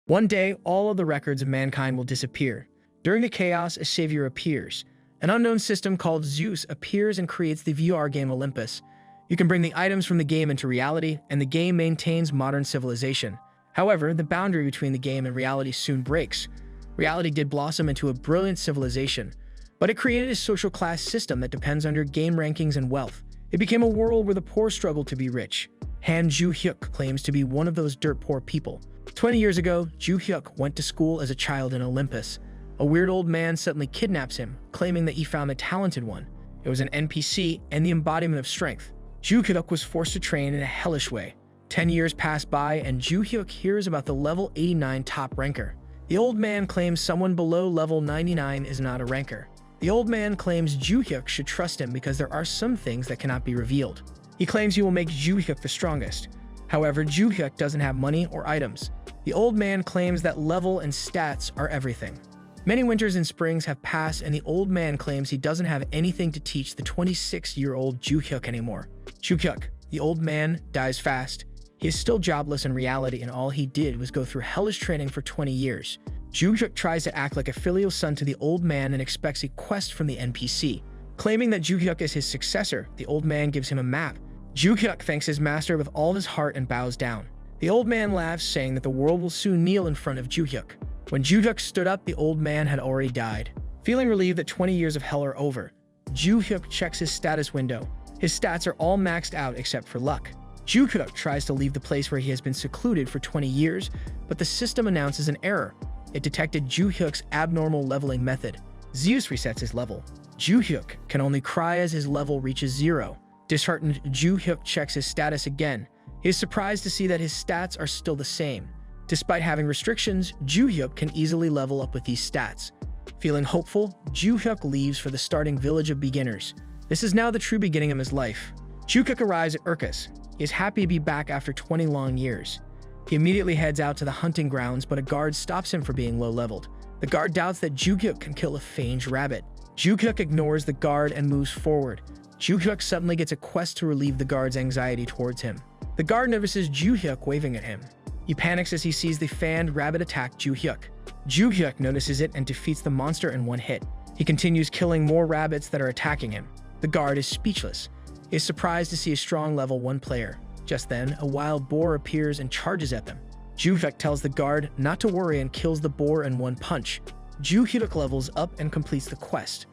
One day, all of the records of mankind will disappear. During the chaos, a savior appears. An unknown system called Zeus appears and creates the VR game Olympus. You can bring the items from the game into reality, and the game maintains modern civilization. However, the boundary between the game and reality soon breaks. Reality did blossom into a brilliant civilization, but it created a social class system that depends on your game rankings and wealth. It became a world where the poor struggled to be rich. Han Ju-hyuk claims to be one of those dirt-poor people. 20 years ago, Ju-hyuk went to school as a child in Olympus. A weird old man suddenly kidnaps him, claiming that he found the talented one. It was an NPC and the embodiment of strength. Ju-hyuk was forced to train in a hellish way. 10 years pass by and Ju-hyuk hears about the level 89 top ranker. The old man claims someone below level 99 is not a ranker. The old man claims Ju-hyuk should trust him because there are some things that cannot be revealed. He claims he will make Ju-hyuk the strongest. However, Ju-hyuk doesn't have money or items. The old man claims that level and stats are everything. Many winters and springs have passed and the old man claims he doesn't have anything to teach the 26-year-old Ju-hyuk anymore. Ju-hyuk, the old man, dies fast. He is still jobless in reality and all he did was go through hellish training for 20 years. Ju-hyuk tries to act like a filial son to the old man and expects a quest from the NPC. Claiming that Ju-hyuk is his successor, the old man gives him a map. Ju-hyuk thanks his master with all his heart and bows down. The old man laughs, saying that the world will soon kneel in front of Ju-hyuk. When Ju-hyuk stood up, the old man had already died. Feeling relieved that 20 years of hell are over, Ju-hyuk checks his status window. His stats are all maxed out except for luck. Ju-hyuk tries to leave the place where he has been secluded for 20 years, but the system announces an error. It detected Ju-hyuk's abnormal leveling method. Zeus resets his level. Ju-hyuk can only cry as his level reaches 0. Disheartened, Ju-hyuk checks his status again. He is surprised to see that his stats are still the same. Despite having restrictions, Ju-hyuk can easily level up with these stats. Feeling hopeful, Ju-hyuk leaves for the starting village of beginners. This is now the true beginning of his life. Ju-hyuk arrives at Urkus. He is happy to be back after 20 long years. He immediately heads out to the hunting grounds, but a guard stops him for being low-leveled. The guard doubts that Ju-hyuk can kill a fanged rabbit. Ju-hyuk ignores the guard and moves forward. Ju-hyuk suddenly gets a quest to relieve the guard's anxiety towards him. The guard notices Ju-hyuk waving at him. He panics as he sees the fanged rabbit attack Ju-hyuk. Ju-hyuk notices it and defeats the monster in one hit. He continues killing more rabbits that are attacking him. The guard is speechless. He is surprised to see a strong level 1 player. Just then, a wild boar appears and charges at them. Ju-hyuk tells the guard not to worry and kills the boar in one punch. Ju-hyuk levels up and completes the quest.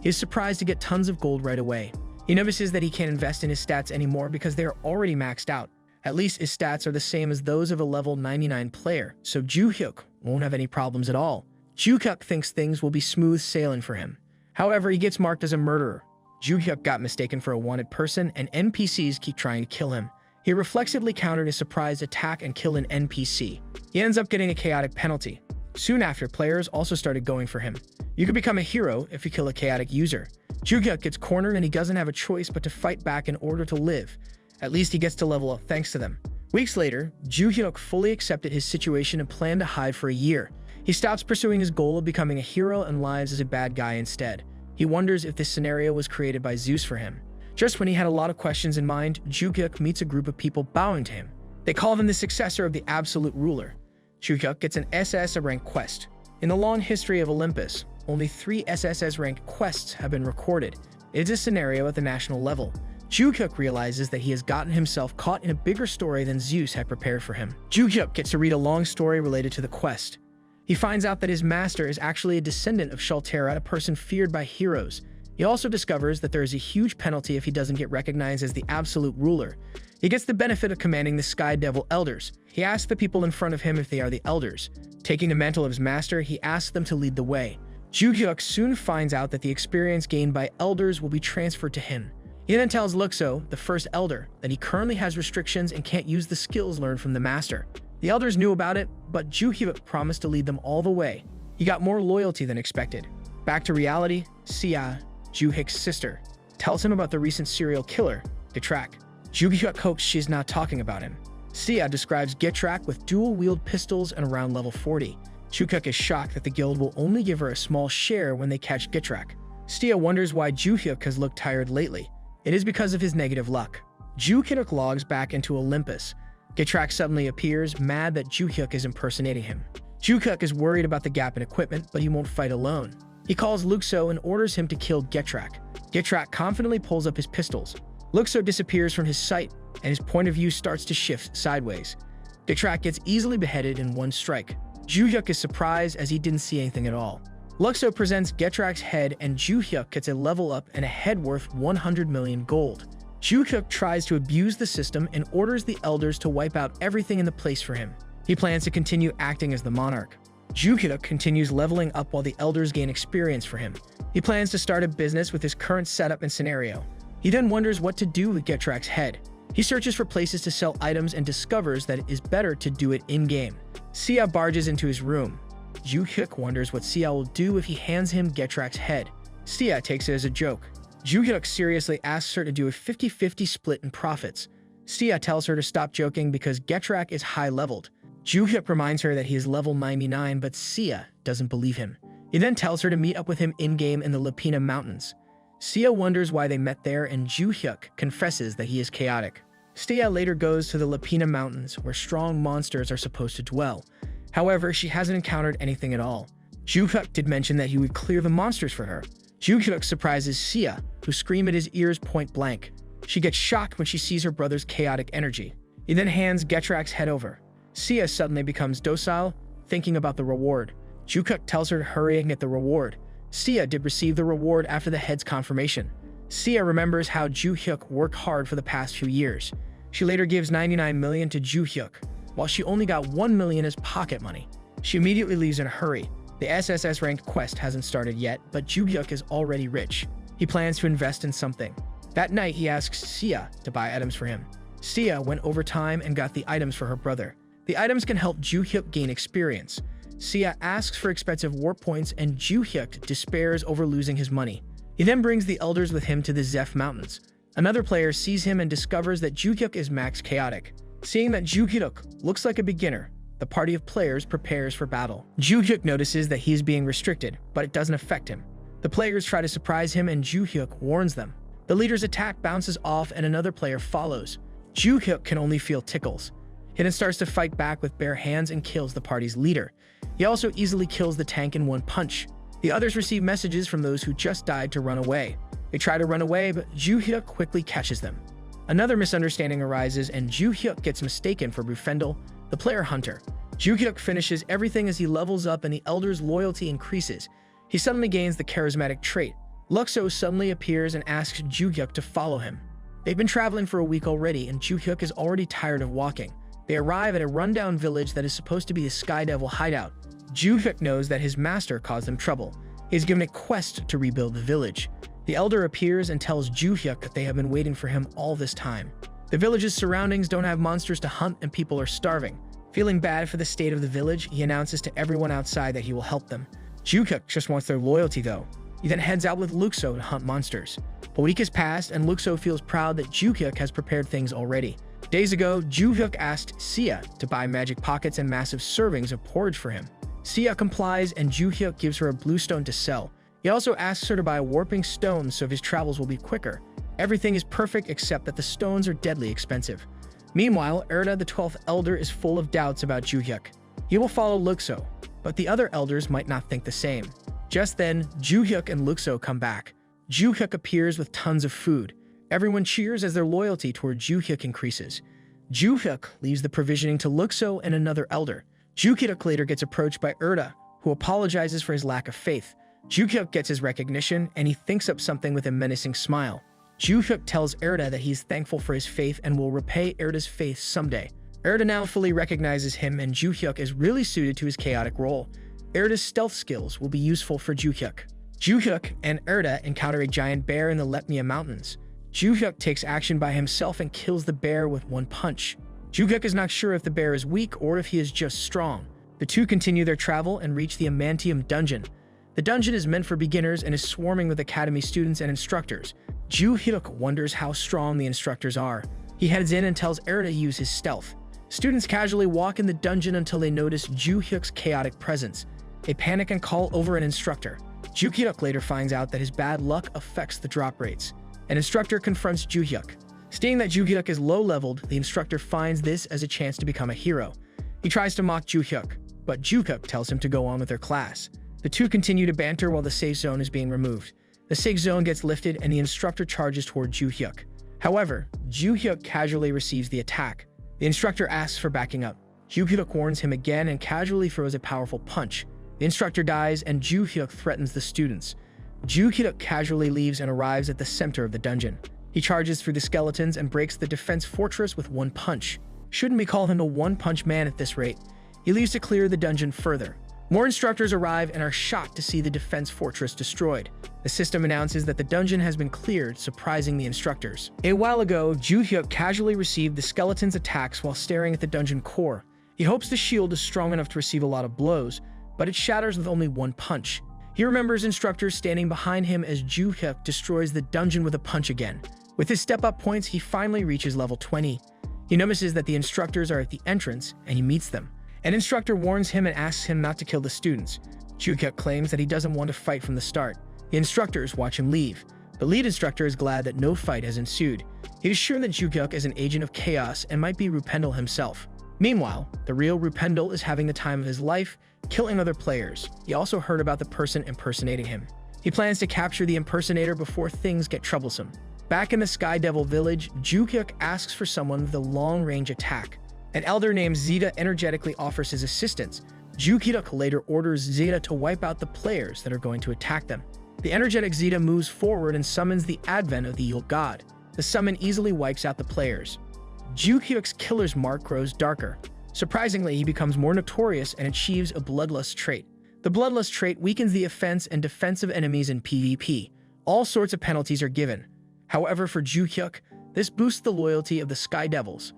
He is surprised to get tons of gold right away. He notices that he can't invest in his stats anymore because they are already maxed out. At least his stats are the same as those of a level 99 player, so Ju-hyuk won't have any problems at all. Ju-hyuk thinks things will be smooth sailing for him. However, he gets marked as a murderer. Ju-hyuk got mistaken for a wanted person, and NPCs keep trying to kill him. He reflexively countered a surprise attack and killed an NPC. He ends up getting a chaotic penalty. Soon after, players also started going for him. You can become a hero if you kill a chaotic user. Ju-hyuk gets cornered and he doesn't have a choice but to fight back in order to live. At least he gets to level up thanks to them. Weeks later, Ju-hyuk fully accepted his situation and planned to hide for a year. He stops pursuing his goal of becoming a hero and lives as a bad guy instead. He wonders if this scenario was created by Zeus for him. Just when he had a lot of questions in mind, Ju-hyuk meets a group of people bowing to him. They call him the successor of the absolute ruler. Ju-hyuk gets an SS rank quest. In the long history of Olympus, only 3 SSS ranked quests have been recorded. It is a scenario at the national level. Ju-hyuk realizes that he has gotten himself caught in a bigger story than Zeus had prepared for him. Ju-hyuk gets to read a long story related to the quest. He finds out that his master is actually a descendant of Shaltera, a person feared by heroes. He also discovers that there is a huge penalty if he doesn't get recognized as the absolute ruler. He gets the benefit of commanding the Sky Devil Elders. He asks the people in front of him if they are the Elders. Taking the mantle of his master, he asks them to lead the way. Ju-hyuk soon finds out that the experience gained by Elders will be transferred to him. He then tells Luxo, the first Elder, that he currently has restrictions and can't use the skills learned from the Master. The Elders knew about it, but Ju-hyuk promised to lead them all the way. He got more loyalty than expected. Back to reality, Sia, Ju-hyuk's sister, tells him about the recent serial killer, Getrak. Ju-hyuk hopes she's not talking about him. Sia describes Getrak with dual-wield pistols and around level 40. Ju-hyuk is shocked that the guild will only give her a small share when they catch Getrak. Sia wonders why Ju-hyuk has looked tired lately. It is because of his negative luck. Ju-hyuk logs back into Olympus. Getrak suddenly appears, mad that Ju-hyuk is impersonating him. Ju-hyuk is worried about the gap in equipment, but he won't fight alone. He calls Luxo and orders him to kill Getrak. Getrak confidently pulls up his pistols. Luxo disappears from his sight, and his point of view starts to shift sideways. Getrak gets easily beheaded in one strike. Ju-hyuk is surprised as he didn't see anything at all. Luxo presents Getrak's head, and Ju-hyuk gets a level up and a head worth 100 million gold. Ju-hyuk tries to abuse the system and orders the elders to wipe out everything in the place for him. He plans to continue acting as the monarch. Ju-hyuk continues leveling up while the elders gain experience for him. He plans to start a business with his current setup and scenario. He then wonders what to do with Getrak's head. He searches for places to sell items and discovers that it is better to do it in-game. Sia barges into his room. Ju-hyuk wonders what Sia will do if he hands him Getrak's head. Sia takes it as a joke. Ju-hyuk seriously asks her to do a 50-50 split in profits. Sia tells her to stop joking because Getrak is high-leveled. Ju-hyuk reminds her that he is level 99, but Sia doesn't believe him. He then tells her to meet up with him in-game in the Lapina Mountains. Sia wonders why they met there, and Ju-hyuk confesses that he is chaotic. Sia later goes to the Lapina Mountains, where strong monsters are supposed to dwell. However, she hasn't encountered anything at all. Ju-hyuk did mention that he would clear the monsters for her. Ju-hyuk surprises Sia, who screams at his ears point blank. She gets shocked when she sees her brother's chaotic energy. He then hands Getrak's head over. Sia suddenly becomes docile, thinking about the reward. Ju-hyuk tells her to hurry and get the reward. Sia did receive the reward after the head's confirmation. Sia remembers how Ju-hyuk worked hard for the past few years. She later gives 99 million to Ju-hyuk, while she only got 1 million as pocket money. She immediately leaves in a hurry. The SSS-ranked quest hasn't started yet, but Ju-hyuk is already rich. He plans to invest in something. That night, he asks Sia to buy items for him. Sia went over time and got the items for her brother. The items can help Ju-hyuk gain experience. Sia asks for expensive warp points, and Ju-hyuk despairs over losing his money. He then brings the elders with him to the Zeph Mountains. Another player sees him and discovers that Ju-hyuk is max chaotic. Seeing that Ju-hyuk looks like a beginner, the party of players prepares for battle. Ju-hyuk notices that he is being restricted, but it doesn't affect him. The players try to surprise him, and Ju-hyuk warns them. The leader's attack bounces off, and another player follows. Ju-hyuk can only feel tickles. He then starts to fight back with bare hands and kills the party's leader. He also easily kills the tank in one punch. The others receive messages from those who just died to run away. They try to run away, but Ju-hyuk quickly catches them. Another misunderstanding arises, and Ju-hyuk gets mistaken for Rendel, the player hunter. Ju-hyuk finishes everything as he levels up and the elder's loyalty increases. He suddenly gains the charismatic trait. Luxo suddenly appears and asks Ju-hyuk to follow him. They've been traveling for a week already, and Ju-hyuk is already tired of walking. They arrive at a rundown village that is supposed to be a Sky Devil hideout. Ju-hyuk knows that his master caused them trouble. He is given a quest to rebuild the village. The elder appears and tells Ju-hyuk that they have been waiting for him all this time. The village's surroundings don't have monsters to hunt, and people are starving. Feeling bad for the state of the village, he announces to everyone outside that he will help them. Ju-hyuk just wants their loyalty though. He then heads out with Luxo to hunt monsters. A week has passed, and Luxo feels proud that Ju-hyuk has prepared things already. Days ago, Ju-hyuk asked Sia to buy magic pockets and massive servings of porridge for him. Sia complies, and Ju-hyuk gives her a blue stone to sell. He also asks her to buy a warping stone so his travels will be quicker. Everything is perfect except that the stones are deadly expensive. Meanwhile, Erda, the 12th elder, is full of doubts about Ju-hyuk. He will follow Luxo, but the other elders might not think the same. Just then, Ju-hyuk and Luxo come back. Ju-hyuk appears with tons of food. Everyone cheers as their loyalty toward Ju-hyuk increases. Ju-hyuk leaves the provisioning to Luxo and another elder. Ju-hyuk later gets approached by Erda, who apologizes for his lack of faith. Ju-hyuk gets his recognition, and he thinks up something with a menacing smile. Ju-hyuk tells Erda that he is thankful for his faith and will repay Erda's faith someday. Erda now fully recognizes him, and Ju-hyuk is really suited to his chaotic role. Erda's stealth skills will be useful for Ju-hyuk. Ju-hyuk and Erda encounter a giant bear in the Lepnia Mountains. Ju-hyuk takes action by himself and kills the bear with one punch. Ju-hyuk is not sure if the bear is weak or if he is just strong. The two continue their travel and reach the Amantium dungeon. The dungeon is meant for beginners and is swarming with academy students and instructors. Ju-hyuk wonders how strong the instructors are. He heads in and tells Erda to use his stealth. Students casually walk in the dungeon until they notice Ju-hyuk's chaotic presence. They panic and call over an instructor. Ju-hyuk later finds out that his bad luck affects the drop rates. An instructor confronts Ju-hyuk. Seeing that Ju-hyuk is low-leveled, the instructor finds this as a chance to become a hero. He tries to mock Ju-hyuk. but Jukuk tells him to go on with their class. The two continue to banter while the safe zone is being removed. The safe zone gets lifted and the instructor charges toward Jukuk. However, Jukuk casually receives the attack. The instructor asks for backing up. Jukuk warns him again and casually throws a powerful punch. The instructor dies and Jukuk threatens the students. Jukuk casually leaves and arrives at the center of the dungeon. He charges through the skeletons and breaks the defense fortress with one punch. Shouldn't we call him a one-punch man at this rate? He leaves to clear the dungeon further. More instructors arrive and are shocked to see the defense fortress destroyed. The system announces that the dungeon has been cleared, surprising the instructors. A while ago, Jukuk casually received the skeleton's attacks while staring at the dungeon core. He hopes the shield is strong enough to receive a lot of blows, but it shatters with only one punch. He remembers instructors standing behind him as Jukuk destroys the dungeon with a punch again. With his step-up points, he finally reaches level 20. He notices that the instructors are at the entrance, and he meets them. An instructor warns him and asks him not to kill the students. Jukuk claims that he doesn't want to fight from the start. The instructors watch him leave. The lead instructor is glad that no fight has ensued. He is sure that Jukuk is an agent of chaos and might be Rupendel himself. Meanwhile, the real Rupendel is having the time of his life, killing other players. He also heard about the person impersonating him. He plans to capture the impersonator before things get troublesome. Back in the Sky Devil village, Jukuk asks for someone with a long-range attack. An elder named Zeta energetically offers his assistance. Jukuk later orders Zeta to wipe out the players that are going to attack them. The energetic Zeta moves forward and summons the advent of the Yule God. The summon easily wipes out the players. Jukuk's killer's mark grows darker. Surprisingly, he becomes more notorious and achieves a bloodlust trait. The bloodlust trait weakens the offense and defense of enemies in PvP. All sorts of penalties are given. However, for Jukuk, this boosts the loyalty of the Sky Devils.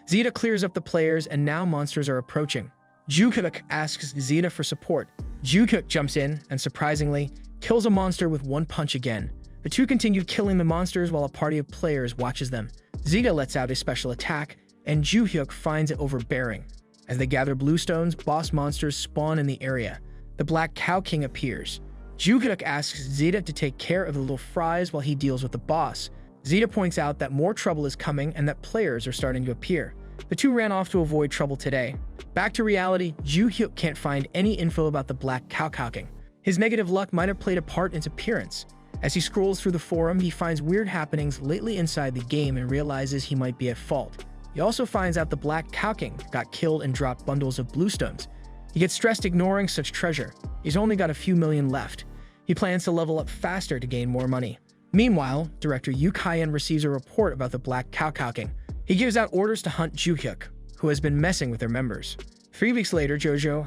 Zeta clears up the players and now monsters are approaching. Jukuk asks Zeta for support. Jukuk jumps in and, surprisingly, kills a monster with one punch again. The two continue killing the monsters while a party of players watches them. Zeta lets out a special attack, and Jukuk finds it overbearing. As they gather bluestones, boss monsters spawn in the area. The Black Cow King appears. Jukuk asks Zeta to take care of the little fries while he deals with the boss. Zeta points out that more trouble is coming and that players are starting to appear. The two ran off to avoid trouble today. Back to reality, Jukuk can't find any info about the Black Cow King. His negative luck might have played a part in its appearance. As he scrolls through the forum, he finds weird happenings lately inside the game and realizes he might be at fault. He also finds out the Black Cow King got killed and dropped bundles of bluestones. He gets stressed ignoring such treasure. He's only got a few million left. He plans to level up faster to gain more money. Meanwhile, Director Yu Kaiyan receives a report about the Black Cow King. He gives out orders to hunt Jukuk, who has been messing with their members. 3 weeks later, Jukuk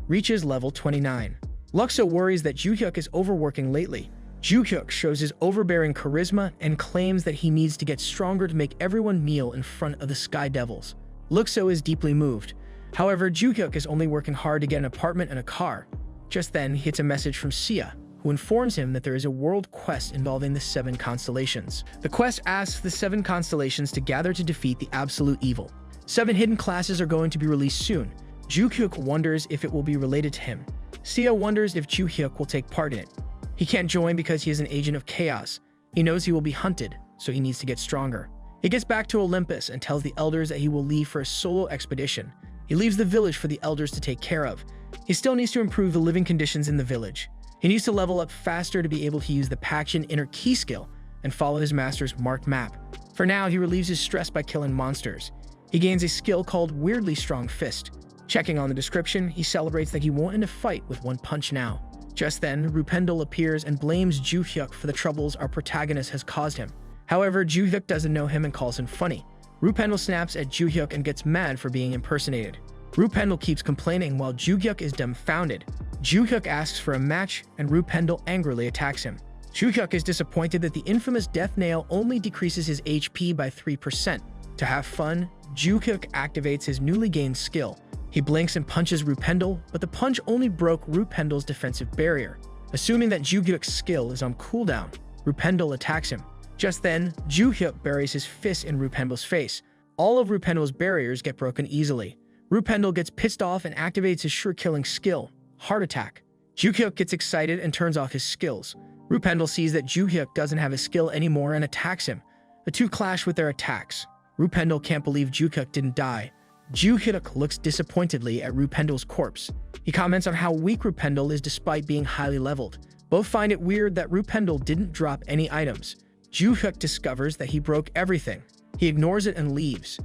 reaches level 29. Luxo worries that Jukuk is overworking lately. Jukuk shows his overbearing charisma and claims that he needs to get stronger to make everyone kneel in front of the Sky Devils. Luxo is deeply moved. However, Jukuk is only working hard to get an apartment and a car. Just then, he gets a message from Sia, who informs him that there is a world quest involving the 7 constellations. The quest asks the 7 constellations to gather to defeat the absolute evil. 7 hidden classes are going to be released soon. Jukuk wonders if it will be related to him. Sia wonders if Jukuk will take part in it. He can't join because he is an agent of chaos. He knows he will be hunted, so he needs to get stronger. He gets back to Olympus and tells the elders that he will leave for a solo expedition. He leaves the village for the elders to take care of. He still needs to improve the living conditions in the village. He needs to level up faster to be able to use the Paction Inner Key skill and follow his master's marked map. For now, he relieves his stress by killing monsters. He gains a skill called Weirdly Strong Fist. Checking on the description, he celebrates that he won in a fight with one punch now. Just then, Rupendel appears and blames Jukuk for the troubles our protagonist has caused him. However, Jukuk doesn't know him and calls him funny. Rupendel snaps at Jukuk and gets mad for being impersonated. Rupendel keeps complaining while Jukuk is dumbfounded. Jukuk asks for a match and Rupendel angrily attacks him. Jukuk is disappointed that the infamous Death Nail only decreases his HP by 3%. To have fun, Jukuk activates his newly gained skill. He blinks and punches Rupendel, but the punch only broke Rupendel's defensive barrier. Assuming that Jukuk's skill is on cooldown, Rupendel attacks him. Just then, Jukuk buries his fist in Rupendel's face. All of Rupendel's barriers get broken easily. Rupendel gets pissed off and activates his sure-killing skill, Heart Attack. Jukuk gets excited and turns off his skills. Rupendel sees that Jukuk doesn't have his skill anymore and attacks him. The two clash with their attacks. Rupendel can't believe Jukuk didn't die. Ju-hyuk looks disappointedly at Rupendel's corpse. He comments on how weak Rupendel is despite being highly leveled. Both find it weird that Rupendel didn't drop any items. Ju-hyuk discovers that he broke everything. He ignores it and leaves.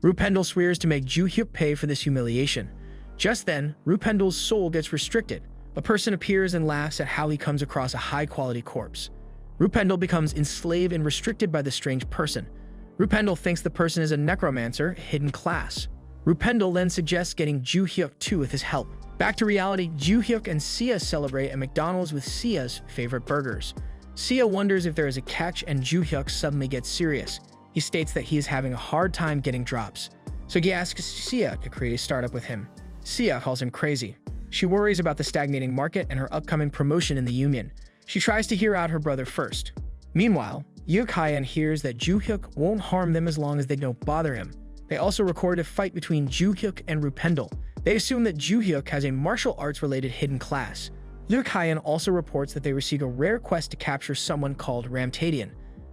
Rupendel swears to make Ju-hyuk pay for this humiliation. Just then, Rupendel's soul gets restricted. A person appears and laughs at how he comes across a high-quality corpse. Rupendel becomes enslaved and restricted by the strange person. Rupendel thinks the person is a necromancer, hidden class. Rupendel then suggests getting Ju-hyuk too with his help. Back to reality, Ju-hyuk and Sia celebrate at McDonald's with Sia's favorite burgers. Sia wonders if there is a catch and Ju-hyuk suddenly gets serious. He states that he is having a hard time getting drops, so he asks Sia to create a startup with him. Sia calls him crazy. She worries about the stagnating market and her upcoming promotion in the union. She tries to hear out her brother first. Meanwhile, Yuk-hyeon hears that Ju-hyuk won't harm them as long as they don't bother him. They also record a fight between Ju-hyuk and Rupendel. They assume that Ju-hyuk has a martial arts-related hidden class. Yuk-hyeon also reports that they receive a rare quest to capture someone called Ramtadian.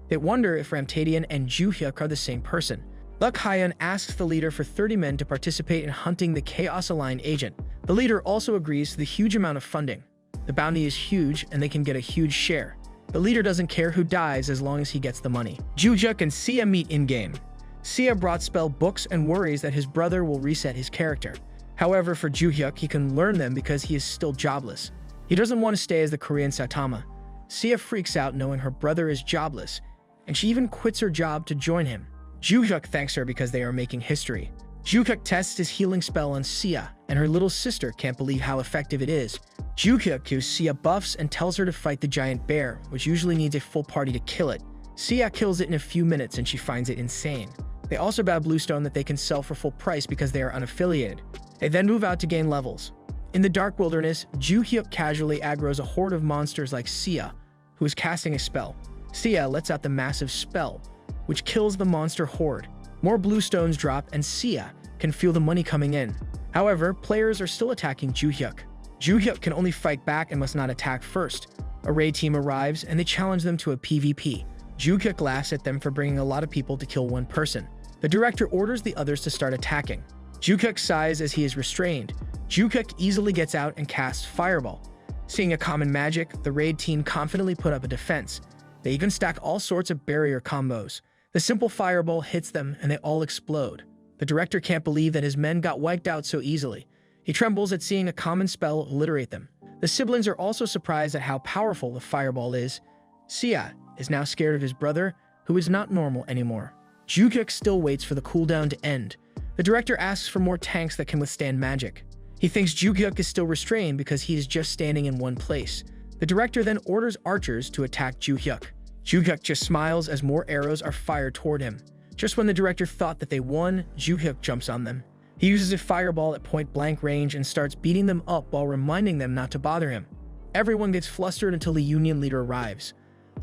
They wonder if Ramtadian and Ju-hyuk are the same person. Yuk-hyeon asks the leader for 30 men to participate in hunting the Chaos-aligned agent. The leader also agrees to the huge amount of funding. The bounty is huge and they can get a huge share. The leader doesn't care who dies as long as he gets the money. Ju-hyuk and Sia meet in-game. Sia brought spell books and worries that his brother will reset his character. However, for Ju-hyuk, he can learn them because he is still jobless. He doesn't want to stay as the Korean Saitama. Sia freaks out knowing her brother is jobless, and she even quits her job to join him. Ju-hyuk thanks her because they are making history. Ju-hyuk tests his healing spell on Sia, and her little sister can't believe how effective it is. Ju-hyuk gives Sia buffs and tells her to fight the giant bear, which usually needs a full party to kill it. Sia kills it in a few minutes and she finds it insane. They also buy bluestone that they can sell for full price because they are unaffiliated. They then move out to gain levels. In the dark wilderness, Ju-hyuk casually aggroes a horde of monsters like Sia, who is casting a spell. Sia lets out the massive spell, which kills the monster horde. More bluestones drop and Sia can feel the money coming in. However, players are still attacking Ju-hyuk. Ju-hyuk can only fight back and must not attack first. A raid team arrives and they challenge them to a PvP. Ju-hyuk laughs at them for bringing a lot of people to kill one person. The director orders the others to start attacking. Ju-hyuk sighs as he is restrained. Ju-hyuk easily gets out and casts Fireball. Seeing a common magic, the raid team confidently put up a defense. They even stack all sorts of barrier combos. The simple Fireball hits them and they all explode. The director can't believe that his men got wiped out so easily. He trembles at seeing a common spell obliterate them. The siblings are also surprised at how powerful the Fireball is. Sia is now scared of his brother, who is not normal anymore. Ju-hyuk still waits for the cooldown to end. The director asks for more tanks that can withstand magic. He thinks Ju-hyuk is still restrained because he is just standing in one place. The director then orders archers to attack Ju-hyuk. Ju-hyuk just smiles as more arrows are fired toward him. Just when the director thought that they won, Ju-hyuk jumps on them. He uses a fireball at point-blank range and starts beating them up while reminding them not to bother him. Everyone gets flustered until the union leader arrives.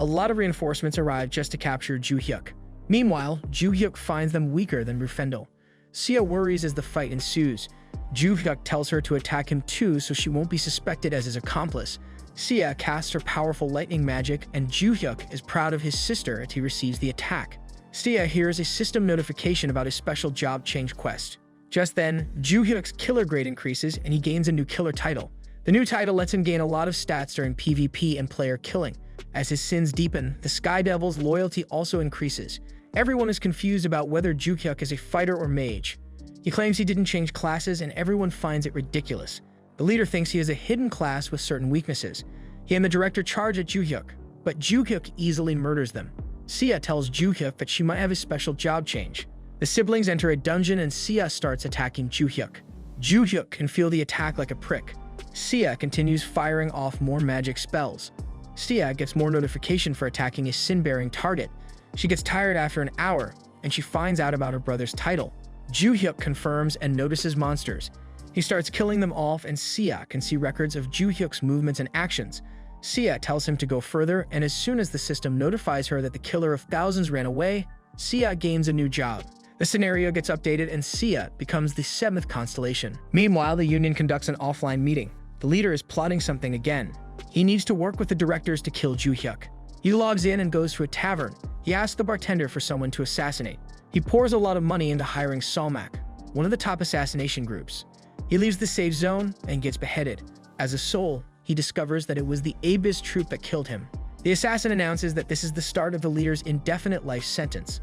A lot of reinforcements arrive just to capture Ju-hyuk. Meanwhile, Ju-hyuk finds them weaker than Rupendel. Sia worries as the fight ensues. Ju-hyuk tells her to attack him too so she won't be suspected as his accomplice. Sia casts her powerful lightning magic and Ju-hyuk is proud of his sister as he receives the attack. Sia hears a system notification about his special job change quest. Just then, Ju-hyuk's killer grade increases and he gains a new killer title. The new title lets him gain a lot of stats during PvP and player killing. As his sins deepen, the Sky Devil's loyalty also increases. Everyone is confused about whether Ju-hyuk is a fighter or mage. He claims he didn't change classes and everyone finds it ridiculous. The leader thinks he is a hidden class with certain weaknesses. He and the director charge at Ju-hyuk, but Ju-hyuk easily murders them. Sia tells Ju-hyuk that she might have a special job change. The siblings enter a dungeon and Sia starts attacking Ju-hyuk. Ju-hyuk can feel the attack like a prick. Sia continues firing off more magic spells. Sia gets more notification for attacking a sin-bearing target. She gets tired after an hour, and she finds out about her brother's title. Ju-hyuk confirms and notices monsters. He starts killing them off and Sia can see records of Ju-hyuk's movements and actions. Sia tells him to go further, and as soon as the system notifies her that the killer of thousands ran away, Sia gains a new job. The scenario gets updated and Sia becomes the 7th constellation. Meanwhile, the Union conducts an offline meeting. The leader is plotting something again. He needs to work with the directors to kill Ju-hyuk. He logs in and goes to a tavern. He asks the bartender for someone to assassinate. He pours a lot of money into hiring Salmak. one of the top assassination groups. He leaves the safe zone and gets beheaded. As a soul, he discovers that it was the Abyss troop that killed him. The assassin announces that this is the start of the leader's indefinite life sentence.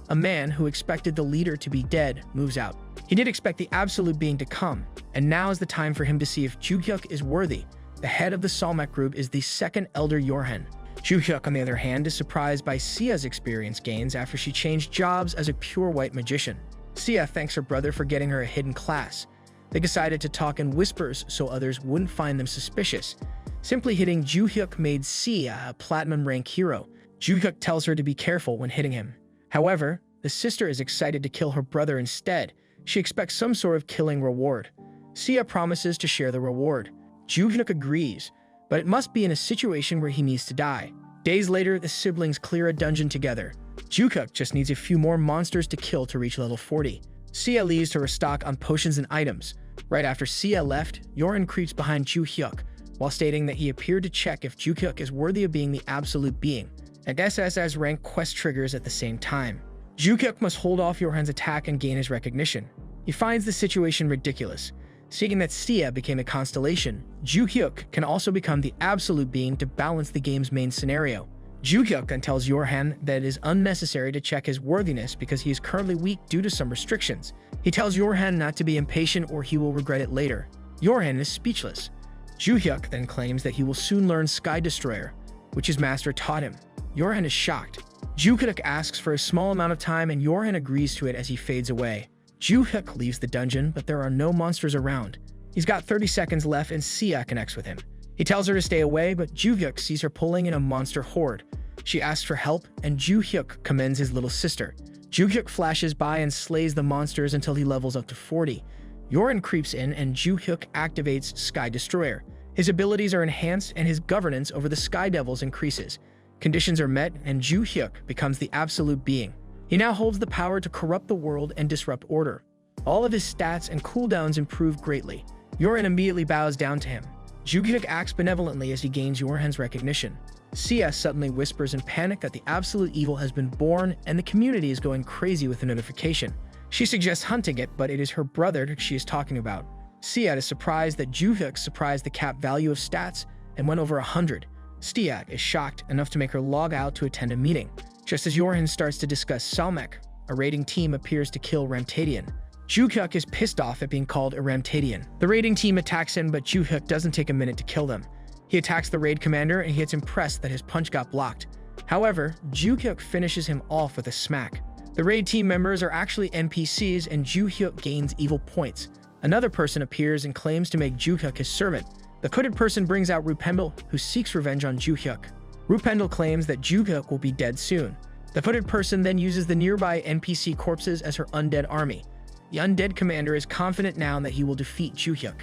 A man who expected the leader to be dead moves out. He did expect the absolute being to come, and now is the time for him to see if Ju-hyuk is worthy. The head of the Salmek group is the second elder Yorhan. Ju-hyuk, on the other hand, is surprised by Sia's experience gains after she changed jobs as a pure white magician. Sia thanks her brother for getting her a hidden class. They decided to talk in whispers so others wouldn't find them suspicious. Simply hitting Ju-hyuk made Sia a platinum rank hero. Ju-hyuk tells her to be careful when hitting him. However, the sister is excited to kill her brother instead. She expects some sort of killing reward. Sia promises to share the reward. Ju-hyuk agrees, but it must be in a situation where he needs to die. Days later, the siblings clear a dungeon together. Ju-hyuk just needs a few more monsters to kill to reach level 40. Sia leaves to restock on potions and items. Right after Sia left, Yorin creeps behind Ju-hyuk, while stating that he appeared to check if Ju-hyuk is worthy of being the absolute being. And SSS rank quest triggers at the same time. Ju-hyuk must hold off Yorhan's attack and gain his recognition. He finds the situation ridiculous. Seeing that Sia became a constellation, Ju-hyuk can also become the absolute being to balance the game's main scenario. Ju-hyuk then tells Yorhan that it is unnecessary to check his worthiness because he is currently weak due to some restrictions. He tells Yorhan not to be impatient or he will regret it later. Yorhan is speechless. Ju-hyuk then claims that he will soon learn Sky Destroyer, which his master taught him. Yorhan is shocked. Ju-hyuk asks for a small amount of time and Yorhan agrees to it as he fades away. Ju-hyuk leaves the dungeon, but there are no monsters around. He's got 30 seconds left and Sia connects with him. He tells her to stay away, but Ju-hyuk sees her pulling in a monster horde. She asks for help, and Ju-hyuk commends his little sister. Ju-hyuk flashes by and slays the monsters until he levels up to 40. Yorin creeps in and Ju-hyuk activates Sky Destroyer. His abilities are enhanced and his governance over the Sky Devils increases. Conditions are met and Ju-hyuk becomes the absolute being. He now holds the power to corrupt the world and disrupt order. All of his stats and cooldowns improve greatly. Yorin immediately bows down to him. Ju-hyuk acts benevolently as he gains Yorhan's recognition. Sia suddenly whispers in panic that the absolute evil has been born and the community is going crazy with the notification. She suggests hunting it, but it is her brother she is talking about. Sia is surprised that Ju-hyuk surprised the cap value of stats and went over 100. Sia is shocked enough to make her log out to attend a meeting. Just as Yorhan starts to discuss Salmek, a raiding team appears to kill Ramtadian. Ju-hyuk is pissed off at being called a Ramtadian. The raiding team attacks him, but Ju-hyuk doesn't take a minute to kill them. He attacks the raid commander and he gets impressed that his punch got blocked. However, Ju-hyuk finishes him off with a smack. The raid team members are actually NPCs and Ju-hyuk gains evil points. Another person appears and claims to make Ju-hyuk his servant. The hooded person brings out Rupendel, who seeks revenge on Ju-hyuk. Rupendel claims that Ju-hyuk will be dead soon. The hooded person then uses the nearby NPC corpses as her undead army. The undead commander is confident now that he will defeat Ju-hyuk.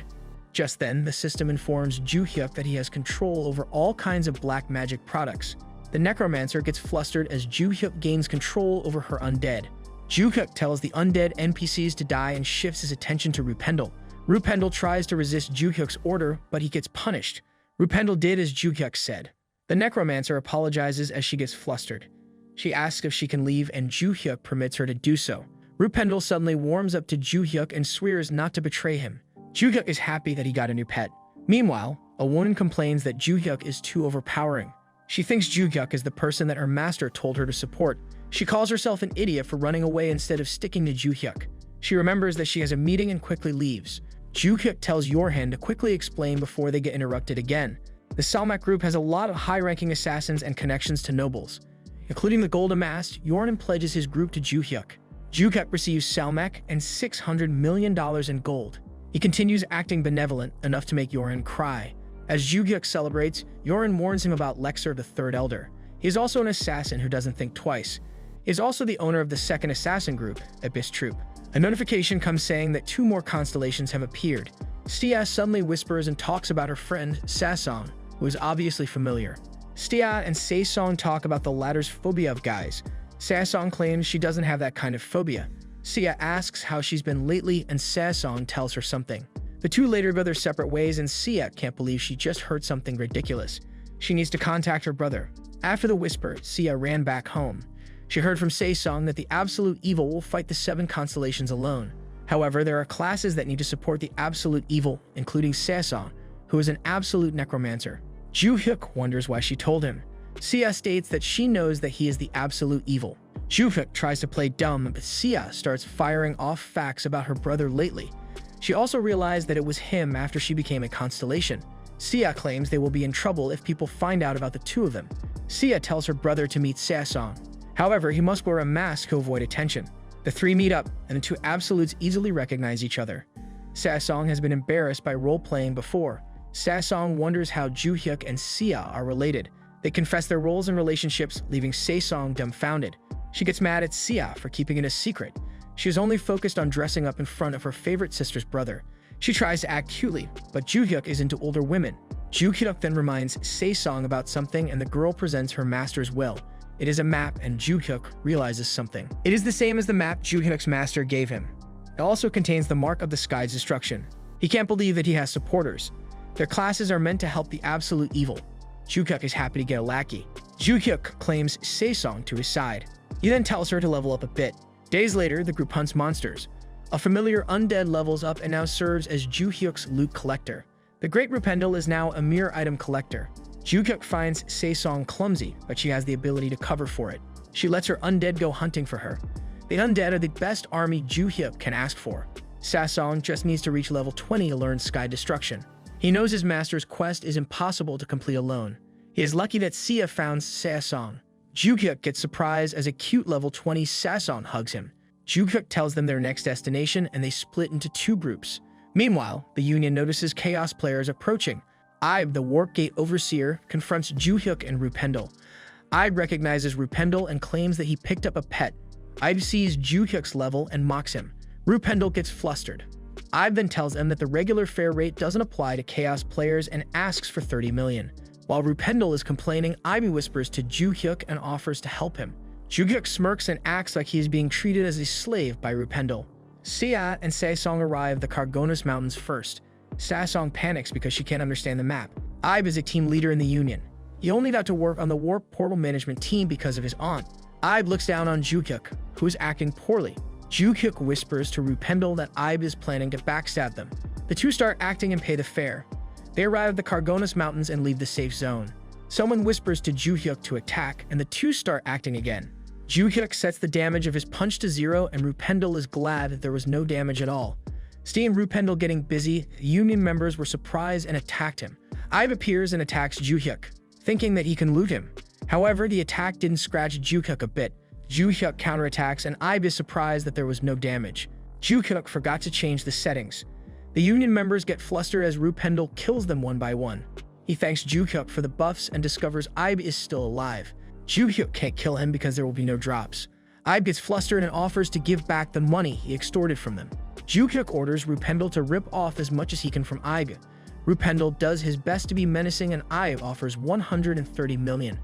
Just then, the system informs Ju-hyuk that he has control over all kinds of black magic products. The necromancer gets flustered as Ju-hyuk gains control over her undead. Ju-hyuk tells the undead NPCs to die and shifts his attention to Rupendel. Rupendel tries to resist Ju-hyuk's order, but he gets punished. Rupendel did as Ju-hyuk said. The necromancer apologizes as she gets flustered. She asks if she can leave and Ju-hyuk permits her to do so. Rupendel suddenly warms up to Ju-hyuk and swears not to betray him. Ju-hyuk is happy that he got a new pet. Meanwhile, a woman complains that Ju-hyuk is too overpowering. She thinks Ju-hyuk is the person that her master told her to support. She calls herself an idiot for running away instead of sticking to Ju-hyuk. She remembers that she has a meeting and quickly leaves. Ju-hyuk tells Yorhan to quickly explain before they get interrupted again. The Salmek group has a lot of high-ranking assassins and connections to nobles. Including the gold amassed, Yorhan pledges his group to Ju-hyuk. Ju-hyuk receives Salmek and $600 million in gold. He continues acting benevolent enough to make Yorhan cry. As Ju-hyuk celebrates, Yorhan warns him about Rexar, the third elder. He is also an assassin who doesn't think twice. He is also the owner of the second assassin group, Abyss Troop. A notification comes saying that 2 more constellations have appeared. Stia suddenly whispers and talks about her friend, Sasong, who is obviously familiar. Stia and Sasong talk about the latter's phobia of guys. Sasong claims she doesn't have that kind of phobia. Sia asks how she's been lately and Sasong tells her something. The two later go their separate ways and Sia can't believe she just heard something ridiculous. She needs to contact her brother. After the whisper, Sia ran back home. She heard from Sasong that the absolute evil will fight the 7 constellations alone. However, there are classes that need to support the absolute evil, including Saesong, who is an absolute necromancer. Ju-hyuk wonders why she told him. Sia states that she knows that he is the absolute evil. Ju-hyuk tries to play dumb, but Sia starts firing off facts about her brother lately. She also realized that it was him after she became a constellation. Sia claims they will be in trouble if people find out about the two of them. Sia tells her brother to meet Saesong. However, he must wear a mask to avoid attention. The three meet up, and the two absolutes easily recognize each other. Saesong has been embarrassed by role-playing before. Saesong wonders how Ju-hyuk and Sia are related. They confess their roles and relationships, leaving Saesong dumbfounded. She gets mad at Sia for keeping it a secret. She is only focused on dressing up in front of her favorite sister's brother. She tries to act cutely, but Ju-hyuk is into older women. Ju-hyuk then reminds Saesong about something, and the girl presents her master's will. It is a map, and Ju-hyuk realizes something. It is the same as the map Ju-hyuk's master gave him. It also contains the mark of the sky's destruction. He can't believe that he has supporters. Their classes are meant to help the absolute evil. Ju-hyuk is happy to get a lackey. Ju-hyuk claims Saesong to his side. He then tells her to level up a bit. Days later, the group hunts monsters. A familiar undead levels up and now serves as Ju-hyuk's loot collector. The Great Rupendel is now a mere item collector. Ju-hyuk finds Saesong clumsy, but she has the ability to cover for it. She lets her undead go hunting for her. The undead are the best army Ju-hyuk can ask for. Saesong just needs to reach level 20 to learn Sky Destruction. He knows his master's quest is impossible to complete alone. He is lucky that Sia found Saesong. Ju-hyuk gets surprised as a cute level 20 Saesong hugs him. Ju-hyuk tells them their next destination, and they split into two groups. Meanwhile, the Union notices Chaos players approaching. Ibe, the Warp Gate Overseer, confronts Ju-hyuk and Rupendel. Ibe recognizes Rupendel and claims that he picked up a pet. Ibe sees Ju-hyuk's level and mocks him. Rupendel gets flustered. Ibe then tells him that the regular fare rate doesn't apply to Chaos players and asks for 30 million. While Rupendel is complaining, Ibe whispers to Ju-hyuk and offers to help him. Ju-hyuk smirks and acts like he is being treated as a slave by Rupendel. Sia and Saesong arrive the Kargonis Mountains first. Saesong panics because she can't understand the map. Ibe is a team leader in the Union. He only got to work on the Warp Portal Management team because of his aunt. Ibe looks down on Ju-hyuk, who is acting poorly. Ju-hyuk whispers to Rupendel that Ibe is planning to backstab them. The two start acting and pay the fare. They arrive at the Kargonis Mountains and leave the safe zone. Someone whispers to Ju-hyuk to attack, and the two start acting again. Ju-hyuk sets the damage of his punch to 0, and Rupendel is glad that there was no damage at all. Seeing Rupendel getting busy, the Union members were surprised and attacked him. Ibe appears and attacks Ju-hyuk, thinking that he can loot him. However, the attack didn't scratch Ju-hyuk a bit. Ju-hyuk counterattacks, and Ibe is surprised that there was no damage. Ju-hyuk forgot to change the settings. The Union members get flustered as Rupendel kills them one by one. He thanks Ju-hyuk for the buffs and discovers Ibe is still alive. Ju-hyuk can't kill him because there will be no drops. Ibe gets flustered and offers to give back the money he extorted from them. Ju-hyuk orders Rupendel to rip off as much as he can from Ibe. Rupendel does his best to be menacing, and Ibe offers 130 million.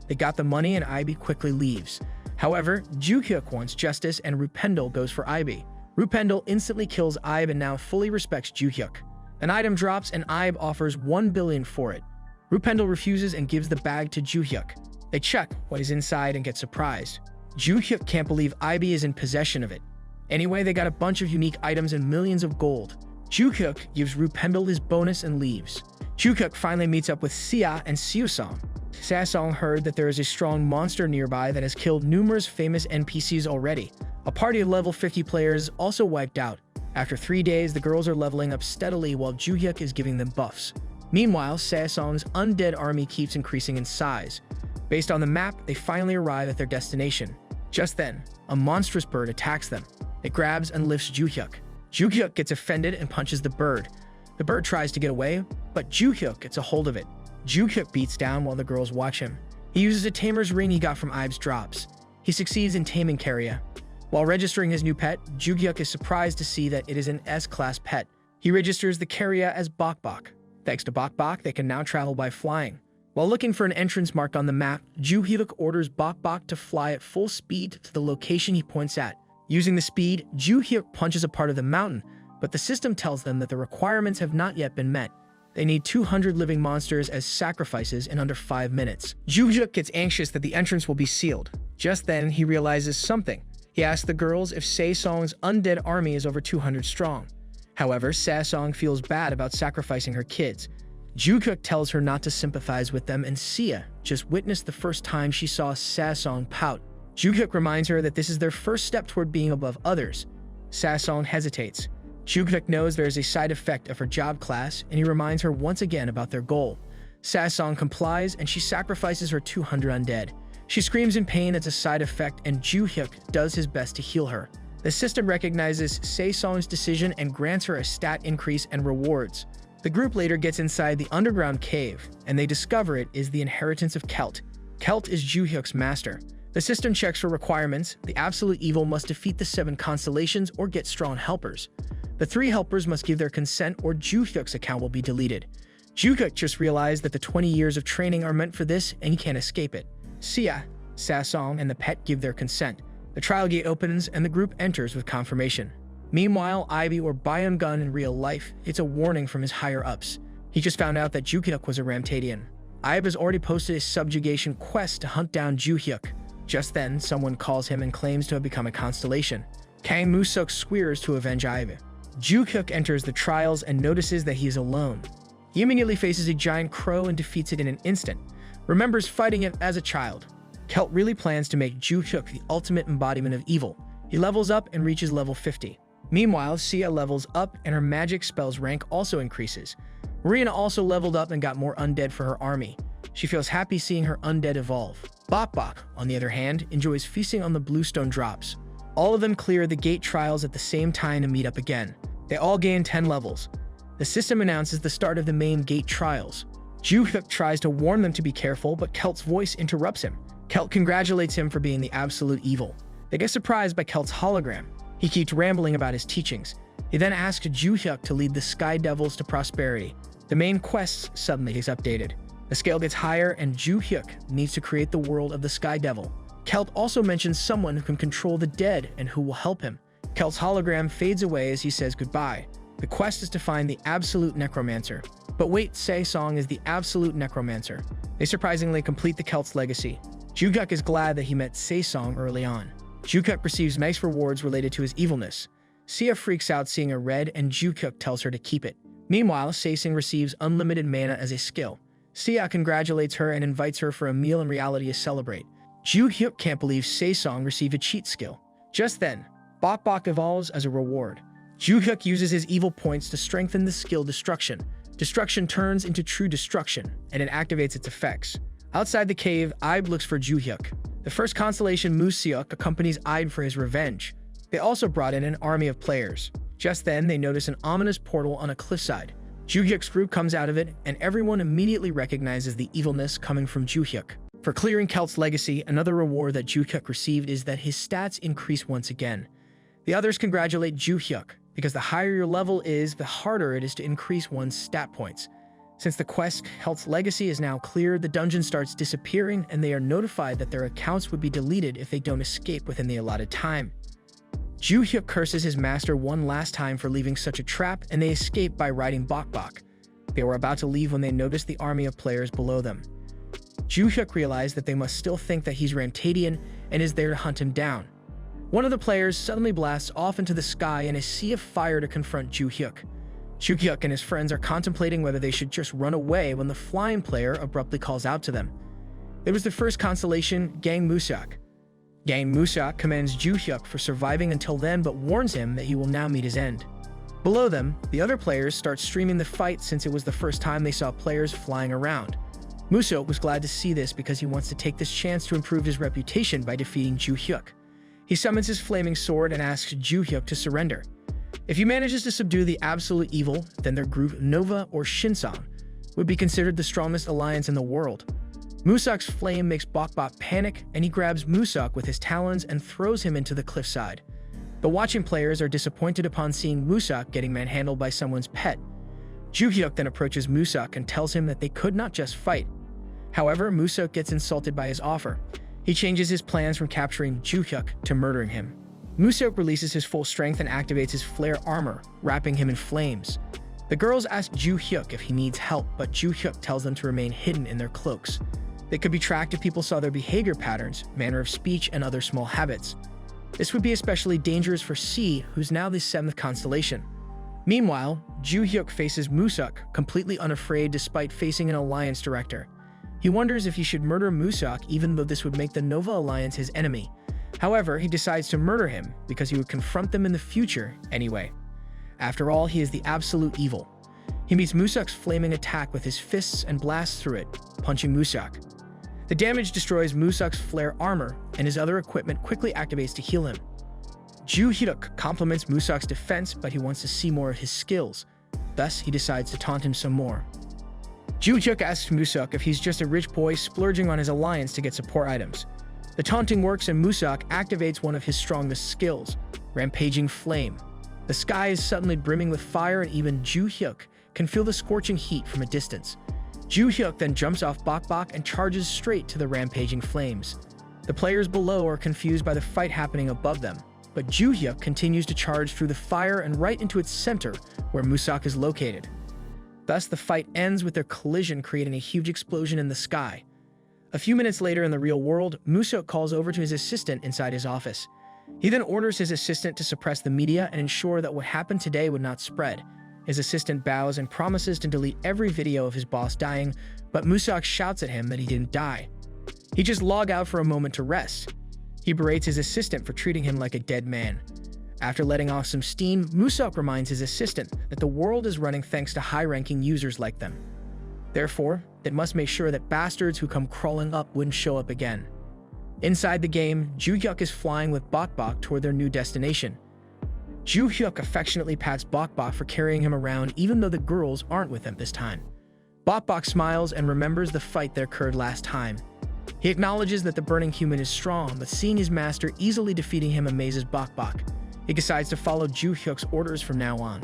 They got the money and Ibe quickly leaves. However, Ju-hyuk wants justice and Rupendel goes for Ibe. Rupendel instantly kills Ibe and now fully respects Ju-hyuk. An item drops and Ibe offers 1 billion for it. Rupendel refuses and gives the bag to Ju-hyuk. They check what is inside and get surprised. Ju-hyuk can't believe Ibe is in possession of it. Anyway, they got a bunch of unique items and millions of gold. Ju-hyuk gives Rupendel his bonus and leaves. Ju-hyuk finally meets up with Sia and Saesong. Saesong heard that there is a strong monster nearby that has killed numerous famous NPCs already. A party of level 50 players also wiped out. After 3 days, the girls are leveling up steadily while Ju-hyuk is giving them buffs. Meanwhile, Saesong's undead army keeps increasing in size. Based on the map, they finally arrive at their destination. Just then, a monstrous bird attacks them. It grabs and lifts Ju-hyuk. Ju-hyuk gets offended and punches the bird. The bird tries to get away, but Ju-hyuk gets a hold of it. Ju-hyuk beats down while the girls watch him. He uses a tamer's ring he got from Ibe's drops. He succeeds in taming Carria. While registering his new pet, Ju-hyuk is surprised to see that it is an S-class pet. He registers the Carria as Bok. Thanks to Bok, they can now travel by flying. While looking for an entrance mark on the map, Ju-hyuk orders Bok to fly at full speed to the location he points at. Using the speed, Ju-hyuk punches a part of the mountain, but the system tells them that the requirements have not yet been met. They need 200 living monsters as sacrifices in under 5 minutes. Ju-hyuk gets anxious that the entrance will be sealed. Just then, he realizes something. He asks the girls if Se-song's undead army is over 200 strong. However, Se-song feels bad about sacrificing her kids. Ju-hyuk tells her not to sympathize with them, and Sia just witnessed the first time she saw Se-song pout. Ju-hyuk reminds her that this is their first step toward being above others. Se-song hesitates. Ju-hyuk knows there is a side effect of her job class, and he reminds her once again about their goal. Se-song complies, and she sacrifices her 200 undead. She screams in pain as a side effect, and Ju-hyuk does his best to heal her. The system recognizes Se-song's decision and grants her a stat increase and rewards. The group later gets inside the underground cave, and they discover it is the inheritance of Kelt. Kelt is Ju-hyuk's master. The system checks for requirements. The absolute evil must defeat the 7 constellations or get strong helpers. The 3 helpers must give their consent or Ju-hyuk's account will be deleted. Ju-hyuk just realized that the 20 years of training are meant for this, and he can't escape it. Sia, Se-song, and the pet give their consent. The trial gate opens, and the group enters with confirmation. Meanwhile, Ivy, or Byung-gun in real life, it's a warning from his higher-ups. He just found out that Ju-hyuk was a Ramtadian. Ivy has already posted a subjugation quest to hunt down Ju-hyuk. Just then, someone calls him and claims to have become a constellation. Kang Moo-suk swears to avenge Ivy. Ju-hyuk enters the trials and notices that he is alone. He immediately faces a giant crow and defeats it in an instant. Remembers fighting it as a child. Kelt really plans to make Ju-hyuk the ultimate embodiment of evil. He levels up and reaches level 50. Meanwhile, Sia levels up and her magic spells rank also increases. Marina also leveled up and got more undead for her army. She feels happy seeing her undead evolve. Bok Bok, on the other hand, enjoys feasting on the bluestone drops. All of them clear the gate trials at the same time to meet up again. They all gain 10 levels. The system announces the start of the main gate trials. Ju-hyuk tries to warn them to be careful, but Kelt's voice interrupts him. Kelt congratulates him for being the absolute evil. They get surprised by Kelt's hologram. He keeps rambling about his teachings. He then asks Ju-hyuk to lead the Sky Devils to prosperity. The main quest suddenly is updated. The scale gets higher, and Ju-hyuk needs to create the world of the Sky Devil. Kelt also mentions someone who can control the dead and who will help him. Kelt's hologram fades away as he says goodbye. The quest is to find the absolute necromancer. But wait, Se-song is the absolute necromancer. They surprisingly complete the Kelt's legacy. Ju-hyuk is glad that he met Se-song early on. Ju-hyuk receives nice rewards related to his evilness. Sia freaks out seeing a red, and Ju-hyuk tells her to keep it. Meanwhile, Se-song receives unlimited mana as a skill. Sia congratulates her and invites her for a meal in reality to celebrate. Ju-hyuk can't believe Se-song received a cheat skill. Just then, Bok Bok evolves as a reward. Ju-hyuk uses his evil points to strengthen the skill Destruction. Destruction turns into true destruction, and it activates its effects. Outside the cave, Ibe looks for Ju-hyuk. The first constellation Moo-seok accompanies Ibe for his revenge. They also brought in an army of players. Just then, they notice an ominous portal on a cliffside. Ju-hyuk's group comes out of it, and everyone immediately recognizes the evilness coming from Ju-hyuk. For clearing Kelt's legacy, another reward that Ju-hyuk received is that his stats increase once again. The others congratulate Ju-hyuk, because the higher your level is, the harder it is to increase one's stat points. Since the quest Kelt's legacy is now clear, the dungeon starts disappearing, and they are notified that their accounts would be deleted if they don't escape within the allotted time. Ju-hyuk curses his master one last time for leaving such a trap, and they escape by riding Bok Bok. They were about to leave when they noticed the army of players below them. Ju-hyuk realized that they must still think that he's Ramtadian and is there to hunt him down. One of the players suddenly blasts off into the sky in a sea of fire to confront Ju-hyuk. Ju-hyuk and his friends are contemplating whether they should just run away when the flying player abruptly calls out to them. It was the first constellation, Kang Moo-suk. Kang Moo-suk commends Ju-hyuk for surviving until then, but warns him that he will now meet his end. Below them, the other players start streaming the fight since it was the first time they saw players flying around. Moo-suk was glad to see this because he wants to take this chance to improve his reputation by defeating Ju-hyuk. He summons his flaming sword and asks Ju-hyuk to surrender. If he manages to subdue the absolute evil, then their group Nova or Shinsong would be considered the strongest alliance in the world. Moo-suk's flame makes Bok Bok panic, and he grabs Moo-suk with his talons and throws him into the cliffside. The watching players are disappointed upon seeing Moo-suk getting manhandled by someone's pet. Ju-hyuk then approaches Moo-suk and tells him that they could not just fight. However, Moo-suk gets insulted by his offer. He changes his plans from capturing Ju-hyuk to murdering him. Moo-suk releases his full strength and activates his flare armor, wrapping him in flames. The girls ask Ju-hyuk if he needs help, but Ju-hyuk tells them to remain hidden in their cloaks. They could be tracked if people saw their behavior patterns, manner of speech, and other small habits. This would be especially dangerous for C, who's now the 7th constellation. Meanwhile, Ju-hyuk faces Musuk, completely unafraid despite facing an alliance director. He wonders if he should murder Musuk even though this would make the Nova Alliance his enemy. However, he decides to murder him because he would confront them in the future anyway. After all, he is the absolute evil. He meets Musuk's flaming attack with his fists and blasts through it, punching Musuk. The damage destroys Musuk's flare armor, and his other equipment quickly activates to heal him. Ju-hyuk compliments Musuk's defense, but he wants to see more of his skills. Thus, he decides to taunt him some more. Ju-hyuk asks Musuk if he's just a rich boy splurging on his alliance to get support items. The taunting works and Musuk activates one of his strongest skills, Rampaging Flame. The sky is suddenly brimming with fire and even Ju-hyuk can feel the scorching heat from a distance. Ju-hyuk then jumps off Bok and charges straight to the rampaging flames. The players below are confused by the fight happening above them, but Ju-hyuk continues to charge through the fire and right into its center, where Musuk is located. Thus, the fight ends with their collision creating a huge explosion in the sky. A few minutes later in the real world, Musuk calls over to his assistant inside his office. He then orders his assistant to suppress the media and ensure that what happened today would not spread. His assistant bows and promises to delete every video of his boss dying, but Musuk shouts at him that he didn't die. He just logs out for a moment to rest. He berates his assistant for treating him like a dead man. After letting off some steam, Musuk reminds his assistant that the world is running thanks to high-ranking users like them. Therefore, it must make sure that bastards who come crawling up wouldn't show up again. Inside the game, Ju-hyuk is flying with Bok toward their new destination. Ju-hyuk affectionately pats Bok for carrying him around even though the girls aren't with him this time. Bok smiles and remembers the fight that occurred last time. He acknowledges that the burning human is strong, but seeing his master easily defeating him amazes Bok. He decides to follow Ju-hyuk's orders from now on.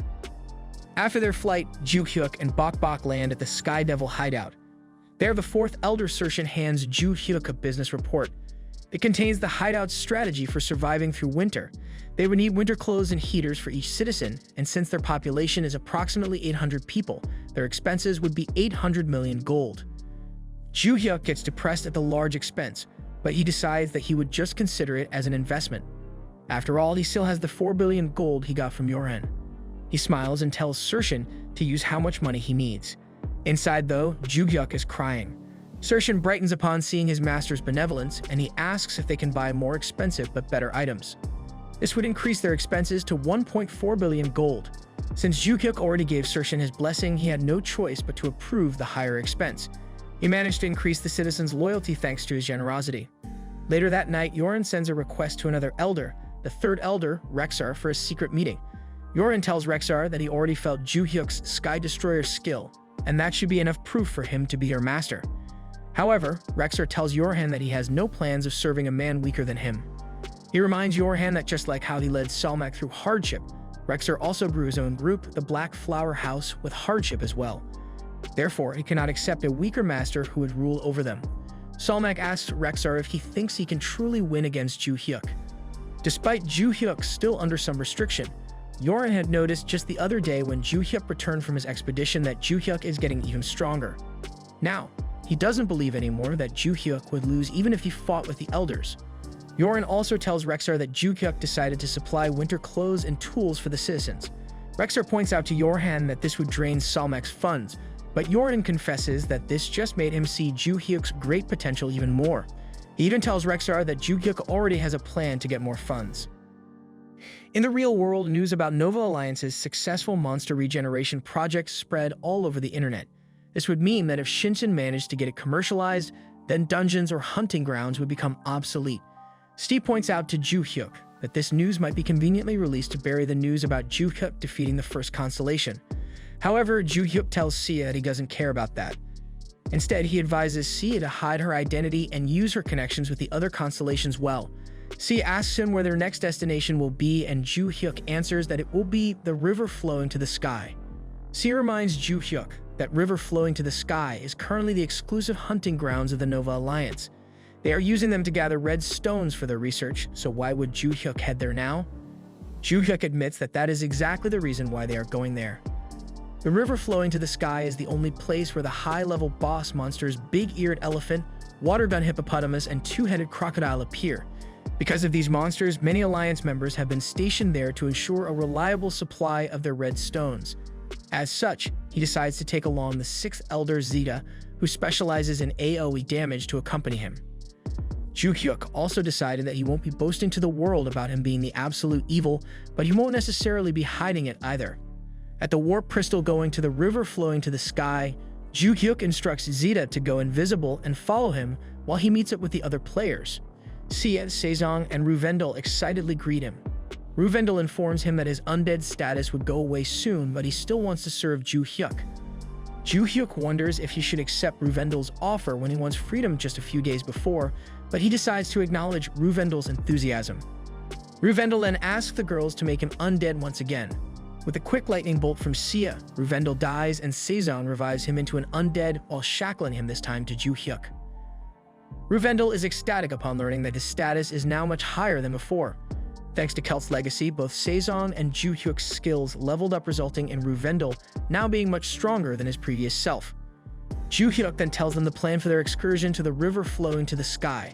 After their flight, Ju-hyuk and Bok land at the Sky Devil hideout. There, the 4th Elder Sershin hands Ju-hyuk a business report. It contains the hideout's strategy for surviving through winter. They would need winter clothes and heaters for each citizen, and since their population is approximately 800 people, their expenses would be 800 million gold. Ju-hyuk gets depressed at the large expense, but he decides that he would just consider it as an investment. After all, he still has the 4 billion gold he got from Yoren. He smiles and tells Sershin to use how much money he needs. Inside, though, Ju-hyuk is crying. Sershin brightens upon seeing his master's benevolence, and he asks if they can buy more expensive but better items. This would increase their expenses to 1.4 billion gold. Since Ju-hyuk already gave Sershin his blessing, he had no choice but to approve the higher expense. He managed to increase the citizens' loyalty thanks to his generosity. Later that night, Yoren sends a request to another elder, the 3rd elder, Rexar, for a secret meeting. Yoren tells Rexar that he already felt Ju-hyuk's Sky Destroyer skill, and that should be enough proof for him to be her master. However, Rexar tells Yorhan that he has no plans of serving a man weaker than him. He reminds Yorhan that just like how he led Salmak through hardship, Rexar also grew his own group, the Black Flower House, with hardship as well. Therefore, he cannot accept a weaker master who would rule over them. Salmak asks Rexar if he thinks he can truly win against Ju-hyuk. Despite Ju-hyuk still under some restriction, Yoren had noticed just the other day when Ju-hyuk returned from his expedition that Ju-hyuk is getting even stronger. Now, he doesn't believe anymore that Ju-hyuk would lose even if he fought with the elders. Yoren also tells Rexar that Ju-hyuk decided to supply winter clothes and tools for the citizens. Rexar points out to Yorhan that this would drain Salmak's funds, but Yoren confesses that this just made him see Ju-hyuk's great potential even more. He even tells Rexar that Ju-hyuk already has a plan to get more funds. In the real world, news about Nova Alliance's successful monster regeneration project spread all over the internet. This would mean that if Shinshin managed to get it commercialized, then dungeons or hunting grounds would become obsolete. Steve points out to Ju-hyuk that this news might be conveniently released to bury the news about Ju-hyuk defeating the 1st constellation. However, Ju-hyuk tells Sia that he doesn't care about that. Instead, he advises Sia to hide her identity and use her connections with the other constellations well. Sia asks him where their next destination will be, and Ju-hyuk answers that it will be the river flowing to the sky. Sia reminds Ju-hyuk that river flowing to the sky is currently the exclusive hunting grounds of the Nova Alliance. They are using them to gather red stones for their research, so why would Ju-hyuk head there now? Ju-hyuk admits that that is exactly the reason why they are going there. The river flowing to the sky is the only place where the high-level boss monsters Big-Eared Elephant, Water Gun Hippopotamus, and Two-Headed Crocodile appear. Because of these monsters, many Alliance members have been stationed there to ensure a reliable supply of their red stones. As such, he decides to take along the 6th Elder Zeta, who specializes in AoE damage, to accompany him. Ju-hyuk also decided that he won't be boasting to the world about him being the absolute evil, but he won't necessarily be hiding it either. At the warp crystal going to the river flowing to the sky, Ju-hyuk instructs Zeta to go invisible and follow him while he meets up with the other players. Sia, Sejong, and Rendel excitedly greet him. Rendel informs him that his undead status would go away soon, but he still wants to serve Ju-hyuk. Ju-hyuk wonders if he should accept Rendel's offer when he wants freedom just a few days before, but he decides to acknowledge Rendel's enthusiasm. Rendel then asks the girls to make him undead once again. With a quick lightning bolt from Sia, Rendel dies and Sejong revives him into an undead while shackling him this time to Ju-hyuk. Rendel is ecstatic upon learning that his status is now much higher than before. Thanks to Kelt's legacy, both Sejong and Ju-hyuk's skills leveled up, resulting in Rendel now being much stronger than his previous self. Ju-hyuk then tells them the plan for their excursion to the river flowing to the sky.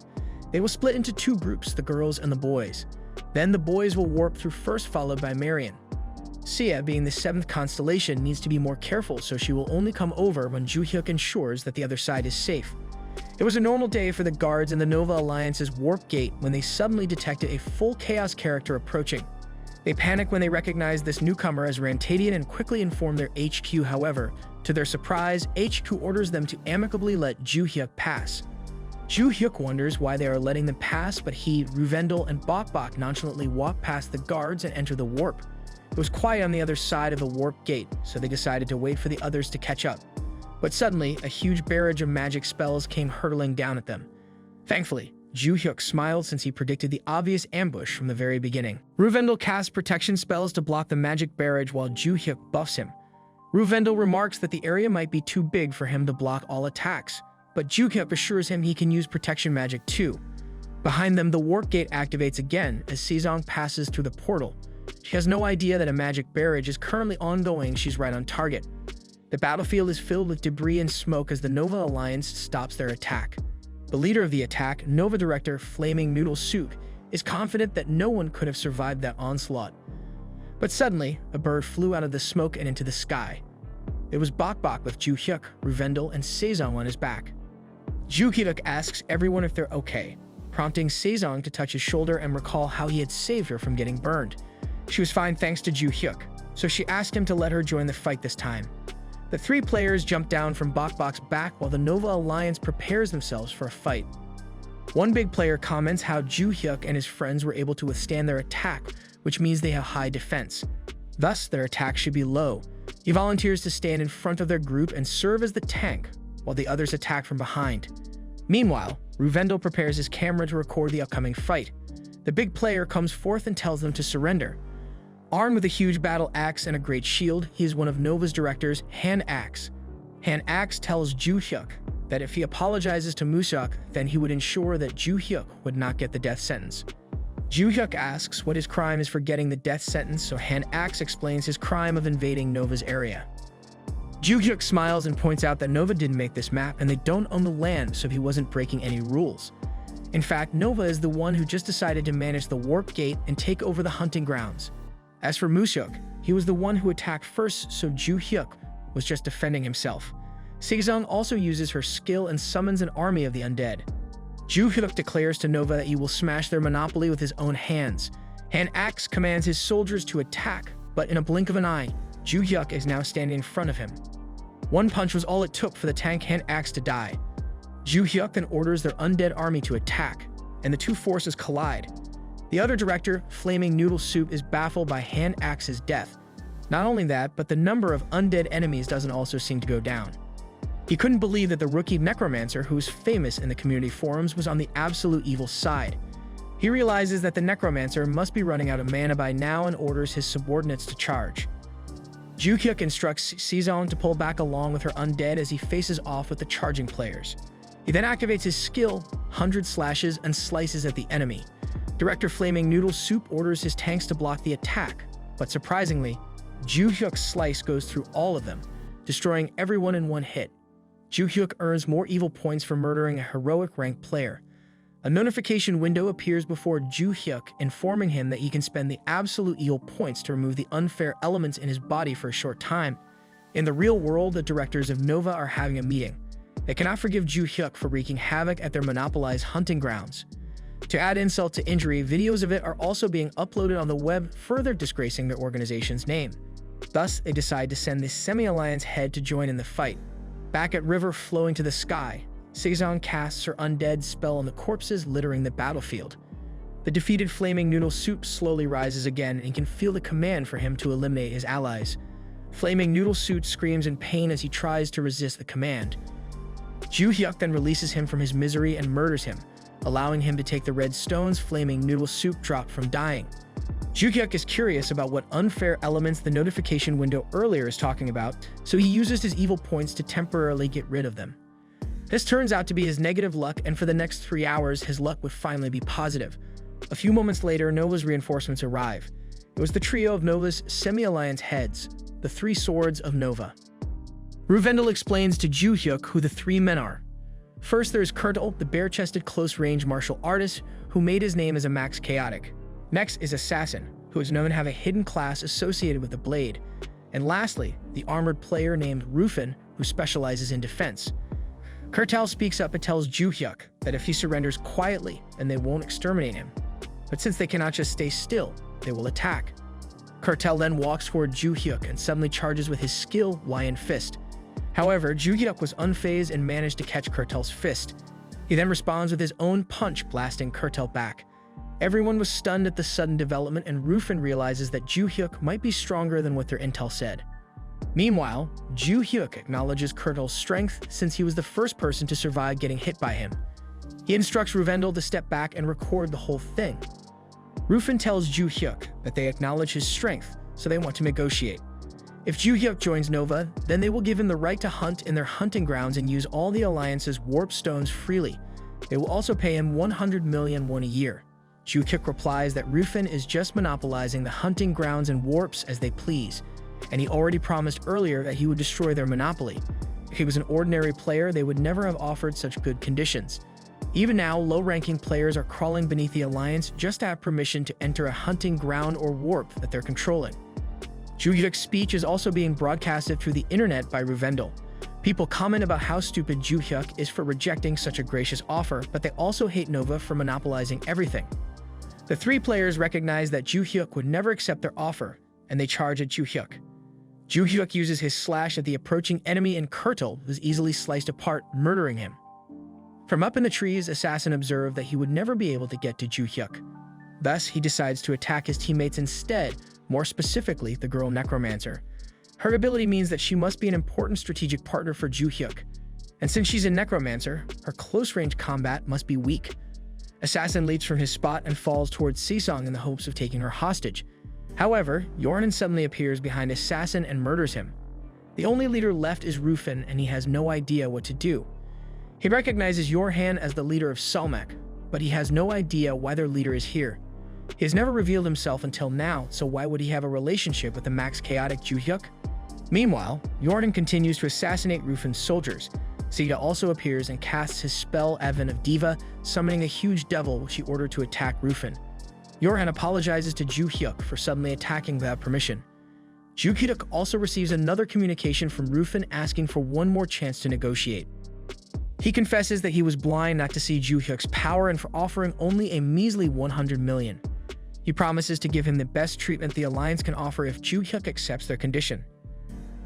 They will split into 2 groups, the girls and the boys. Then the boys will warp through first, followed by Marion. Sia, being the 7th constellation, needs to be more careful, so she will only come over when Ju-hyuk ensures that the other side is safe. It was a normal day for the guards in the Nova Alliance's warp gate when they suddenly detected a full Chaos character approaching. They panic when they recognize this newcomer as Rantadian and quickly inform their HQ. However, to their surprise, HQ orders them to amicably let Ju-hyuk pass. Ju-hyuk wonders why they are letting them pass, but he, Rendel, and Bok nonchalantly walk past the guards and enter the warp. It was quiet on the other side of the warp gate, so they decided to wait for the others to catch up. But suddenly, a huge barrage of magic spells came hurtling down at them. Thankfully, Ju-hyuk smiled since he predicted the obvious ambush from the very beginning. Rendel casts protection spells to block the magic barrage while Ju-hyuk buffs him. Rendel remarks that the area might be too big for him to block all attacks, but Ju-hyuk assures him he can use protection magic too. Behind them, the warp gate activates again as Sejong passes through the portal. She has no idea that a magic barrage is currently ongoing. She's right on target. The battlefield is filled with debris and smoke as the Nova Alliance stops their attack. The leader of the attack, Nova Director Flaming Noodle Soup, is confident that no one could have survived that onslaught. But suddenly, a bird flew out of the smoke and into the sky. It was Bok with Ju-hyuk, Rendel, and Sejong on his back. Ju-hyuk asks everyone if they're okay, prompting Sejong to touch his shoulder and recall how he had saved her from getting burned. She was fine thanks to Ju-hyuk, so she asked him to let her join the fight this time. The 3 players jump down from Bok's back while the Nova Alliance prepares themselves for a fight. One big player comments how Ju-hyuk and his friends were able to withstand their attack, which means they have high defense. Thus, their attack should be low. He volunteers to stand in front of their group and serve as the tank, while the others attack from behind. Meanwhile, Rendel prepares his camera to record the upcoming fight. The big player comes forth and tells them to surrender. Armed with a huge battle axe and a great shield, he is one of Nova's directors, Han Axe. Han Axe tells Ju-hyuk that if he apologizes to Musuk, then he would ensure that Ju-hyuk would not get the death sentence. Ju-hyuk asks what his crime is for getting the death sentence, so Han Axe explains his crime of invading Nova's area. Ju-hyuk smiles and points out that Nova didn't make this map and they don't own the land, so he wasn't breaking any rules. In fact, Nova is the one who just decided to manage the warp gate and take over the hunting grounds. As for Musuk, he was the one who attacked first, so Ju-hyuk was just defending himself. Sejong also uses her skill and summons an army of the undead. Ju-hyuk declares to Nova that he will smash their monopoly with his own hands. Han Axe commands his soldiers to attack, but in a blink of an eye, Ju-hyuk is now standing in front of him. One punch was all it took for the tank Han Axe to die. Ju-hyuk then orders their undead army to attack, and the 2 forces collide. The other director, Flaming Noodle Soup, is baffled by Han Axe's death. Not only that, but the number of undead enemies doesn't also seem to go down. He couldn't believe that the rookie necromancer, who was famous in the community forums, was on the absolute evil side. He realizes that the necromancer must be running out of mana by now and orders his subordinates to charge. Ju-hyuk instructs Sejong to pull back along with her undead as he faces off with the charging players. He then activates his skill, 100 slashes, and slices at the enemy. Director Flaming Noodle Soup orders his tanks to block the attack, but surprisingly, Ju-hyuk's slice goes through all of them, destroying everyone in one hit. Ju-hyuk earns more evil points for murdering a heroic ranked player. A notification window appears before Ju-hyuk, informing him that he can spend the absolute evil points to remove the unfair elements in his body for a short time. In the real world, the directors of Nova are having a meeting. They cannot forgive Ju-hyuk for wreaking havoc at their monopolized hunting grounds. To add insult to injury, videos of it are also being uploaded on the web, further disgracing their organization's name. Thus, they decide to send the Semi-Alliance head to join in the fight. Back at River Flowing to the Sky, Sejong casts her undead spell on the corpses littering the battlefield. The defeated Flaming Noodle Soup slowly rises again and can feel the command for him to eliminate his allies. Flaming Noodle Suit screams in pain as he tries to resist the command. Ju-hyuk then releases him from his misery and murders him, allowing him to take the red stones Flaming Noodle Soup dropped from dying. Ju-hyuk is curious about what unfair elements the notification window earlier is talking about, so he uses his evil points to temporarily get rid of them. This turns out to be his negative luck, and for the next 3 hours, his luck would finally be positive. A few moments later, Nova's reinforcements arrive. It was the trio of Nova's Semi-Alliance heads, the Three Swords of Nova. Rendel explains to Ju-hyuk who the 3 men are. First, there's Kelt, the bare-chested close-range martial artist who made his name as a max chaotic. Next is Assassin, who is known to have a hidden class associated with the blade. And lastly, the armored player named Rufin, who specializes in defense. Kelt speaks up and tells Ju-hyuk that if he surrenders quietly, then they won't exterminate him. But since they cannot just stay still, they will attack. Kelt then walks toward Ju-hyuk and suddenly charges with his skill Lion Fist. However, Ju-hyuk was unfazed and managed to catch Kelt's fist. He then responds with his own punch, blasting Kelt back. Everyone was stunned at the sudden development, and Rufin realizes that Ju-hyuk might be stronger than what their intel said. Meanwhile, Ju-hyuk acknowledges Kelt's strength since he was the first person to survive getting hit by him. He instructs Rendel to step back and record the whole thing. Rufin tells Ju-hyuk that they acknowledge his strength, so they want to negotiate. If Ju-hyuk joins Nova, then they will give him the right to hunt in their hunting grounds and use all the Alliance's warp stones freely. They will also pay him 100 million won a year. Ju-hyuk replies that Rufin is just monopolizing the hunting grounds and warps as they please, and he already promised earlier that he would destroy their monopoly. If he was an ordinary player, they would never have offered such good conditions. Even now, low-ranking players are crawling beneath the Alliance just to have permission to enter a hunting ground or warp that they're controlling. Ju-hyuk's speech is also being broadcasted through the internet by Rendel. People comment about how stupid Ju-hyuk is for rejecting such a gracious offer, but they also hate Nova for monopolizing everything. The 3 players recognize that Ju-hyuk would never accept their offer, and they charge at Ju-hyuk. Ju-hyuk uses his slash at the approaching enemy, and Kelt was easily sliced apart, murdering him. From up in the trees, Assassin observed that he would never be able to get to Ju-hyuk. Thus, he decides to attack his teammates instead, more specifically the girl Necromancer. Her ability means that she must be an important strategic partner for Ju-hyuk, and since she's a Necromancer, her close-range combat must be weak. Assassin leaps from his spot and falls towards Sejong in the hopes of taking her hostage. However, Yornan suddenly appears behind Assassin and murders him. The only leader left is Rufin, and he has no idea what to do. He recognizes Yorhan as the leader of Salmek, but he has no idea why their leader is here. He has never revealed himself until now, so why would he have a relationship with the max chaotic Ju-hyuk? Meanwhile, Yornan continues to assassinate Rufin's soldiers. Sita also appears and casts his spell Advent of Diva, summoning a huge devil which he ordered to attack Rufin. Yorhan apologizes to Ju-hyuk for suddenly attacking without permission. Ju-hyuk also receives another communication from Rufin asking for one more chance to negotiate. He confesses that he was blind not to see Ju-hyuk's power and for offering only a measly 100 million. He promises to give him the best treatment the Alliance can offer if Ju-hyuk accepts their condition.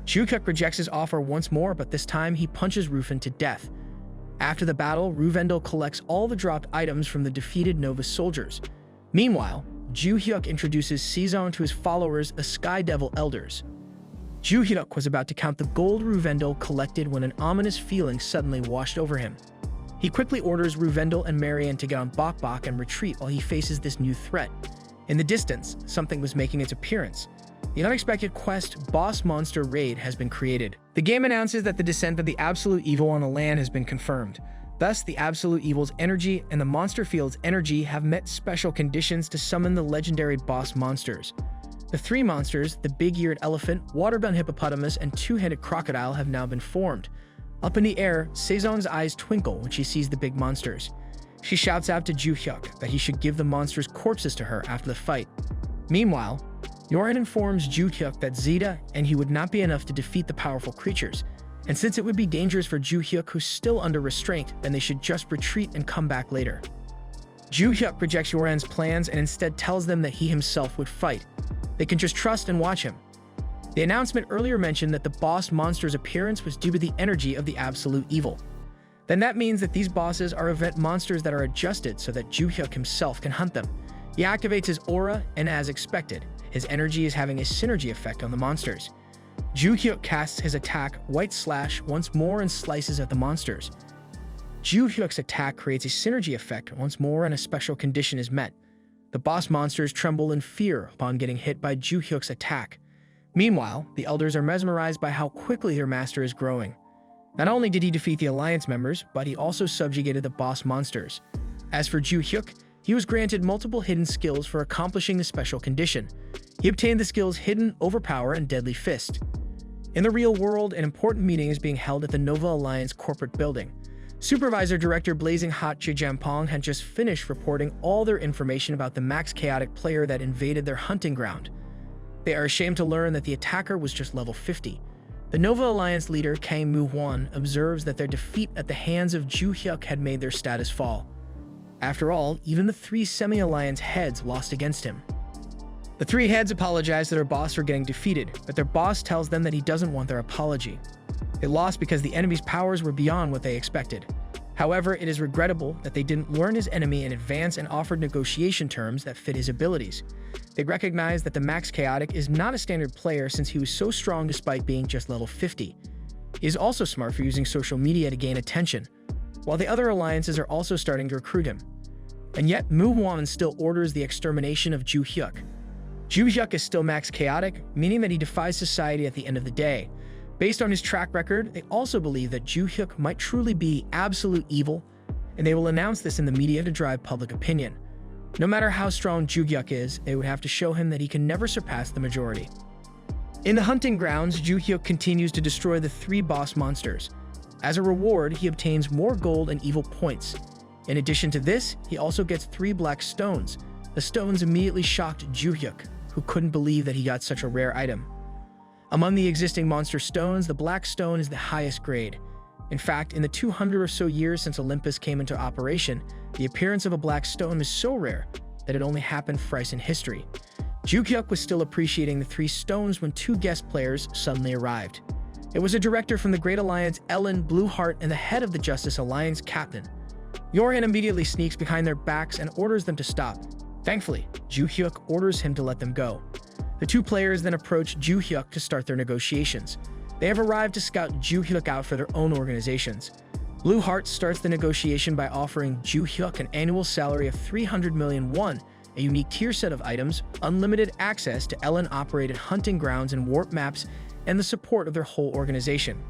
Ju-hyuk rejects his offer once more, but this time he punches Rufin to death. After the battle, Rendel collects all the dropped items from the defeated Nova soldiers. Meanwhile, Ju-hyuk introduces Sejong to his followers, the Sky Devil Elders. Ju-hyuk was about to count the gold Rendel collected when an ominous feeling suddenly washed over him. He quickly orders Rendel and Marian to get on Bok and retreat while he faces this new threat. In the distance, something was making its appearance. The unexpected quest Boss Monster Raid has been created. The game announces that the descent of the Absolute Evil on the land has been confirmed. Thus, the Absolute Evil's energy and the Monster Field's energy have met special conditions to summon the legendary boss monsters. The 3 monsters, the big-eared elephant, water-bound hippopotamus, and 2-headed crocodile have now been formed. Up in the air, Sejong's eyes twinkle when she sees the big monsters. She shouts out to Ju-hyuk that he should give the monster's corpses to her after the fight. Meanwhile, Yorin informs Ju-hyuk that Zeta and he would not be enough to defeat the powerful creatures, and since it would be dangerous for Ju-hyuk, who's still under restraint, then they should just retreat and come back later. Ju-hyuk rejects Yoran's plans and instead tells them that he himself would fight. They can just trust and watch him. The announcement earlier mentioned that the boss monster's appearance was due to the energy of the absolute evil. Then that means that these bosses are event monsters that are adjusted so that Ju-hyuk himself can hunt them. He activates his aura, and as expected, his energy is having a synergy effect on the monsters. Ju-hyuk casts his attack, White Slash, once more and slices at the monsters. Ju-hyuk's attack creates a synergy effect once more and a special condition is met. The boss monsters tremble in fear upon getting hit by Ju-hyuk's attack. Meanwhile, the elders are mesmerized by how quickly their master is growing. Not only did he defeat the Alliance members, but he also subjugated the boss monsters. As for Ju-hyuk, he was granted multiple hidden skills for accomplishing the special condition. He obtained the skills Hidden, Overpower, and Deadly Fist. In the real world, an important meeting is being held at the Nova Alliance corporate building. Supervisor Director Blazing Hot Jampong had just finished reporting all their information about the max chaotic player that invaded their hunting ground. They are ashamed to learn that the attacker was just level 50. The Nova Alliance leader, Kang Moo-hwan, observes that their defeat at the hands of Ju-hyuk had made their status fall. After all, even the 3 semi-alliance heads lost against him. The 3 heads apologize to their boss for getting defeated, but their boss tells them that he doesn't want their apology. They lost because the enemy's powers were beyond what they expected. However, it is regrettable that they didn't learn his enemy in advance and offered negotiation terms that fit his abilities. They recognize that the Max Chaotic is not a standard player since he was so strong despite being just level 50. He is also smart for using social media to gain attention, while the other alliances are also starting to recruit him. And yet, Moo-hwan still orders the extermination of Ju-hyuk. Ju-hyuk is still Max Chaotic, meaning that he defies society at the end of the day. Based on his track record, they also believe that Ju-hyuk might truly be absolute evil, and they will announce this in the media to drive public opinion. No matter how strong Ju-hyuk is, they would have to show him that he can never surpass the majority. In the hunting grounds, Ju-hyuk continues to destroy the 3 boss monsters. As a reward, he obtains more gold and evil points. In addition to this, he also gets 3 black stones. The stones immediately shocked Ju-hyuk, who couldn't believe that he got such a rare item. Among the existing monster stones, the black stone is the highest grade. In fact, in the 200 or so years since Olympus came into operation, the appearance of a black stone is so rare that it only happened thrice in history. Ju-hyuk was still appreciating the 3 stones when 2 guest players suddenly arrived. It was a director from the Great Alliance, Ellen, Blueheart, and the head of the Justice Alliance, Captain. Yorin immediately sneaks behind their backs and orders them to stop. Thankfully, Ju-hyuk orders him to let them go. The 2 players then approach Ju-hyuk to start their negotiations. They have arrived to scout Ju-hyuk out for their own organizations. Blueheart starts the negotiation by offering Ju-hyuk an annual salary of 300 million won, a unique tier set of items, unlimited access to Ellen-operated hunting grounds and warp maps, and the support of their whole organization.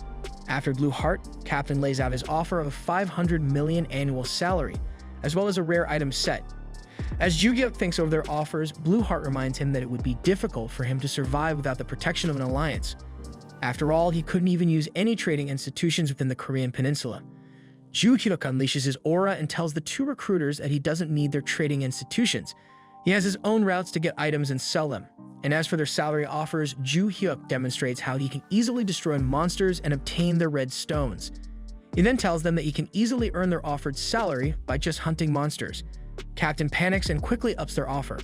After Blueheart, Captain lays out his offer of a 500 million annual salary, as well as a rare item set. As Ju-hyuk thinks over their offers, Blueheart reminds him that it would be difficult for him to survive without the protection of an alliance. After all, he couldn't even use any trading institutions within the Korean peninsula. Ju-hyuk unleashes his aura and tells the 2 recruiters that he doesn't need their trading institutions. He has his own routes to get items and sell them. And as for their salary offers, Ju-hyuk demonstrates how he can easily destroy monsters and obtain their red stones. He then tells them that he can easily earn their offered salary by just hunting monsters. Captain panics and quickly ups their offer.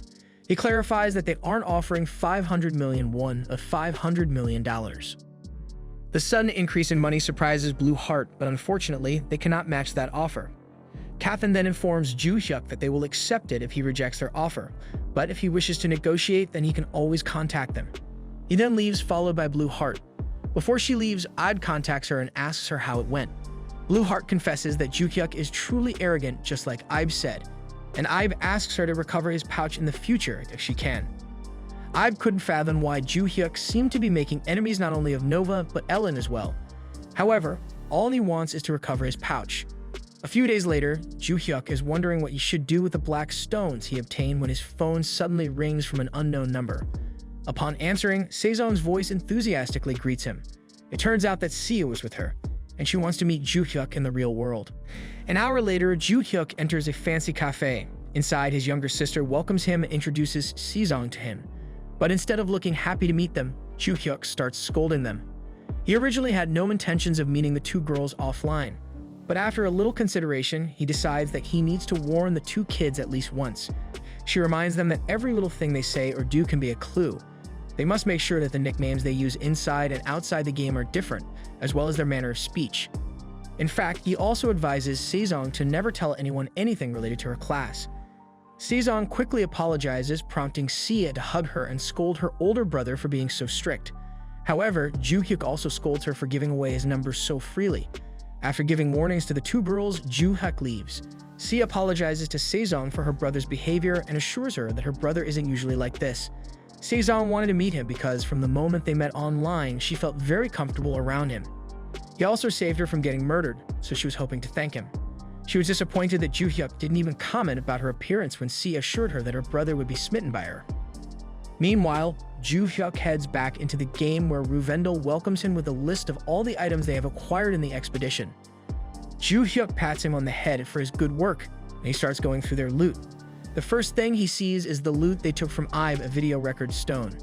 He clarifies that they aren't offering 500 million won of $500 million. The sudden increase in money surprises Blueheart, but unfortunately, they cannot match that offer. Captain then informs Ju-hyuk that they will accept it if he rejects their offer, but if he wishes to negotiate, then he can always contact them. He then leaves, followed by Blueheart. Before she leaves, Id contacts her and asks her how it went. Blueheart confesses that Ju-hyuk is truly arrogant, just like Ibe said, and Ibe asks her to recover his pouch in the future if she can. Ibe couldn't fathom why Ju-hyuk seemed to be making enemies not only of Nova, but Ellen as well. However, all he wants is to recover his pouch. A few days later, Ju-hyuk is wondering what he should do with the black stones he obtained when his phone suddenly rings from an unknown number. Upon answering, Sezon's voice enthusiastically greets him. It turns out that Sia was with her. and she wants to meet Ju-hyuk in the real world. An hour later, Ju-hyuk enters a fancy cafe. Inside, his younger sister welcomes him and introduces Sejong to him. But instead of looking happy to meet them, Ju-hyuk starts scolding them. He originally had no intentions of meeting the two girls offline, but after a little consideration, he decides that he needs to warn the two kids at least once. She reminds them that every little thing they say or do can be a clue. They must make sure that the nicknames they use inside and outside the game are different, as well as their manner of speech. In fact, he also advises Sejong to never tell anyone anything related to her class. Sejong quickly apologizes, prompting Sia to hug her and scold her older brother for being so strict. However, Ju-hyuk also scolds her for giving away his numbers so freely. After giving warnings to the two girls, Ju-hyuk leaves. Sia apologizes to Sejong for her brother's behavior and assures her that her brother isn't usually like this. Sejong wanted to meet him because from the moment they met online, she felt very comfortable around him. He also saved her from getting murdered, so she was hoping to thank him. She was disappointed that Ju-hyuk didn't even comment about her appearance when Sia assured her that her brother would be smitten by her. Meanwhile, Ju-hyuk heads back into the game where Rendel welcomes him with a list of all the items they have acquired in the expedition. Ju-hyuk pats him on the head for his good work, and he starts going through their loot. The first thing he sees is the loot they took from Ibe, a video record stone.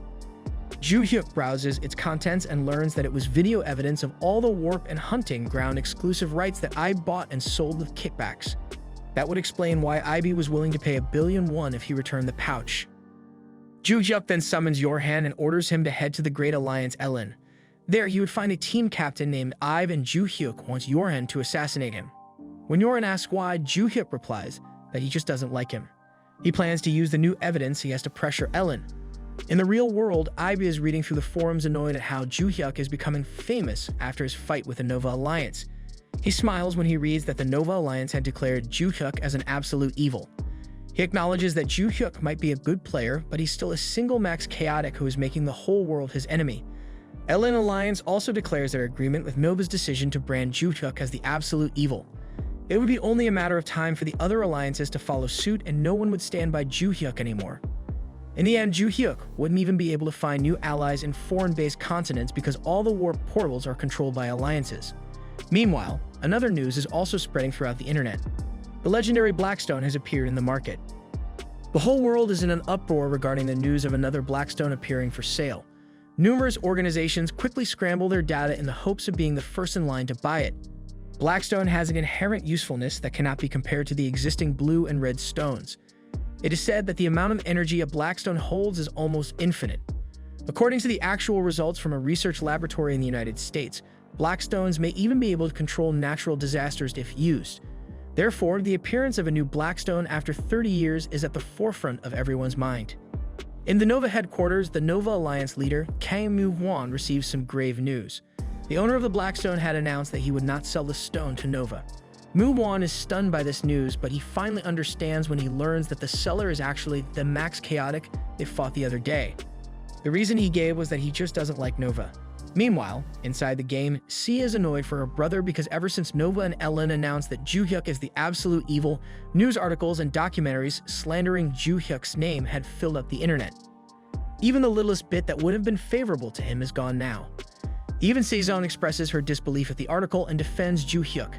Ju-hyuk browses its contents and learns that it was video evidence of all the warp and hunting ground exclusive rights that Ibe bought and sold with kickbacks. That would explain why Ibe was willing to pay 1 billion won if he returned the pouch. Ju-hyuk then summons Yorhan and orders him to head to the Great Alliance Ellen. There, he would find a team captain named Ibe, and Ju-hyuk wants Yorhan to assassinate him. When Yorhan asks why, Ju-hyuk replies that he just doesn't like him. He plans to use the new evidence he has to pressure Ellen. In the real world, Ibe is reading through the forums annoyed at how Ju-hyuk is becoming famous after his fight with the Nova Alliance. He smiles when he reads that the Nova Alliance had declared Ju-hyuk as an absolute evil. He acknowledges that Ju-hyuk might be a good player, but he's still a single max chaotic who is making the whole world his enemy. Ellen Alliance also declares their agreement with Nova's decision to brand Ju-hyuk as the absolute evil. It would be only a matter of time for the other alliances to follow suit, and no one would stand by Ju-hyuk anymore. In the end, Ju-hyuk wouldn't even be able to find new allies in foreign-based continents because all the warp portals are controlled by alliances. Meanwhile, another news is also spreading throughout the internet. The legendary Blackstone has appeared in the market. The whole world is in an uproar regarding the news of another Blackstone appearing for sale. Numerous organizations quickly scramble their data in the hopes of being the first in line to buy it. Blackstone has an inherent usefulness that cannot be compared to the existing blue and red stones. It is said that the amount of energy a Blackstone holds is almost infinite. According to the actual results from a research laboratory in the United States, Blackstones may even be able to control natural disasters if used. Therefore, the appearance of a new Blackstone after 30 years is at the forefront of everyone's mind. In the Nova headquarters, the Nova Alliance leader, Kang Moo-hwan, receives some grave news. The owner of the Blackstone had announced that he would not sell the stone to Nova. Moo-hwan is stunned by this news, but he finally understands when he learns that the seller is actually the Max Chaotic they fought the other day. The reason he gave was that he just doesn't like Nova. Meanwhile, inside the game, Sia is annoyed for her brother because ever since Nova and Ellen announced that Ju-hyuk is the absolute evil, news articles and documentaries slandering Ju-hyuk's name had filled up the internet. Even the littlest bit that would have been favorable to him is gone now. Even Sejong expresses her disbelief at the article and defends Ju-hyuk.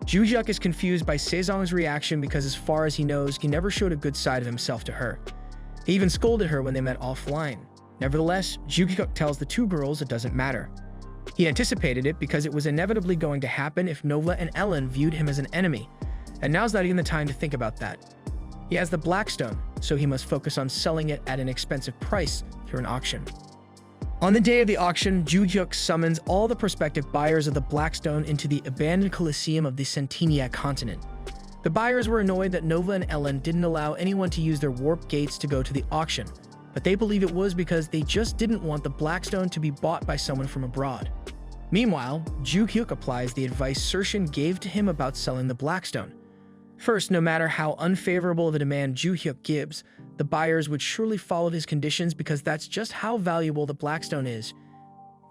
Ju-hyuk is confused by Sejong's reaction because as far as he knows, he never showed a good side of himself to her. He even scolded her when they met offline. Nevertheless, Ju-hyuk tells the two girls it doesn't matter. He anticipated it because it was inevitably going to happen if Nova and Ellen viewed him as an enemy, and now's not even the time to think about that. He has the Blackstone, so he must focus on selling it at an expensive price through an auction. On the day of the auction, Ju-hyuk summons all the prospective buyers of the Blackstone into the abandoned Colosseum of the Centeniac continent. The buyers were annoyed that Nova and Ellen didn't allow anyone to use their warp gates to go to the auction, but they believe it was because they just didn't want the Blackstone to be bought by someone from abroad. Meanwhile, Ju-hyuk applies the advice Sershin gave to him about selling the Blackstone. First, no matter how unfavorable of a demand Ju-hyuk gives, the buyers would surely follow his conditions because that's just how valuable the Blackstone is.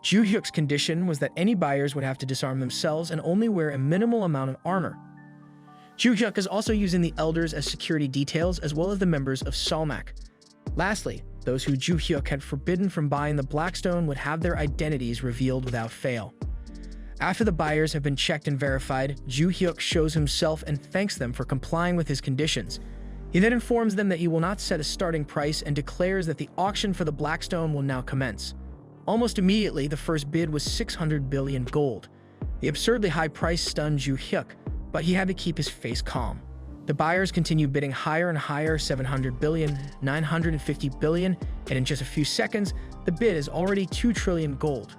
Ju-hyuk's condition was that any buyers would have to disarm themselves and only wear a minimal amount of armor. Ju-hyuk is also using the elders as security details as well as the members of Salmak. Lastly, those who Ju-hyuk had forbidden from buying the Blackstone would have their identities revealed without fail. After the buyers have been checked and verified, Ju Hyuk shows himself and thanks them for complying with his conditions. He then informs them that he will not set a starting price and declares that the auction for the Blackstone will now commence. Almost immediately, the first bid was 600 billion gold. The absurdly high price stunned Ju Hyuk, but he had to keep his face calm. The buyers continue bidding higher and higher, 700 billion, 950 billion, and in just a few seconds, the bid is already 2 trillion gold.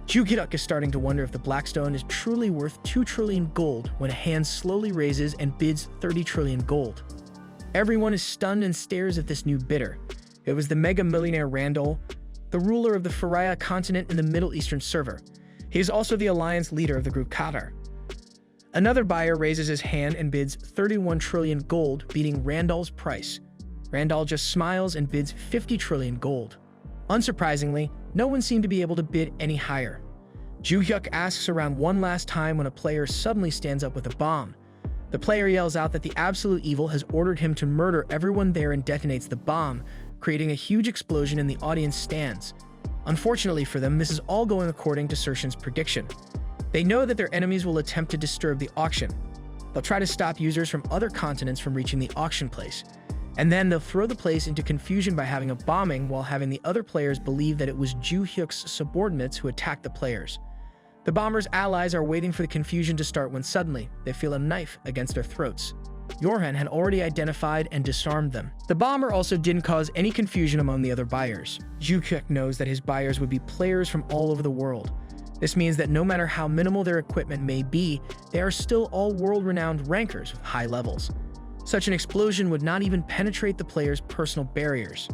Ju Hyuk is starting to wonder if the Blackstone is truly worth 2 trillion gold when a hand slowly raises and bids 30 trillion gold. Everyone is stunned and stares at this new bidder. It was the mega-millionaire Rendel, the ruler of the Faria continent in the Middle Eastern server. He is also the alliance leader of the group Qatar. Another buyer raises his hand and bids 31 trillion gold, beating Rendel's price. Rendel just smiles and bids 50 trillion gold. Unsurprisingly, no one seemed to be able to bid any higher. Ju Hyuk asks around one last time when a player suddenly stands up with a bomb. The player yells out that the absolute evil has ordered him to murder everyone there and detonates the bomb, creating a huge explosion in the audience stands. Unfortunately for them, this is all going according to Sershin's prediction. They know that their enemies will attempt to disturb the auction. They'll try to stop users from other continents from reaching the auction place. And then they'll throw the place into confusion by having a bombing while having the other players believe that it was Ju Hyuk's subordinates who attacked the players. The bombers' allies are waiting for the confusion to start when suddenly they feel a knife against their throats. Yorhan had already identified and disarmed them. The bomber also didn't cause any confusion among the other buyers. Ju Hyuk knows that his buyers would be players from all over the world. This means that no matter how minimal their equipment may be, they are still all world-renowned rankers with high levels. Such an explosion would not even penetrate the player's personal barriers.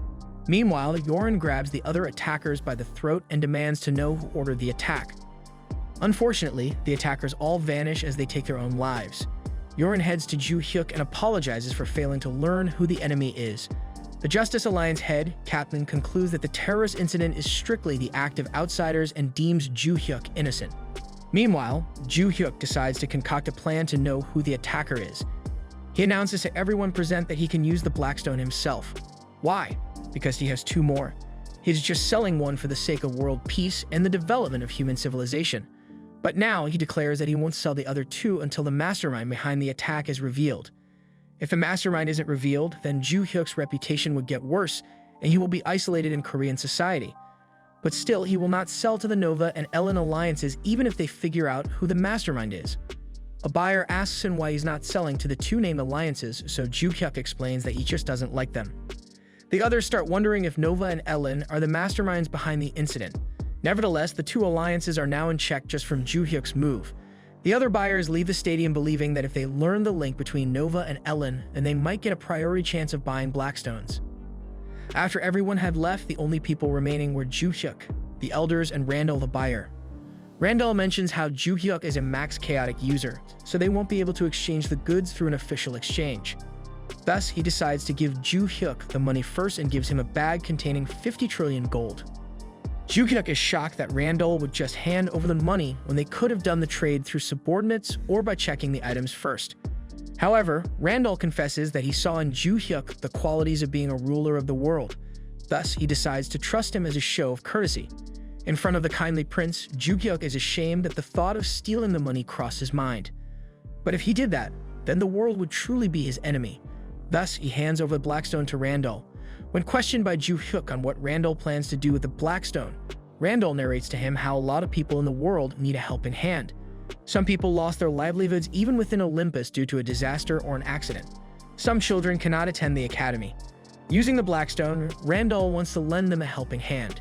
Meanwhile, Yoren grabs the other attackers by the throat and demands to know who ordered the attack. Unfortunately, the attackers all vanish as they take their own lives. Yoren heads to Ju Hyuk and apologizes for failing to learn who the enemy is. The Justice Alliance head, Captain, concludes that the terrorist incident is strictly the act of outsiders and deems Ju Hyuk innocent. Meanwhile, Ju Hyuk decides to concoct a plan to know who the attacker is. He announces to everyone present that he can use the Blackstone himself. Why? Because he has 2 more. He's just selling one for the sake of world peace and the development of human civilization. But now he declares that he won't sell the other 2 until the mastermind behind the attack is revealed. If the mastermind isn't revealed, then Ju Hyuk's reputation would get worse, and he will be isolated in Korean society. But still, he will not sell to the Nova and Ellen alliances even if they figure out who the mastermind is. A buyer asks him why he's not selling to the 2 named alliances, so Ju Hyuk explains that he just doesn't like them. The others start wondering if Nova and Ellen are the masterminds behind the incident. Nevertheless, the 2 alliances are now in check just from Ju Hyuk's move. The other buyers leave the stadium believing that if they learn the link between Nova and Ellen, then they might get a priority chance of buying Blackstones. After everyone had left, the only people remaining were Ju Hyuk, the elders, and Rendel the buyer. Rendel mentions how Ju Hyuk is a max chaotic user, so they won't be able to exchange the goods through an official exchange. Thus, he decides to give Ju Hyuk the money first and gives him a bag containing 50 trillion gold. Ju Hyuk is shocked that Rendel would just hand over the money when they could have done the trade through subordinates or by checking the items first. However, Rendel confesses that he saw in Ju Hyuk the qualities of being a ruler of the world. Thus, he decides to trust him as a show of courtesy. In front of the kindly prince, Ju Hyuk is ashamed that the thought of stealing the money crossed his mind. But if he did that, then the world would truly be his enemy. Thus, he hands over the Blackstone to Rendel. When questioned by Ju Hyuk on what Rendel plans to do with the Blackstone, Rendel narrates to him how a lot of people in the world need a helping hand. Some people lost their livelihoods even within Olympus due to a disaster or an accident. Some children cannot attend the academy. Using the Blackstone, Rendel wants to lend them a helping hand.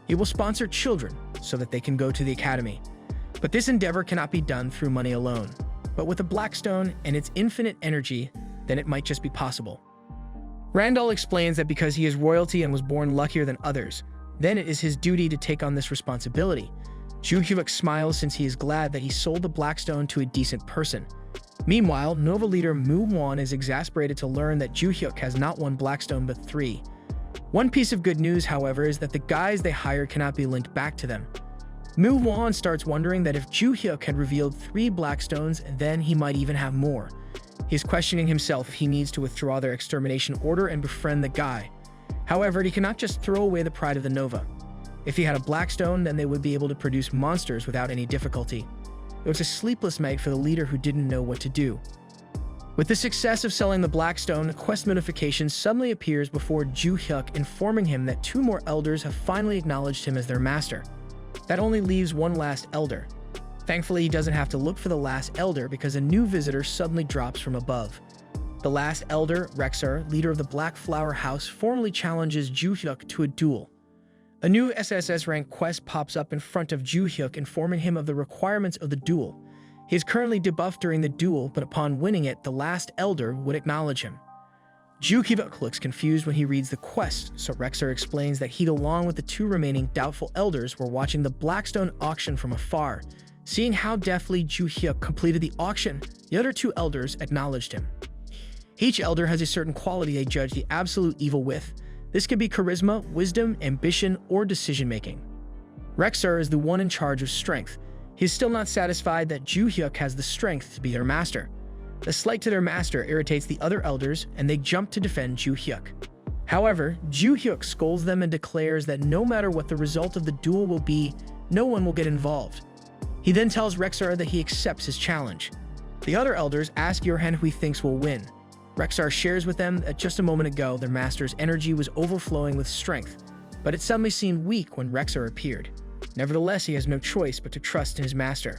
He will sponsor children so that they can go to the academy. But this endeavor cannot be done through money alone. But with the Blackstone and its infinite energy, then it might just be possible. Rendel explains that because he is royalty and was born luckier than others, then it is his duty to take on this responsibility. Ju Hyuk smiles since he is glad that he sold the Blackstone to a decent person. Meanwhile, Nova leader Mu Won is exasperated to learn that Ju Hyuk has not 1 Blackstone but 3. One piece of good news, however, is that the guys they hired cannot be linked back to them. Mu Won starts wondering that if Ju Hyuk had revealed 3 Blackstones, then he might even have more. He is questioning himself if he needs to withdraw their extermination order and befriend the guy. However, he cannot just throw away the pride of the Nova. If he had a Blackstone, then they would be able to produce monsters without any difficulty. It was a sleepless night for the leader who didn't know what to do. With the success of selling the Blackstone, a quest notification suddenly appears before Ju-hyuk, informing him that 2 more elders have finally acknowledged him as their master. That only leaves 1 last elder. Thankfully, he doesn't have to look for the last elder because a new visitor suddenly drops from above. The last elder, Rexar, leader of the Black Flower House, formally challenges Ju-hyuk to a duel. A new SSS rank quest pops up in front of Ju-hyuk, informing him of the requirements of the duel. He is currently debuffed during the duel, but upon winning it, the last elder would acknowledge him. Ju-hyuk looks confused when he reads the quest, so Rexar explains that he, along with the 2 remaining doubtful elders, were watching the Blackstone auction from afar. Seeing how deftly Ju-hyuk completed the auction, the other 2 elders acknowledged him. Each elder has a certain quality they judge the absolute evil with. This could be charisma, wisdom, ambition, or decision-making. Rexar is the one in charge of strength. He is still not satisfied that Ju-hyuk has the strength to be their master. The slight to their master irritates the other elders, and they jump to defend Ju-hyuk. However, Ju-hyuk scolds them and declares that no matter what the result of the duel will be, no one will get involved. He then tells Rexar that he accepts his challenge. The other elders ask Johan who he thinks will win. Rexar shares with them that just a moment ago their master's energy was overflowing with strength, but it suddenly seemed weak when Rexar appeared. Nevertheless, he has no choice but to trust in his master.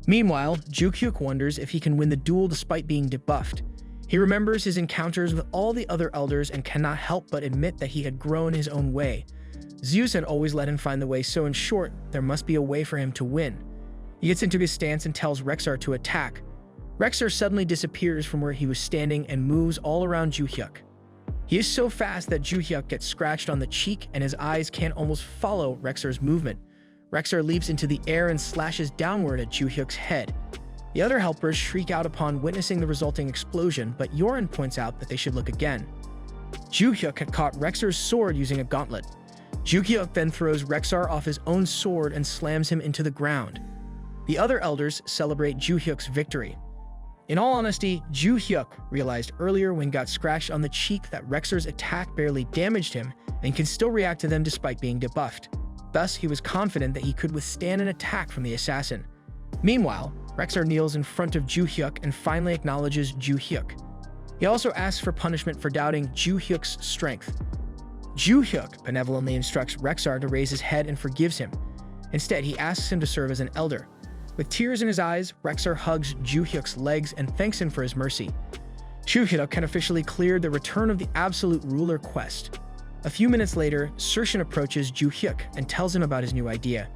Meanwhile, Ju-hyuk wonders if he can win the duel despite being debuffed. He remembers his encounters with all the other elders and cannot help but admit that he had grown his own way. Zeus had always let him find the way, so in short, there must be a way for him to win. He gets into his stance and tells Rexar to attack. Rexar suddenly disappears from where he was standing and moves all around Ju-hyuk. He is so fast that Ju-hyuk gets scratched on the cheek and his eyes can't almost follow Rexar's movement. Rexar leaps into the air and slashes downward at Ju-hyuk's head. The other helpers shriek out upon witnessing the resulting explosion, but Yoren points out that they should look again. Ju-hyuk had caught Rexar's sword using a gauntlet. Ju-hyuk then throws Rexar off his own sword and slams him into the ground. The other elders celebrate Ju-hyuk's victory. In all honesty, Ju-hyuk realized earlier when got scratched on the cheek that Rexar's attack barely damaged him and can still react to them despite being debuffed. Thus, he was confident that he could withstand an attack from the assassin. Meanwhile, Rexar kneels in front of Ju-hyuk and finally acknowledges Ju-hyuk. He also asks for punishment for doubting Ju-hyuk's strength. Ju-hyuk benevolently instructs Rexar to raise his head and forgives him. Instead, he asks him to serve as an elder. With tears in his eyes, Rexar hugs Ju-hyuk's legs and thanks him for his mercy. Ju-hyuk had officially cleared the Return of the Absolute Ruler quest. A few minutes later, Sertion approaches Ju-hyuk and tells him about his new idea.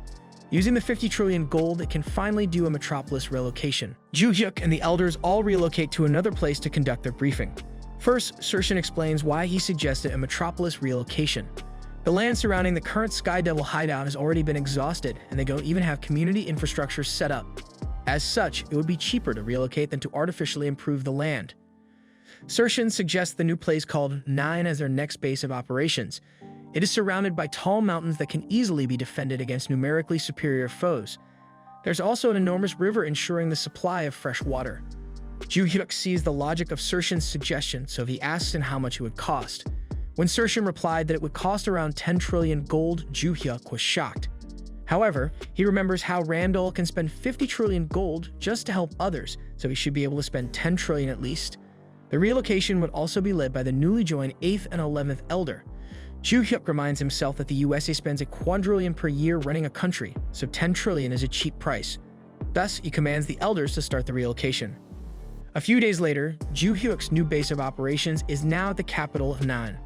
Using the 50 trillion gold, it can finally do a metropolis relocation. Ju-hyuk and the elders all relocate to another place to conduct their briefing. First, Sertion explains why he suggested a metropolis relocation. The land surrounding the current Sky Devil hideout has already been exhausted, and they don't even have community infrastructure set up. As such, it would be cheaper to relocate than to artificially improve the land. Sertion suggests the new place called 9 as their next base of operations. It is surrounded by tall mountains that can easily be defended against numerically superior foes. There's also an enormous river ensuring the supply of fresh water. Ju-hyuk sees the logic of Sertion's suggestion, so he asks him how much it would cost. When Sertion replied that it would cost around 10 trillion gold, Ju-hyuk was shocked. However, he remembers how Rendel can spend 50 trillion gold just to help others, so he should be able to spend 10 trillion at least. The relocation would also be led by the newly joined 8th and 11th Elder. Ju-hyuk reminds himself that the USA spends a quadrillion per year running a country, so 10 trillion is a cheap price. Thus, he commands the elders to start the relocation. A few days later, Ju-hyuk's new base of operations is now at the capital of Nan.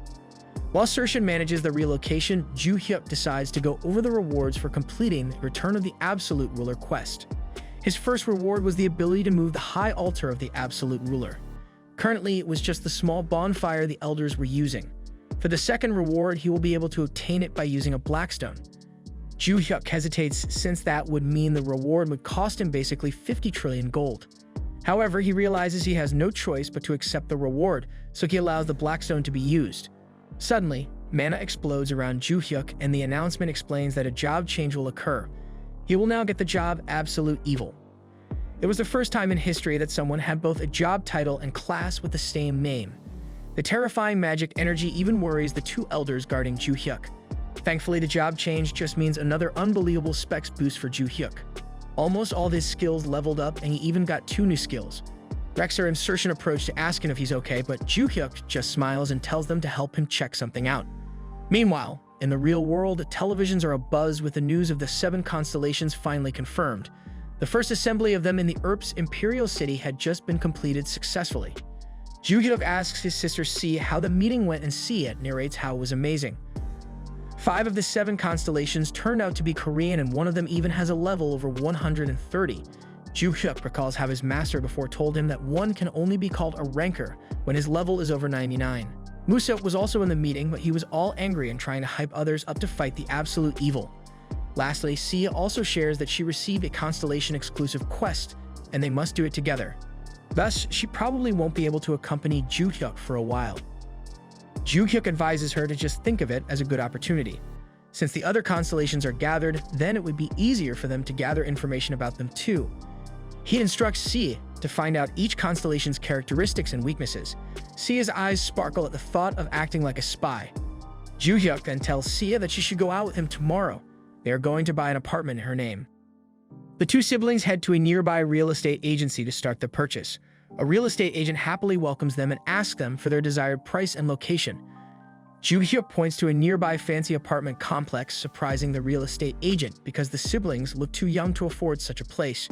While Sertion manages the relocation, Ju-hyuk decides to go over the rewards for completing the Return of the Absolute Ruler quest. His first reward was the ability to move the High Altar of the Absolute Ruler. Currently, it was just the small bonfire the elders were using. For the second reward, he will be able to obtain it by using a Blackstone. Ju-hyuk hesitates since that would mean the reward would cost him basically 50 trillion gold. However, he realizes he has no choice but to accept the reward, so he allows the Blackstone to be used. Suddenly, mana explodes around Ju-hyuk and the announcement explains that a job change will occur. He will now get the job Absolute Evil. It was the first time in history that someone had both a job title and class with the same name. The terrifying magic energy even worries the 2 elders guarding Ju-hyuk. Thankfully, the job change just means another unbelievable specs boost for Ju-hyuk. Almost all of his skills leveled up, and he even got 2 new skills. Rexar insertion approach to ask him if he's okay, but Ju-hyuk just smiles and tells them to help him check something out. Meanwhile, in the real world, televisions are abuzz with the news of the 7 constellations finally confirmed. The first assembly of them in the Earp's Imperial City had just been completed successfully. Ju-hyuk asks his sister Si how the meeting went, and Si narrates how it was amazing. 5 of the 7 constellations turned out to be Korean, and one of them even has a level over 130. Ju-hyuk recalls how his master before told him that one can only be called a ranker when his level is over 99. Musa was also in the meeting, but he was all angry and trying to hype others up to fight the absolute evil. Lastly, Sia also shares that she received a constellation-exclusive quest, and they must do it together. Thus, she probably won't be able to accompany Ju-hyuk for a while. Ju-hyuk advises her to just think of it as a good opportunity. Since the other constellations are gathered, then it would be easier for them to gather information about them too. He instructs Sia to find out each constellation's characteristics and weaknesses. Sia's eyes sparkle at the thought of acting like a spy. Ju-hyuk then tells Sia that she should go out with him tomorrow. They are going to buy an apartment in her name. The 2 siblings head to a nearby real estate agency to start the purchase. A real estate agent happily welcomes them and asks them for their desired price and location. Ju-hyuk points to a nearby fancy apartment complex, surprising the real estate agent because the siblings look too young to afford such a place.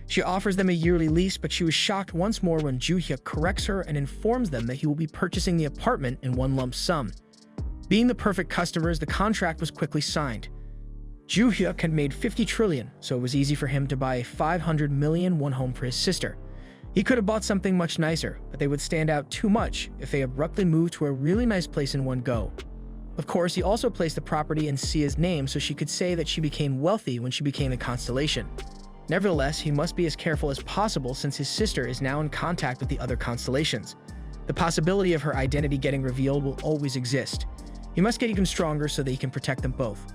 She offers them a yearly lease, but she was shocked once more when Ju-hyuk corrects her and informs them that he will be purchasing the apartment in one lump sum. Being the perfect customers, the contract was quickly signed. Ju-hyuk had made 50 trillion, so it was easy for him to buy a 500 million one home for his sister. He could have bought something much nicer, but they would stand out too much if they abruptly moved to a really nice place in one go. Of course, he also placed the property in Sia's name so she could say that she became wealthy when she became a constellation. Nevertheless, he must be as careful as possible since his sister is now in contact with the other constellations. The possibility of her identity getting revealed will always exist. He must get even stronger so that he can protect them both.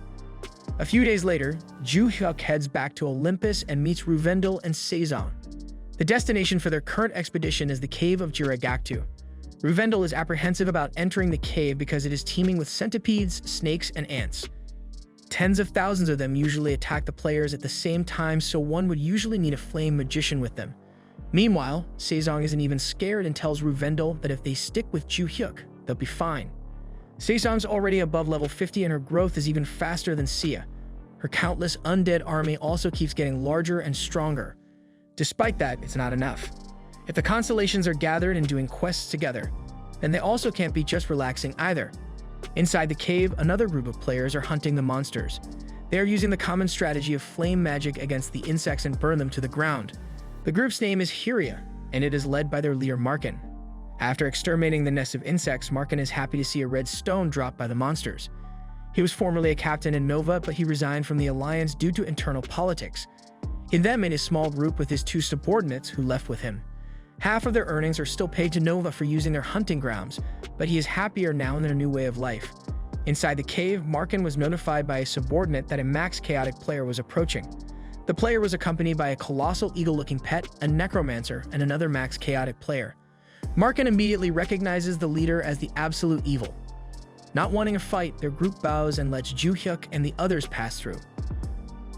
A few days later, Ju-hyuk heads back to Olympus and meets Rendel and Sejong. The destination for their current expedition is the cave of Jurassic. Rendel is apprehensive about entering the cave because it is teeming with centipedes, snakes, and ants. Tens of thousands of them usually attack the players at the same time, so one would usually need a flame magician with them. Meanwhile, Sejong isn't even scared and tells Rendel that if they stick with Ju-hyuk, they'll be fine. Sejong's already above level 50 and her growth is even faster than Sia. Her countless undead army also keeps getting larger and stronger. Despite that, it's not enough. If the constellations are gathered and doing quests together, then they also can't be just relaxing either. Inside the cave, another group of players are hunting the monsters. They are using the common strategy of flame magic against the insects and burn them to the ground. The group's name is Hyria, and it is led by their leader Markin. After exterminating the nest of insects, Markin is happy to see a red stone dropped by the monsters. He was formerly a captain in Nova, but he resigned from the Alliance due to internal politics. He then made a small group with his 2 subordinates who left with him. Half of their earnings are still paid to Nova for using their hunting grounds, but he is happier now in their new way of life. Inside the cave, Markin was notified by a subordinate that a max chaotic player was approaching. The player was accompanied by a colossal eagle-looking pet, a necromancer, and another max chaotic player. Markin immediately recognizes the leader as the absolute evil. Not wanting a fight, their group bows and lets Ju-hyuk and the others pass through.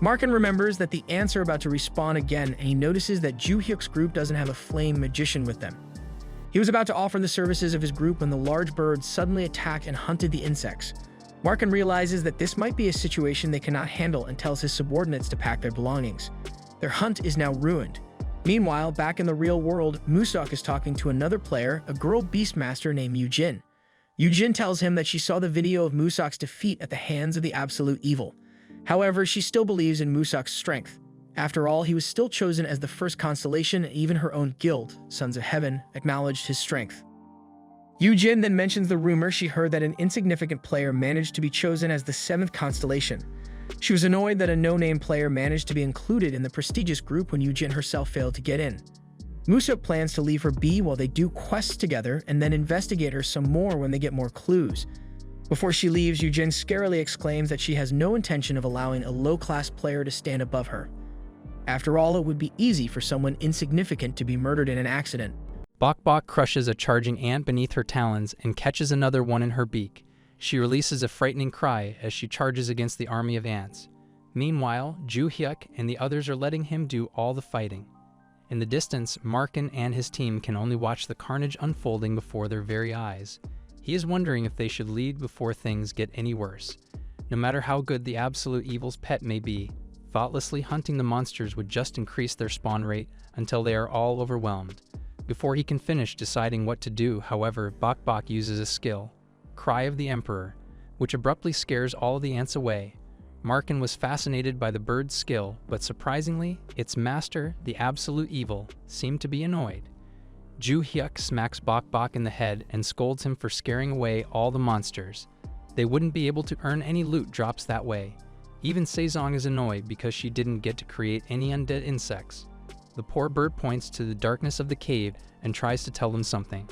Markin remembers that the ants are about to respawn again, and he notices that Ju-hyuk's group doesn't have a flame magician with them. He was about to offer the services of his group when the large birds suddenly attacked and hunted the insects. Markin realizes that this might be a situation they cannot handle and tells his subordinates to pack their belongings. Their hunt is now ruined. Meanwhile, back in the real world, Musok is talking to another player, a girl beastmaster named Yujin. Yujin tells him that she saw the video of Musok's defeat at the hands of the absolute evil. However, she still believes in Musok's strength. After all, he was still chosen as the first constellation, and even her own guild, Sons of Heaven, acknowledged his strength. Yujin then mentions the rumor she heard that an insignificant player managed to be chosen as the 7th constellation. She was annoyed that a no-name player managed to be included in the prestigious group when Yujin herself failed to get in. Musok plans to leave her be while they do quests together and then investigate her some more when they get more clues. Before she leaves, Yujin scarily exclaims that she has no intention of allowing a low-class player to stand above her. After all, it would be easy for someone insignificant to be murdered in an accident. Bok Bok crushes a charging ant beneath her talons and catches another one in her beak. She releases a frightening cry as she charges against the army of ants. Meanwhile, Ju-hyuk and the others are letting him do all the fighting. In the distance, Markin and his team can only watch the carnage unfolding before their very eyes. He is wondering if they should lead before things get any worse. No matter how good the absolute evil's pet may be, thoughtlessly hunting the monsters would just increase their spawn rate until they are all overwhelmed. Before he can finish deciding what to do, however, Bok Bok uses a skill, Cry of the Emperor, which abruptly scares all of the ants away. Markin was fascinated by the bird's skill, but surprisingly, its master, the absolute evil, seemed to be annoyed. Ju-hyuk smacks Bok Bok in the head and scolds him for scaring away all the monsters. They wouldn't be able to earn any loot drops that way. Even Sezong is annoyed because she didn't get to create any undead insects. The poor bird points to the darkness of the cave and tries to tell them something.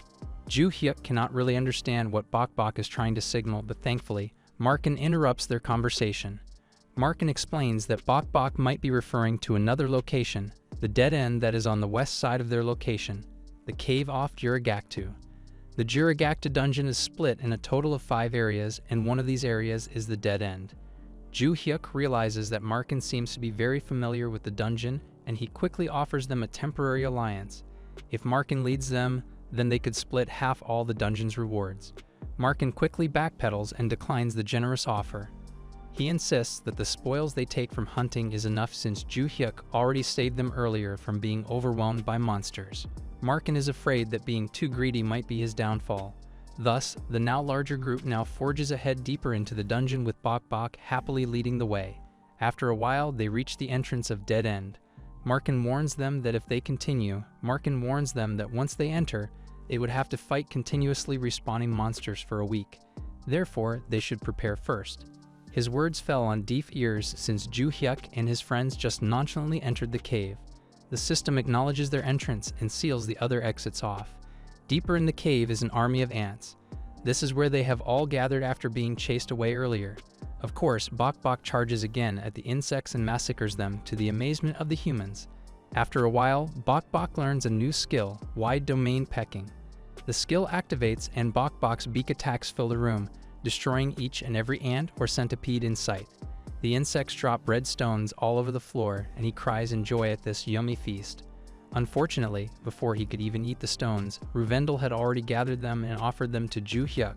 Ju-hyuk cannot really understand what Bok Bok is trying to signal, but thankfully, Markin interrupts their conversation. Markin explains that Bok Bok might be referring to another location, the dead end that is on the west side of their location, the cave off Juragaktu. The Juragaktu dungeon is split in a total of 5 areas, and one of these areas is the dead end. Ju-hyuk realizes that Markin seems to be very familiar with the dungeon, and he quickly offers them a temporary alliance. If Markin leads them, then they could split half all the dungeon's rewards. Markin quickly backpedals and declines the generous offer. He insists that the spoils they take from hunting is enough since Ju-hyuk already saved them earlier from being overwhelmed by monsters. Markin is afraid that being too greedy might be his downfall. Thus, the now larger group now forges ahead deeper into the dungeon with Bok Bok happily leading the way. After a while, they reach the entrance of Dead End. Markin warns them that if they continue, once they enter, they would have to fight continuously respawning monsters for a week. Therefore, they should prepare first. His words fell on deaf ears since Ju-hyuk and his friends just nonchalantly entered the cave. The system acknowledges their entrance and seals the other exits off. Deeper in the cave is an army of ants. This is where they have all gathered after being chased away earlier. Of course, Bok Bok charges again at the insects and massacres them to the amazement of the humans. After a while, Bok Bok learns a new skill, Wide Domain Pecking. The skill activates and Bok Bok's beak attacks fill the room, destroying each and every ant or centipede in sight. The insects drop red stones all over the floor, and he cries in joy at this yummy feast. Unfortunately, before he could even eat the stones, Rendel had already gathered them and offered them to Ju-hyuk.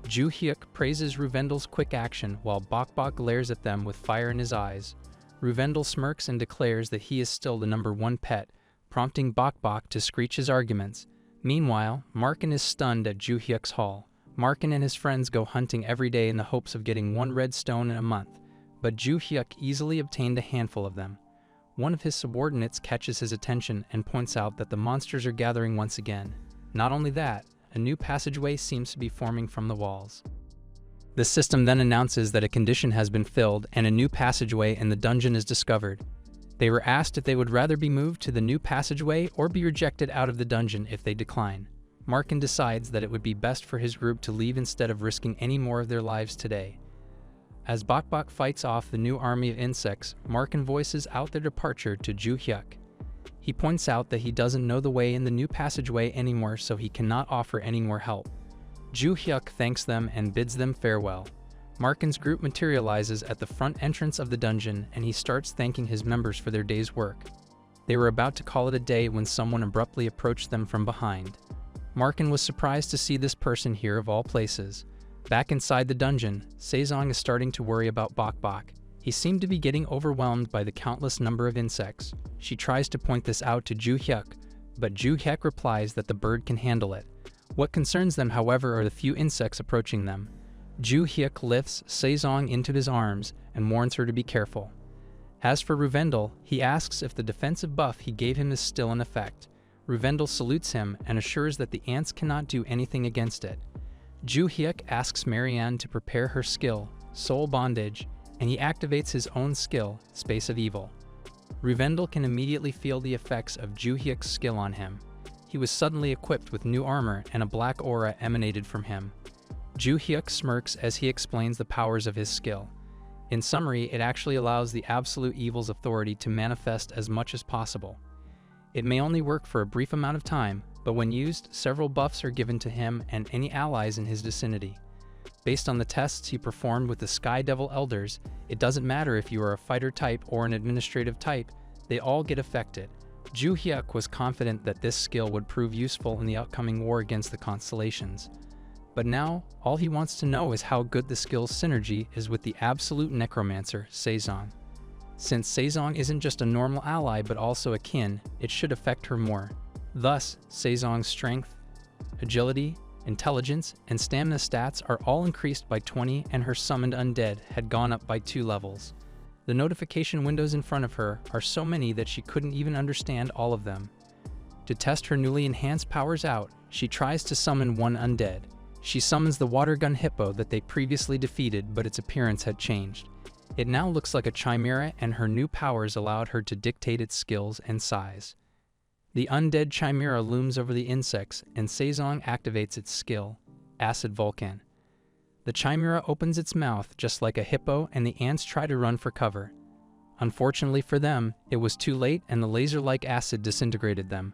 Ju-hyuk praises Rendel's quick action while Bok Bok glares at them with fire in his eyes. Rendel smirks and declares that he is still the #1 pet, prompting Bok Bok to screech his arguments. Meanwhile, Markin is stunned at Ju-hyuk's haul. Markin and his friends go hunting every day in the hopes of getting 1 red stone in a month, but Ju-hyuk easily obtained a handful of them. One of his subordinates catches his attention and points out that the monsters are gathering once again. Not only that, a new passageway seems to be forming from the walls. The system then announces that a condition has been filled and a new passageway in the dungeon is discovered. They were asked if they would rather be moved to the new passageway or be rejected out of the dungeon if they decline. Markin decides that it would be best for his group to leave instead of risking any more of their lives today. As Bok Bok fights off the new army of insects, Markin voices out their departure to Ju-hyuk. He points out that he doesn't know the way in the new passageway anymore, so he cannot offer any more help. Ju-hyuk thanks them and bids them farewell. Markin's group materializes at the front entrance of the dungeon, and he starts thanking his members for their day's work. They were about to call it a day when someone abruptly approached them from behind. Markin was surprised to see this person here of all places. Back inside the dungeon, Sezong is starting to worry about Bok Bok. He seemed to be getting overwhelmed by the countless number of insects. She tries to point this out to Ju-hyuk, but Ju-hyuk replies that the bird can handle it. What concerns them, however, are the few insects approaching them. Ju-hyuk lifts Sezong into his arms and warns her to be careful. As for Rendel, he asks if the defensive buff he gave him is still in effect. Rendel salutes him and assures that the ants cannot do anything against it. Ju-hyuk asks Marianne to prepare her skill, Soul Bondage, and he activates his own skill, Space of Evil. Rendel can immediately feel the effects of Ju-hyuk's skill on him. He was suddenly equipped with new armor and a black aura emanated from him. Ju-hyuk smirks as he explains the powers of his skill. In summary, it actually allows the absolute evil's authority to manifest as much as possible. It may only work for a brief amount of time, but when used, several buffs are given to him and any allies in his vicinity. Based on the tests he performed with the Sky Devil Elders, it doesn't matter if you are a fighter type or an administrative type, they all get affected. Ju Hyuk was confident that this skill would prove useful in the upcoming war against the constellations. But now, all he wants to know is how good the skill's synergy is with the absolute necromancer, Saezong. Since Saezong isn't just a normal ally but also a kin, it should affect her more. Thus, Saezong's strength, agility, intelligence, and stamina stats are all increased by 20, and her summoned undead had gone up by 2 levels. The notification windows in front of her are so many that she couldn't even understand all of them. To test her newly enhanced powers out, she tries to summon one undead. She summons the water gun hippo that they previously defeated, but its appearance had changed. It now looks like a chimera, and her new powers allowed her to dictate its skills and size. The undead chimera looms over the insects, and Saezong activates its skill, Acid Volcan. The chimera opens its mouth just like a hippo, and the ants try to run for cover. Unfortunately for them, it was too late, and the laser-like acid disintegrated them.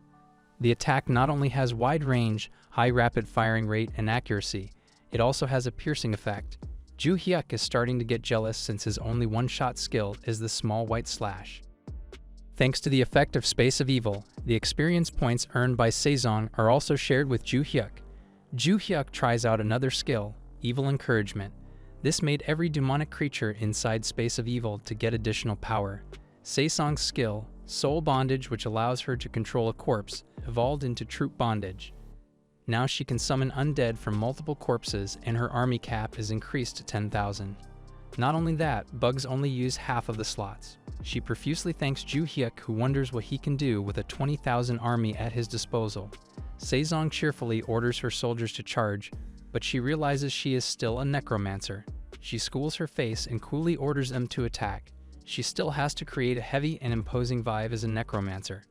The attack not only has wide range, high rapid firing rate, and accuracy, it also has a piercing effect. Ju Hyuk is starting to get jealous since his only one-shot skill is the small white slash. Thanks to the effect of Space of Evil, the experience points earned by Saezong are also shared with Ju Hyuk. Ju Hyuk tries out another skill, Evil Encouragement. This made every demonic creature inside Space of Evil to get additional power. Saezong's skill, Soul Bondage, which allows her to control a corpse, evolved into Troop Bondage. Now she can summon undead from multiple corpses, and her army cap is increased to 10,000. Not only that, bugs only use half of the slots. She profusely thanks Ju Hyuk, who wonders what he can do with a 20,000 army at his disposal. Saezong cheerfully orders her soldiers to charge, but she realizes she is still a necromancer. She schools her face and coolly orders them to attack. She still has to create a heavy and imposing vibe as a necromancer.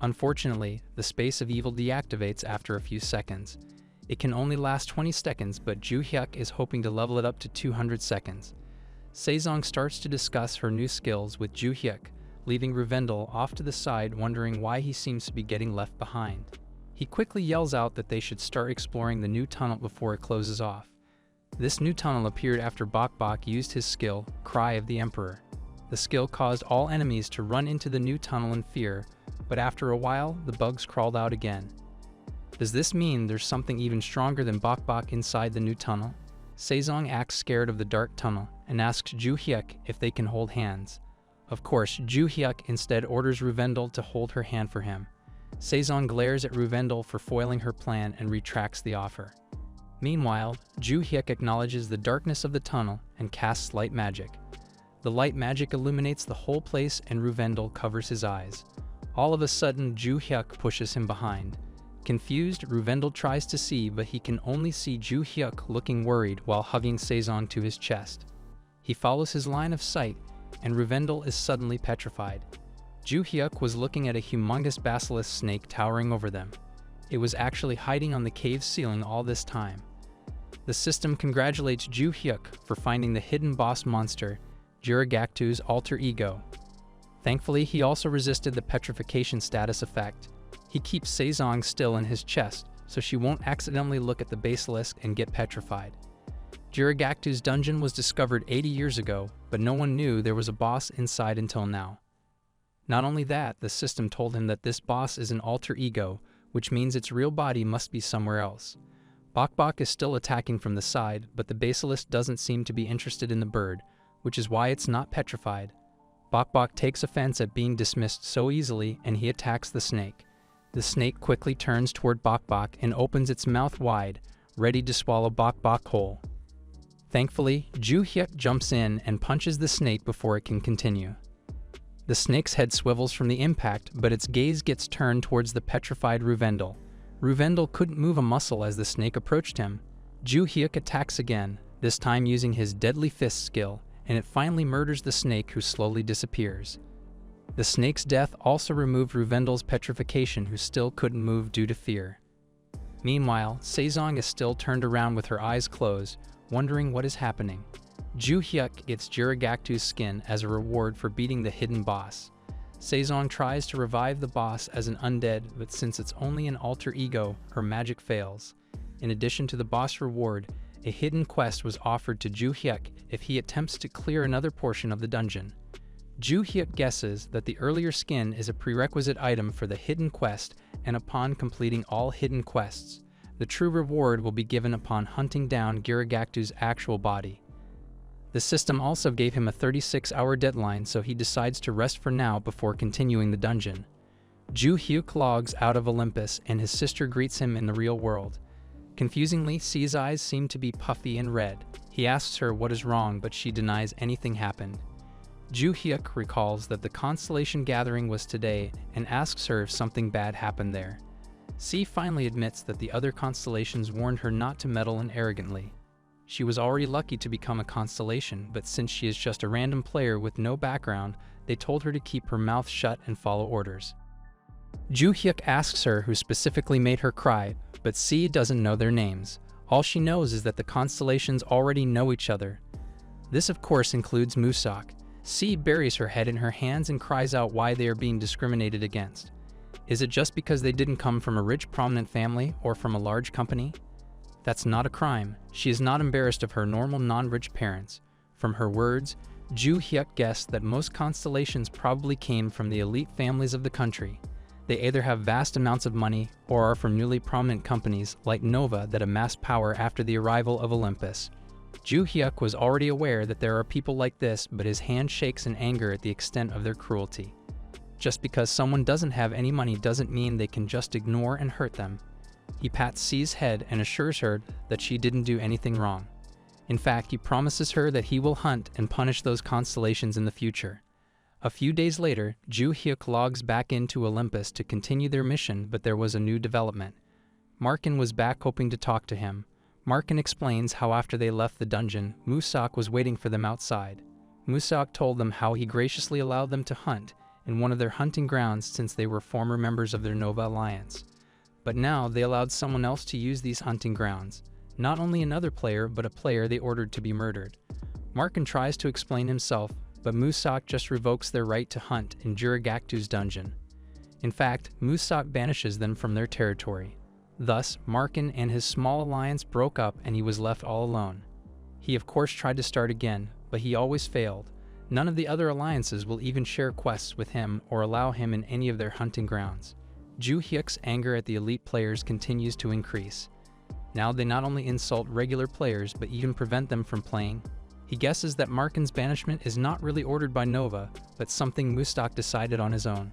Unfortunately, the Space of Evil deactivates after a few seconds. It can only last 20 seconds, but Ju Hyuk is hoping to level it up to 200 seconds. Saezong starts to discuss her new skills with Ju Hyuk, leaving Rendel off to the side wondering why he seems to be getting left behind. He quickly yells out that they should start exploring the new tunnel before it closes off. This new tunnel appeared after Bok Bok used his skill, Cry of the Emperor. The skill caused all enemies to run into the new tunnel in fear, but after a while, the bugs crawled out again. Does this mean there's something even stronger than Bok Bok inside the new tunnel? Saezong acts scared of the dark tunnel and asks Ju Hyuk if they can hold hands. Of course, Ju Hyuk instead orders Rendel to hold her hand for him. Saezong glares at Rendel for foiling her plan and retracts the offer. Meanwhile, Ju Hyuk acknowledges the darkness of the tunnel and casts light magic. The light magic illuminates the whole place, and Rendel covers his eyes. All of a sudden, Ju Hyuk pushes him behind. Confused, Rendel tries to see, but he can only see Ju Hyuk looking worried while hugging Saezong to his chest. He follows his line of sight, and Rendel is suddenly petrified. Ju Hyuk was looking at a humongous basilisk snake towering over them. It was actually hiding on the cave ceiling all this time. The system congratulates Ju Hyuk for finding the hidden boss monster, Juragaktu's alter ego. Thankfully, he also resisted the petrification status effect. He keeps Saezong still in his chest, so she won't accidentally look at the basilisk and get petrified. Juragaktu's dungeon was discovered 80 years ago, but no one knew there was a boss inside until now. Not only that, the system told him that this boss is an alter ego, which means its real body must be somewhere else. Bok Bok is still attacking from the side, but the basilisk doesn't seem to be interested in the bird, which is why it's not petrified. Bok Bok takes offense at being dismissed so easily, and he attacks the snake. The snake quickly turns toward Bok Bok and opens its mouth wide, ready to swallow Bok Bok whole. Thankfully, Ju Hyuk jumps in and punches the snake before it can continue. The snake's head swivels from the impact, but its gaze gets turned towards the petrified Rendel. Rendel couldn't move a muscle as the snake approached him. Ju Hyuk attacks again, this time using his deadly fist skill, and it finally murders the snake, who slowly disappears. The snake's death also removed Rendel's petrification, who still couldn't move due to fear. Meanwhile, Saezong is still turned around with her eyes closed, wondering what is happening. Ju Hyuk gets Juragaktu's skin as a reward for beating the hidden boss. Saezong tries to revive the boss as an undead, but since it's only an alter ego, her magic fails. In addition to the boss reward, a hidden quest was offered to Ju Hyuk if he attempts to clear another portion of the dungeon. Ju Hyuk guesses that the earlier skin is a prerequisite item for the hidden quest, and upon completing all hidden quests, the true reward will be given upon hunting down Girigaktu's actual body. The system also gave him a 36-hour deadline, so he decides to rest for now before continuing the dungeon. Ju Hyuk logs out of Olympus, and his sister greets him in the real world. Confusingly, C's eyes seem to be puffy and red. He asks her what is wrong, but she denies anything happened. Ju Hyuk recalls that the constellation gathering was today and asks her if something bad happened there. C finally admits that the other constellations warned her not to meddle in arrogantly. She was already lucky to become a constellation, but since she is just a random player with no background, they told her to keep her mouth shut and follow orders. Ju Hyuk asks her who specifically made her cry, but C doesn't know their names. All she knows is that the constellations already know each other. This of course includes Musak. C buries her head in her hands and cries out why they are being discriminated against. Is it just because they didn't come from a rich prominent family or from a large company? That's not a crime. She is not embarrassed of her normal non-rich parents. From her words, Ju Hyuk guessed that most constellations probably came from the elite families of the country. They either have vast amounts of money or are from newly prominent companies like Nova that amassed power after the arrival of Olympus. Ju Hyuk was already aware that there are people like this, but his hand shakes in anger at the extent of their cruelty. Just because someone doesn't have any money doesn't mean they can just ignore and hurt them. He pats C's head and assures her that she didn't do anything wrong. In fact, he promises her that he will hunt and punish those constellations in the future. A few days later, Ju Hyuk logs back into Olympus to continue their mission, but there was a new development. Markin was back hoping to talk to him. Markin explains how after they left the dungeon, Musak was waiting for them outside. Musak told them how he graciously allowed them to hunt in one of their hunting grounds since they were former members of their Nova Alliance. But now they allowed someone else to use these hunting grounds. Not only another player, but a player they ordered to be murdered. Markin tries to explain himself, but Musak just revokes their right to hunt in Girigaktu's dungeon. In fact, Musak banishes them from their territory. Thus, Markin and his small alliance broke up and he was left all alone. He of course tried to start again, but he always failed. None of the other alliances will even share quests with him or allow him in any of their hunting grounds. Ju Hyuk's anger at the elite players continues to increase. Now they not only insult regular players, but even prevent them from playing. He guesses that Markin's banishment is not really ordered by Nova, but something Musak decided on his own.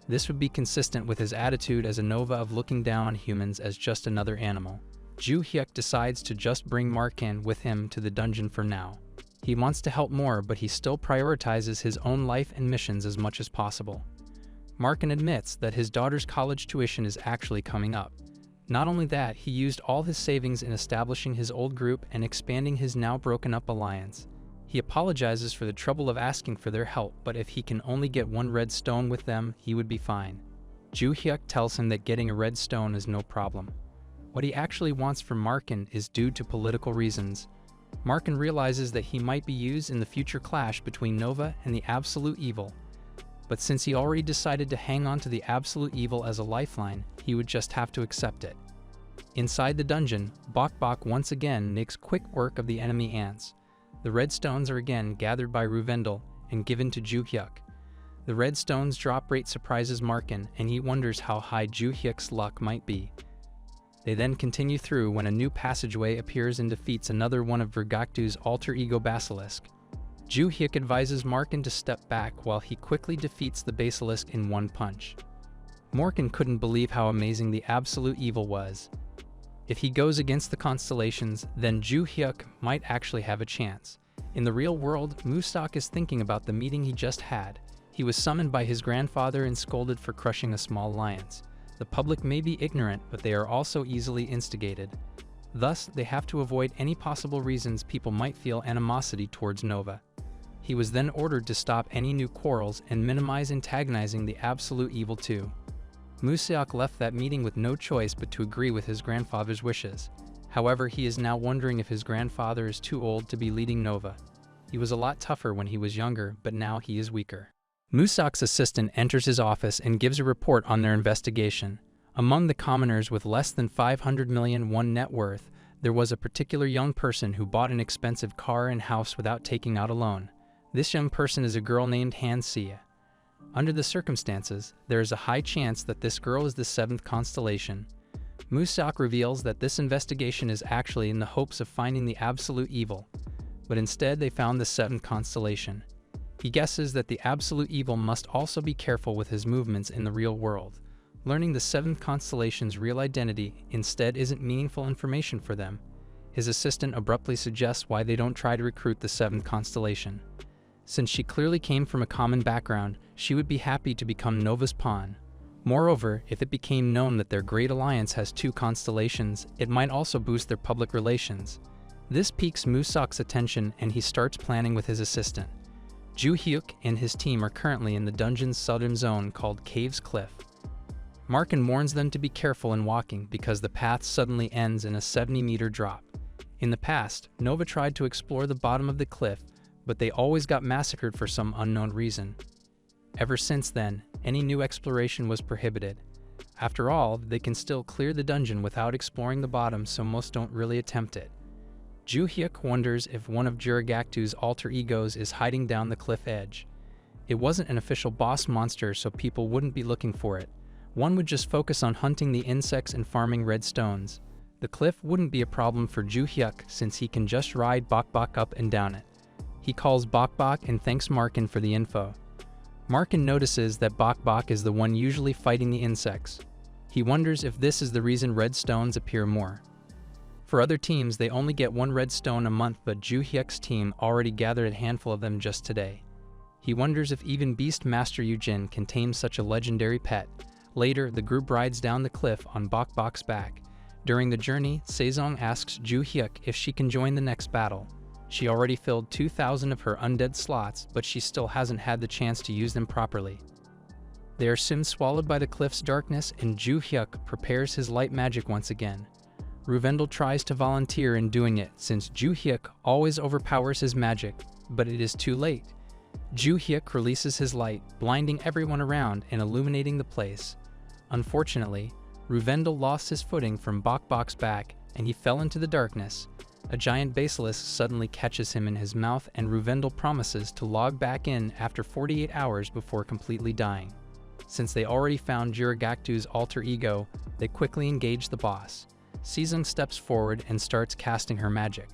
This would be consistent with his attitude as a Nova of looking down on humans as just another animal. Ju Hyuk decides to just bring Markin with him to the dungeon for now. He wants to help more, but he still prioritizes his own life and missions as much as possible. Markin admits that his daughter's college tuition is actually coming up. Not only that, he used all his savings in establishing his old group and expanding his now broken up alliance. He apologizes for the trouble of asking for their help, but if he can only get one red stone with them, he would be fine. Ju Hyuk tells him that getting a red stone is no problem. What he actually wants from Markin is due to political reasons. Markin realizes that he might be used in the future clash between Nova and the Absolute Evil. But since he already decided to hang on to the Absolute Evil as a lifeline, he would just have to accept it. Inside the dungeon, Bok Bok once again makes quick work of the enemy ants. The red stones are again gathered by Rendel and given to Ju Hyuk. The red stones drop rate surprises Markin, and he wonders how high Ju Hyuk's luck might be. They then continue through when a new passageway appears and defeats another one of Girigaktu's alter ego basilisk. Ju Hyuk advises Markin to step back while he quickly defeats the basilisk in one punch. Markin couldn't believe how amazing the Absolute Evil was. If he goes against the constellations, then Ju Hyuk might actually have a chance. In the real world, Musak is thinking about the meeting he just had. He was summoned by his grandfather and scolded for crushing a small alliance. The public may be ignorant, but they are also easily instigated. Thus, they have to avoid any possible reasons people might feel animosity towards Nova. He was then ordered to stop any new quarrels and minimize antagonizing the Absolute Evil too. Musak left that meeting with no choice but to agree with his grandfather's wishes. However, he is now wondering if his grandfather is too old to be leading Nova. He was a lot tougher when he was younger, but now he is weaker. Musak's assistant enters his office and gives a report on their investigation. Among the commoners with less than 500 million won net worth, There was a particular young person who bought an expensive car and house without taking out a loan. This young person is a girl named Hansia. Under the circumstances, there is a high chance that this girl is the 7th constellation. Musak reveals that this investigation is actually in the hopes of finding the absolute evil, but instead they found the 7th constellation. He guesses that the absolute evil must also be careful with his movements in the real world. Learning the 7th constellation's real identity instead isn't meaningful information for them. His assistant abruptly suggests why they don't try to recruit the 7th constellation. Since she clearly came from a common background, she would be happy to become Nova's pawn. Moreover, if it became known that their great alliance has 2 constellations, it might also boost their public relations. This piques Musak's attention and he starts planning with his assistant. Ju Hyuk and his team are currently in the dungeon's southern zone called Caves Cliff. Markin warns them to be careful in walking because the path suddenly ends in a 70-meter drop. In the past, Nova tried to explore the bottom of the cliff, but they always got massacred for some unknown reason. Ever since then, any new exploration was prohibited. After all, they can still clear the dungeon without exploring the bottom, so most don't really attempt it. Ju Hyuk wonders if one of Juragaktu's alter egos is hiding down the cliff edge. It wasn't an official boss monster, so people wouldn't be looking for it. One would just focus on hunting the insects and farming red stones. The cliff wouldn't be a problem for Ju Hyuk since he can just ride Bok Bok up and down it. He calls Bok Bok and thanks Markin for the info. Markin notices that Bok Bok is the one usually fighting the insects. He wonders if this is the reason red stones appear more. For other teams, they only get 1 red stone a month, but Ju Hyuk's team already gathered a handful of them just today. He wonders if even Beast Master Yujin can tame such a legendary pet. Later, the group rides down the cliff on Bok Bok's back. During the journey, Sejong asks Ju Hyuk if she can join the next battle. She already filled 2,000 of her undead slots, but she still hasn't had the chance to use them properly. They are soon swallowed by the cliff's darkness, and Ju Hyuk prepares his light magic once again. Rendel tries to volunteer in doing it since Ju Hyuk always overpowers his magic, but it is too late. Ju Hyuk releases his light, blinding everyone around and illuminating the place. Unfortunately, Rendel lost his footing from Bok Bok's back and he fell into the darkness. A giant basilisk suddenly catches him in his mouth and Rendel promises to log back in after 48 hours before completely dying. Since they already found Juragaktu's alter ego, they quickly engage the boss. Sejong steps forward and starts casting her magic.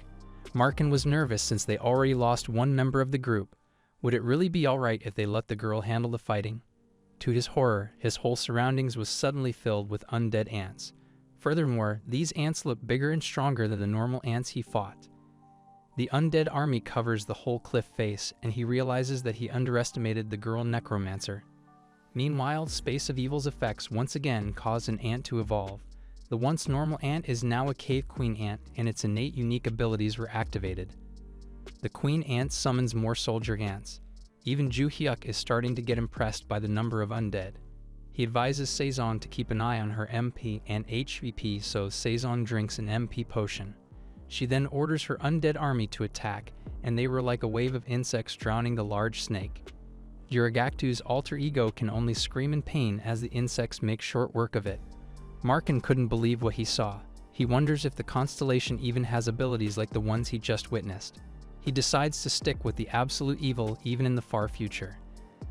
Markin was nervous since they already lost 1 member of the group. Would it really be alright if they let the girl handle the fighting? To his horror, his whole surroundings was suddenly filled with undead ants. Furthermore, these ants look bigger and stronger than the normal ants he fought. The undead army covers the whole cliff face, and he realizes that he underestimated the girl necromancer. Meanwhile, Space of Evil's effects once again cause an ant to evolve. The once normal ant is now a cave queen ant, and its innate unique abilities were activated. The queen ant summons more soldier ants. Even Ju Hyuk is starting to get impressed by the number of undead. He advises Sejong to keep an eye on her MP and HVP, so Sejong drinks an MP potion. She then orders her undead army to attack, and they were like a wave of insects drowning the large snake. Juragaktu's alter ego can only scream in pain as the insects make short work of it. Markin couldn't believe what he saw. He wonders if the constellation even has abilities like the ones he just witnessed. He decides to stick with the absolute evil even in the far future.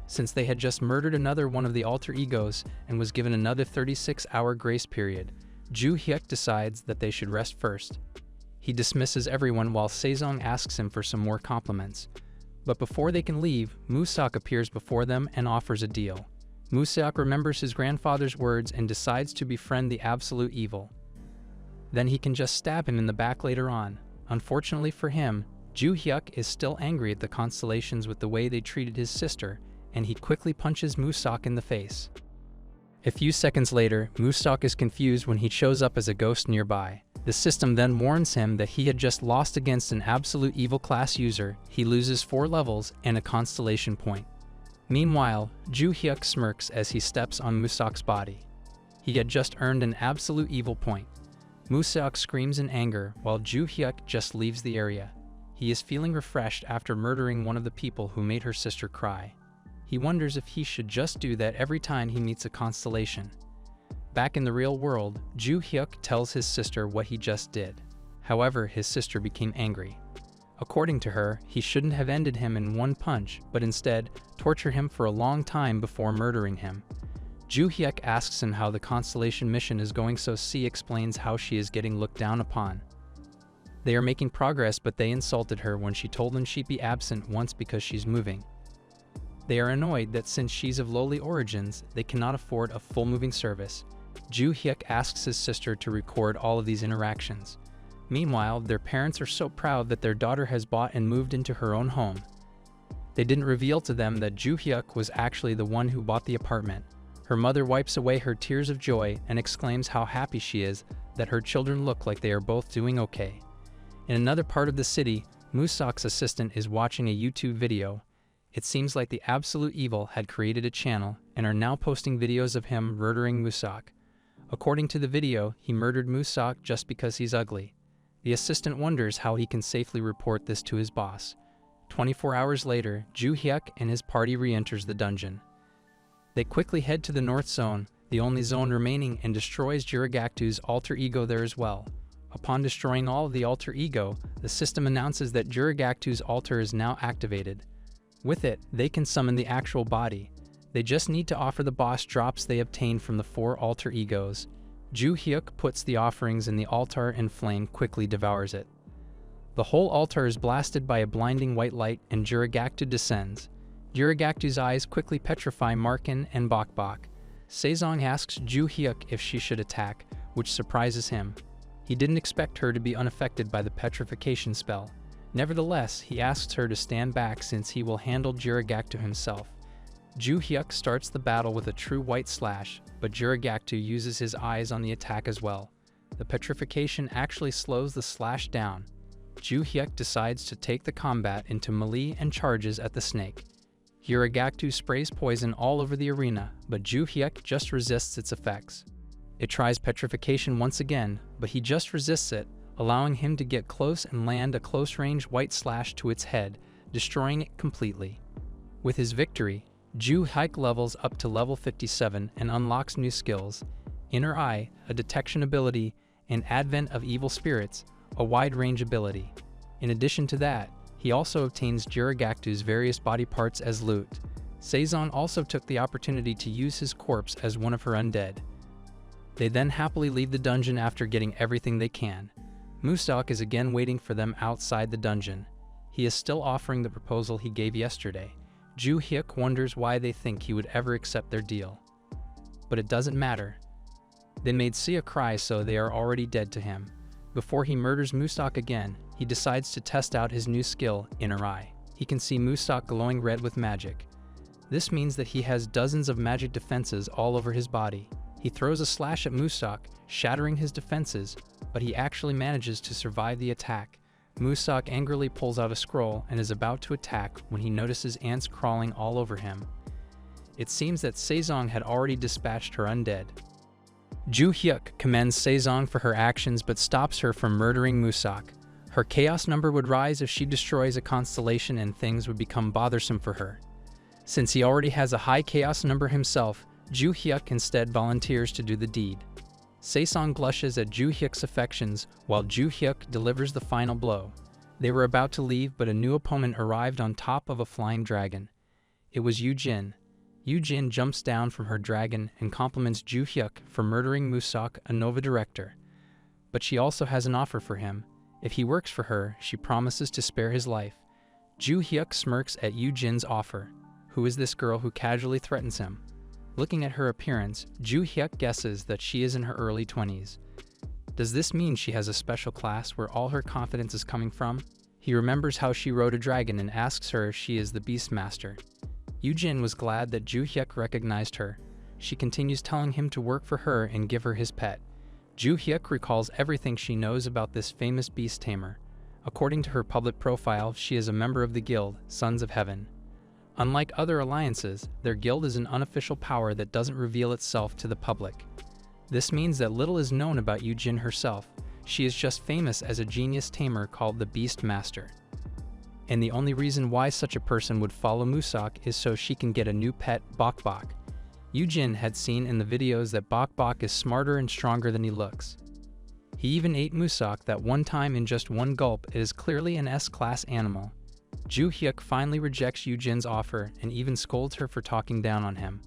Since they had just murdered another one of the alter egos and was given another 36-hour grace period, Ju Hyuk decides that they should rest first. He dismisses everyone while Sejong asks him for some more compliments. But before they can leave, Musak appears before them and offers a deal. Musak remembers his grandfather's words and decides to befriend the absolute evil. Then he can just stab him in the back later on. Unfortunately for him, Ju Hyuk is still angry at the constellations with the way they treated his sister, and he quickly punches Musak in the face. A few seconds later, Musak is confused when he shows up as a ghost nearby. The system then warns him that he had just lost against an absolute evil class user. He loses 4 levels and a constellation point. Meanwhile, Ju Hyuk smirks as he steps on Musak's body. He had just earned an absolute evil point. Musak screams in anger while Ju Hyuk just leaves the area. He is feeling refreshed after murdering one of the people who made her sister cry. He wonders if he should just do that every time he meets a constellation. Back in the real world, Ju Hyuk tells his sister what he just did. However, his sister became angry. According to her, he shouldn't have ended him in one punch, but instead torture him for a long time before murdering him. Joo-hyuk asks him how the constellation mission is going, so C explains how she is getting looked down upon. They are making progress, but they insulted her when she told them she'd be absent once because she's moving. They are annoyed that since she's of lowly origins, they cannot afford a full moving service. Joo-hyuk asks his sister to record all of these interactions. Meanwhile, their parents are so proud that their daughter has bought and moved into her own home. They didn't reveal to them that Joo-hyuk was actually the one who bought the apartment. Her mother wipes away her tears of joy and exclaims how happy she is that her children look like they are both doing okay. In another part of the city, Musok's assistant is watching a YouTube video. It seems like the absolute evil had created a channel and are now posting videos of him murdering Musok. According to the video, he murdered Musok just because he's ugly. The assistant wonders how he can safely report this to his boss. 24 hours later, Joo-hyuk and his party re-enters the dungeon. They quickly head to the North Zone, the only zone remaining, and destroys Jirigaktu's alter ego there as well. Upon destroying all of the alter ego, the system announces that Jirigaktu's altar is now activated. With it, they can summon the actual body. They just need to offer the boss drops they obtained from the 4 alter egos. Joo-hyuk puts the offerings in the altar and flame quickly devours it. The whole altar is blasted by a blinding white light and Jirigaktu descends. Jirigaktu's eyes quickly petrify Markin and Bok. Sejong asks Joo-hyuk if she should attack, which surprises him. He didn't expect her to be unaffected by the petrification spell. Nevertheless, he asks her to stand back since he will handle Jirigaktu himself. Joo-hyuk starts the battle with a true white slash, but Jirigaktu uses his eyes on the attack as well. The petrification actually slows the slash down. Joo-hyuk decides to take the combat into melee and charges at the snake. Jirigaktu sprays poison all over the arena, but Joo-hyuk just resists its effects. It tries petrification once again, but he just resists it, allowing him to get close and land a close-range white slash to its head, destroying it completely. With his victory, Joo-hyuk levels up to level 57 and unlocks new skills: Inner Eye, a detection ability, and Advent of Evil Spirits, a wide-range ability. In addition to that, he also obtains Jirigaktu's various body parts as loot. Sejong also took the opportunity to use his corpse as one of her undead. They then happily leave the dungeon after getting everything they can. Musok is again waiting for them outside the dungeon. He is still offering the proposal he gave yesterday. Joo-hyuk wonders why they think he would ever accept their deal. But it doesn't matter. They made Sia cry, so they are already dead to him. Before he murders Musok again, he decides to test out his new skill, Inner Eye. He can see Musok glowing red with magic. This means that he has dozens of magic defenses all over his body. He throws a slash at Musok, shattering his defenses, but he actually manages to survive the attack. Musok angrily pulls out a scroll and is about to attack when he notices ants crawling all over him. It seems that Sejong had already dispatched her undead. Joo-hyuk commends Sejong for her actions but stops her from murdering Musok. Her chaos number would rise if she destroys a constellation and things would become bothersome for her. Since he already has a high chaos number himself, Joo-hyuk instead volunteers to do the deed. Sejong blushes at Joo-hyuk's affections while Joo-hyuk delivers the final blow. They were about to leave, but a new opponent arrived on top of a flying dragon. It was Yoo-jin. Yoo-jin jumps down from her dragon and compliments Joo-hyuk for murdering Musok, a Nova director. But she also has an offer for him. If he works for her, she promises to spare his life. Joo-hyuk smirks at Yoo-jin's offer. Who is this girl who casually threatens him? Looking at her appearance, Joo-hyuk guesses that she is in her early 20s. Does this mean she has a special class where all her confidence is coming from? He remembers how she rode a dragon and asks her if she is the Beastmaster. Yoo-jin was glad that Joo-hyuk recognized her. She continues telling him to work for her and give her his pet. Joo-hyuk recalls everything she knows about this famous beast tamer. According to her public profile, she is a member of the guild, Sons of Heaven. Unlike other alliances, their guild is an unofficial power that doesn't reveal itself to the public. This means that little is known about Yoo-jin herself. She is just famous as a genius tamer called the Beastmaster. And the only reason why such a person would follow Musok is so she can get a new pet, Bok. Yoo-jin had seen in the videos that Bok is smarter and stronger than he looks. He even ate Musak that one time in just one gulp. It is clearly an S-class animal. Ju Hyuk finally rejects Yoo-jin's offer and even scolds her for talking down on him.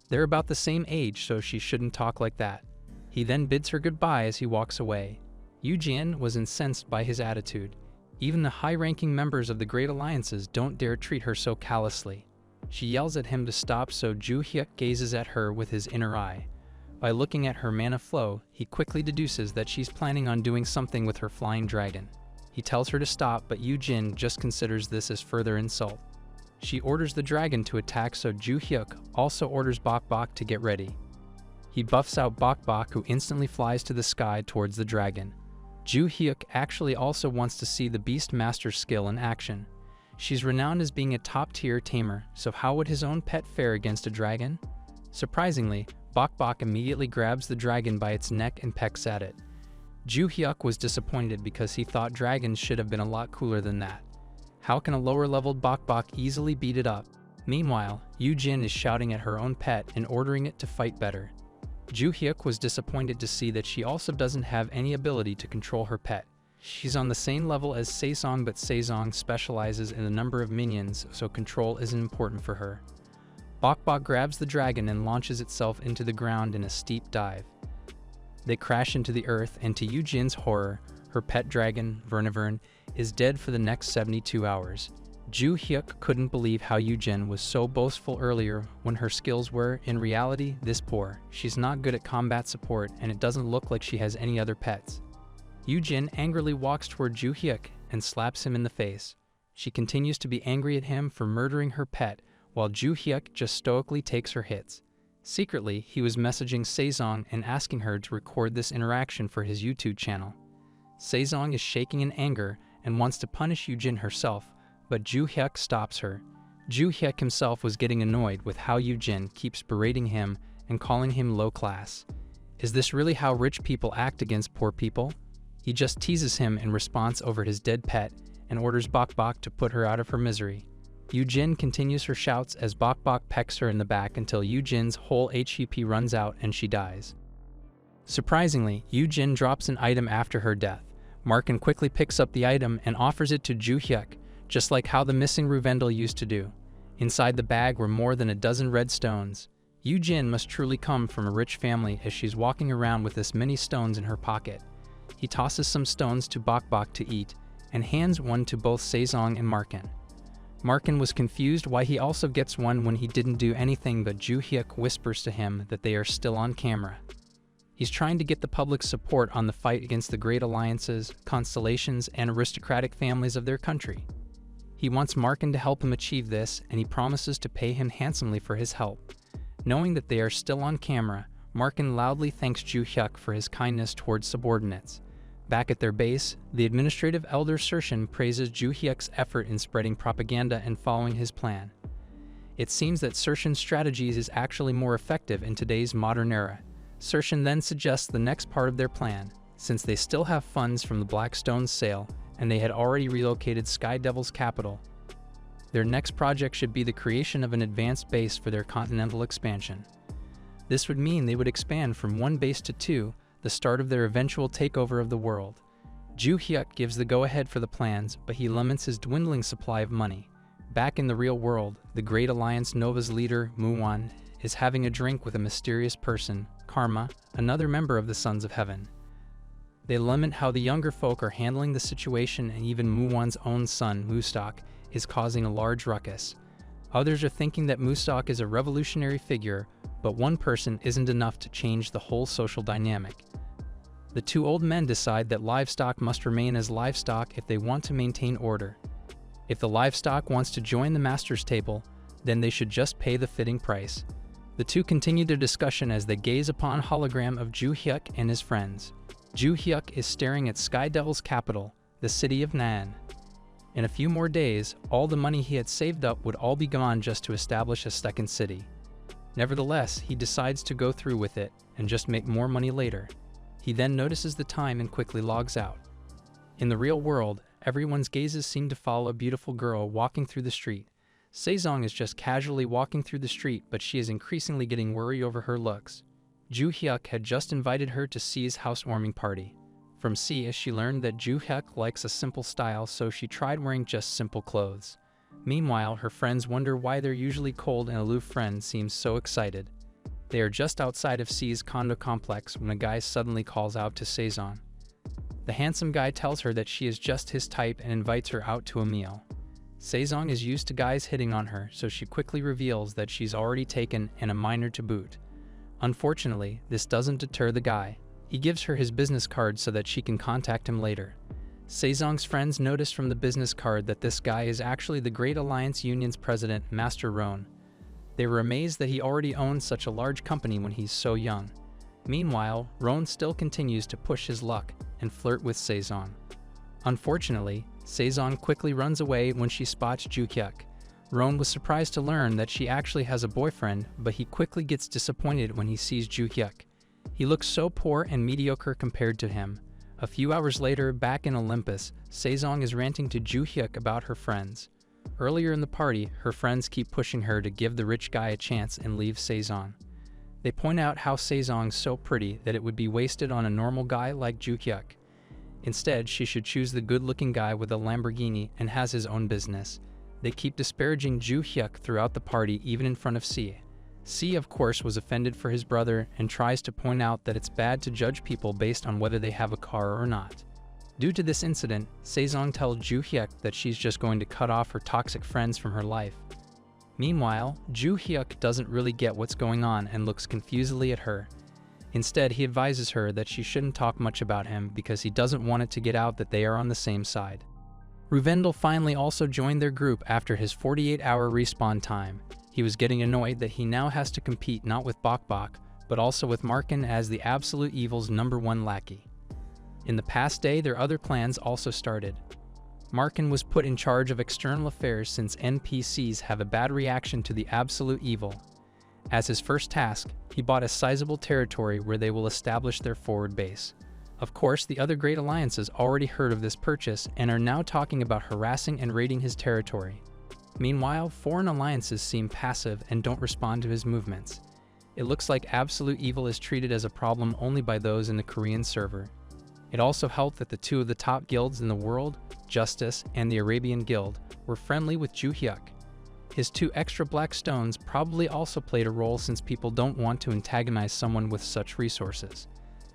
They're about the same age, so she shouldn't talk like that. He then bids her goodbye as he walks away. Yoo-jin was incensed by his attitude. Even the high-ranking members of the Great Alliances don't dare treat her so callously. She yells at him to stop, so Ju Hyuk gazes at her with his inner eye. By looking at her mana flow, he quickly deduces that she's planning on doing something with her flying dragon. He tells her to stop, but Yoo-jin just considers this as further insult. She orders the dragon to attack, so Ju Hyuk also orders Bok Bok to get ready. He buffs out Bok Bok, who instantly flies to the sky towards the dragon. Ju Hyuk actually also wants to see the Beast Master's skill in action. She's renowned as being a top-tier tamer, so how would his own pet fare against a dragon? Surprisingly, Bok Bok immediately grabs the dragon by its neck and pecks at it. Ju Hyuk was disappointed because he thought dragons should have been a lot cooler than that. How can a lower-leveled Bok Bok easily beat it up? Meanwhile, Yoo-jin is shouting at her own pet and ordering it to fight better. Ju Hyuk was disappointed to see that she also doesn't have any ability to control her pet. She's on the same level as Saesong, but Saesong specializes in the number of minions, so control isn't important for her. Bok Bok grabs the dragon and launches itself into the ground in a steep dive. They crash into the earth, and to Yoo-jin's horror, her pet dragon, Vernivern, is dead for the next 72 hours. Ju Hyuk couldn't believe how Yoo-jin was so boastful earlier when her skills were, in reality, this poor. She's not good at combat support, and it doesn't look like she has any other pets. Yoo-jin angrily walks toward Ju Hyuk and slaps him in the face. She continues to be angry at him for murdering her pet, while Ju Hyuk just stoically takes her hits. Secretly, he was messaging Saesong and asking her to record this interaction for his YouTube channel. Saesong is shaking in anger and wants to punish Yoo-jin herself, but Ju Hyuk stops her. Ju Hyuk himself was getting annoyed with how Yoo-jin keeps berating him and calling him low class. Is this really how rich people act against poor people? He just teases him in response over his dead pet and orders Bok Bok to put her out of her misery. Yoo-jin continues her shouts as Bok Bok pecks her in the back until Yoo-jin's whole HP runs out and she dies. Surprisingly, Yoo-jin drops an item after her death. Markin quickly picks up the item and offers it to Ju Hyuk, just like how the missing Rendel used to do. Inside the bag were more than a dozen red stones. Yoo-jin must truly come from a rich family as she's walking around with this many stones in her pocket. He tosses some stones to Bok Bok to eat, and hands one to both Saesong and Markin. Markin was confused why he also gets one when he didn't do anything, but Ju Hyuk whispers to him that they are still on camera. He's trying to get the public's support on the fight against the Great Alliances, constellations, and aristocratic families of their country. He wants Markin to help him achieve this, and he promises to pay him handsomely for his help. Knowing that they are still on camera, Markin loudly thanks Ju Hyuk for his kindness towards subordinates. Back at their base, the administrative elder Sershin praises Ju Hyuk's effort in spreading propaganda and following his plan. It seems that Sershin's strategies is actually more effective in today's modern era. Sershin then suggests the next part of their plan, since they still have funds from the Blackstone's sale, and they had already relocated Sky Devil's capital. Their next project should be the creation of an advanced base for their continental expansion. This would mean they would expand from one base to two, the start of their eventual takeover of the world. Ju Hyuk gives the go-ahead for the plans, but he laments his dwindling supply of money. Back in the real world, the Great Alliance Nova's leader, Muwan, is having a drink with a mysterious person, Karma, another member of the Sons of Heaven. They lament how the younger folk are handling the situation, and even Muwan's own son, Mustak, is causing a large ruckus. Others are thinking that Mustak is a revolutionary figure, but one person isn't enough to change the whole social dynamic. The two old men decide that livestock must remain as livestock if they want to maintain order. If the livestock wants to join the master's table, then they should just pay the fitting price. The two continue their discussion as they gaze upon a hologram of Ju Hyuk and his friends. Ju Hyuk is staring at Sky Devil's capital, the city of Nan. In a few more days, all the money he had saved up would all be gone just to establish a second city. Nevertheless, he decides to go through with it and just make more money later. He then notices the time and quickly logs out. In the real world, everyone's gazes seem to follow a beautiful girl walking through the street. Saesong is just casually walking through the street, but she is increasingly getting worried over her looks. Ju Hyuk had just invited her to see his housewarming party. From Sia, she learned that Joo-hyuk likes a simple style, so she tried wearing just simple clothes. Meanwhile, her friends wonder why their usually cold and aloof friend seems so excited. They are just outside of Sia's condo complex when a guy suddenly calls out to Saison. The handsome guy tells her that she is just his type and invites her out to a meal. Saison is used to guys hitting on her, so she quickly reveals that she's already taken and a minor to boot. Unfortunately, this doesn't deter the guy. He gives her his business card so that she can contact him later. Saisong's friends notice from the business card that this guy is actually the Great Alliance Union's president, Master Roan. They were amazed that he already owns such a large company when he's so young. Meanwhile, Roan still continues to push his luck and flirt with Saison. Unfortunately, Saison quickly runs away when she spots Joo-hyuk. Roan was surprised to learn that she actually has a boyfriend, but he quickly gets disappointed when he sees Joo-hyuk. He looks so poor and mediocre compared to him. A few hours later, back in Olympus, Saison is ranting to Joo-hyuk about her friends. Earlier in the party, her friends keep pushing her to give the rich guy a chance and leave Saison. They point out how Saison's so pretty that it would be wasted on a normal guy like Joo-hyuk. Instead, she should choose the good-looking guy with a Lamborghini and has his own business. They keep disparaging Joo-hyuk throughout the party, even in front of Sia. Sia, of course, was offended for his brother and tries to point out that it's bad to judge people based on whether they have a car or not. Due to this incident, Saison tells Joo-hyuk that she's just going to cut off her toxic friends from her life. Meanwhile, Joo-hyuk doesn't really get what's going on and looks confusedly at her. Instead, he advises her that she shouldn't talk much about him because he doesn't want it to get out that they are on the same side. Rendel finally also joined their group after his 48-hour respawn time. He was getting annoyed that he now has to compete not with Bok Bok, but also with Markin as the Absolute Evil's #1 lackey. In the past day, their other plans also started. Markin was put in charge of external affairs since NPCs have a bad reaction to the Absolute Evil. As his first task, he bought a sizable territory where they will establish their forward base. Of course, the other great alliances already heard of this purchase and are now talking about harassing and raiding his territory. Meanwhile, foreign alliances seem passive and don't respond to his movements. It looks like Absolute Evil is treated as a problem only by those in the Korean server. It also helped that the two of the top guilds in the world, Justice and the Arabian Guild, were friendly with Joo-hyuk. His 2 extra black stones probably also played a role since people don't want to antagonize someone with such resources.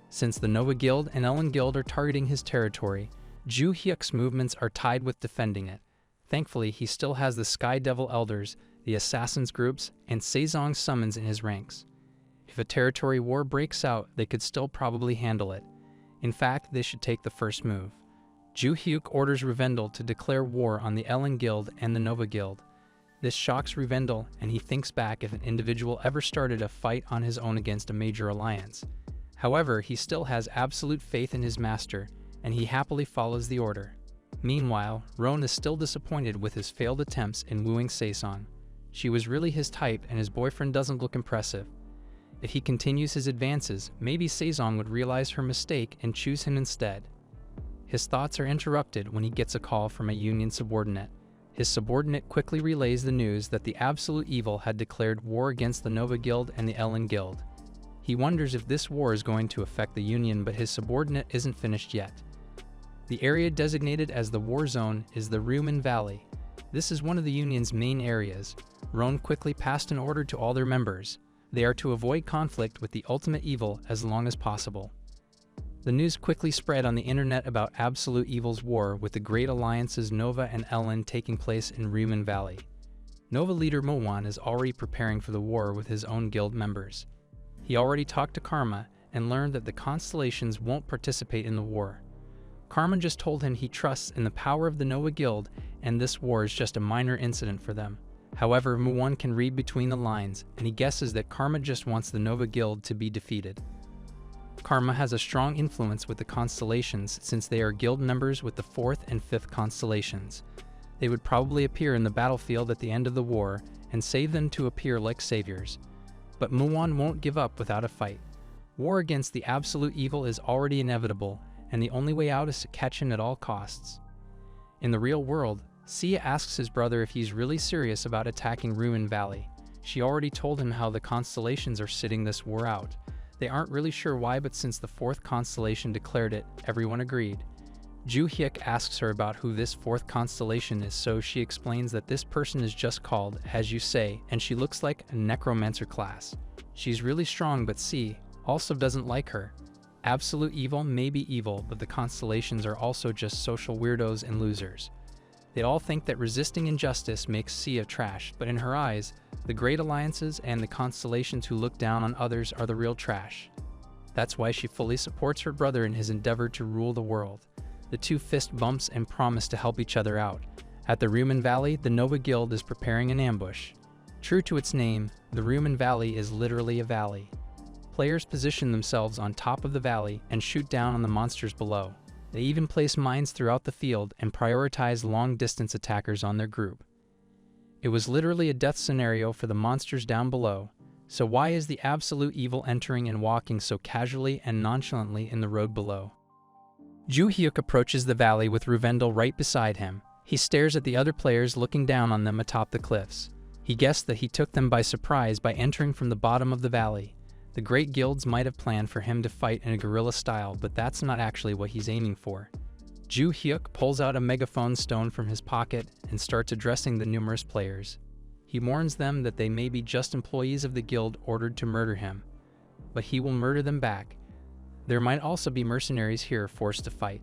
Since the Nova Guild and Ellen Guild are targeting his territory, Joo-hyuk's movements are tied with defending it. Thankfully, he still has the Sky Devil Elders, the Assassins groups, and Saisong's summons in his ranks. If a territory war breaks out, they could still probably handle it. In fact, they should take the first move. Joo-hyuk orders Rendel to declare war on the Ellen Guild and the Nova Guild. This shocks Rendel, and he thinks back if an individual ever started a fight on his own against a major alliance. However, he still has absolute faith in his master, and he happily follows the order. Meanwhile, Roan is still disappointed with his failed attempts in wooing Saison. She was really his type and his boyfriend doesn't look impressive. If he continues his advances, maybe Saison would realize her mistake and choose him instead. His thoughts are interrupted when he gets a call from a Union subordinate. His subordinate quickly relays the news that the Absolute Evil had declared war against the Nova Guild and the Ellen Guild. He wonders if this war is going to affect the Union, but his subordinate isn't finished yet. The area designated as the war zone is the Rumen Valley. This is one of the Union's main areas. Roan quickly passed an order to all their members. They are to avoid conflict with the ultimate evil as long as possible. The news quickly spread on the internet about Absolute Evil's war with the Great Alliances Nova and Ellen taking place in Rumen Valley. Nova leader Mowan is already preparing for the war with his own guild members. He already talked to Karma and learned that the constellations won't participate in the war. Karma just told him he trusts in the power of the Nova Guild and this war is just a minor incident for them. However, Mowan can read between the lines and he guesses that Karma just wants the Nova Guild to be defeated. Karma has a strong influence with the constellations since they are guild members with the 4th and 5th constellations. They would probably appear in the battlefield at the end of the war and save them to appear like saviors. But Mowan won't give up without a fight. War against the Absolute Evil is already inevitable, and the only way out is to catch him at all costs. In the real world, Sia asks his brother if he's really serious about attacking Rumen Valley. She already told him how the constellations are sitting this war out. They aren't really sure why, but since the fourth constellation declared it, everyone agreed. Ju Hyuk asks her about who this fourth constellation is, so she explains that this person is just called, as you say, and she looks like a necromancer class. She's really strong, but C also doesn't like her. Absolute evil may be evil, but the constellations are also just social weirdos and losers. They all think that resisting injustice makes C a trash, but in her eyes, the great alliances and the constellations who look down on others are the real trash. That's why she fully supports her brother in his endeavor to rule the world. The two fist bumps and promise to help each other out. At the Rumen Valley, the Nova Guild is preparing an ambush. True to its name, the Rumen Valley is literally a valley. Players position themselves on top of the valley and shoot down on the monsters below. They even place mines throughout the field and prioritize long-distance attackers on their group. It was literally a death scenario for the monsters down below, so why is the absolute evil entering and walking so casually and nonchalantly in the road below? Ju Hyuk approaches the valley with Rendel right beside him. He stares at the other players looking down on them atop the cliffs. He guessed that he took them by surprise by entering from the bottom of the valley. The great guilds might have planned for him to fight in a guerrilla style, but that's not actually what he's aiming for. Ju Hyuk pulls out a megaphone stone from his pocket and starts addressing the numerous players. He warns them that they may be just employees of the guild ordered to murder him, but he will murder them back. There might also be mercenaries here forced to fight.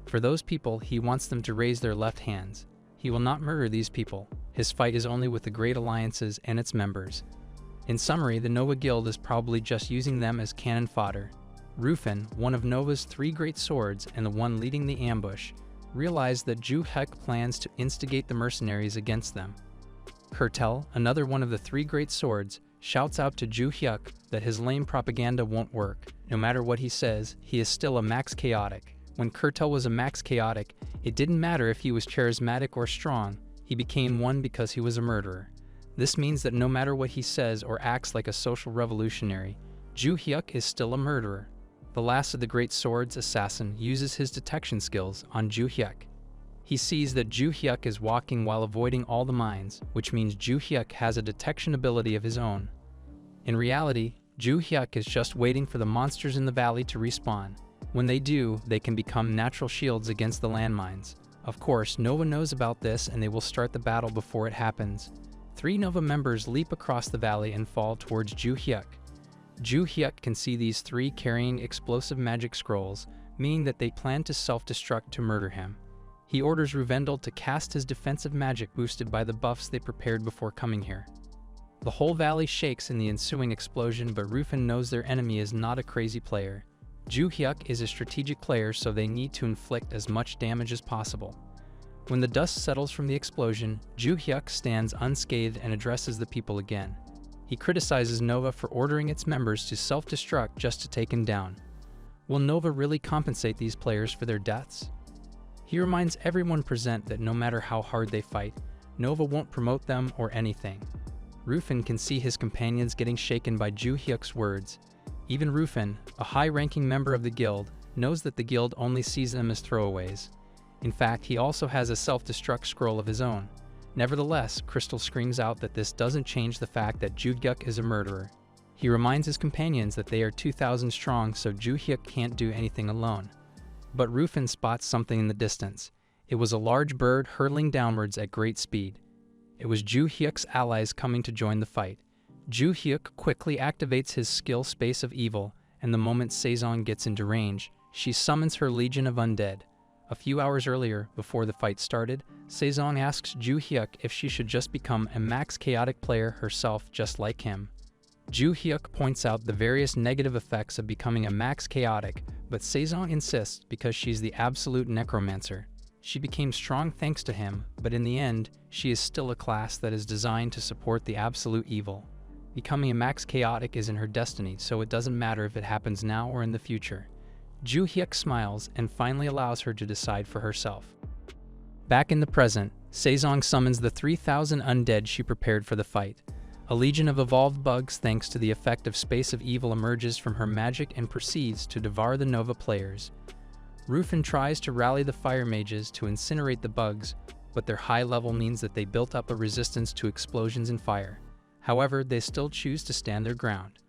For those people, he wants them to raise their left hands. He will not murder these people. His fight is only with the great alliances and its members. In summary, the Nova Guild is probably just using them as cannon fodder. Rufin, one of Nova's 3 great swords and the one leading the ambush, realized that Ju Hyuk plans to instigate the mercenaries against them. Kelt, another one of the 3 great swords, shouts out to Ju Hyuk that his lame propaganda won't work. No matter what he says, he is still a max chaotic. When Kelt was a max chaotic, it didn't matter if he was charismatic or strong, he became one because he was a murderer. This means that no matter what he says or acts like a social revolutionary, Ju Hyuk is still a murderer. The last of the great swords, Assassin, uses his detection skills on Ju Hyuk. He sees that Ju Hyuk is walking while avoiding all the mines, which means Ju Hyuk has a detection ability of his own. In reality, Ju Hyuk is just waiting for the monsters in the valley to respawn. When they do, they can become natural shields against the landmines. Of course, Nova knows about this and they will start the battle before it happens. 3 Nova members leap across the valley and fall towards Ju Hyuk. Ju Hyuk can see these 3 carrying explosive magic scrolls, meaning that they plan to self-destruct to murder him. He orders Rendel to cast his defensive magic boosted by the buffs they prepared before coming here. The whole valley shakes in the ensuing explosion, but Rufin knows their enemy is not a crazy player. Ju Hyuk is a strategic player, so they need to inflict as much damage as possible. When the dust settles from the explosion, Ju Hyuk stands unscathed and addresses the people again. He criticizes Nova for ordering its members to self-destruct just to take him down. Will Nova really compensate these players for their deaths? He reminds everyone present that no matter how hard they fight, Nova won't promote them or anything. Rufin can see his companions getting shaken by Ju Hyuk's words. Even Rufin, a high-ranking member of the guild, knows that the guild only sees them as throwaways. In fact, he also has a self-destruct scroll of his own. Nevertheless, Crystal screams out that this doesn't change the fact that Ju Hyuk is a murderer. He reminds his companions that they are 2,000 strong, so Ju Hyuk can't do anything alone. But Rufin spots something in the distance. It was a large bird hurtling downwards at great speed. It was Ju Hyuk's allies coming to join the fight. Ju Hyuk quickly activates his skill Space of Evil, and the moment Saison gets into range, she summons her Legion of Undead. A few hours earlier, before the fight started, Saison asks Ju Hyuk if she should just become a max chaotic player herself just like him. Ju Hyuk points out the various negative effects of becoming a max chaotic, but Saison insists because she's the absolute necromancer. She became strong thanks to him, but in the end, she is still a class that is designed to support the absolute evil. Becoming a max chaotic is in her destiny, so it doesn't matter if it happens now or in the future. Ju Hyuk smiles and finally allows her to decide for herself. Back in the present, Saison summons the 3,000 undead she prepared for the fight. A legion of evolved bugs thanks to the effect of Space of Evil emerges from her magic and proceeds to devour the Nova players. Rufin tries to rally the fire mages to incinerate the bugs, but their high level means that they built up a resistance to explosions and fire. However, they still choose to stand their ground.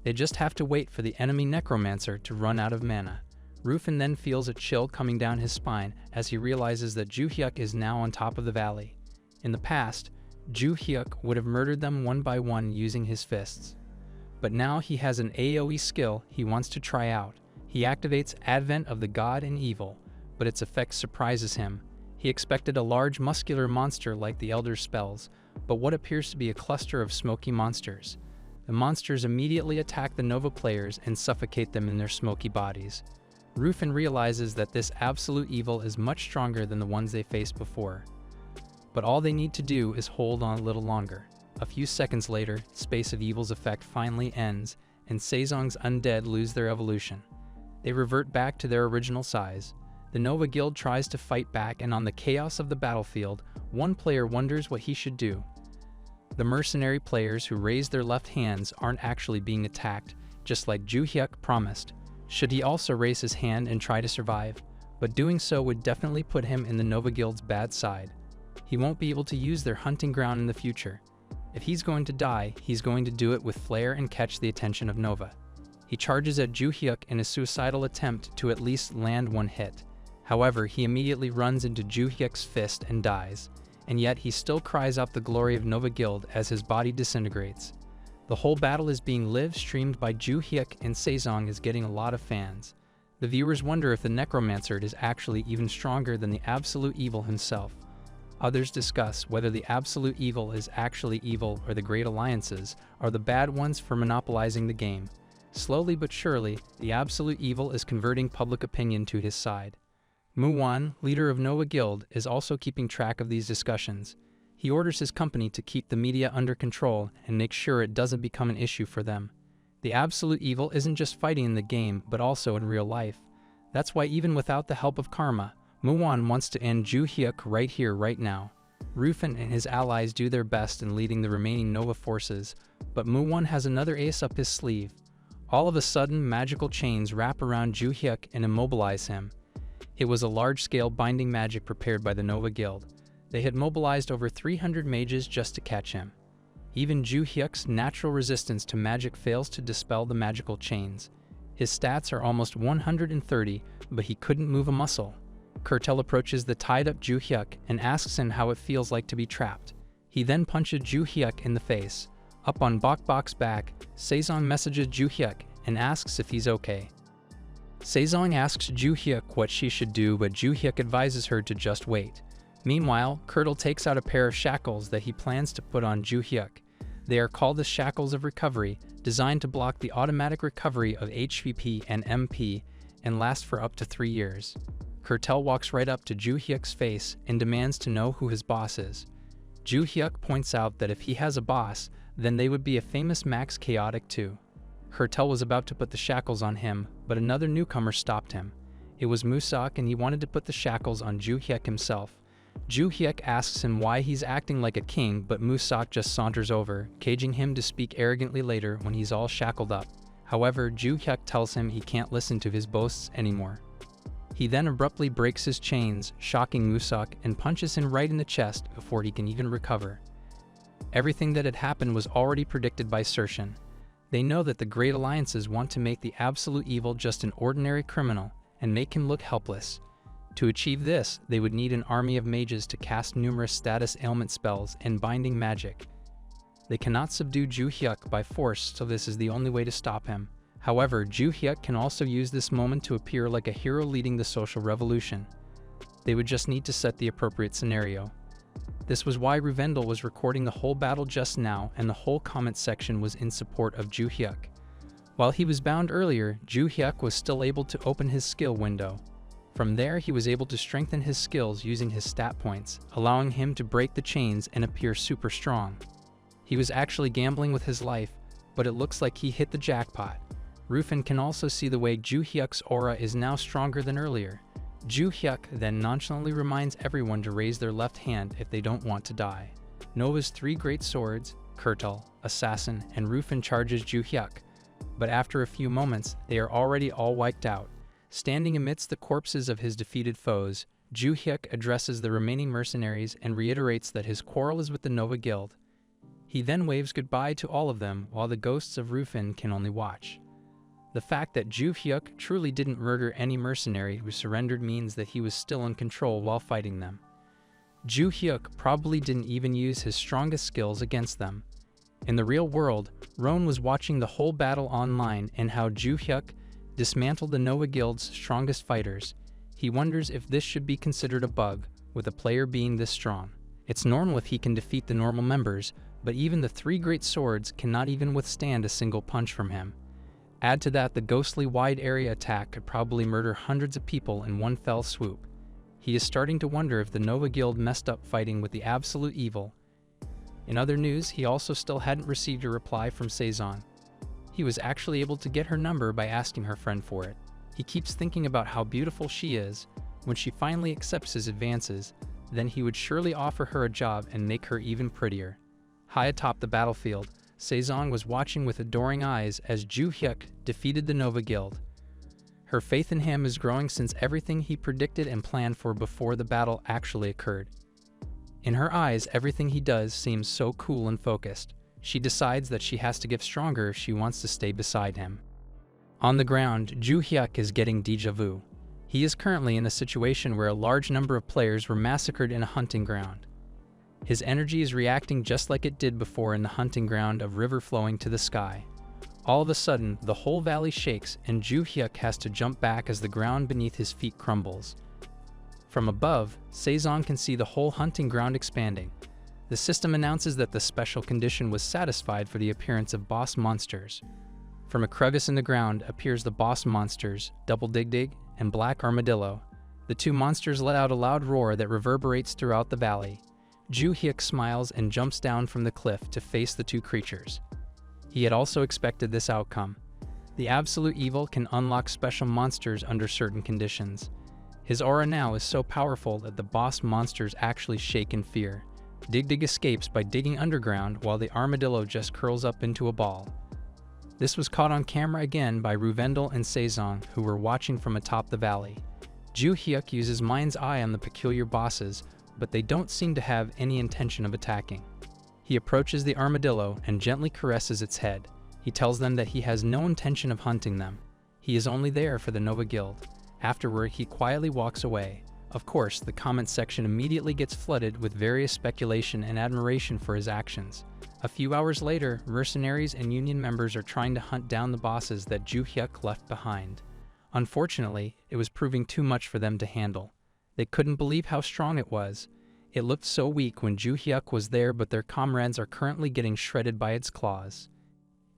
They just have to wait for the enemy necromancer to run out of mana. Rufin then feels a chill coming down his spine as he realizes that Ju-hyuk is now on top of the valley. In the past, Ju-hyuk would have murdered them one by one using his fists. But now he has an AoE skill he wants to try out. He activates Advent of the God in Evil, but its effect surprises him. He expected a large muscular monster like the Elder's spells, but what appears to be a cluster of smoky monsters. The monsters immediately attack the Nova players and suffocate them in their smoky bodies. Rufin realizes that this absolute evil is much stronger than the ones they faced before. But all they need to do is hold on a little longer. A few seconds later, Space of Evil's effect finally ends, and Sezong's undead lose their evolution. They revert back to their original size. The Nova Guild tries to fight back, and on the chaos of the battlefield, one player wonders what he should do. The mercenary players who raise their left hands aren't actually being attacked, just like Ju-hyuk promised. Should he also raise his hand and try to survive? But doing so would definitely put him in the Nova Guild's bad side. He won't be able to use their hunting ground in the future. If he's going to die, he's going to do it with flair and catch the attention of Nova. He charges at Ju-hyuk in a suicidal attempt to at least land one hit. However, he immediately runs into Ju-hyuk's fist and dies, and yet he still cries out the glory of Nova Guild as his body disintegrates. The whole battle is being live-streamed by Ju-hyuk, and Sezong is getting a lot of fans. The viewers wonder if the Necromancer is actually even stronger than the Absolute Evil himself. Others discuss whether the Absolute Evil is actually evil or the Great Alliances are the bad ones for monopolizing the game. Slowly but surely, the Absolute Evil is converting public opinion to his side. Muwan, leader of Nova Guild, is also keeping track of these discussions. He orders his company to keep the media under control and make sure it doesn't become an issue for them. The Absolute Evil isn't just fighting in the game, but also in real life. That's why even without the help of Karma, Muwan wants to end Ju-hyuk right here, right now. Rufin and his allies do their best in leading the remaining Nova forces, but Muwan has another ace up his sleeve. All of a sudden, magical chains wrap around Ju-hyuk and immobilize him. It was a large-scale binding magic prepared by the Nova Guild. They had mobilized over 300 mages just to catch him. Even Ju-hyuk's natural resistance to magic fails to dispel the magical chains. His stats are almost 130, but he couldn't move a muscle. Kelt approaches the tied-up Ju-hyuk and asks him how it feels like to be trapped. He then punches Ju-hyuk in the face. Up on Bokbok's back, Sezong messages Ju-hyuk and asks if he's okay. Sezong asks Ju-hyuk what she should do, but Ju-hyuk advises her to just wait. Meanwhile, Kelt takes out a pair of shackles that he plans to put on Ju-hyuk. They are called the Shackles of Recovery, designed to block the automatic recovery of HVP and MP, and last for up to 3 years. Kelt walks right up to Ju-hyuk's face and demands to know who his boss is. Ju-hyuk points out that if he has a boss, then they would be a famous Max Chaotic too. Kelt was about to put the shackles on him, but another newcomer stopped him. It was Musak, and he wanted to put the shackles on Ju-hyuk himself. Ju-hyuk asks him why he's acting like a king, but Musak just saunters over, caging him to speak arrogantly later when he's all shackled up. However, Ju-hyuk tells him he can't listen to his boasts anymore. He then abruptly breaks his chains, shocking Musak, and punches him right in the chest before he can even recover. Everything that had happened was already predicted by Ascension. They know that the Great Alliances want to make the Absolute Evil just an ordinary criminal and make him look helpless. To achieve this, they would need an army of mages to cast numerous status ailment spells and binding magic. They cannot subdue Ju-hyuk by force, so this is the only way to stop him. However, Ju-hyuk can also use this moment to appear like a hero leading the social revolution. They would just need to set the appropriate scenario. This was why Rendel was recording the whole battle just now, and the whole comment section was in support of Ju-hyuk. While he was bound earlier, Ju-hyuk was still able to open his skill window. From there, he was able to strengthen his skills using his stat points, allowing him to break the chains and appear super strong. He was actually gambling with his life, but it looks like he hit the jackpot. Rufin can also see the way Ju-hyuk's aura is now stronger than earlier. Ju-hyuk then nonchalantly reminds everyone to raise their left hand if they don't want to die. Nova's 3 great swords, Kelt, Assassin, and Rufin charges Ju-hyuk, but after a few moments, they are already all wiped out. Standing amidst the corpses of his defeated foes, Ju-hyuk addresses the remaining mercenaries and reiterates that his quarrel is with the Nova Guild. He He then waves goodbye to all of them while the ghosts of Rufin can only watch. The fact that Ju Hyuk truly didn't murder any mercenary who surrendered means that he was still in control while fighting them. Ju Hyuk probably didn't even use his strongest skills against them. In the real world, Roan was watching the whole battle online and how Ju Hyuk dismantled the Nova Guild's strongest fighters. He wonders if this should be considered a bug, with a player being this strong. It's normal if he can defeat the normal members, but even the three great swords cannot even withstand a single punch from him. Add to that the ghostly wide area attack could probably murder hundreds of people in one fell swoop. He is starting to wonder if the Nova Guild messed up fighting with the absolute evil. In other news, he also still hadn't received a reply from Saison. He was actually able to get her number by asking her friend for it. He keeps thinking about how beautiful she is. When she finally accepts his advances, then he would surely offer her a job and make her even prettier. High atop the battlefield, Saison was watching with adoring eyes as Ju Hyuk defeated the Nova Guild. Her faith in him is growing since everything he predicted and planned for before the battle actually occurred. In her eyes, everything he does seems so cool and focused. She decides that she has to get stronger if she wants to stay beside him. On the ground, Ju Hyuk is getting déjà vu. He is currently in a situation where a large number of players were massacred in a hunting ground. His energy is reacting just like it did before in the hunting ground of river flowing to the sky. All of a sudden, the whole valley shakes and Ju Hyuk has to jump back as the ground beneath his feet crumbles. From above, Saison can see the whole hunting ground expanding. The system announces that the special condition was satisfied for the appearance of boss monsters. From a crevice in the ground appears the boss monsters, Double Dig Dig and Black Armadillo. The two monsters let out a loud roar that reverberates throughout the valley. Ju Hyuk smiles and jumps down from the cliff to face the two creatures. He had also expected this outcome. The absolute evil can unlock special monsters under certain conditions. His aura now is so powerful that the boss monsters actually shake in fear. Dig Dig escapes by digging underground while the armadillo just curls up into a ball. This was caught on camera again by Rendel and Saison, who were watching from atop the valley. Ju Hyuk uses Mind's Eye on the peculiar bosses, but they don't seem to have any intention of attacking. He approaches the armadillo and gently caresses its head. He tells them that he has no intention of hunting them. He is only there for the Nova Guild. Afterward, he quietly walks away. Of course, the comment section immediately gets flooded with various speculation and admiration for his actions. A few hours later, mercenaries and union members are trying to hunt down the bosses that Ju Hyuk left behind. Unfortunately, it was proving too much for them to handle. They couldn't believe how strong it was. It looked so weak when Ju Hyuk was there, but their comrades are currently getting shredded by its claws.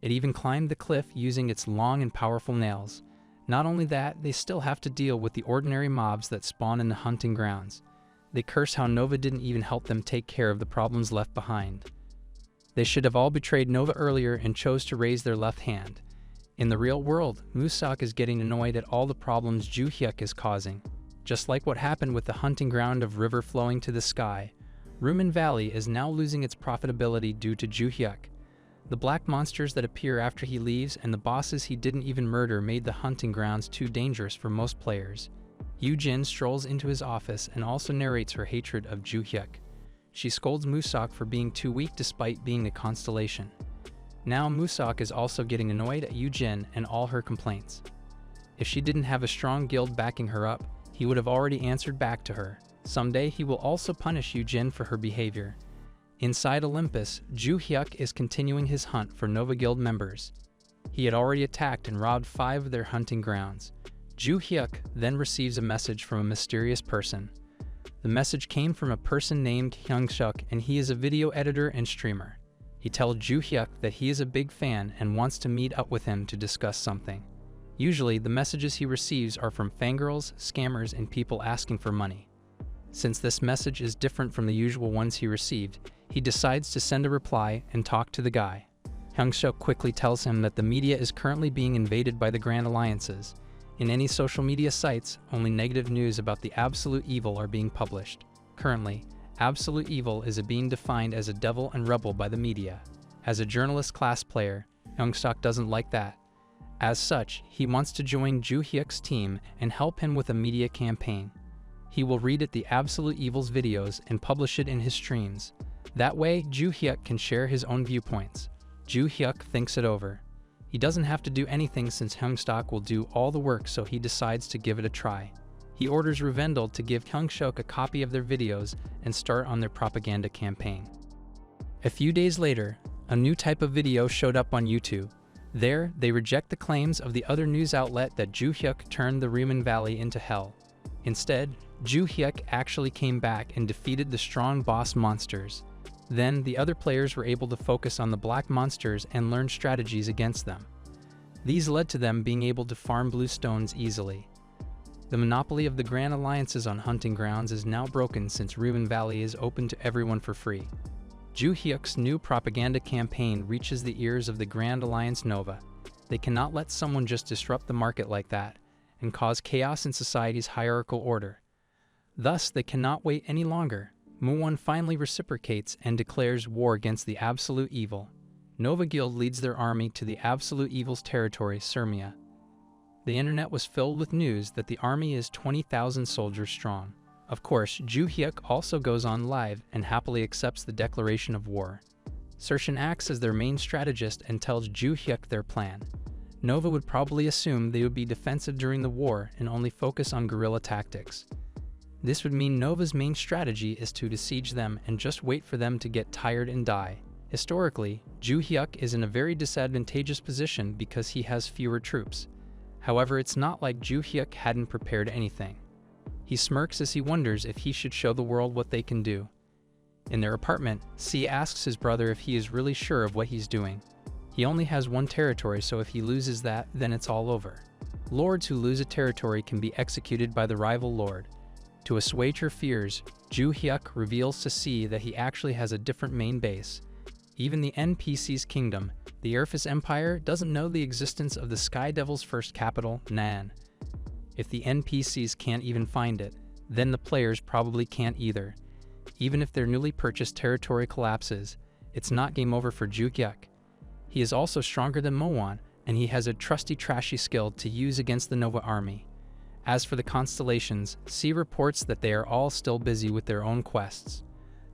It even climbed the cliff using its long and powerful nails. Not only that, they still have to deal with the ordinary mobs that spawn in the hunting grounds. They curse how Nova didn't even help them take care of the problems left behind. They should have all betrayed Nova earlier and chose to raise their left hand. In the real world, Musak is getting annoyed at all the problems Ju Hyuk is causing. Just like what happened with the hunting ground of river flowing to the sky, Rumen Valley is now losing its profitability due to Ju Hyuk. The black monsters that appear after he leaves and the bosses he didn't even murder made the hunting grounds too dangerous for most players. Yu-Jin strolls into his office and also narrates her hatred of Ju Hyuk. She scolds Musak for being too weak despite being a constellation. Now Musak is also getting annoyed at Yu-Jin and all her complaints. If she didn't have a strong guild backing her up, he would have already answered back to her. Someday he will also punish Yu-Jin for her behavior. Inside Olympus, Ju Hyuk is continuing his hunt for Nova Guild members. He had already attacked and robbed 5 of their hunting grounds. Ju Hyuk then receives a message from a mysterious person. The message came from a person named Hyung-Suk, and he is a video editor and streamer. He tells Ju Hyuk that he is a big fan and wants to meet up with him to discuss something. Usually, the messages he receives are from fangirls, scammers, and people asking for money. Since this message is different from the usual ones he received, he decides to send a reply and talk to the guy. Hyung-Suk quickly tells him that the media is currently being invaded by the Grand Alliances. In any social media sites, only negative news about the absolute evil are being published. Currently, absolute evil is being defined as a devil and rebel by the media. As a journalist class player, Hyung-Suk doesn't like that. As such, he wants to join Ju Hyuk's team and help him with a media campaign. He will read at the Absolute Evil's videos and publish it in his streams. That way, Ju Hyuk can share his own viewpoints. Ju Hyuk thinks it over. He doesn't have to do anything since Hyungstok will do all the work, so he decides to give it a try. He orders Rendel to give Hyungstok a copy of their videos and start on their propaganda campaign. A few days later, a new type of video showed up on YouTube. There, they reject the claims of the other news outlet that Ju Hyuk turned the Ryumin Valley into hell. Instead, Ju Hyuk actually came back and defeated the strong boss monsters. Then, the other players were able to focus on the black monsters and learn strategies against them. These led to them being able to farm blue stones easily. The monopoly of the Grand Alliances on hunting grounds is now broken since Ryumin Valley is open to everyone for free. Ju Hyuk's new propaganda campaign reaches the ears of the Grand Alliance Nova. They cannot let someone just disrupt the market like that and cause chaos in society's hierarchical order. Thus, they cannot wait any longer. Muon finally reciprocates and declares war against the absolute evil. Nova Guild leads their army to the absolute evil's territory, Sirmia. The internet was filled with news that the army is 20,000 soldiers strong. Of course, Ju Hyuk also goes on live and happily accepts the declaration of war. Sershin acts as their main strategist and tells Ju Hyuk their plan. Nova would probably assume they would be defensive during the war and only focus on guerrilla tactics. This would mean Nova's main strategy is to besiege them and just wait for them to get tired and die. Historically, Ju Hyuk is in a very disadvantageous position because he has fewer troops. However, it's not like Ju Hyuk hadn't prepared anything. He smirks as he wonders if he should show the world what they can do. In their apartment, C asks his brother if he is really sure of what he's doing. He only has one territory, so if he loses that, then it's all over. Lords who lose a territory can be executed by the rival lord. To assuage her fears, Ju Hyuk reveals to C that he actually has a different main base. Even the NPC's kingdom, the Olympus Empire, doesn't know the existence of the Sky Devil's first capital, Nan. If the NPCs can't even find it, then the players probably can't either. Even if their newly purchased territory collapses, it's not game over for Ju Hyuk. He is also stronger than Muon, and he has a trashy skill to use against the Nova army. As for the constellations, C reports that they are all still busy with their own quests.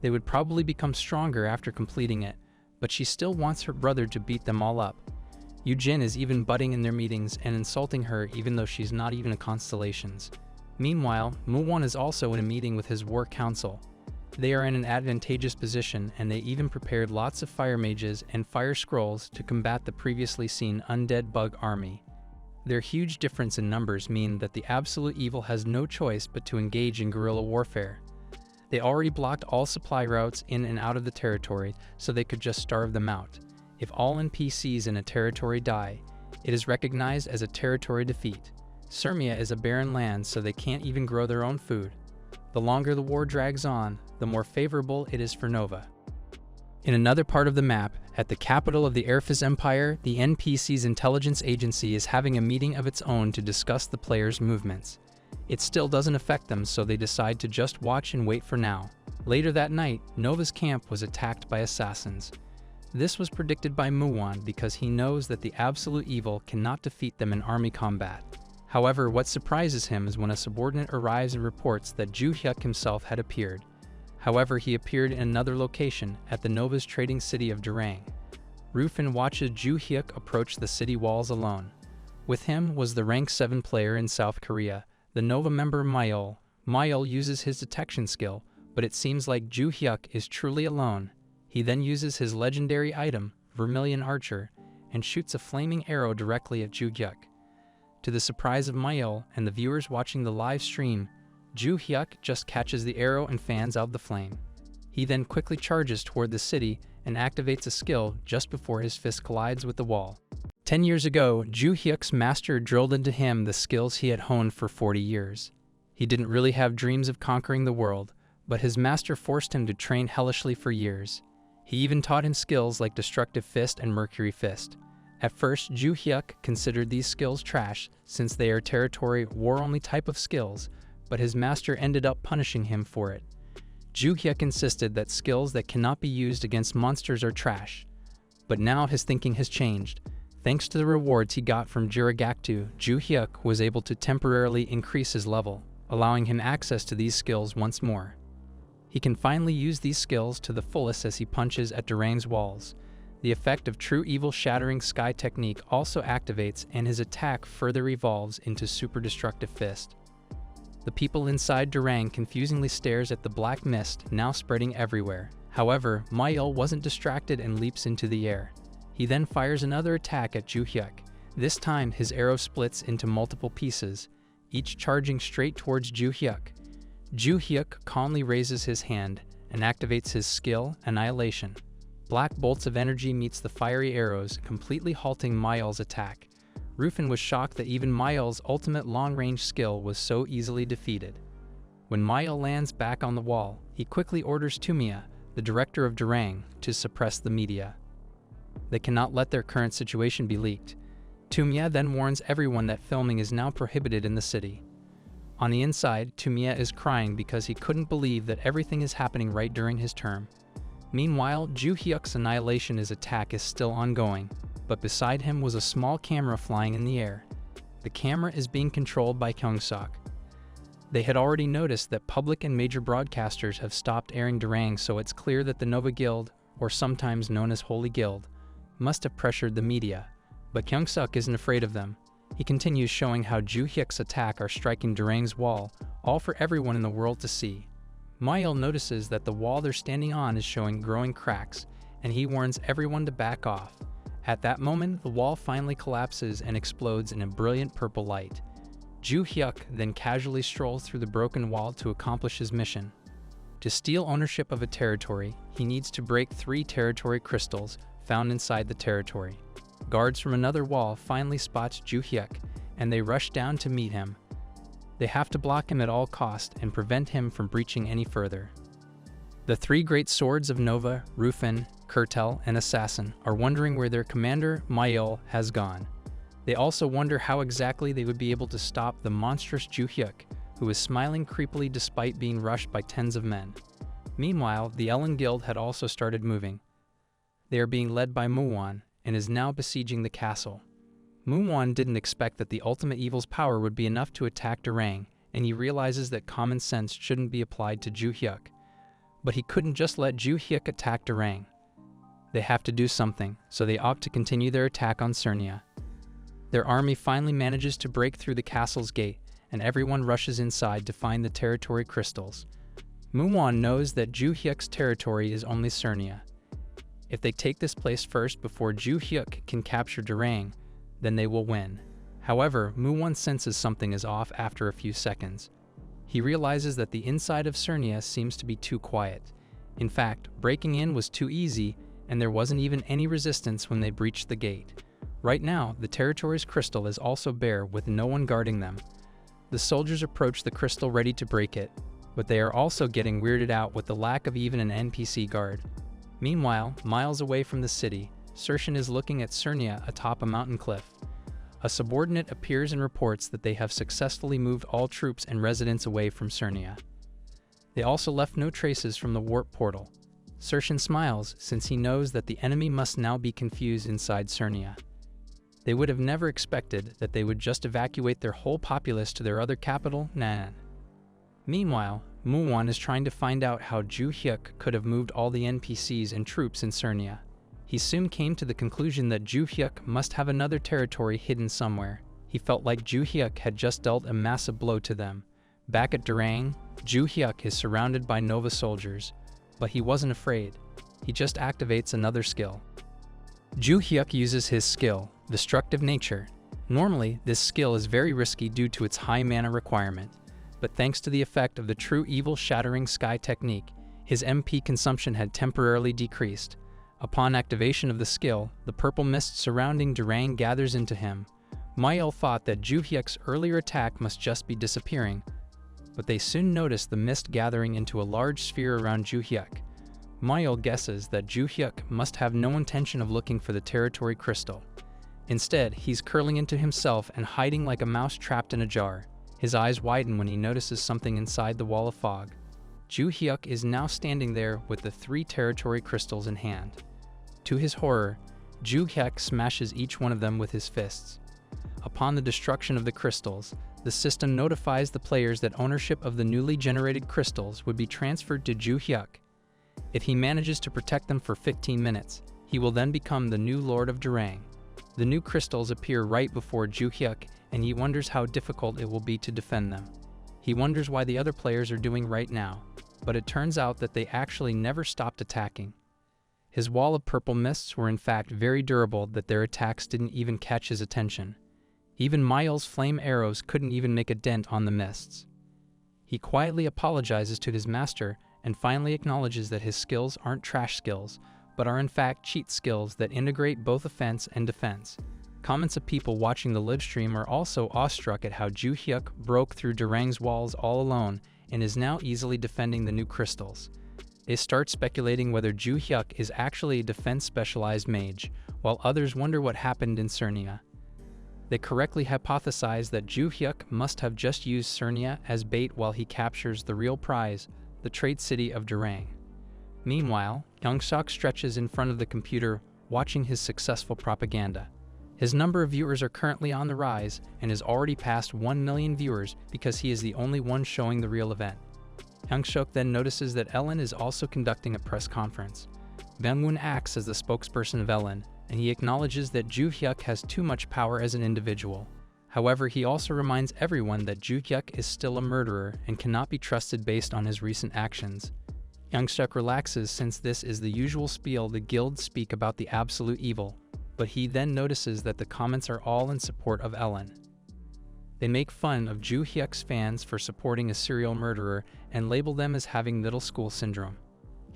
They would probably become stronger after completing it, but she still wants her brother to beat them all up. Yujin is even butting in their meetings and insulting her even though she's not even a constellations. Meanwhile, Muon is also in a meeting with his war council. They are in an advantageous position, and they even prepared lots of fire mages and fire scrolls to combat the previously seen undead bug army. Their huge difference in numbers mean that the absolute evil has no choice but to engage in guerrilla warfare. They already blocked all supply routes in and out of the territory, so they could just starve them out. If all NPCs in a territory die, it is recognized as a territory defeat. Sirmia is a barren land, so they can't even grow their own food. The longer the war drags on, the more favorable it is for Nova. In another part of the map, at the capital of the Olympus Empire, the NPC's intelligence agency is having a meeting of its own to discuss the players' movements. It still doesn't affect them, so they decide to just watch and wait for now. Later that night, Nova's camp was attacked by assassins. This was predicted by Muon because he knows that the absolute evil cannot defeat them in army combat. However, what surprises him is when a subordinate arrives and reports that Ju Hyuk himself had appeared. However, he appeared in another location, at the Nova's trading city of Durang. Rufin watches Ju Hyuk approach the city walls alone. With him was the rank 7 player in South Korea, the Nova member Mayol. Mayol uses his detection skill, but it seems like Ju Hyuk is truly alone. He then uses his legendary item, Vermilion Archer, and shoots a flaming arrow directly at Ju Hyuk. To the surprise of Mayol and the viewers watching the live stream, Ju Hyuk just catches the arrow and fans out the flame. He then quickly charges toward the city and activates a skill just before his fist collides with the wall. 10 years ago, Ju Hyuk's master drilled into him the skills he had honed for 40 years. He didn't really have dreams of conquering the world, but his master forced him to train hellishly for years. He even taught him skills like Destructive Fist and Mercury Fist. At first, Ju Hyuk considered these skills trash since they are territory war-only type of skills, but his master ended up punishing him for it. Ju Hyuk insisted that skills that cannot be used against monsters are trash. But now his thinking has changed. Thanks to the rewards he got from Jiragaktu, Ju Hyuk was able to temporarily increase his level, allowing him access to these skills once more. He can finally use these skills to the fullest as he punches at Durang's walls. The effect of true evil shattering sky technique also activates, and his attack further evolves into super destructive fist. The people inside Durang confusingly stares at the black mist now spreading everywhere. However, Mail wasn't distracted and leaps into the air. He then fires another attack at Ju-hyuk. This time, his arrow splits into multiple pieces, each charging straight towards Ju-hyuk. Ju-hyuk calmly raises his hand and activates his skill, Annihilation. Black bolts of energy meets the fiery arrows, completely halting Mael's attack. Rufin was shocked that even Mael's ultimate long-range skill was so easily defeated. When Mael lands back on the wall, he quickly orders Tumiya, the director of Durang, to suppress the media. They cannot let their current situation be leaked. Tumiya then warns everyone that filming is now prohibited in the city. On the inside, Tumiya is crying because he couldn't believe that everything is happening right during his term. Meanwhile, Ju-hyuk's Annihilation's attack is still ongoing, but beside him was a small camera flying in the air. The camera is being controlled by Kyungsuk. They had already noticed that public and major broadcasters have stopped airing Durang, so it's clear that the Nova Guild, or sometimes known as Holy Guild, must have pressured the media. But Kyungsuk isn't afraid of them. He continues showing how Ju-hyuk's attack are striking Durang's wall, all for everyone in the world to see. Mael notices that the wall they're standing on is showing growing cracks, and he warns everyone to back off. At that moment, the wall finally collapses and explodes in a brilliant purple light. Ju-hyuk then casually strolls through the broken wall to accomplish his mission. To steal ownership of a territory, he needs to break 3 territory crystals found inside the territory. Guards from another wall finally spots Ju-hyuk, and they rush down to meet him. They have to block him at all costs and prevent him from breaching any further. The 3 great swords of Nova, Rufin, Kurtel, and Assassin are wondering where their commander, Mael, has gone. They also wonder how exactly they would be able to stop the monstrous Ju-hyuk, who is smiling creepily despite being rushed by tens of men. Meanwhile, the Ellen Guild had also started moving. They are being led by Muwan, and is now besieging the castle. Muwan didn't expect that the ultimate evil's power would be enough to attack Durang, and he realizes that common sense shouldn't be applied to Ju-hyuk. But he couldn't just let Ju-hyuk attack Durang. They have to do something, so they opt to continue their attack on Cernia. Their army finally manages to break through the castle's gate, and everyone rushes inside to find the territory crystals. Muwan knows that Ju-hyuk's territory is only Cernia. If they take this place first before Ju-hyuk can capture Durang, then they will win. However, Muwan senses something is off after a few seconds. He realizes that the inside of Cernia seems to be too quiet. In fact, breaking in was too easy, and there wasn't even any resistance when they breached the gate. Right now, the territory's crystal is also bare with no one guarding them. The soldiers approach the crystal ready to break it, but they are also getting weirded out with the lack of even an NPC guard. Meanwhile, miles away from the city, Sershin is looking at Cernia atop a mountain cliff. A subordinate appears and reports that they have successfully moved all troops and residents away from Cernia. They also left no traces from the warp portal. Sershin smiles since he knows that the enemy must now be confused inside Cernia. They would have never expected that they would just evacuate their whole populace to their other capital, Nan. Meanwhile, Muwan is trying to find out how Ju-hyuk could have moved all the NPCs and troops in Cernia. He soon came to the conclusion that Ju-hyuk must have another territory hidden somewhere. He felt like Ju-hyuk had just dealt a massive blow to them. Back at Durang, Ju-hyuk is surrounded by Nova soldiers, but he wasn't afraid. He just activates another skill. Ju-hyuk uses his skill, Destructive Nature. Normally, this skill is very risky due to its high mana requirement, but thanks to the effect of the true evil shattering sky technique, his MP consumption had temporarily decreased. Upon activation of the skill, the purple mist surrounding Durang gathers into him. Mael thought that Ju-hyuk's earlier attack must just be disappearing, but they soon noticed the mist gathering into a large sphere around Ju-hyuk. Mael guesses that Ju-hyuk must have no intention of looking for the territory crystal. Instead, he's curling into himself and hiding like a mouse trapped in a jar. His eyes widen when he notices something inside the wall of fog. Ju-hyuk is now standing there with the 3 territory crystals in hand. To his horror, Ju-hyuk smashes each one of them with his fists. Upon the destruction of the crystals, the system notifies the players that ownership of the newly generated crystals would be transferred to Ju Hyuk. If he manages to protect them for 15 minutes, he will then become the new Lord of Durang. The new crystals appear right before Ju Hyuk, and he wonders how difficult it will be to defend them. He wonders why the other players are doing right now, but it turns out that they actually never stopped attacking. His wall of purple mists were in fact very durable that their attacks didn't even catch his attention. Even Miles' flame arrows couldn't even make a dent on the mists. He quietly apologizes to his master and finally acknowledges that his skills aren't trash skills, but are in fact cheat skills that integrate both offense and defense. Comments of people watching the livestream are also awestruck at how Ju Hyuk broke through Durang's walls all alone and is now easily defending the new crystals. They start speculating whether Ju Hyuk is actually a defense-specialized mage, while others wonder what happened in Cernia. They correctly hypothesize that Ju Hyuk must have just used Cernia as bait while he captures the real prize, the trade city of Durang. Meanwhile, Youngsuk stretches in front of the computer, watching his successful propaganda. His number of viewers are currently on the rise and has already passed 1 million viewers because he is the only one showing the real event. Youngsuk then notices that Ellen is also conducting a press conference. Bangwon acts as the spokesperson of Ellen, and he acknowledges that Ju Hyuk has too much power as an individual. However, he also reminds everyone that Ju Hyuk is still a murderer and cannot be trusted based on his recent actions. Youngsuk relaxes since this is the usual spiel the guilds speak about the absolute evil, but he then notices that the comments are all in support of Ellen. They make fun of Ju Hyuk's fans for supporting a serial murderer and label them as having middle school syndrome.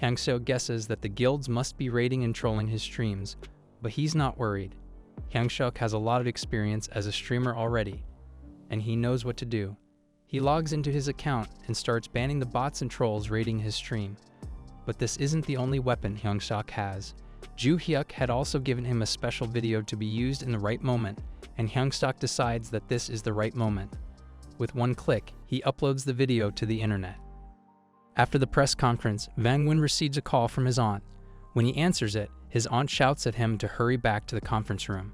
Youngsuk guesses that the guilds must be raiding and trolling his streams, but he's not worried. Youngsuk has a lot of experience as a streamer already, and he knows what to do. He logs into his account and starts banning the bots and trolls raiding his stream. But this isn't the only weapon Youngsuk has. Ju Hyuk had also given him a special video to be used in the right moment, and Youngsuk decides that this is the right moment. With one click, he uploads the video to the internet. After the press conference, Bangwon receives a call from his aunt. When he answers it, his aunt shouts at him to hurry back to the conference room.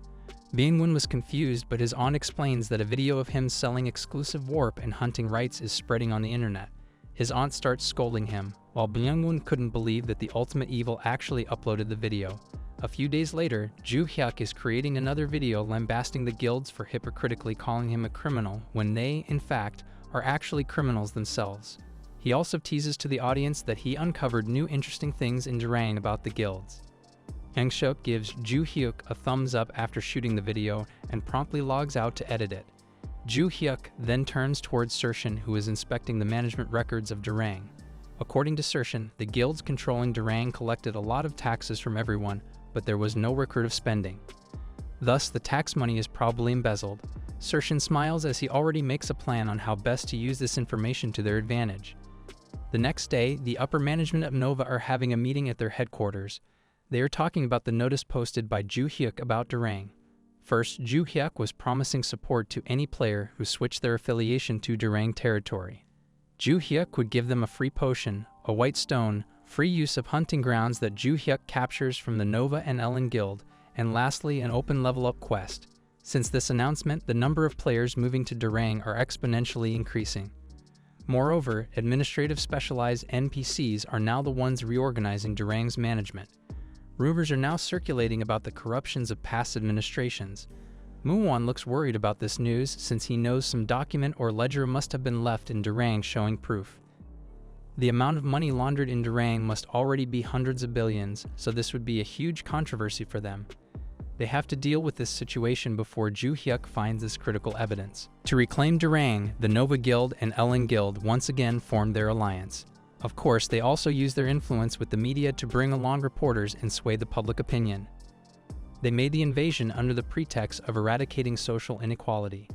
Bangwon was confused, but his aunt explains that a video of him selling exclusive warp and hunting rights is spreading on the internet. His aunt starts scolding him, while Bangwon couldn't believe that the ultimate evil actually uploaded the video. A few days later, Ju Hyuk is creating another video lambasting the guilds for hypocritically calling him a criminal when they, in fact, are actually criminals themselves. He also teases to the audience that he uncovered new interesting things in Durang about the guilds. Youngsuk gives Ju Hyuk a thumbs up after shooting the video and promptly logs out to edit it. Ju Hyuk then turns towards Sershin, who is inspecting the management records of Durang. According to Sershin, the guilds controlling Durang collected a lot of taxes from everyone, but there was no record of spending. Thus, the tax money is probably embezzled. Sershin smiles as he already makes a plan on how best to use this information to their advantage. The next day, the upper management of Nova are having a meeting at their headquarters. They are talking about the notice posted by Ju Hyuk about Durang. First, Ju Hyuk was promising support to any player who switched their affiliation to Durang territory. Ju Hyuk would give them a free potion, a white stone, free use of hunting grounds that Ju Hyuk captures from the Nova and Ellen Guild, and lastly, an open level-up quest. Since this announcement, the number of players moving to Durang are exponentially increasing. Moreover, administrative specialized NPCs are now the ones reorganizing Durang's management. Rumors are now circulating about the corruptions of past administrations. Muwon looks worried about this news since he knows some document or ledger must have been left in Durang showing proof. The amount of money laundered in Durang must already be hundreds of billions, so this would be a huge controversy for them. They have to deal with this situation before Ju Hyuk finds this critical evidence. To reclaim Durang, the Nova Guild and Ellen Guild once again formed their alliance. Of course, they also use their influence with the media to bring along reporters and sway the public opinion. They made the invasion under the pretext of eradicating social inequality.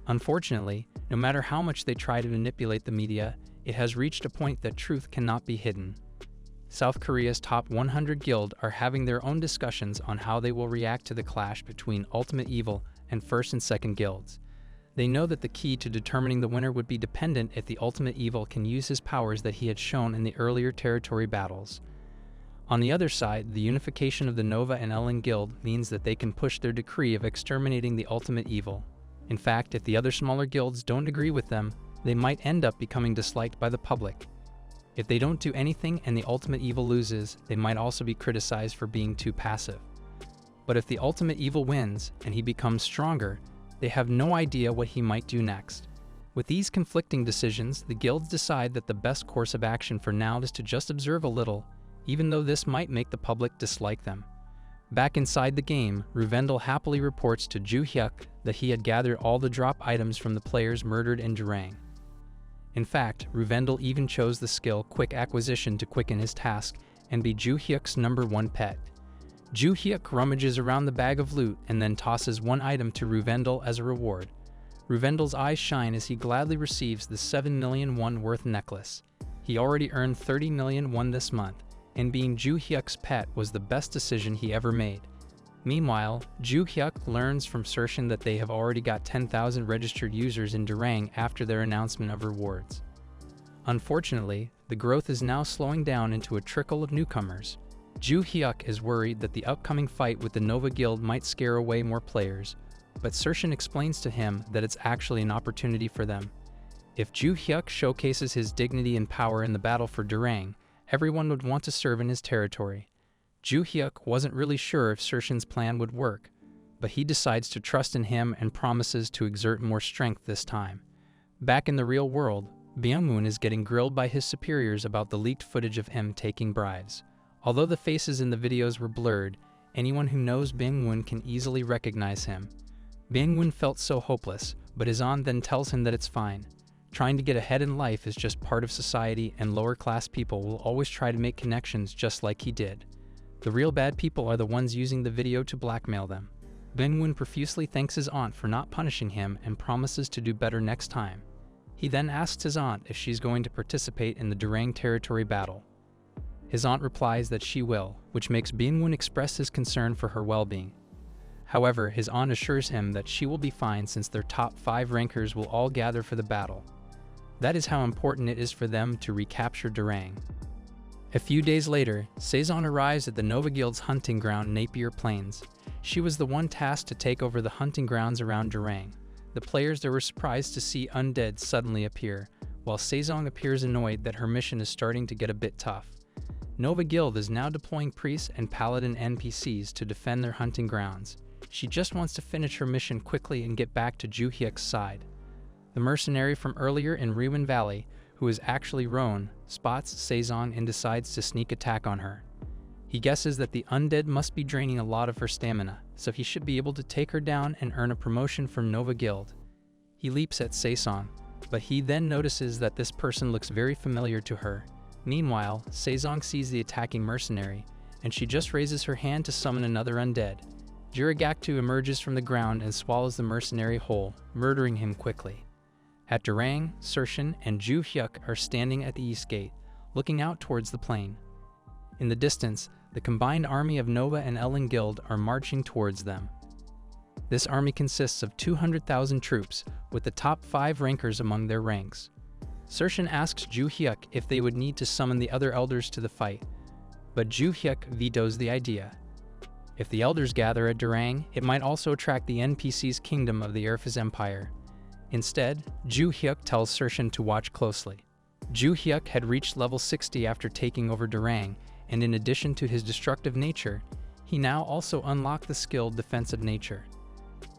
Unfortunately, no matter how much they try to manipulate the media, it has reached a point that truth cannot be hidden. South Korea's top 100 guild are having their own discussions on how they will react to the clash between Ultimate Evil and First and Second guilds. They know that the key to determining the winner would be dependent if the Ultimate Evil can use his powers that he had shown in the earlier territory battles. On the other side, the unification of the Nova and Ellen Guild means that they can push their decree of exterminating the ultimate evil. In fact, if the other smaller guilds don't agree with them, they might end up becoming disliked by the public. If they don't do anything and the ultimate evil loses, they might also be criticized for being too passive. But if the ultimate evil wins and he becomes stronger, they have no idea what he might do next. With these conflicting decisions, the guilds decide that the best course of action for now is to just observe a little, even though this might make the public dislike them. Back inside the game, Rendel happily reports to Ju-hyuk that he had gathered all the drop items from the players murdered in Durang. In fact, Rendel even chose the skill Quick Acquisition to quicken his task and be Ju-hyuk's #1 pet. Ju-hyuk rummages around the bag of loot and then tosses one item to Rendel as a reward. Rendel's eyes shine as he gladly receives the 7 million won worth necklace. He already earned 30 million won this month, and being Ju-hyuk's pet was the best decision he ever made. Meanwhile, Ju-hyuk learns from Sershin that they have already got 10,000 registered users in Durang after their announcement of rewards. Unfortunately, the growth is now slowing down into a trickle of newcomers. Ju-hyuk is worried that the upcoming fight with the Nova Guild might scare away more players, but Sershin explains to him that it's actually an opportunity for them. If Ju-hyuk showcases his dignity and power in the battle for Durang, everyone would want to serve in his territory. Ju-hyuk wasn't really sure if Sershin's plan would work, but he decides to trust in him and promises to exert more strength this time. Back in the real world, Byung-moon is getting grilled by his superiors about the leaked footage of him taking bribes. Although the faces in the videos were blurred, anyone who knows Byung-moon can easily recognize him. Byung-moon felt so hopeless, but his aunt then tells him that it's fine. Trying to get ahead in life is just part of society, and lower-class people will always try to make connections just like he did. The real bad people are the ones using the video to blackmail them. Byung-moon profusely thanks his aunt for not punishing him and promises to do better next time. He then asks his aunt if she's going to participate in the Durang territory battle. His aunt replies that she will, which makes Byung-moon express his concern for her well-being. However, his aunt assures him that she will be fine since their top 5 rankers will all gather for the battle. That is how important it is for them to recapture Durang. A few days later, Saison arrives at the Nova Guild's hunting ground Napier Plains. She was the one tasked to take over the hunting grounds around Durang. The players there were surprised to see undead suddenly appear, while Saison appears annoyed that her mission is starting to get a bit tough. Nova Guild is now deploying priests and paladin NPCs to defend their hunting grounds. She just wants to finish her mission quickly and get back to Ju-hyuk's side. The mercenary from earlier in Ruin Valley, who is actually Roan, spots Saison and decides to sneak attack on her. He guesses that the undead must be draining a lot of her stamina, so he should be able to take her down and earn a promotion from Nova Guild. He leaps at Saison, but he then notices that this person looks very familiar to her. Meanwhile, Saison sees the attacking mercenary, and she just raises her hand to summon another undead. Jiragaktu emerges from the ground and swallows the mercenary whole, murdering him quickly. At Durang, Sershin and Ju-hyuk are standing at the east gate, looking out towards the plain. In the distance, the combined army of Nova and Ellen Guild are marching towards them. This army consists of 200,000 troops, with the top 5 rankers among their ranks. Sershin asks Ju-hyuk if they would need to summon the other elders to the fight, but Ju-hyuk vetoes the idea. If the elders gather at Durang, it might also attract the NPC's kingdom of the Erfis Empire. Instead, Ju-hyuk tells Sershin to watch closely. Ju-hyuk had reached level 60 after taking over Durang, and in addition to his destructive nature, he now also unlocked the skill Defensive Nature.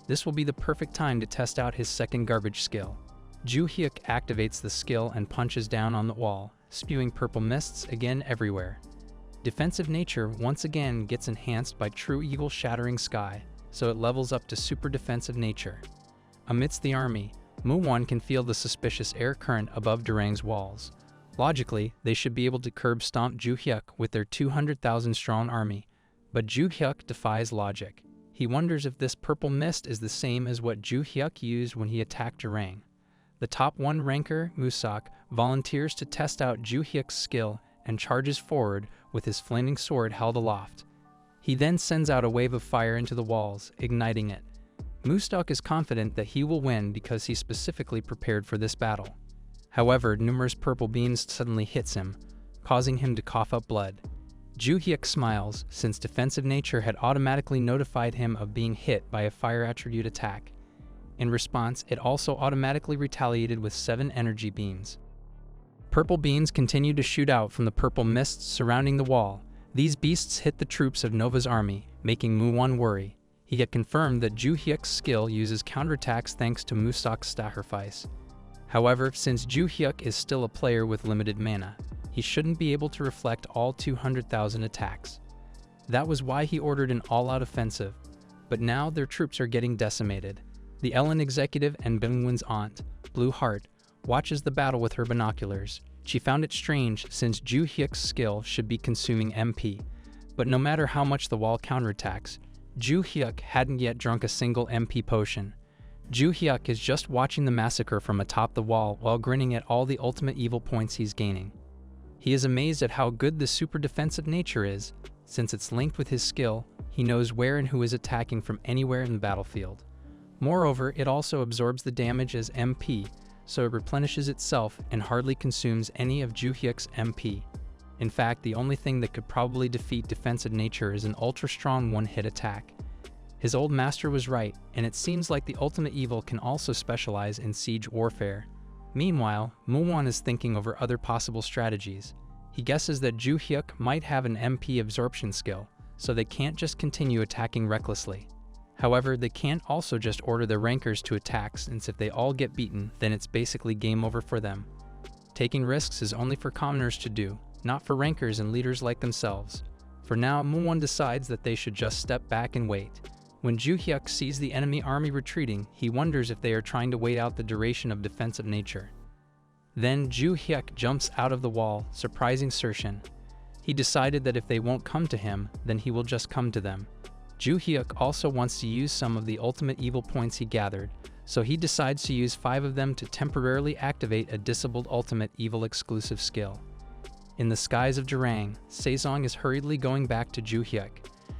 This will be the perfect time to test out his second garbage skill. Ju-hyuk activates the skill and punches down on the wall, spewing purple mists again everywhere. Defensive Nature once again gets enhanced by True Eagle Shattering Sky, so it levels up to Super Defensive Nature. Amidst the army, Mu-won can feel the suspicious air current above Durang's walls. Logically, they should be able to curb stomp Ju-hyuk with their 200,000 strong army, but Ju-hyuk defies logic. He wonders if this purple mist is the same as what Ju-hyuk used when he attacked Durang. The top 1 ranker, Musak, volunteers to test out Ju-hyuk's skill and charges forward with his flaming sword held aloft. He then sends out a wave of fire into the walls, igniting it. Musak is confident that he will win because he specifically prepared for this battle. However, numerous purple beams suddenly hits him, causing him to cough up blood. Ju Hyuk smiles, since defensive nature had automatically notified him of being hit by a fire attribute attack. In response, it also automatically retaliated with 7 energy beams. Purple beams continued to shoot out from the purple mists surrounding the wall. These beasts hit the troops of Nova's army, making Muwon worry. He had confirmed that Ju Hyuk's skill uses counterattacks thanks to Musok's sacrifice. However, since Ju Hyuk is still a player with limited mana, he shouldn't be able to reflect all 200,000 attacks. That was why he ordered an all-out offensive, but now their troops are getting decimated. The Ellen executive and Bingwin's aunt, Blue Heart, watches the battle with her binoculars. She found it strange since Ju Hyuk's skill should be consuming MP, but no matter how much the wall counterattacks, Ju Hyuk hadn't yet drunk a single MP potion. Ju Hyuk is just watching the massacre from atop the wall while grinning at all the ultimate evil points he's gaining. He is amazed at how good the super defensive nature is. Since it's linked with his skill, he knows where and who is attacking from anywhere in the battlefield. Moreover, it also absorbs the damage as MP, so it replenishes itself and hardly consumes any of Ju Hyuk's MP. In fact, the only thing that could probably defeat defensive nature is an ultra-strong one-hit attack. His old master was right, and it seems like the ultimate evil can also specialize in siege warfare. Meanwhile, Muwon is thinking over other possible strategies. He guesses that Ju Hyuk might have an MP absorption skill, so they can't just continue attacking recklessly. However, they can't also just order their rankers to attack, since if they all get beaten, then it's basically game over for them. Taking risks is only for commoners to do, not for rankers and leaders like themselves. For now, Muwon decides that they should just step back and wait. When Ju Hyuk sees the enemy army retreating, he wonders if they are trying to wait out the duration of defensive nature. Then Ju Hyuk jumps out of the wall, surprising Sershin. He decided that if they won't come to him, then he will just come to them. Ju Hyuk also wants to use some of the ultimate evil points he gathered, so he decides to use 5 of them to temporarily activate a disabled ultimate evil exclusive skill. In the skies of Jurang, Sezong is hurriedly going back to Ju Hyuk.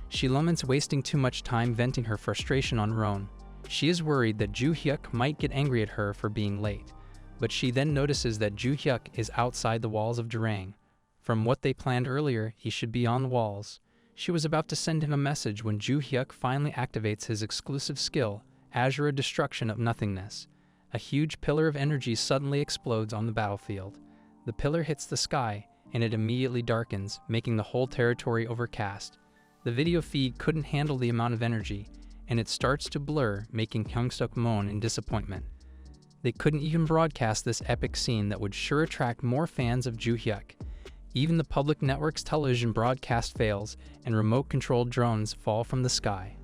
She laments wasting too much time venting her frustration on Roan. She is worried that Ju Hyuk might get angry at her for being late, but she then notices that Ju Hyuk is outside the walls of Jurang. From what they planned earlier, he should be on the walls. She was about to send him a message when Ju Hyuk finally activates his exclusive skill, Azure Destruction of Nothingness. A huge pillar of energy suddenly explodes on the battlefield. The pillar hits the sky, and it immediately darkens, making the whole territory overcast. The video feed couldn't handle the amount of energy, and it starts to blur, making Hyungsuk moan in disappointment. They couldn't even broadcast this epic scene that would sure attract more fans of Ju Hyuk. Even the public network's television broadcast fails, and remote-controlled drones fall from the sky.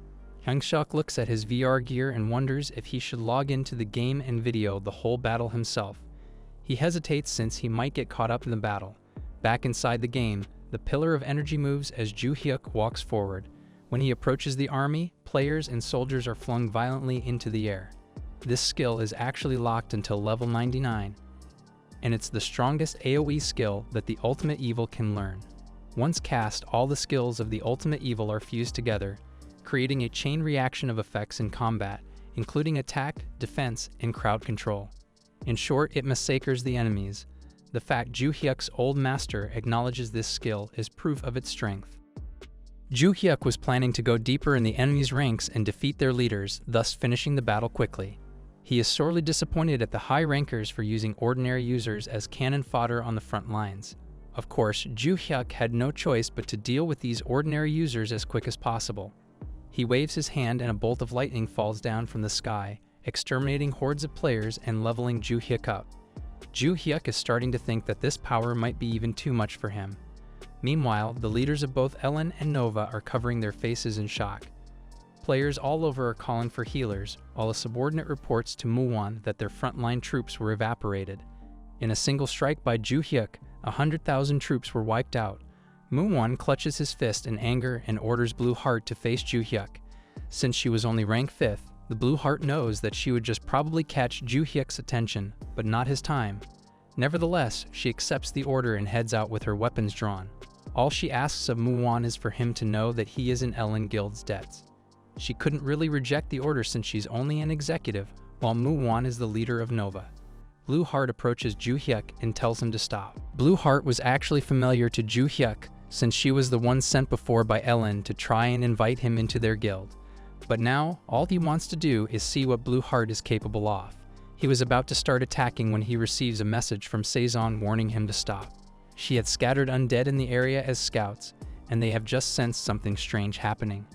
Hyungsuk looks at his VR gear and wonders if he should log into the game and video the whole battle himself. He hesitates since he might get caught up in the battle. Back inside the game, the pillar of energy moves as Ju Hyuk walks forward. When he approaches the army, players and soldiers are flung violently into the air. This skill is actually locked until level 99, and it's the strongest AoE skill that the ultimate evil can learn. Once cast, all the skills of the ultimate evil are fused together, creating a chain reaction of effects in combat, including attack, defense, and crowd control. In short, it massacres the enemies. The fact Ju Hyuk's old master acknowledges this skill is proof of its strength. Ju Hyuk was planning to go deeper in the enemy's ranks and defeat their leaders, thus finishing the battle quickly. He is sorely disappointed at the high rankers for using ordinary users as cannon fodder on the front lines. Of course, Ju Hyuk had no choice but to deal with these ordinary users as quick as possible. He waves his hand and a bolt of lightning falls down from the sky, exterminating hordes of players and leveling Ju Hyuk up. Ju Hyuk is starting to think that this power might be even too much for him. Meanwhile, the leaders of both Ellen and Nova are covering their faces in shock. Players all over are calling for healers, while a subordinate reports to Muwon that their frontline troops were evaporated. In a single strike by Ju Hyuk, 100,000 troops were wiped out. Muwon clutches his fist in anger and orders Blue Heart to face Ju Hyuk. Since she was only rank 5th, the Blue Heart knows that she would just probably catch Ju Hyuk's attention, but not his time. Nevertheless, she accepts the order and heads out with her weapons drawn. All she asks of Muwon is for him to know that he is in Ellen Guild's debts. She couldn't really reject the order since she's only an executive, while Muwon is the leader of Nova. Blue Heart approaches Ju Hyuk and tells him to stop. Blue Heart was actually familiar to Ju Hyuk since she was the one sent before by Ellen to try and invite him into their guild. But now, all he wants to do is see what Blue Heart is capable of. He was about to start attacking when he receives a message from Saison warning him to stop. She had scattered undead in the area as scouts, and they have just sensed something strange happening.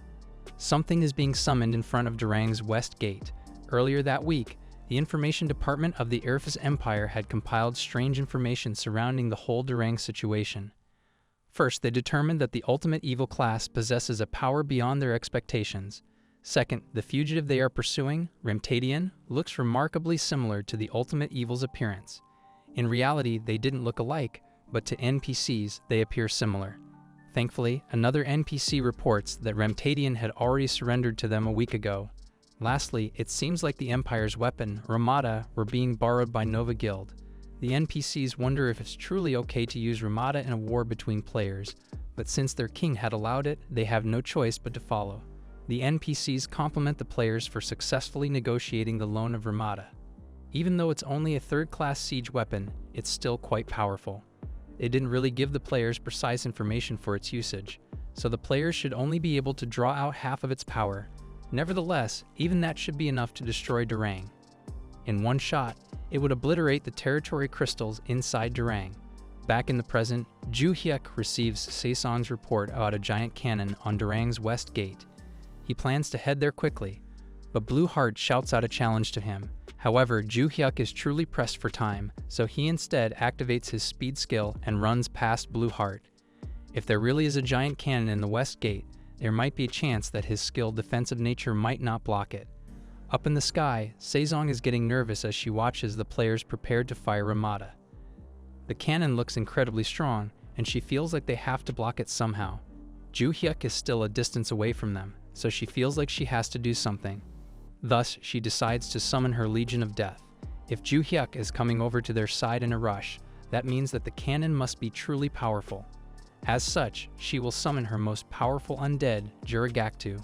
Something is being summoned in front of Durang's west gate. Earlier that week, the information department of the Erfis Empire had compiled strange information surrounding the whole Durang situation. First, they determined that the ultimate evil class possesses a power beyond their expectations. Second, the fugitive they are pursuing, Remtadian, looks remarkably similar to the ultimate evil's appearance. In reality, they didn't look alike, but to NPCs, they appear similar. Thankfully, another NPC reports that Remtadian had already surrendered to them a week ago. Lastly, it seems like the Empire's weapon, Ramada, were being borrowed by Nova Guild. The NPCs wonder if it's truly okay to use Ramada in a war between players, but since their king had allowed it, they have no choice but to follow. The NPCs compliment the players for successfully negotiating the loan of Ramada. Even though it's only a third-class siege weapon, it's still quite powerful. They didn't really give the players precise information for its usage, so the players should only be able to draw out half of its power. Nevertheless, even that should be enough to destroy Durang. In one shot, it would obliterate the territory crystals inside Durang. Back in the present, Ju Hyuk receives Saisong's report about a giant cannon on Durang's west gate. He plans to head there quickly, but Blue Heart shouts out a challenge to him. However, Ju Hyuk is truly pressed for time, so he instead activates his speed skill and runs past Blue Heart. If there really is a giant cannon in the west gate, there might be a chance that his skilled defensive nature might not block it. Up in the sky, Saison is getting nervous as she watches the players prepared to fire Ramada. The cannon looks incredibly strong, and she feels like they have to block it somehow. Ju Hyuk is still a distance away from them, so she feels like she has to do something. Thus, she decides to summon her Legion of Death. If Ju Hyuk is coming over to their side in a rush, that means that the cannon must be truly powerful. As such, she will summon her most powerful undead, Juragaktu.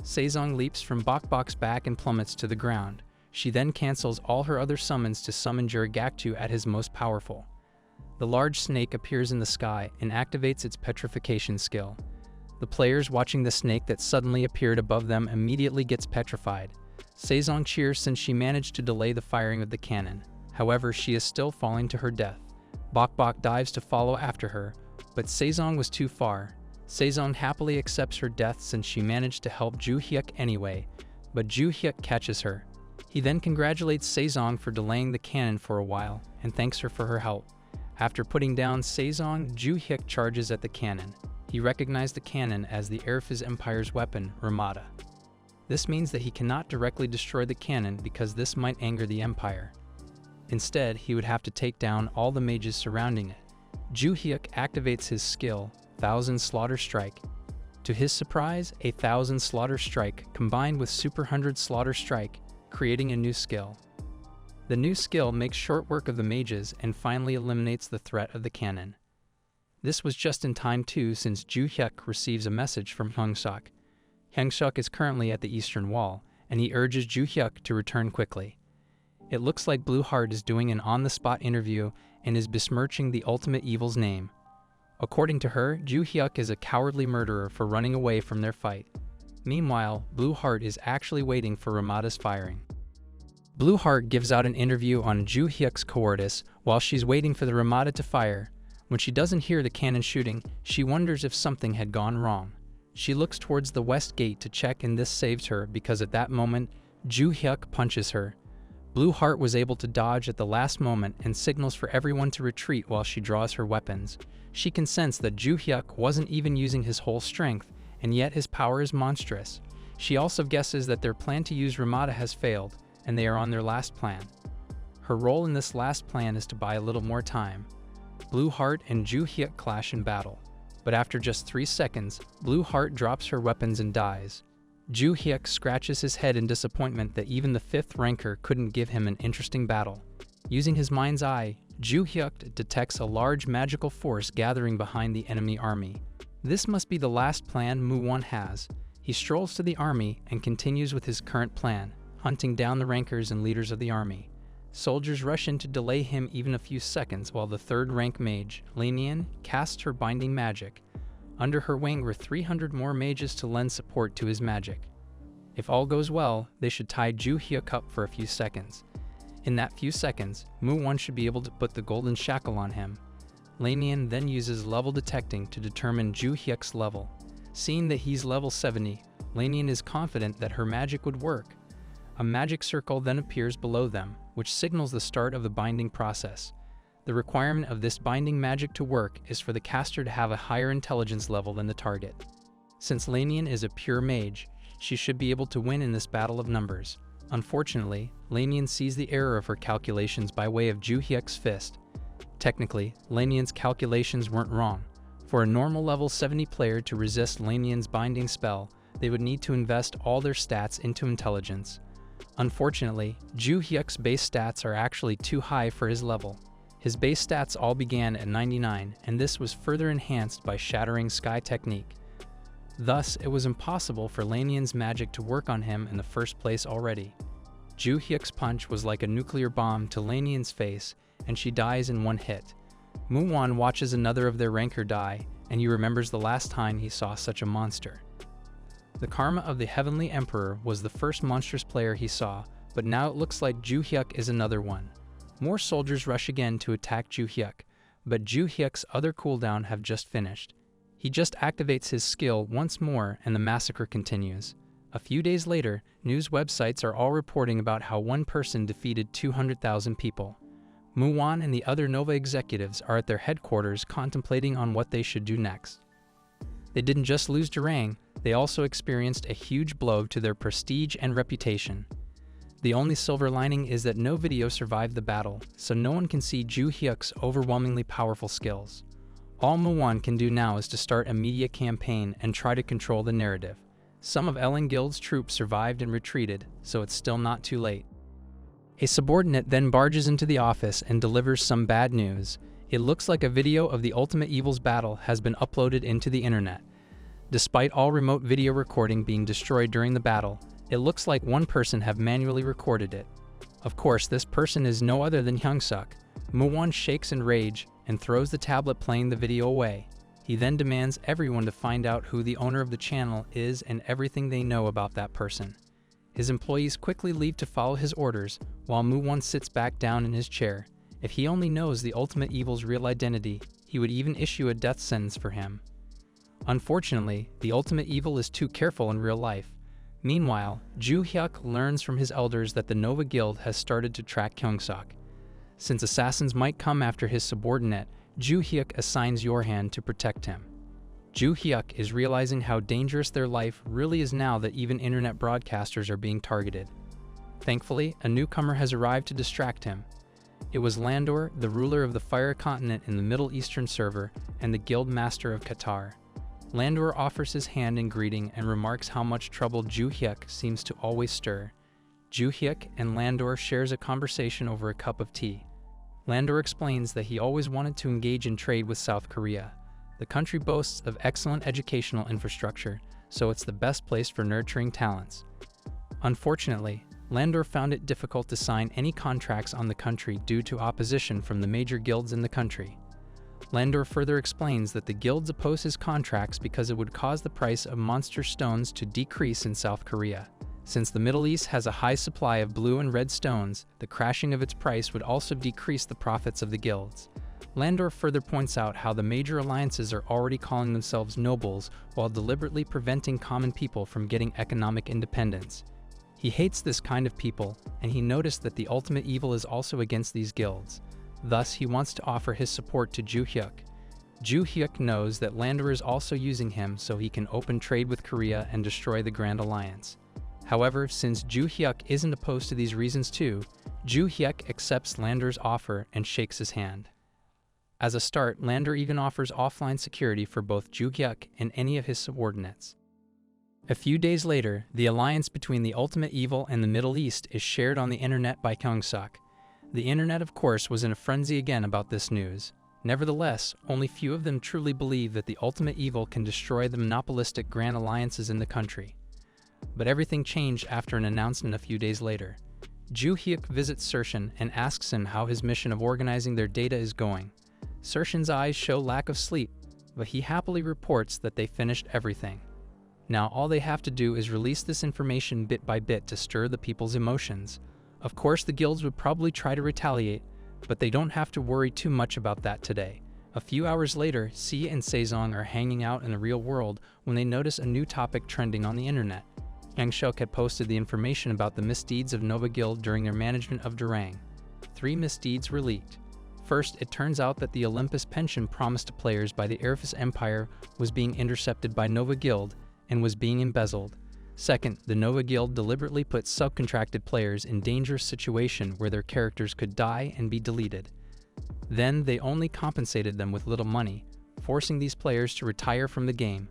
Saison leaps from Bokbok's back and plummets to the ground. She then cancels all her other summons to summon Juragaktu at his most powerful. The large snake appears in the sky and activates its petrification skill. The players watching the snake that suddenly appeared above them immediately gets petrified. Saison cheers since she managed to delay the firing of the cannon. However, she is still falling to her death. Bokbok dives to follow after her, but Saison was too far. Saison happily accepts her death since she managed to help Ju Hyuk anyway, but Ju Hyuk catches her. He then congratulates Saison for delaying the cannon for a while and thanks her for her help. After putting down Saison, Ju Hyuk charges at the cannon. He recognized the cannon as the Erfis Empire's weapon, Ramada. This means that he cannot directly destroy the cannon because this might anger the Empire. Instead, he would have to take down all the mages surrounding it. Ju Hyuk activates his skill, 1000 Slaughter Strike. To his surprise, a 1000 Slaughter Strike combined with Super 100 Slaughter Strike, creating a new skill. The new skill makes short work of the mages and finally eliminates the threat of the cannon. This was just in time too, since Ju Hyuk receives a message from Hyungsuk. Hyungsuk is currently at the eastern wall, and he urges Ju Hyuk to return quickly. It looks like Blue Heart is doing an on-the-spot interview and is besmirching the ultimate evil's name. According to her, Ju Hyuk is a cowardly murderer for running away from their fight. Meanwhile, Blue Heart is actually waiting for Ramada's firing. Blue Heart gives out an interview on Ju Hyuk's cowardice while she's waiting for the Ramada to fire. When she doesn't hear the cannon shooting, she wonders if something had gone wrong. She looks towards the west gate to check, and this saves her because at that moment, Ju Hyuk punches her. Blue Heart was able to dodge at the last moment and signals for everyone to retreat while she draws her weapons. She can sense that Ju Hyuk wasn't even using his whole strength, and yet his power is monstrous. She also guesses that their plan to use Ramada has failed, and they are on their last plan. Her role in this last plan is to buy a little more time. Blue Heart and Ju Hyuk clash in battle, but after just 3 seconds, Blue Heart drops her weapons and dies. Ju Hyuk scratches his head in disappointment that even the 5th ranker couldn't give him an interesting battle. Using his mind's eye, Ju Hyuk detects a large magical force gathering behind the enemy army. This must be the last plan Mu-won has. He strolls to the army and continues with his current plan, hunting down the rankers and leaders of the army. Soldiers rush in to delay him even a few seconds while the 3rd rank mage, Lanian, casts her binding magic. Under her wing were 300 more mages to lend support to his magic. If all goes well, they should tie Ju Hyuk up for a few seconds. In that few seconds, Mu-won should be able to put the golden shackle on him. Lanian then uses level detecting to determine Ju Hyuk's level. Seeing that he's level 70, Lanian is confident that her magic would work. A magic circle then appears below them, which signals the start of the binding process. The requirement of this binding magic to work is for the caster to have a higher intelligence level than the target. Since Lanian is a pure mage, she should be able to win in this battle of numbers. Unfortunately, Lanian sees the error of her calculations by way of Ju Hyuk's fist. Technically, Lanian's calculations weren't wrong. For a normal level 70 player to resist Lanian's binding spell, they would need to invest all their stats into intelligence. Unfortunately, Ju Hyuk's base stats are actually too high for his level. His base stats all began at 99, and this was further enhanced by Shattering Sky technique. Thus, it was impossible for Lanian's magic to work on him in the first place already. Ju Hyuk's punch was like a nuclear bomb to Lanian's face, and she dies in one hit. Mu-won watches another of their rancor die, and he remembers the last time he saw such a monster. The karma of the Heavenly Emperor was the first monstrous player he saw, but now it looks like Ju Hyuk is another one. More soldiers rush again to attack Ju Hyuk, but Ju Hyuk's other cooldown have just finished. He just activates his skill once more and the massacre continues. A few days later, news websites are all reporting about how one person defeated 200,000 people. Mu-won and the other Nova executives are at their headquarters contemplating on what they should do next. They didn't just lose Durang, they also experienced a huge blow to their prestige and reputation. The only silver lining is that no video survived the battle, so no one can see Ju Hyuk's overwhelmingly powerful skills. All Mu-won can do now is to start a media campaign and try to control the narrative. Some of Ellen Guild's troops survived and retreated, so it's still not too late. A subordinate then barges into the office and delivers some bad news. It looks like a video of the Ultimate Evil's battle has been uploaded into the internet. Despite all remote video recording being destroyed during the battle, it looks like one person have manually recorded it. Of course, this person is no other than Hyung-suk. Mu-won shakes in rage and throws the tablet playing the video away. He then demands everyone to find out who the owner of the channel is and everything they know about that person. His employees quickly leave to follow his orders, while Mu-won sits back down in his chair. If he only knows the Ultimate Evil's real identity, he would even issue a death sentence for him. Unfortunately, the Ultimate Evil is too careful in real life. Meanwhile, Ju Hyuk learns from his elders that the Nova Guild has started to track Hyung-suk. Since assassins might come after his subordinate, Ju Hyuk assigns Yorhan to protect him. Ju Hyuk is realizing how dangerous their life really is now that even internet broadcasters are being targeted. Thankfully, a newcomer has arrived to distract him. It was Landor, the ruler of the Fire Continent in the Middle Eastern server, and the Guild Master of Qatar. Landor offers his hand in greeting and remarks how much trouble Ju Hyuk seems to always stir. Ju Hyuk and Landor shares a conversation over a cup of tea. Landor explains that he always wanted to engage in trade with South Korea. The country boasts of excellent educational infrastructure, so it's the best place for nurturing talents. Unfortunately, Landor found it difficult to sign any contracts on the country due to opposition from the major guilds in the country. Landor further explains that the guilds oppose his contracts because it would cause the price of monster stones to decrease in South Korea. Since the Middle East has a high supply of blue and red stones, the crashing of its price would also decrease the profits of the guilds. Landor further points out how the major alliances are already calling themselves nobles while deliberately preventing common people from getting economic independence. He hates this kind of people, and he noticed that the Ultimate Evil is also against these guilds. Thus, he wants to offer his support to Ju Hyuk. Ju Hyuk knows that Landor is also using him so he can open trade with Korea and destroy the Grand Alliance. However, since Ju Hyuk isn't opposed to these reasons too, Ju Hyuk accepts Landor's offer and shakes his hand. As a start, Landor even offers offline security for both Ju Hyuk and any of his subordinates. A few days later, the alliance between the Ultimate Evil and the Middle East is shared on the internet by Hyung-suk. The internet, of course, was in a frenzy again about this news. Nevertheless, only few of them truly believe that the Ultimate Evil can destroy the monopolistic Grand Alliances in the country. But everything changed after an announcement a few days later. Ju Hyuk visits Sershin and asks him how his mission of organizing their data is going. Sershin's eyes show lack of sleep, but he happily reports that they finished everything. Now all they have to do is release this information bit by bit to stir the people's emotions. Of course, the guilds would probably try to retaliate, but they don't have to worry too much about that today. A few hours later, C and Sezong are hanging out in the real world when they notice a new topic trending on the internet. Yangshuk had posted the information about the misdeeds of Nova Guild during their management of Durang. 3 misdeeds were leaked. First, it turns out that the Olympus pension promised to players by the Airfis Empire was being intercepted by Nova Guild and was being embezzled. Second, the Nova Guild deliberately put subcontracted players in dangerous situation where their characters could die and be deleted. Then they only compensated them with little money, forcing these players to retire from the game.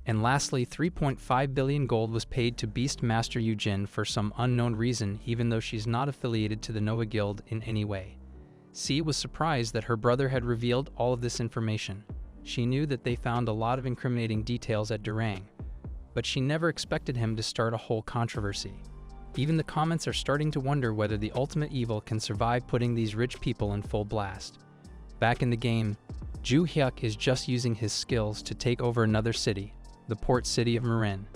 And lastly, 3.5 billion gold was paid to Beast Master Yujin for some unknown reason, even though she's not affiliated to the Nova Guild in any way. C was surprised that her brother had revealed all of this information. She knew that they found a lot of incriminating details at Durang, but she never expected him to start a whole controversy. Even the comments are starting to wonder whether the ultimate evil can survive putting these rich people in full blast. Back in the game, Ju Hyuk is just using his skills to take over another city, the port city of Marin.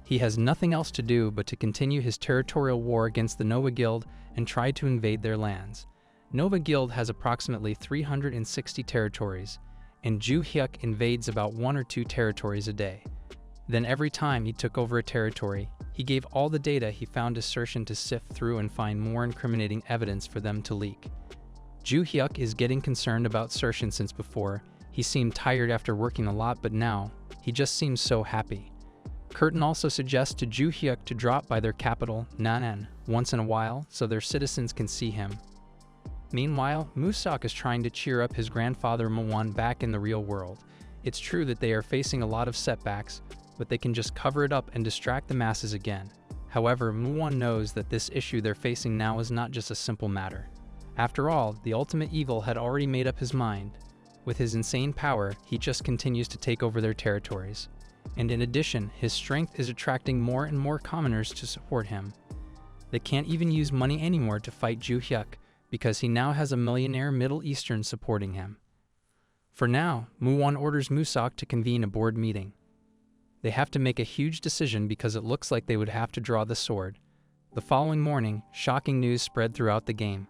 He has nothing else to do but to continue his territorial war against the Nova Guild and try to invade their lands. Nova Guild has approximately 360 territories, and Ju Hyuk invades about 1 or 2 territories a day. Then every time he took over a territory, he gave all the data he found Ascension to sift through and find more incriminating evidence for them to leak. Ju Hyuk is getting concerned about Ascension since before. He seemed tired after working a lot, but now, he just seems so happy. Curtin also suggests to Ju Hyuk to drop by their capital, Nanan, once in a while so their citizens can see him. Meanwhile, Musak is trying to cheer up his grandfather Mawan back in the real world. It's true that they are facing a lot of setbacks, but they can just cover it up and distract the masses again. However, Muwan knows that this issue they're facing now is not just a simple matter. After all, the ultimate evil had already made up his mind. With his insane power, he just continues to take over their territories. And in addition, his strength is attracting more and more commoners to support him. They can't even use money anymore to fight Ju Hyuk, because he now has a millionaire Middle Eastern supporting him. For now, Muwan orders Musak to convene a board meeting. They have to make a huge decision because it looks like they would have to draw the sword. The following morning, shocking news spread throughout the game.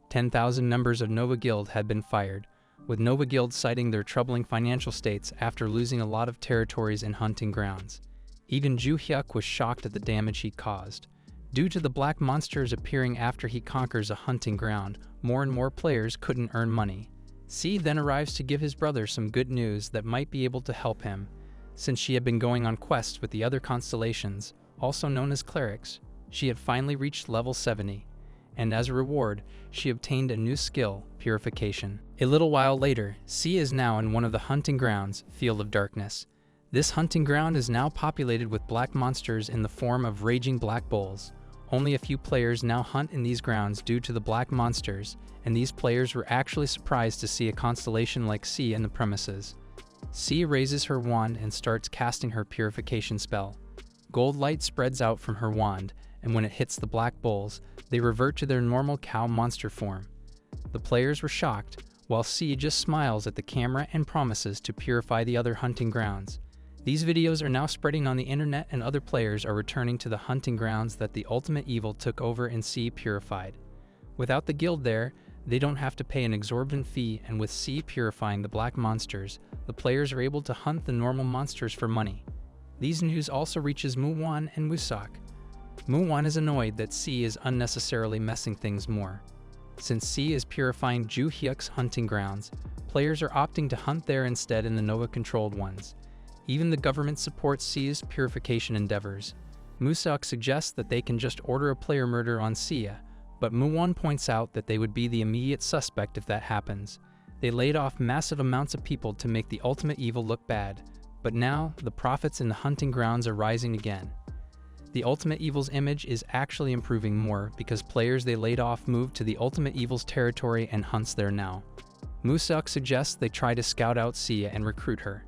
10,000 members of Nova Guild had been fired, with Nova Guild citing their troubling financial states after losing a lot of territories and hunting grounds. Even Ju Hyuk was shocked at the damage he caused. Due to the black monsters appearing after he conquers a hunting ground, more and more players couldn't earn money. C then arrives to give his brother some good news that might be able to help him, since she had been going on quests with the other constellations, also known as clerics. She had finally reached level 70, and as a reward, she obtained a new skill, Purification. A little while later, C is now in one of the hunting grounds, Field of Darkness. This hunting ground is now populated with black monsters in the form of raging black bulls. Only a few players now hunt in these grounds due to the black monsters, and these players were actually surprised to see a constellation like C in the premises. C raises her wand and starts casting her purification spell. Gold light spreads out from her wand, and when it hits the black bulls, they revert to their normal cow monster form. The players were shocked, while C just smiles at the camera and promises to purify the other hunting grounds. These videos are now spreading on the internet, and other players are returning to the hunting grounds that the ultimate evil took over and C purified. Without the guild there, they don't have to pay an exorbitant fee, and with C purifying the black monsters, the players are able to hunt the normal monsters for money. These news also reaches Muwan and Musak. Muwan is annoyed that C is unnecessarily messing things more. Since C is purifying Ju Hyuk's hunting grounds, players are opting to hunt there instead in the Nova-controlled ones. Even the government supports C's purification endeavors. Musak suggests that they can just order a player murder on Sia, but Muwan points out that they would be the immediate suspect if that happens. They laid off massive amounts of people to make the ultimate evil look bad, but now the profits in the hunting grounds are rising again. The ultimate evil's image is actually improving more because players they laid off moved to the ultimate evil's territory and hunts there now. Musak suggests they try to scout out Sia and recruit her.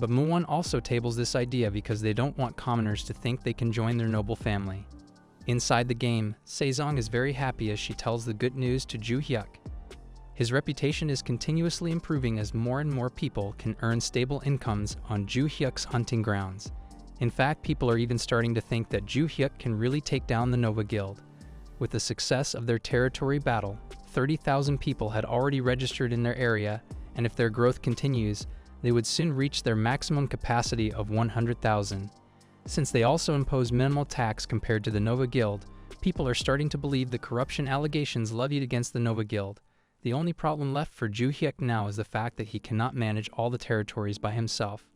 But Muwan also tables this idea because they don't want commoners to think they can join their noble family. Inside the game, Sezong is very happy as she tells the good news to Ju Hyuk. His reputation is continuously improving as more and more people can earn stable incomes on Ju Hyuk's hunting grounds. In fact, people are even starting to think that Ju Hyuk can really take down the Nova Guild. With the success of their territory battle, 30,000 people had already registered in their area, and if their growth continues, they would soon reach their maximum capacity of 100,000. Since they also impose minimal tax compared to the Nova Guild, people are starting to believe the corruption allegations levied against the Nova Guild. The only problem left for Ju Hyuk now is the fact that he cannot manage all the territories by himself.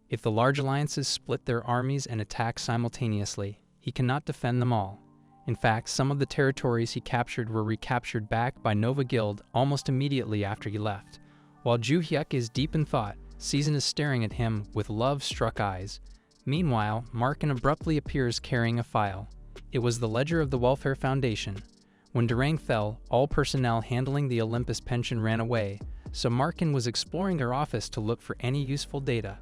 If the large alliances split their armies and attack simultaneously, he cannot defend them all. In fact, some of the territories he captured were recaptured back by Nova Guild almost immediately after he left. While Ju Hyuk is deep in thought, Season is staring at him with love-struck eyes. Meanwhile, Markin abruptly appears carrying a file. It was the ledger of the Welfare Foundation. When Durang fell, all personnel handling the Olympus pension ran away, so Markin was exploring their office to look for any useful data.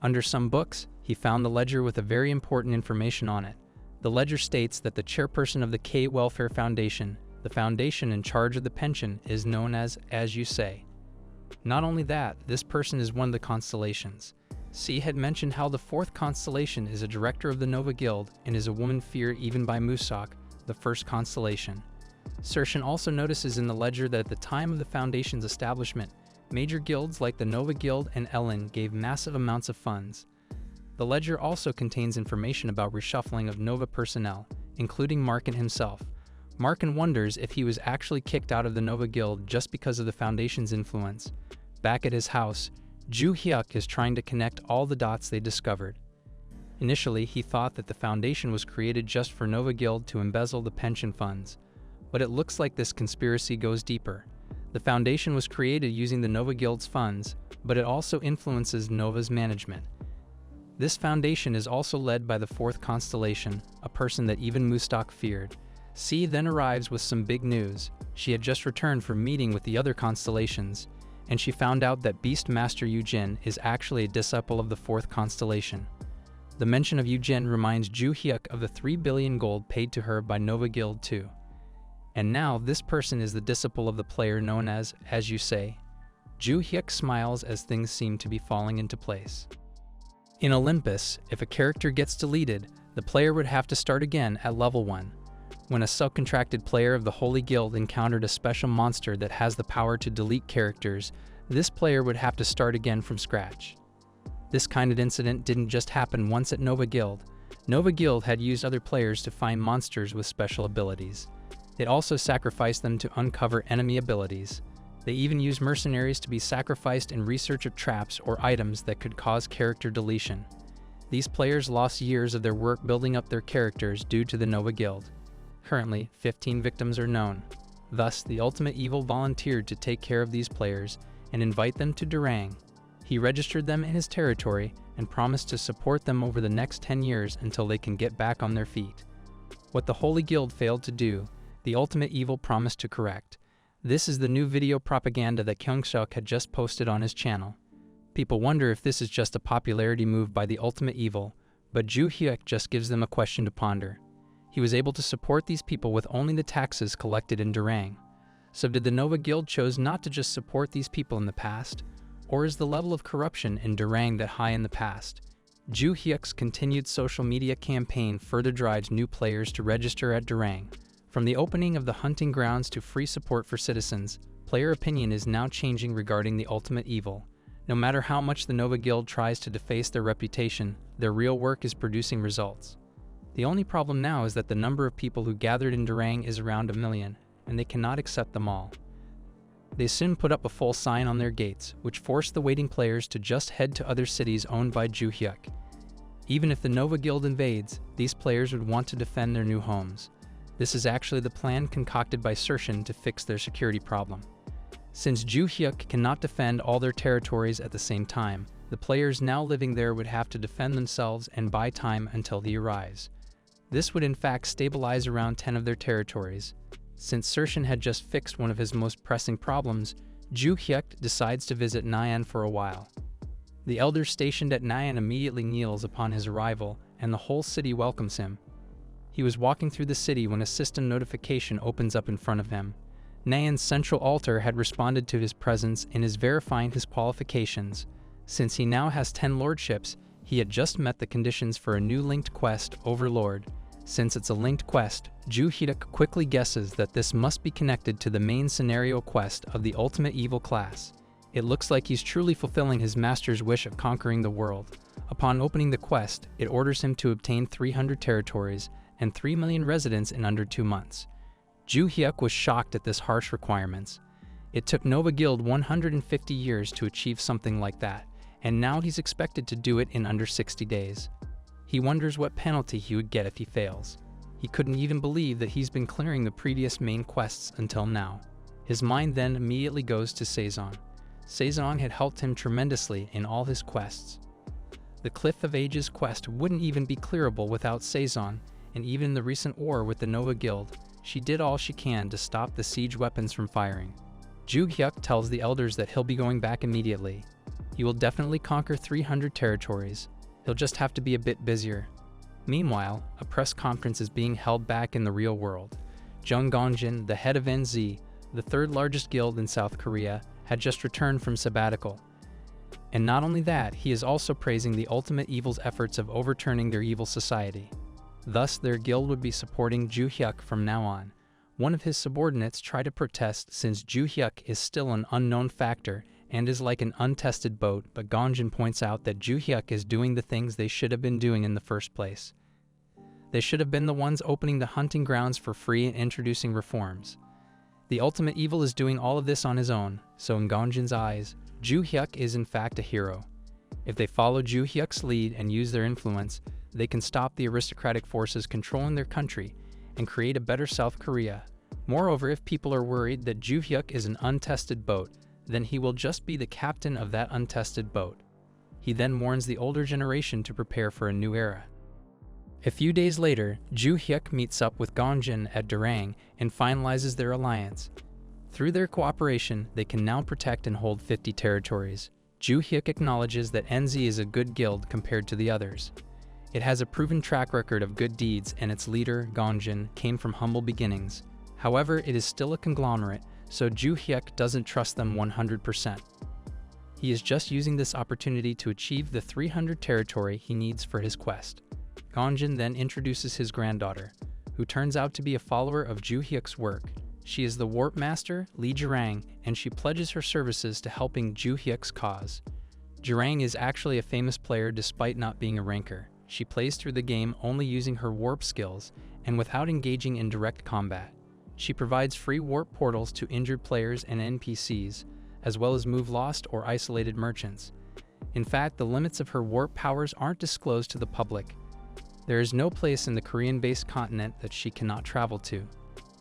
Under some books, he found the ledger with a very important information on it. The ledger states that the chairperson of the K Welfare Foundation, the foundation in charge of the pension, is known as You Say. Not only that, this person is one of the constellations. C had mentioned how the fourth constellation is a director of the Nova Guild and is a woman feared even by Musak, the first constellation. Sershin also notices in the ledger that at the time of the Foundation's establishment, major guilds like the Nova Guild and Ellen gave massive amounts of funds. The ledger also contains information about reshuffling of Nova personnel, including Markin himself. Markin wonders if he was actually kicked out of the Nova Guild just because of the Foundation's influence. Back at his house, Ju Hyuk is trying to connect all the dots they discovered. Initially, he thought that the Foundation was created just for Nova Guild to embezzle the pension funds, but it looks like this conspiracy goes deeper. The Foundation was created using the Nova Guild's funds, but it also influences Nova's management. This foundation is also led by the fourth constellation, a person that even Mustak feared. C then arrives with some big news. She had just returned from meeting with the other constellations, and she found out that Beastmaster Yujin is actually a disciple of the fourth constellation. The mention of Yujin reminds Ju Hyuk of the 3 billion gold paid to her by Nova Guild too. And now this person is the disciple of the player known as You Say. Ju Hyuk smiles as things seem to be falling into place. In Olympus, if a character gets deleted, the player would have to start again at level 1. When a subcontracted player of the Holy Guild encountered a special monster that has the power to delete characters, this player would have to start again from scratch. This kind of incident didn't just happen once at Nova Guild. Nova Guild had used other players to find monsters with special abilities. They'd also sacrificed them to uncover enemy abilities. They even used mercenaries to be sacrificed in research of traps or items that could cause character deletion. These players lost years of their work building up their characters due to the Nova Guild. Currently, 15 victims are known. Thus, the Ultimate Evil volunteered to take care of these players and invite them to Durang. He registered them in his territory and promised to support them over the next 10 years until they can get back on their feet. What the Holy Guild failed to do, the Ultimate Evil promised to correct. This is the new video propaganda that Kyungseok had just posted on his channel. People wonder if this is just a popularity move by the Ultimate Evil, but Ju Hyuk just gives them a question to ponder. He was able to support these people with only the taxes collected in Durang. So did the Nova Guild chose not to just support these people in the past? Or is the level of corruption in Durang that high in the past? Ju Hyuk's continued social media campaign further drives new players to register at Durang. From the opening of the hunting grounds to free support for citizens, player opinion is now changing regarding the Ultimate Evil. No matter how much the Nova Guild tries to deface their reputation, their real work is producing results. The only problem now is that the number of people who gathered in Durang is around 1 million, and they cannot accept them all. They soon put up a full sign on their gates, which forced the waiting players to just head to other cities owned by Ju Hyuk. Even if the Nova Guild invades, these players would want to defend their new homes. This is actually the plan concocted by Sershin to fix their security problem. Since Ju Hyuk cannot defend all their territories at the same time, the players now living there would have to defend themselves and buy time until he arrives. This would in fact stabilize around 10 of their territories. Since Sershin had just fixed one of his most pressing problems, Ju Hyuk decides to visit Nyan for a while. The elder stationed at Nyan immediately kneels upon his arrival, and the whole city welcomes him. He was walking through the city when a system notification opens up in front of him. Nayan's central altar had responded to his presence and is verifying his qualifications. Since he now has 10 lordships, he had just met the conditions for a new linked quest, Overlord. Since it's a linked quest, Ju-hyuk quickly guesses that this must be connected to the main scenario quest of the Ultimate Evil class. It looks like he's truly fulfilling his master's wish of conquering the world. Upon opening the quest, it orders him to obtain 300 territories and 3 million residents in under 2 months. Ju-hyuk was shocked at this harsh requirements. It took Nova Guild 150 years to achieve something like that, and now he's expected to do it in under 60 days. He wonders what penalty he would get if he fails. He couldn't even believe that he's been clearing the previous main quests until now. His mind then immediately goes to Saison. Saison had helped him tremendously in all his quests. The Cliff of Ages quest wouldn't even be clearable without Saison, and even in the recent war with the Nova Guild, she did all she can to stop the siege weapons from firing. Ju-hyuk tells the elders that he'll be going back immediately. He will definitely conquer 300 territories. He'll just have to be a bit busier. Meanwhile, a press conference is being held back in the real world. Jung Gongjin, the head of NZ, the third largest guild in South Korea, had just returned from sabbatical. And not only that, he is also praising the Ultimate Evil's efforts of overturning their evil society. Thus, their guild would be supporting Ju-hyuk from now on. One of his subordinates tried to protest since Ju-hyuk is still an unknown factor and is like an untested boat, but Gongjin points out that Ju-hyuk is doing the things they should have been doing in the first place. They should have been the ones opening the hunting grounds for free and introducing reforms. The Ultimate Evil is doing all of this on his own, so in Gongjin's eyes, Ju-hyuk is in fact a hero. If they follow Ju-hyuk's lead and use their influence, they can stop the aristocratic forces controlling their country and create a better South Korea. Moreover, if people are worried that Ju-hyuk is an untested boat, then he will just be the captain of that untested boat. He then warns the older generation to prepare for a new era. A few days later, Ju-hyuk meets up with Gongjin at Durang and finalizes their alliance. Through their cooperation, they can now protect and hold 50 territories. Ju-hyuk acknowledges that NZ is a good guild compared to the others. It has a proven track record of good deeds, and its leader, Gongjin, came from humble beginnings. However, it is still a conglomerate, so Ju-hyuk doesn't trust them 100%. He is just using this opportunity to achieve the 300 territory he needs for his quest. Gongjin then introduces his granddaughter, who turns out to be a follower of Ju-hyuk's work. She is the Warp Master, Lee Jurang, and she pledges her services to helping Ju-hyuk's cause. Jurang is actually a famous player despite not being a ranker. She plays through the game only using her warp skills and without engaging in direct combat. She provides free warp portals to injured players and NPCs, as well as move lost or isolated merchants. In fact, the limits of her warp powers aren't disclosed to the public. There is no place in the Korean-based continent that she cannot travel to.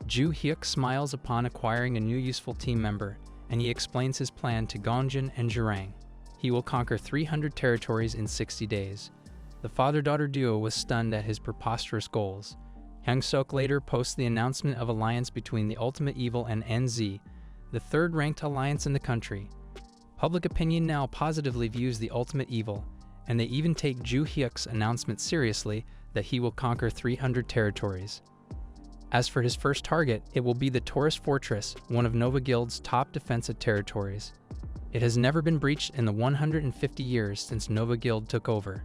Ju-hyuk smiles upon acquiring a new useful team member, and he explains his plan to Gongjin and Jurang. He will conquer 300 territories in 60 days. The father-daughter duo was stunned at his preposterous goals. Hyung-sok later posts the announcement of alliance between the Ultimate Evil and NZ, the third-ranked alliance in the country. Public opinion now positively views the Ultimate Evil, and they even take Ju-hyuk's announcement seriously that he will conquer 300 territories. As for his first target, it will be the Taurus Fortress, one of Nova Guild's top defensive territories. It has never been breached in the 150 years since Nova Guild took over.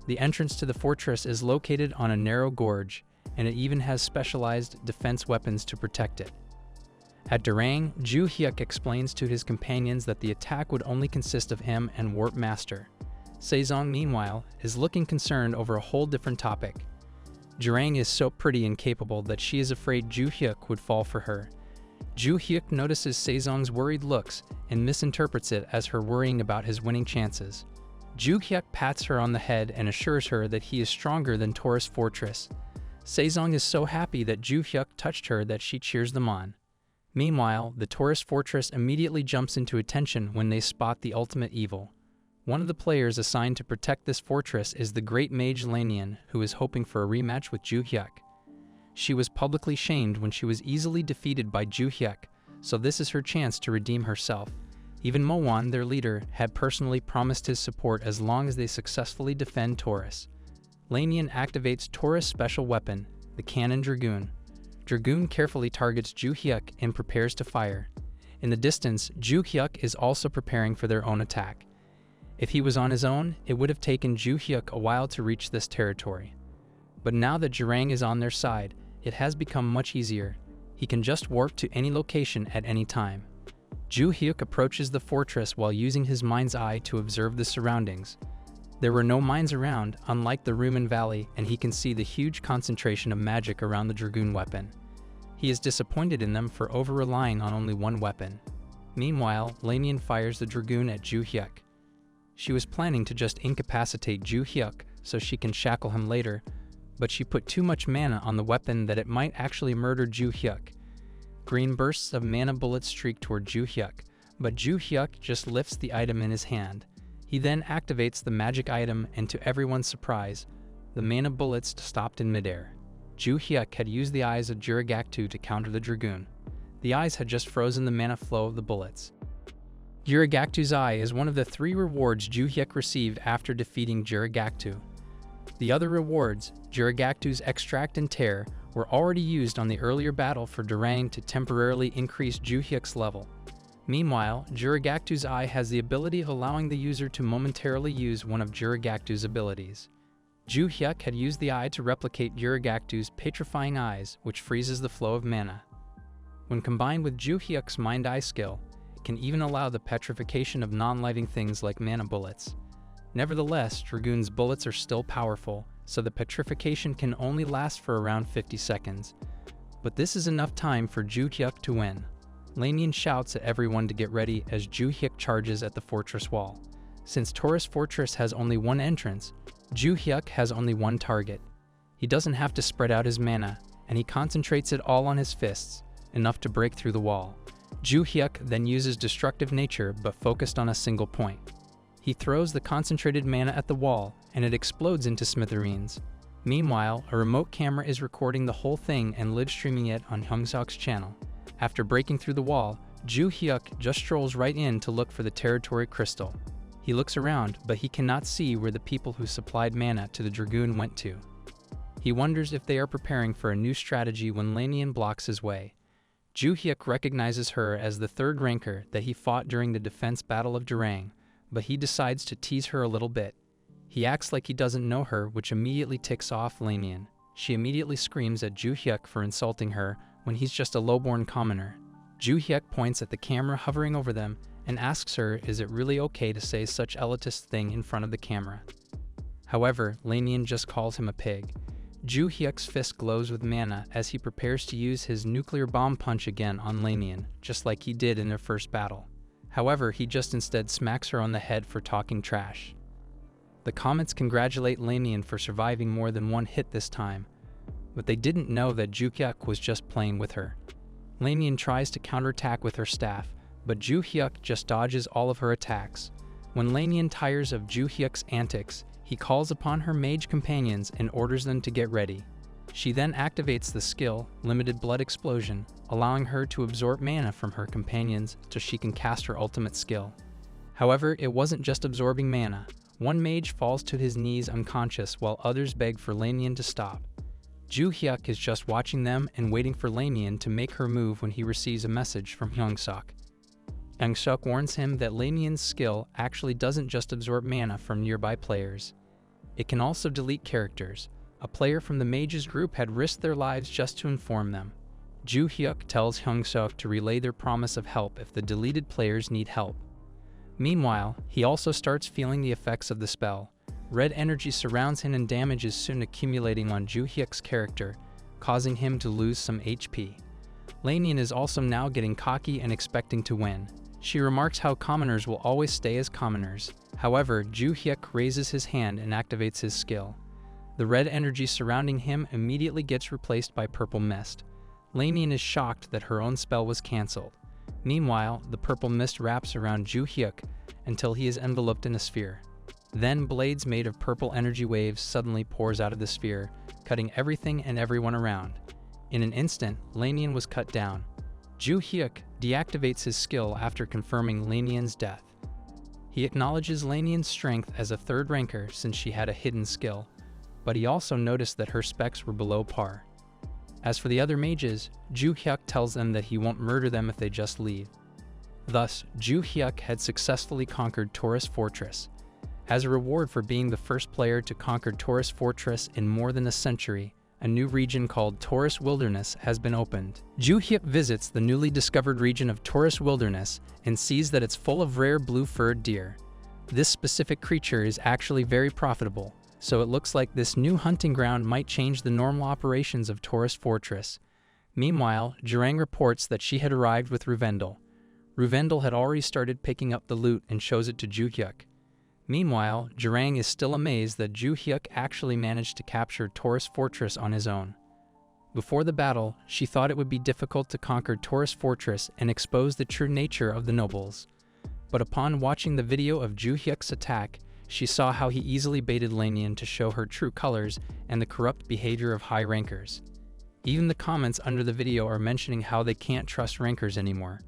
The entrance to the fortress is located on a narrow gorge, and it even has specialized defense weapons to protect it. At Durang, Ju-hyuk explains to his companions that the attack would only consist of him and Warp Master. Saison, meanwhile, is looking concerned over a whole different topic. Jurang is so pretty and capable that she is afraid Ju-hyuk would fall for her. Ju-hyuk notices Saison's worried looks and misinterprets it as her worrying about his winning chances. Ju-hyuk pats her on the head and assures her that he is stronger than Taurus Fortress. Saison is so happy that Ju-hyuk touched her that she cheers them on. Meanwhile, the Taurus Fortress immediately jumps into attention when they spot the Ultimate Evil. One of the players assigned to protect this fortress is the Great Mage Lanyan, who is hoping for a rematch with Ju-hyuk. She was publicly shamed when she was easily defeated by Ju-hyuk, so this is her chance to redeem herself. Even Mowan, their leader, had personally promised his support as long as they successfully defend Taurus. Lanyan activates Taurus' special weapon, the Cannon Dragoon. Dragoon carefully targets Ju Hyuk and prepares to fire. In the distance, Ju Hyuk is also preparing for their own attack. If he was on his own, it would have taken Ju Hyuk a while to reach this territory. But now that Jurang is on their side, it has become much easier. He can just warp to any location at any time. Ju Hyuk approaches the fortress while using his mind's eye to observe the surroundings. There were no mines around, unlike the Rumen Valley, and he can see the huge concentration of magic around the Dragoon weapon. He is disappointed in them for over-relying on only one weapon. Meanwhile, Lanyan fires the Dragoon at Ju Hyuk. She was planning to just incapacitate Ju Hyuk so she can shackle him later, but she put too much mana on the weapon that it might actually murder Ju Hyuk. Green bursts of mana bullets streak toward Ju Hyuk, but Ju Hyuk just lifts the item in his hand. He then activates the magic item, and to everyone's surprise, the mana bullets stopped in midair. Ju Hyuk had used the eyes of Juragaktu to counter the Dragoon. The eyes had just frozen the mana flow of the bullets. Juragaktu's eye is one of the 3 rewards Ju Hyuk received after defeating Juragaktu. The other rewards, Juragaktu's Extract and Tear, were already used on the earlier battle for Durang to temporarily increase Ju Hyuk's level. Meanwhile, Juragaktu's eye has the ability of allowing the user to momentarily use one of Juragaktu's abilities. Ju Hyuk had used the eye to replicate Juragaktu's Petrifying Eyes, which freezes the flow of mana. When combined with Ju Hyuk's Mind Eye skill, it can even allow the petrification of non-living things like mana bullets. Nevertheless, Dragoon's bullets are still powerful, so the petrification can only last for around 50 seconds. But this is enough time for Ju Hyuk to win. Lanyan shouts at everyone to get ready as Ju Hyuk charges at the fortress wall. Since Taurus Fortress has only one entrance, Ju Hyuk has only one target. He doesn't have to spread out his mana, and he concentrates it all on his fists, enough to break through the wall. Ju Hyuk then uses Destructive Nature but focused on a single point. He throws the concentrated mana at the wall, and it explodes into smithereens. Meanwhile, a remote camera is recording the whole thing and live streaming it on Hyungsok's channel. After breaking through the wall, Ju Hyuk just strolls right in to look for the territory crystal. He looks around, but he cannot see where the people who supplied mana to the Dragoon went to. He wonders if they are preparing for a new strategy when Lanyan blocks his way. Ju Hyuk recognizes her as the 3rd ranker that he fought during the defense battle of Durang, but he decides to tease her a little bit. He acts like he doesn't know her, which immediately ticks off Lanyan. She immediately screams at Ju Hyuk for insulting her when he's just a lowborn commoner. Ju Hyuk points at the camera hovering over them and asks her, is it really okay to say such elitist thing in front of the camera? However, Lanyan just calls him a pig. Ju Hyuk's fist glows with mana as he prepares to use his nuclear bomb punch again on Lanyan, just like he did in their first battle. However, he just instead smacks her on the head for talking trash. The comments congratulate Lanyan for surviving more than one hit this time, but they didn't know that Ju Hyuk was just playing with her. Lanyan tries to counterattack with her staff, but Ju Hyuk just dodges all of her attacks. When Lanyan tires of Ju Hyuk's antics, he calls upon her mage companions and orders them to get ready. She then activates the skill, Limited Blood Explosion, allowing her to absorb mana from her companions so she can cast her ultimate skill. However, it wasn't just absorbing mana. One mage falls to his knees unconscious while others beg for Lanyan to stop. Ju Hyuk is just watching them and waiting for Lanyan to make her move when he receives a message from Hyungsok. Hyungsok warns him that Lanyan's skill actually doesn't just absorb mana from nearby players. It can also delete characters. A player from the mage's group had risked their lives just to inform them. Ju Hyuk tells Hyungsok to relay their promise of help if the deleted players need help. Meanwhile, he also starts feeling the effects of the spell. Red energy surrounds him and damage is soon accumulating on Ju Hyuk's character, causing him to lose some HP. Lanyan is also now getting cocky and expecting to win. She remarks how commoners will always stay as commoners. However, Ju Hyuk raises his hand and activates his skill. The red energy surrounding him immediately gets replaced by purple mist. Lanyan is shocked that her own spell was cancelled. Meanwhile, the purple mist wraps around Ju Hyuk until he is enveloped in a sphere. Then blades made of purple energy waves suddenly pours out of the sphere, cutting everything and everyone around. In an instant, Lanyan was cut down. Ju Hyuk deactivates his skill after confirming Lanyan's death. He acknowledges Lanyan's strength as a 3rd ranker since she had a hidden skill, but he also noticed that her specs were below par. As for the other mages, Ju Hyuk tells them that he won't murder them if they just leave. Thus, Ju Hyuk had successfully conquered Taurus Fortress. As a reward for being the first player to conquer Taurus Fortress in more than a century, a new region called Taurus Wilderness has been opened. Ju Hyuk visits the newly discovered region of Taurus Wilderness and sees that it's full of rare blue-furred deer. This specific creature is actually very profitable, so it looks like this new hunting ground might change the normal operations of Taurus Fortress. Meanwhile, Jurang reports that she had arrived with Rendel. Rendel had already started picking up the loot and shows it to Ju Hyuk. Meanwhile, Jurang is still amazed that Ju Hyuk actually managed to capture Taurus Fortress on his own. Before the battle, she thought it would be difficult to conquer Taurus Fortress and expose the true nature of the nobles. But upon watching the video of Ju Hyuk's attack, she saw how he easily baited Lanyan to show her true colors and the corrupt behavior of high rankers. Even the comments under the video are mentioning how they can't trust rankers anymore.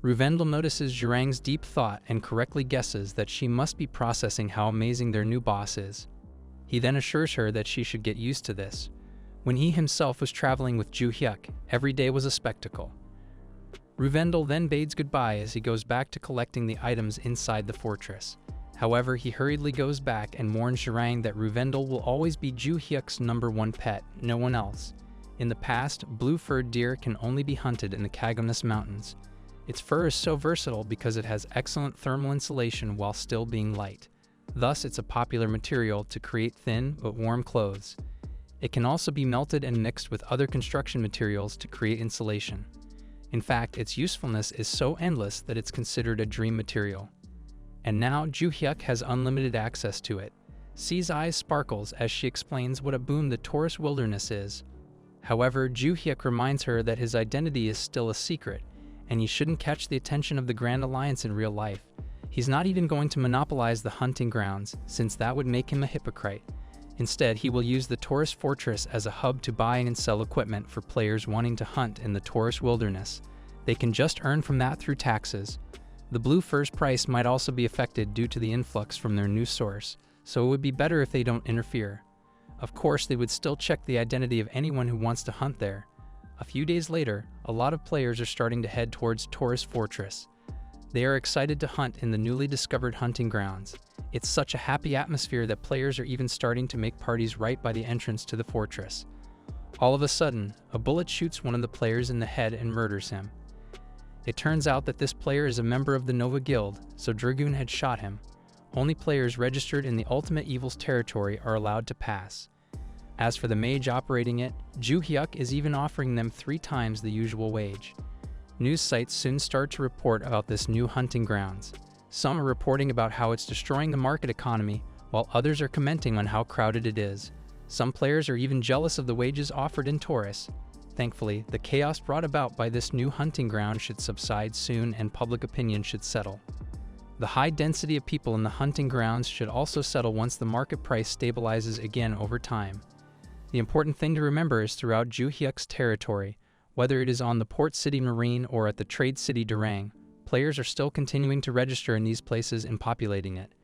Rendel notices Jurang's deep thought and correctly guesses that she must be processing how amazing their new boss is. He then assures her that she should get used to this. When he himself was traveling with Ju Hyuk, every day was a spectacle. Rendel then bids goodbye as he goes back to collecting the items inside the fortress. However, he hurriedly goes back and warns Jurang that Rendel will always be Ju Hyuk's #1 pet, no one else. In the past, blue-furred deer can only be hunted in the Kagonus Mountains. Its fur is so versatile because it has excellent thermal insulation while still being light. Thus, it's a popular material to create thin but warm clothes. It can also be melted and mixed with other construction materials to create insulation. In fact, its usefulness is so endless that it's considered a dream material. And now, Ju Hyuk has unlimited access to it. C's eyes sparkles as she explains what a boon the Taurus Wilderness is. However, Ju Hyuk reminds her that his identity is still a secret, and he shouldn't catch the attention of the Grand Alliance in real life. He's not even going to monopolize the hunting grounds, since that would make him a hypocrite. Instead, he will use the Taurus Fortress as a hub to buy and sell equipment for players wanting to hunt in the Taurus Wilderness. They can just earn from that through taxes. The blue fur's price might also be affected due to the influx from their new source, so it would be better if they don't interfere. Of course, they would still check the identity of anyone who wants to hunt there. A few days later, a lot of players are starting to head towards Taurus Fortress. They are excited to hunt in the newly discovered hunting grounds. It's such a happy atmosphere that players are even starting to make parties right by the entrance to the fortress. All of a sudden, a bullet shoots one of the players in the head and murders him. It turns out that this player is a member of the Nova Guild, so Dragoon had shot him. Only players registered in the Ultimate Evil's territory are allowed to pass. As for the mage operating it, Ju Hyuk is even offering them 3 times the usual wage. News sites soon start to report about this new hunting grounds. Some are reporting about how it's destroying the market economy, while others are commenting on how crowded it is. Some players are even jealous of the wages offered in Taurus. Thankfully, the chaos brought about by this new hunting ground should subside soon and public opinion should settle. The high density of people in the hunting grounds should also settle once the market price stabilizes again over time. The important thing to remember is throughout Ju Hyuk's territory, whether it is on the port city Marine or at the trade city Durang, players are still continuing to register in these places and populating it.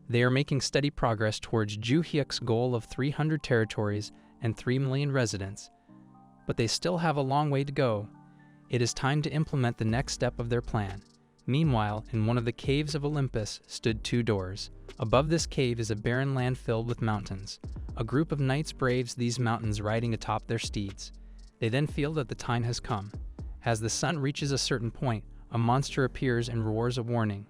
They are making steady progress towards Ju Hyuk's goal of 300 territories and 3 million residents. But they still have a long way to go. It is time to implement the next step of their plan. Meanwhile, in one of the caves of Olympus stood 2 doors. Above this cave is a barren land filled with mountains. A group of knights braves these mountains riding atop their steeds. They then feel that the time has come. As the sun reaches a certain point, a monster appears and roars a warning.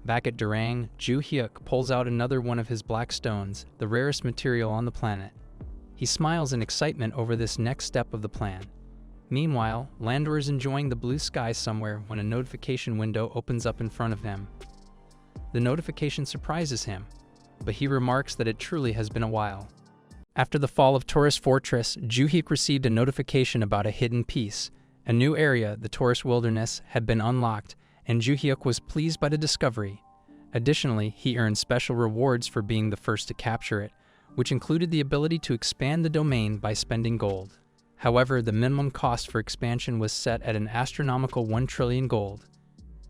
Back at Durang, Ju Hyuk pulls out another one of his black stones, the rarest material on the planet. He smiles in excitement over this next step of the plan. Meanwhile, Landor is enjoying the blue sky somewhere when a notification window opens up in front of him. The notification surprises him, but he remarks that it truly has been a while. After the fall of Taurus Fortress, Ju Hyuk received a notification about a hidden piece. A new area, the Taurus Wilderness, had been unlocked, and Ju Hyuk was pleased by the discovery. Additionally, he earned special rewards for being the first to capture it, which included the ability to expand the domain by spending gold. However, the minimum cost for expansion was set at an astronomical 1 trillion gold.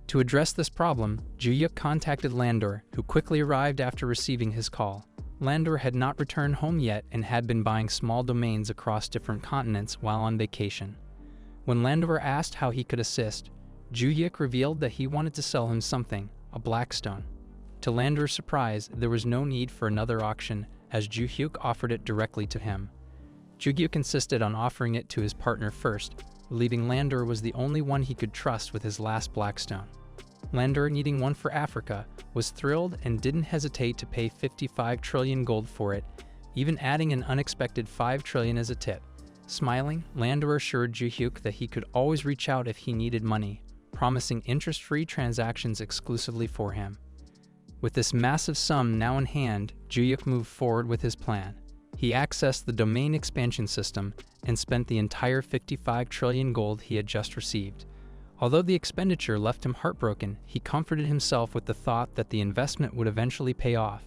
To address this problem, Ju Hyuk contacted Landor, who quickly arrived after receiving his call. Landor had not returned home yet and had been buying small domains across different continents while on vacation. When Landor asked how he could assist, Juhyuk revealed that he wanted to sell him something, a blackstone. To Landor's surprise, there was no need for another auction, as Juhyuk offered it directly to him. Juhyuk insisted on offering it to his partner first, believing Landor was the only one he could trust with his last blackstone. Landor, needing one for Africa, was thrilled and didn't hesitate to pay 55 trillion gold for it, even adding an unexpected 5 trillion as a tip. Smiling, Landor assured Juhyuk that he could always reach out if he needed money, promising interest-free transactions exclusively for him. With this massive sum now in hand, Juhyuk moved forward with his plan. He accessed the domain expansion system and spent the entire 55 trillion gold he had just received. Although the expenditure left him heartbroken, he comforted himself with the thought that the investment would eventually pay off.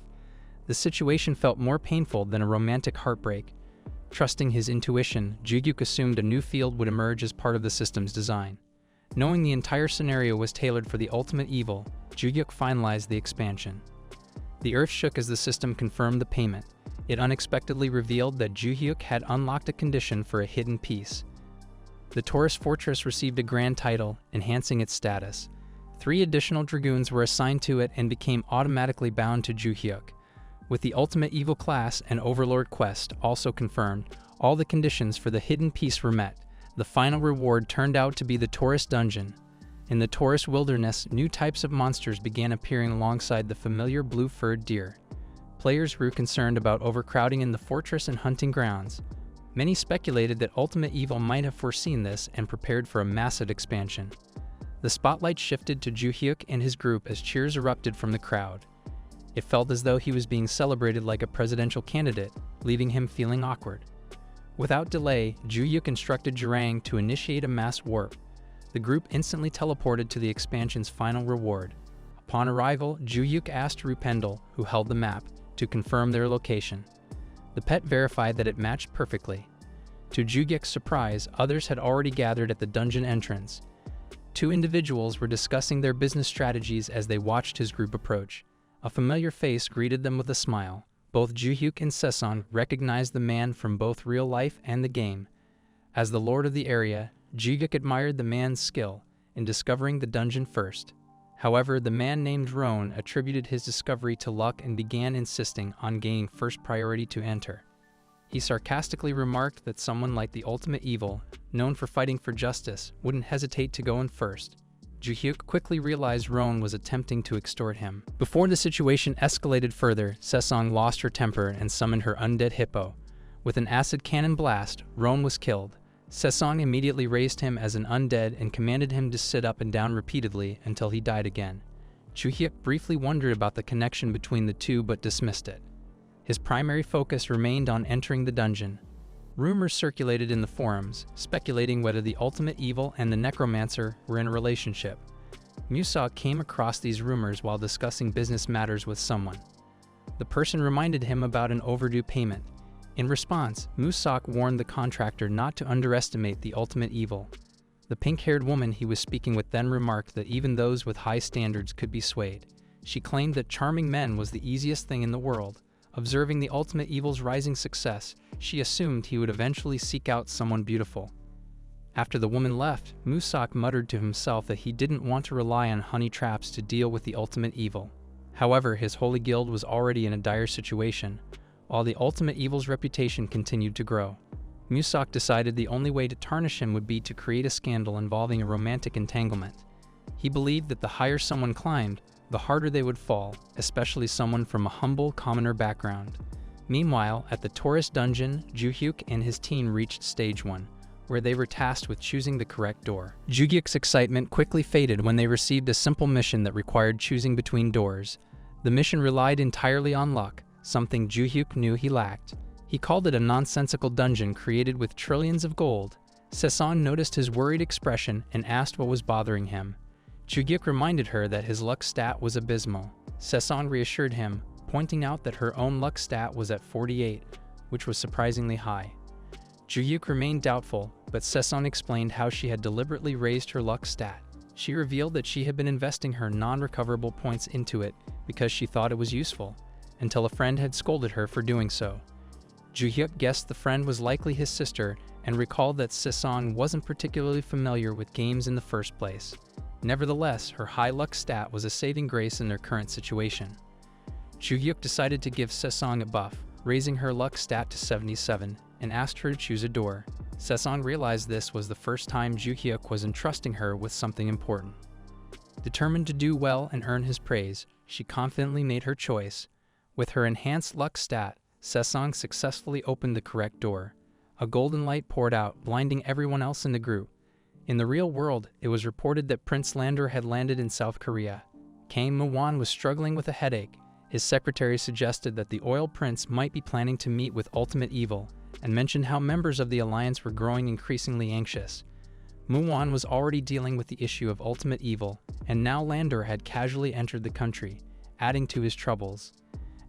The situation felt more painful than a romantic heartbreak. Trusting his intuition, Juhyuk assumed a new field would emerge as part of the system's design. Knowing the entire scenario was tailored for the ultimate evil, Juhyuk finalized the expansion. The earth shook as the system confirmed the payment. It unexpectedly revealed that Juhyuk had unlocked a condition for a hidden piece. The Taurus fortress received a grand title, enhancing its status. 3 additional dragoons were assigned to it and became automatically bound to Juhyuk. With the ultimate evil class and Overlord quest also confirmed, all the conditions for the hidden piece were met. The final reward turned out to be the Taurus dungeon. In the Taurus wilderness, new types of monsters began appearing alongside the familiar blue-furred deer. Players grew concerned about overcrowding in the fortress and hunting grounds. Many speculated that Ultimate Evil might have foreseen this and prepared for a massive expansion. The spotlight shifted to Juhyuk and his group as cheers erupted from the crowd. It felt as though he was being celebrated like a presidential candidate, leaving him feeling awkward. Without delay, Juhyuk instructed Jurang to initiate a mass warp. The group instantly teleported to the expansion's final reward. Upon arrival, Juhyuk asked Rendel, who held the map, to confirm their location. The pet verified that it matched perfectly. To Juhyuk's surprise, others had already gathered at the dungeon entrance. 2 individuals were discussing their business strategies as they watched his group approach. A familiar face greeted them with a smile. Both Juhyuk and Sesson recognized the man from both real life and the game. As the lord of the area, Juhyuk admired the man's skill in discovering the dungeon first. However, the man named Roan attributed his discovery to luck and began insisting on gaining first priority to enter. He sarcastically remarked that someone like the Ultimate Evil, known for fighting for justice, wouldn't hesitate to go in first. Juhyuk quickly realized Roan was attempting to extort him. Before the situation escalated further, Sesson lost her temper and summoned her undead hippo. With an acid cannon blast, Roan was killed. Sesson immediately raised him as an undead and commanded him to sit up and down repeatedly until he died again. Juhyuk briefly wondered about the connection between the two but dismissed it. His primary focus remained on entering the dungeon. Rumors circulated in the forums, speculating whether the Ultimate Evil and the Necromancer were in a relationship. Musa came across these rumors while discussing business matters with someone. The person reminded him about an overdue payment. In response, Musak warned the contractor not to underestimate the Ultimate Evil. The pink-haired woman he was speaking with then remarked that even those with high standards could be swayed. She claimed that charming men was the easiest thing in the world. Observing the Ultimate Evil's rising success, she assumed he would eventually seek out someone beautiful. After the woman left, Musak muttered to himself that he didn't want to rely on honey traps to deal with the Ultimate Evil. However, his holy guild was already in a dire situation, while the Ultimate Evil's reputation continued to grow. Musak decided the only way to tarnish him would be to create a scandal involving a romantic entanglement. He believed that the higher someone climbed, the harder they would fall, especially someone from a humble, commoner background. Meanwhile, at the Taurus dungeon, Juhyuk and his team reached Stage 1, where they were tasked with choosing the correct door. Juhyuk's excitement quickly faded when they received a simple mission that required choosing between doors. The mission relied entirely on luck, something Juhyuk knew he lacked. He called it a nonsensical dungeon created with trillions of gold. Sesson noticed his worried expression and asked what was bothering him. Juhyuk reminded her that his luck stat was abysmal. Sesson reassured him, pointing out that her own luck stat was at 48, which was surprisingly high. Juhyuk remained doubtful, but Sesson explained how she had deliberately raised her luck stat. She revealed that she had been investing her non-recoverable points into it because she thought it was useful. until a friend had scolded her for doing so. Ju-hyuk guessed the friend was likely his sister and recalled that Se-song wasn't particularly familiar with games in the first place. Nevertheless, her high luck stat was a saving grace in their current situation. Ju-hyuk decided to give Se-song a buff, raising her luck stat to 77, and asked her to choose a door. Se-song realized this was the first time Ju-hyuk was entrusting her with something important. Determined to do well and earn his praise, she confidently made her choice. With her enhanced luck stat, Se-song successfully opened the correct door. A golden light poured out, blinding everyone else in the group. In the real world, it was reported that Prince Lander had landed in South Korea. Kang Mu-won was struggling with a headache. His secretary suggested that the Oil Prince might be planning to meet with Ultimate Evil, and mentioned how members of the alliance were growing increasingly anxious. Mu-won was already dealing with the issue of Ultimate Evil, and now Lander had casually entered the country, adding to his troubles.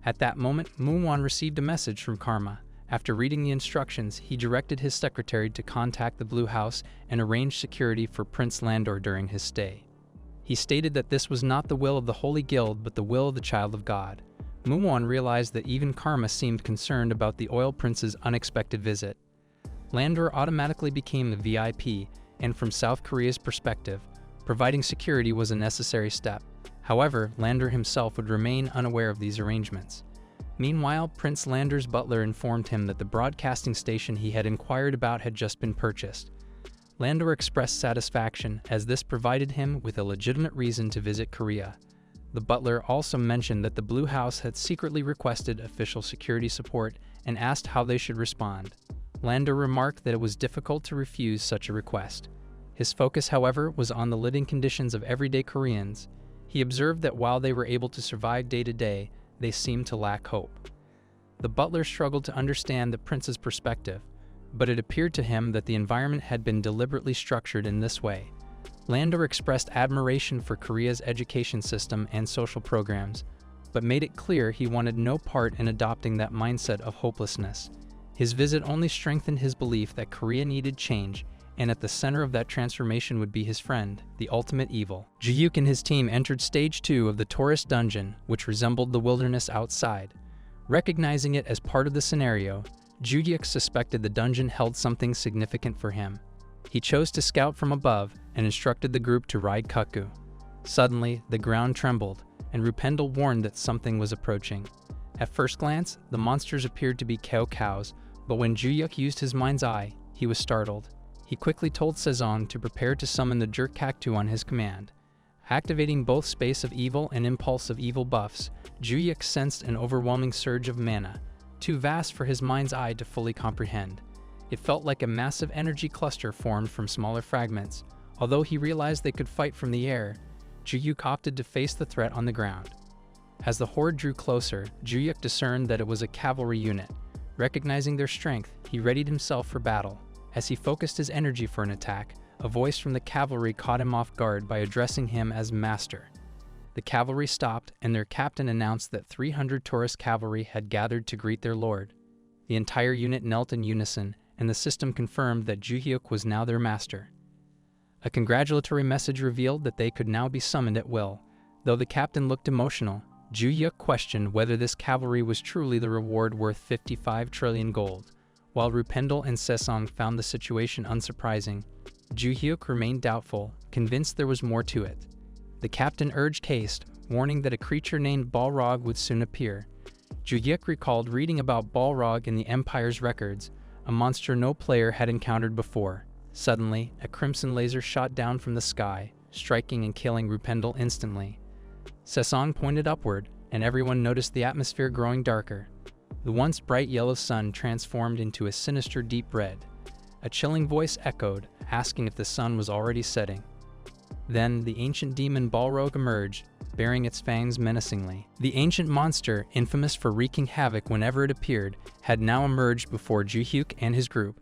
At that moment, Mu-won received a message from Karma. After reading the instructions, he directed his secretary to contact the Blue House and arrange security for Prince Landor during his stay. He stated that this was not the will of the Holy Guild but the will of the Child of God. Mu-won realized that even Karma seemed concerned about the Oil Prince's unexpected visit. Landor automatically became the VIP, and from South Korea's perspective, providing security was a necessary step. However, Lander himself would remain unaware of these arrangements. Meanwhile, Prince Lander's butler informed him that the broadcasting station he had inquired about had just been purchased. Lander expressed satisfaction, as this provided him with a legitimate reason to visit Korea. The butler also mentioned that the Blue House had secretly requested official security support and asked how they should respond. Lander remarked that it was difficult to refuse such a request. His focus, however, was on the living conditions of everyday Koreans. He observed that while they were able to survive day to day, they seemed to lack hope. The butler struggled to understand the prince's perspective, but it appeared to him that the environment had been deliberately structured in this way. Lander expressed admiration for Korea's education system and social programs, but made it clear he wanted no part in adopting that mindset of hopelessness. His visit only strengthened his belief that Korea needed change, and at the center of that transformation would be his friend, the Ultimate Evil. Ju-hyuk and his team entered Stage 2 of the tourist dungeon, which resembled the wilderness outside. Recognizing it as part of the scenario, Ju-hyuk suspected the dungeon held something significant for him. He chose to scout from above and instructed the group to ride Cuckoo. Suddenly, the ground trembled, and Rupendel warned that something was approaching. At first glance, the monsters appeared to be cows, but when Ju-hyuk used his mind's eye, he was startled. He quickly told Se-song to prepare to summon the Jerk Cactu on his command. Activating both Space of Evil and Impulse of Evil buffs, Ju-hyuk sensed an overwhelming surge of mana, too vast for his mind's eye to fully comprehend. It felt like a massive energy cluster formed from smaller fragments. Although he realized they could fight from the air, Ju-hyuk opted to face the threat on the ground. As the horde drew closer, Ju-hyuk discerned that it was a cavalry unit. Recognizing their strength, he readied himself for battle. As he focused his energy for an attack, a voice from the cavalry caught him off guard by addressing him as Master. The cavalry stopped, and their captain announced that 300 tourist cavalry had gathered to greet their lord. The entire unit knelt in unison, and the system confirmed that Ju-hyuk was now their master. A congratulatory message revealed that they could now be summoned at will. Though the captain looked emotional, Ju-hyuk questioned whether this cavalry was truly the reward worth 55 trillion gold. While Rupendel and Se-song found the situation unsurprising, Ju-hyuk remained doubtful, convinced there was more to it. The captain urged haste, warning that a creature named Balrog would soon appear. Ju-hyuk recalled reading about Balrog in the Empire's records, a monster no player had encountered before. Suddenly, a crimson laser shot down from the sky, striking and killing Rupendel instantly. Se-song pointed upward, and everyone noticed the atmosphere growing darker. The once bright yellow sun transformed into a sinister deep red. A chilling voice echoed, asking if the sun was already setting. Then, the ancient demon Balrog emerged, baring its fangs menacingly. The ancient monster, infamous for wreaking havoc whenever it appeared, had now emerged before Ju-hyuk and his group.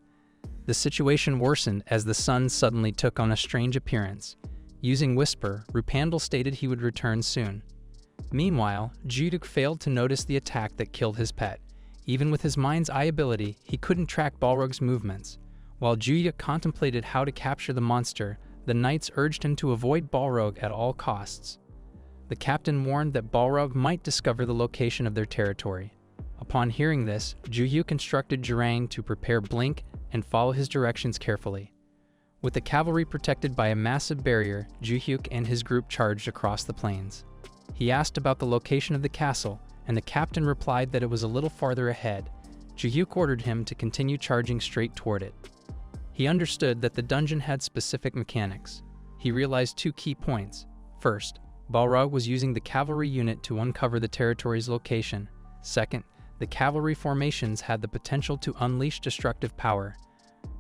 The situation worsened as the sun suddenly took on a strange appearance. Using Whisper, Rupendel stated he would return soon. Meanwhile, Ju-hyuk failed to notice the attack that killed his pet. Even with his mind's eye ability, he couldn't track Balrog's movements. While Ju-hyuk contemplated how to capture the monster, the knights urged him to avoid Balrog at all costs. The captain warned that Balrog might discover the location of their territory. Upon hearing this, Ju-hyuk instructed Jurang to prepare Blink and follow his directions carefully. With the cavalry protected by a massive barrier, Ju-hyuk and his group charged across the plains. He asked about the location of the castle, and the captain replied that it was a little farther ahead. Ju-hyuk ordered him to continue charging straight toward it. He understood that the dungeon had specific mechanics. He realized two key points. First, Balrog was using the cavalry unit to uncover the territory's location. Second, the cavalry formations had the potential to unleash destructive power.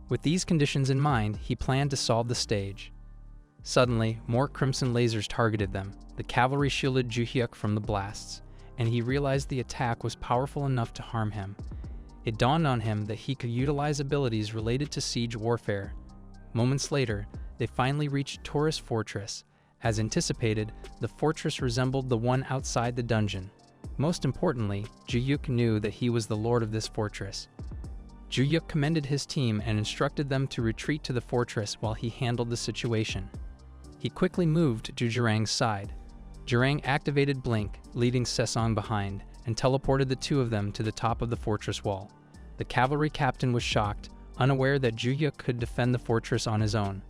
With these conditions in mind, he planned to solve the stage. Suddenly, more crimson lasers targeted them. The cavalry shielded Ju-hyuk from the blasts, and he realized the attack was powerful enough to harm him. It dawned on him that he could utilize abilities related to siege warfare. Moments later, they finally reached Taurus Fortress. As anticipated, the fortress resembled the one outside the dungeon. Most importantly, Ju-hyuk knew that he was the lord of this fortress. Ju-hyuk commended his team and instructed them to retreat to the fortress while he handled the situation. He quickly moved to Jurang's side. Jurang activated Blink, leaving Sesong behind, and teleported the two of them to the top of the fortress wall. The cavalry captain was shocked, unaware that Ju-hyuk could defend the fortress on his own.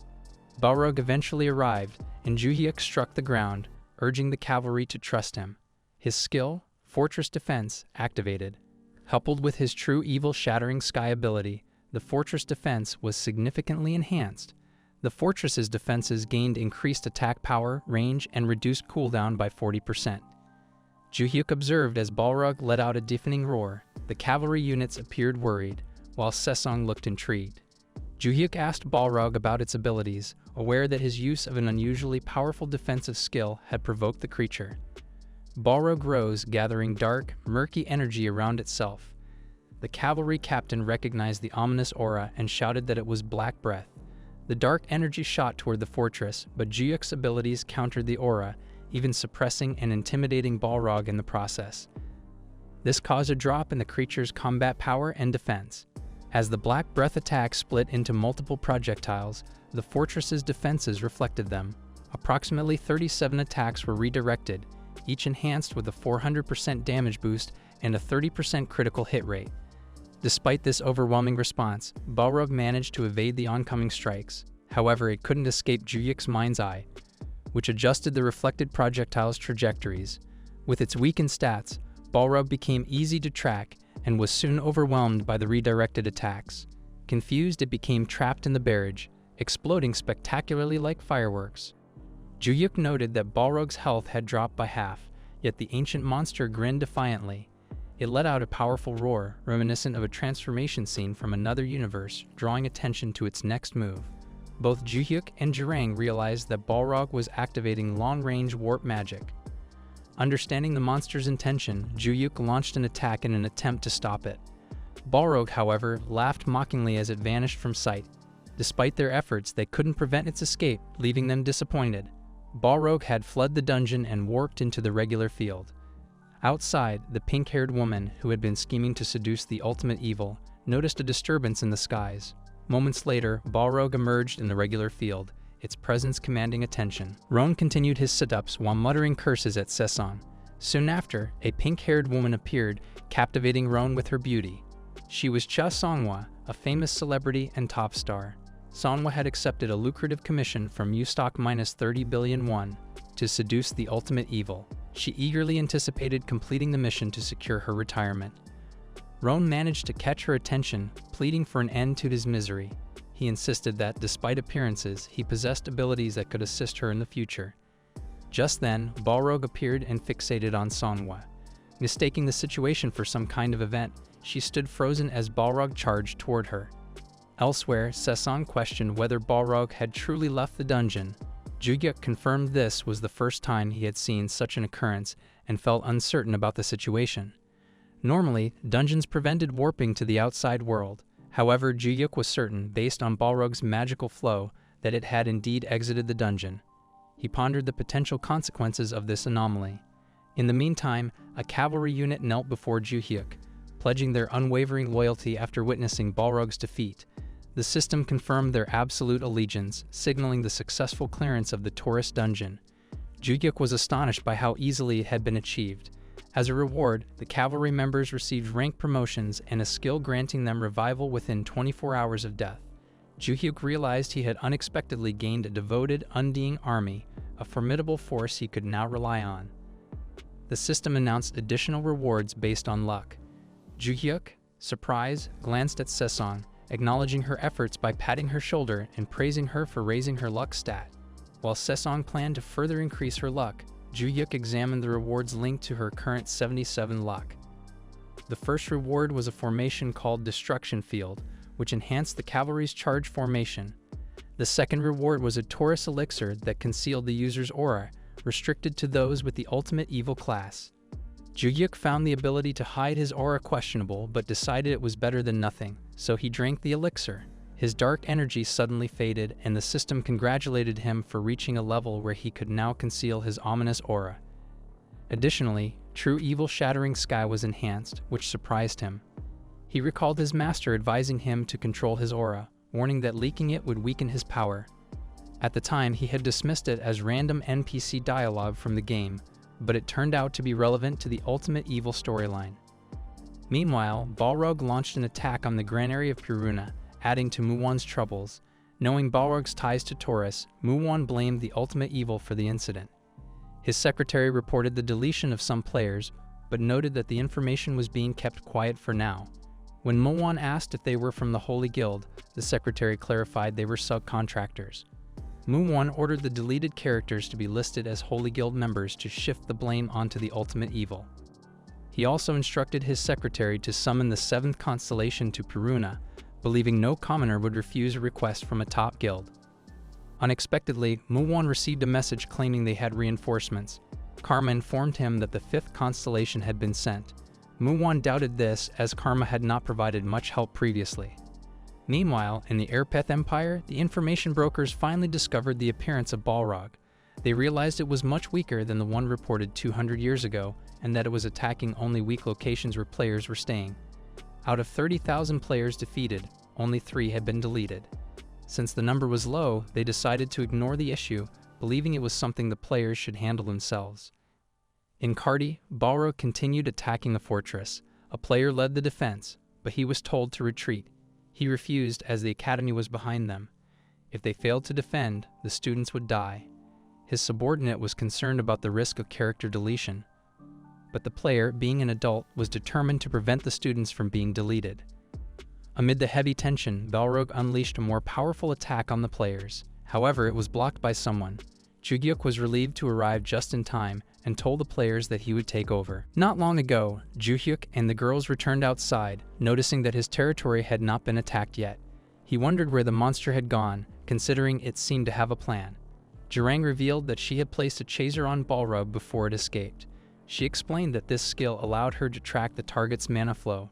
Balrog eventually arrived, and Ju-hyuk struck the ground, urging the cavalry to trust him. His skill, Fortress Defense, activated. Coupled with his true evil shattering sky ability, the fortress defense was significantly enhanced. The fortress's defenses gained increased attack power, range, and reduced cooldown by 40%. Ju-hyuk observed as Balrog let out a deafening roar. The cavalry units appeared worried, while Sesong looked intrigued. Ju-hyuk asked Balrog about its abilities, aware that his use of an unusually powerful defensive skill had provoked the creature. Balrog rose, gathering dark, murky energy around itself. The cavalry captain recognized the ominous aura and shouted that it was Black Breath. The dark energy shot toward the fortress, but Ju-hyuk's abilities countered the aura, even suppressing and intimidating Balrog in the process. This caused a drop in the creature's combat power and defense. As the Black Breath attack split into multiple projectiles, the fortress's defenses reflected them. Approximately 37 attacks were redirected, each enhanced with a 400% damage boost and a 30% critical hit rate. Despite this overwhelming response, Balrog managed to evade the oncoming strikes. However, it couldn't escape Ju-hyuk's mind's eye, which adjusted the reflected projectiles' trajectories. With its weakened stats, Balrog became easy to track and was soon overwhelmed by the redirected attacks. Confused, it became trapped in the barrage, exploding spectacularly like fireworks. Ju-hyuk noted that Balrog's health had dropped by half, yet the ancient monster grinned defiantly. It let out a powerful roar, reminiscent of a transformation scene from another universe, drawing attention to its next move. Both Ju-hyuk and Jurang realized that Balrog was activating long-range warp magic. Understanding the monster's intention, Ju-hyuk launched an attack in an attempt to stop it. Balrog, however, laughed mockingly as it vanished from sight. Despite their efforts, they couldn't prevent its escape, leaving them disappointed. Balrog had fled the dungeon and warped into the regular field. Outside, the pink-haired woman, who had been scheming to seduce the ultimate evil, noticed a disturbance in the skies. Moments later, Balrog emerged in the regular field, its presence commanding attention. Roan continued his sit-ups while muttering curses at Sesong. Soon after, a pink-haired woman appeared, captivating Roan with her beauty. She was Cha Songhwa, a famous celebrity and top star. Songhwa had accepted a lucrative commission from Ustock minus 30 billion won to seduce the ultimate evil. She eagerly anticipated completing the mission to secure her retirement. Roan managed to catch her attention, pleading for an end to his misery. He insisted that, despite appearances, he possessed abilities that could assist her in the future. Just then, Balrog appeared and fixated on Songhwa. Mistaking the situation for some kind of event, she stood frozen as Balrog charged toward her. Elsewhere, Sesong questioned whether Balrog had truly left the dungeon. Ju-hyuk confirmed this was the first time he had seen such an occurrence and felt uncertain about the situation. Normally, dungeons prevented warping to the outside world. However, Ju-hyuk was certain, based on Balrog's magical flow, that it had indeed exited the dungeon. He pondered the potential consequences of this anomaly. In the meantime, a cavalry unit knelt before Ju-hyuk, pledging their unwavering loyalty after witnessing Balrog's defeat. The system confirmed their absolute allegiance, signaling the successful clearance of the Taurus dungeon. Juhyuk was astonished by how easily it had been achieved. As a reward, the cavalry members received rank promotions and a skill granting them revival within 24 hours of death. Juhyuk realized he had unexpectedly gained a devoted, undying army, a formidable force he could now rely on. The system announced additional rewards based on luck. Juhyuk, surprised, glanced at Sesong, acknowledging her efforts by patting her shoulder and praising her for raising her luck stat. While Sesong planned to further increase her luck, Juhyuk examined the rewards linked to her current 77 luck. The first reward was a formation called Destruction Field, which enhanced the cavalry's charge formation. The second reward was a Taurus elixir that concealed the user's aura, restricted to those with the ultimate evil class. Juhyuk found the ability to hide his aura questionable, but decided it was better than nothing, so he drank the elixir. His dark energy suddenly faded, and the system congratulated him for reaching a level where he could now conceal his ominous aura. Additionally, True Evil Shattering Sky was enhanced, which surprised him. He recalled his master advising him to control his aura, warning that leaking it would weaken his power. At the time, he had dismissed it as random NPC dialogue from the game, but it turned out to be relevant to the Ultimate Evil storyline. Meanwhile, Balrog launched an attack on the granary of Puruna, adding to Muwan's troubles. Knowing Balrog's ties to Taurus, Muwan blamed the Ultimate Evil for the incident. His secretary reported the deletion of some players, but noted that the information was being kept quiet for now. When Muwan asked if they were from the Holy Guild, the secretary clarified they were subcontractors. Muwan ordered the deleted characters to be listed as Holy Guild members to shift the blame onto the Ultimate Evil. He also instructed his secretary to summon the 7th constellation to Puruna, believing no commoner would refuse a request from a top guild. Unexpectedly, Muwan received a message claiming they had reinforcements. Karma informed him that the 5th constellation had been sent. Muwan doubted this, as Karma had not provided much help previously. Meanwhile, in the Airpeth Empire, the information brokers finally discovered the appearance of Balrog. They realized it was much weaker than the one reported 200 years ago, and that it was attacking only weak locations where players were staying. Out of 30,000 players defeated, only 3 had been deleted. Since the number was low, they decided to ignore the issue, believing it was something the players should handle themselves. In Cardi, Balrog continued attacking the fortress. A player led the defense, but he was told to retreat. He refused as the academy was behind them. If they failed to defend, the students would die. His subordinate was concerned about the risk of character deletion, but the player, being an adult, was determined to prevent the students from being deleted. Amid the heavy tension, Balrog unleashed a more powerful attack on the players. However, it was blocked by someone. Juhyuk was relieved to arrive just in time and told the players that he would take over. Not long ago, Juhyuk and the girls returned outside, noticing that his territory had not been attacked yet. He wondered where the monster had gone, considering it seemed to have a plan. Jurang revealed that she had placed a chaser on Balrog before it escaped. She explained that this skill allowed her to track the target's mana flow.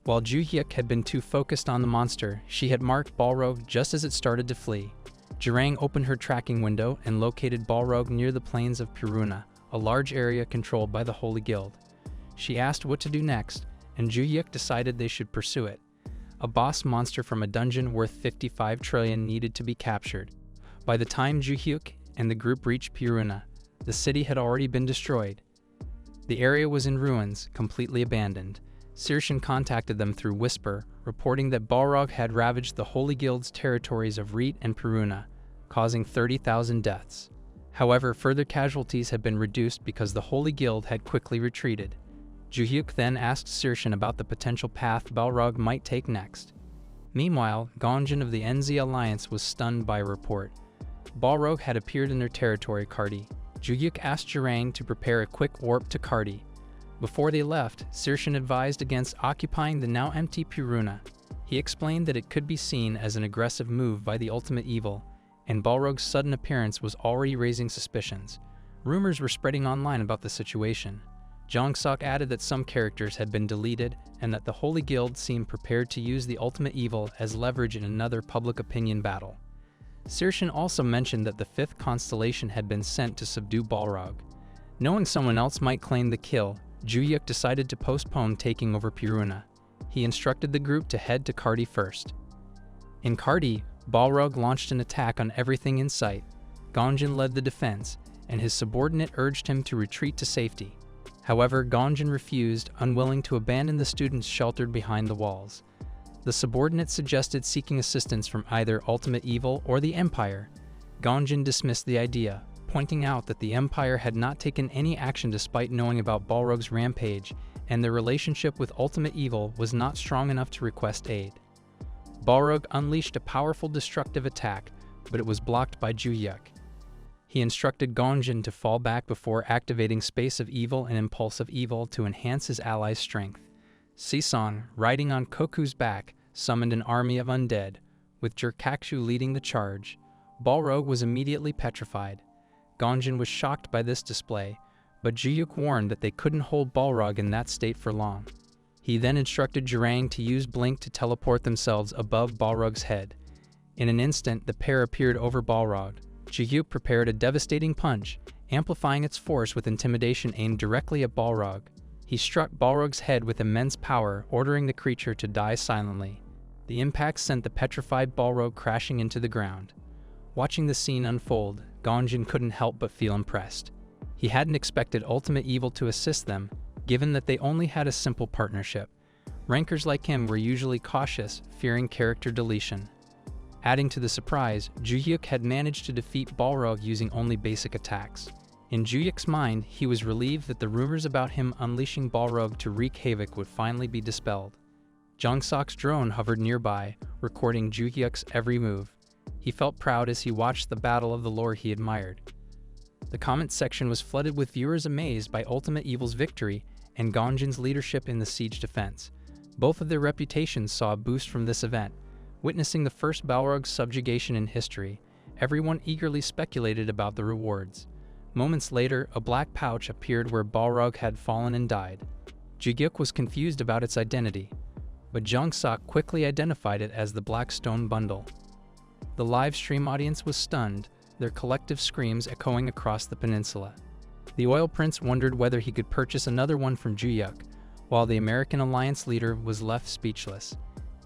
While Juhyuk had been too focused on the monster, she had marked Balrog just as it started to flee. Jurang opened her tracking window and located Balrog near the plains of Puruna, a large area controlled by the Holy Guild. She asked what to do next, and Juhyuk decided they should pursue it. A boss monster from a dungeon worth 55 trillion needed to be captured. By the time Juhyuk and the group reached Puruna, the city had already been destroyed. The area was in ruins, completely abandoned. Sirshan contacted them through Whisper, reporting that Balrog had ravaged the Holy Guild's territories of Reet and Puruna, causing 30,000 deaths. However, further casualties had been reduced because the Holy Guild had quickly retreated. Juhyuk then asked Sirshan about the potential path Balrog might take next. Meanwhile, Gonjin of the NZ Alliance was stunned by a report. Balrog had appeared in their territory, Cardi. Juhyuk asked Jurang to prepare a quick warp to Cardi. Before they left, Sirshan advised against occupying the now empty Puruna. He explained that it could be seen as an aggressive move by the Ultimate Evil, and Balrog's sudden appearance was already raising suspicions. Rumors were spreading online about the situation. Jongsuk added that some characters had been deleted and that the Holy Guild seemed prepared to use the Ultimate Evil as leverage in another public opinion battle. Sirshan also mentioned that the 5th constellation had been sent to subdue Balrog. Knowing someone else might claim the kill, Juhyuk decided to postpone taking over Puruna. He instructed the group to head to Cardi first. In Cardi, Balrog launched an attack on everything in sight. Gonjin led the defense, and his subordinate urged him to retreat to safety. However, Gonjin refused, unwilling to abandon the students sheltered behind the walls. The subordinate suggested seeking assistance from either Ultimate Evil or the Empire. Gonjin dismissed the idea, pointing out that the Empire had not taken any action despite knowing about Balrog's rampage, and their relationship with Ultimate Evil was not strong enough to request aid. Balrog unleashed a powerful destructive attack, but it was blocked by Juhyuk. He instructed Gonjin to fall back before activating Space of Evil and Impulse of Evil to enhance his allies' strength. Sisong, riding on Koku's back, summoned an army of undead, with Jurkakshu leading the charge. Balrog was immediately petrified. Gonjin was shocked by this display, but Juhyuk warned that they couldn't hold Balrog in that state for long. He then instructed Jurang to use Blink to teleport themselves above Balrog's head. In an instant, the pair appeared over Balrog. Juhyuk prepared a devastating punch, amplifying its force with intimidation aimed directly at Balrog. He struck Balrog's head with immense power, ordering the creature to die silently. The impact sent the petrified Balrog crashing into the ground. Watching the scene unfold, Gonjin couldn't help but feel impressed. He hadn't expected Ultimate Evil to assist them, given that they only had a simple partnership. Rankers like him were usually cautious, fearing character deletion. Adding to the surprise, Juhyuk had managed to defeat Balrog using only basic attacks. In Juhyuk's mind, he was relieved that the rumors about him unleashing Balrog to wreak havoc would finally be dispelled. Jungsok's drone hovered nearby, recording Juhyuk's every move. He felt proud as he watched the battle of the lore he admired. The comment section was flooded with viewers amazed by Ultimate Evil's victory and Gonjin's leadership in the siege defense. Both of their reputations saw a boost from this event. Witnessing the first Balrog subjugation in history, everyone eagerly speculated about the rewards. Moments later, a black pouch appeared where Balrog had fallen and died. Juhyuk was confused about its identity, but Jungsok quickly identified it as the Black Stone Bundle. The live stream audience was stunned, their collective screams echoing across the peninsula. The Oil Prince wondered whether he could purchase another one from Juhyuk, while the American Alliance leader was left speechless.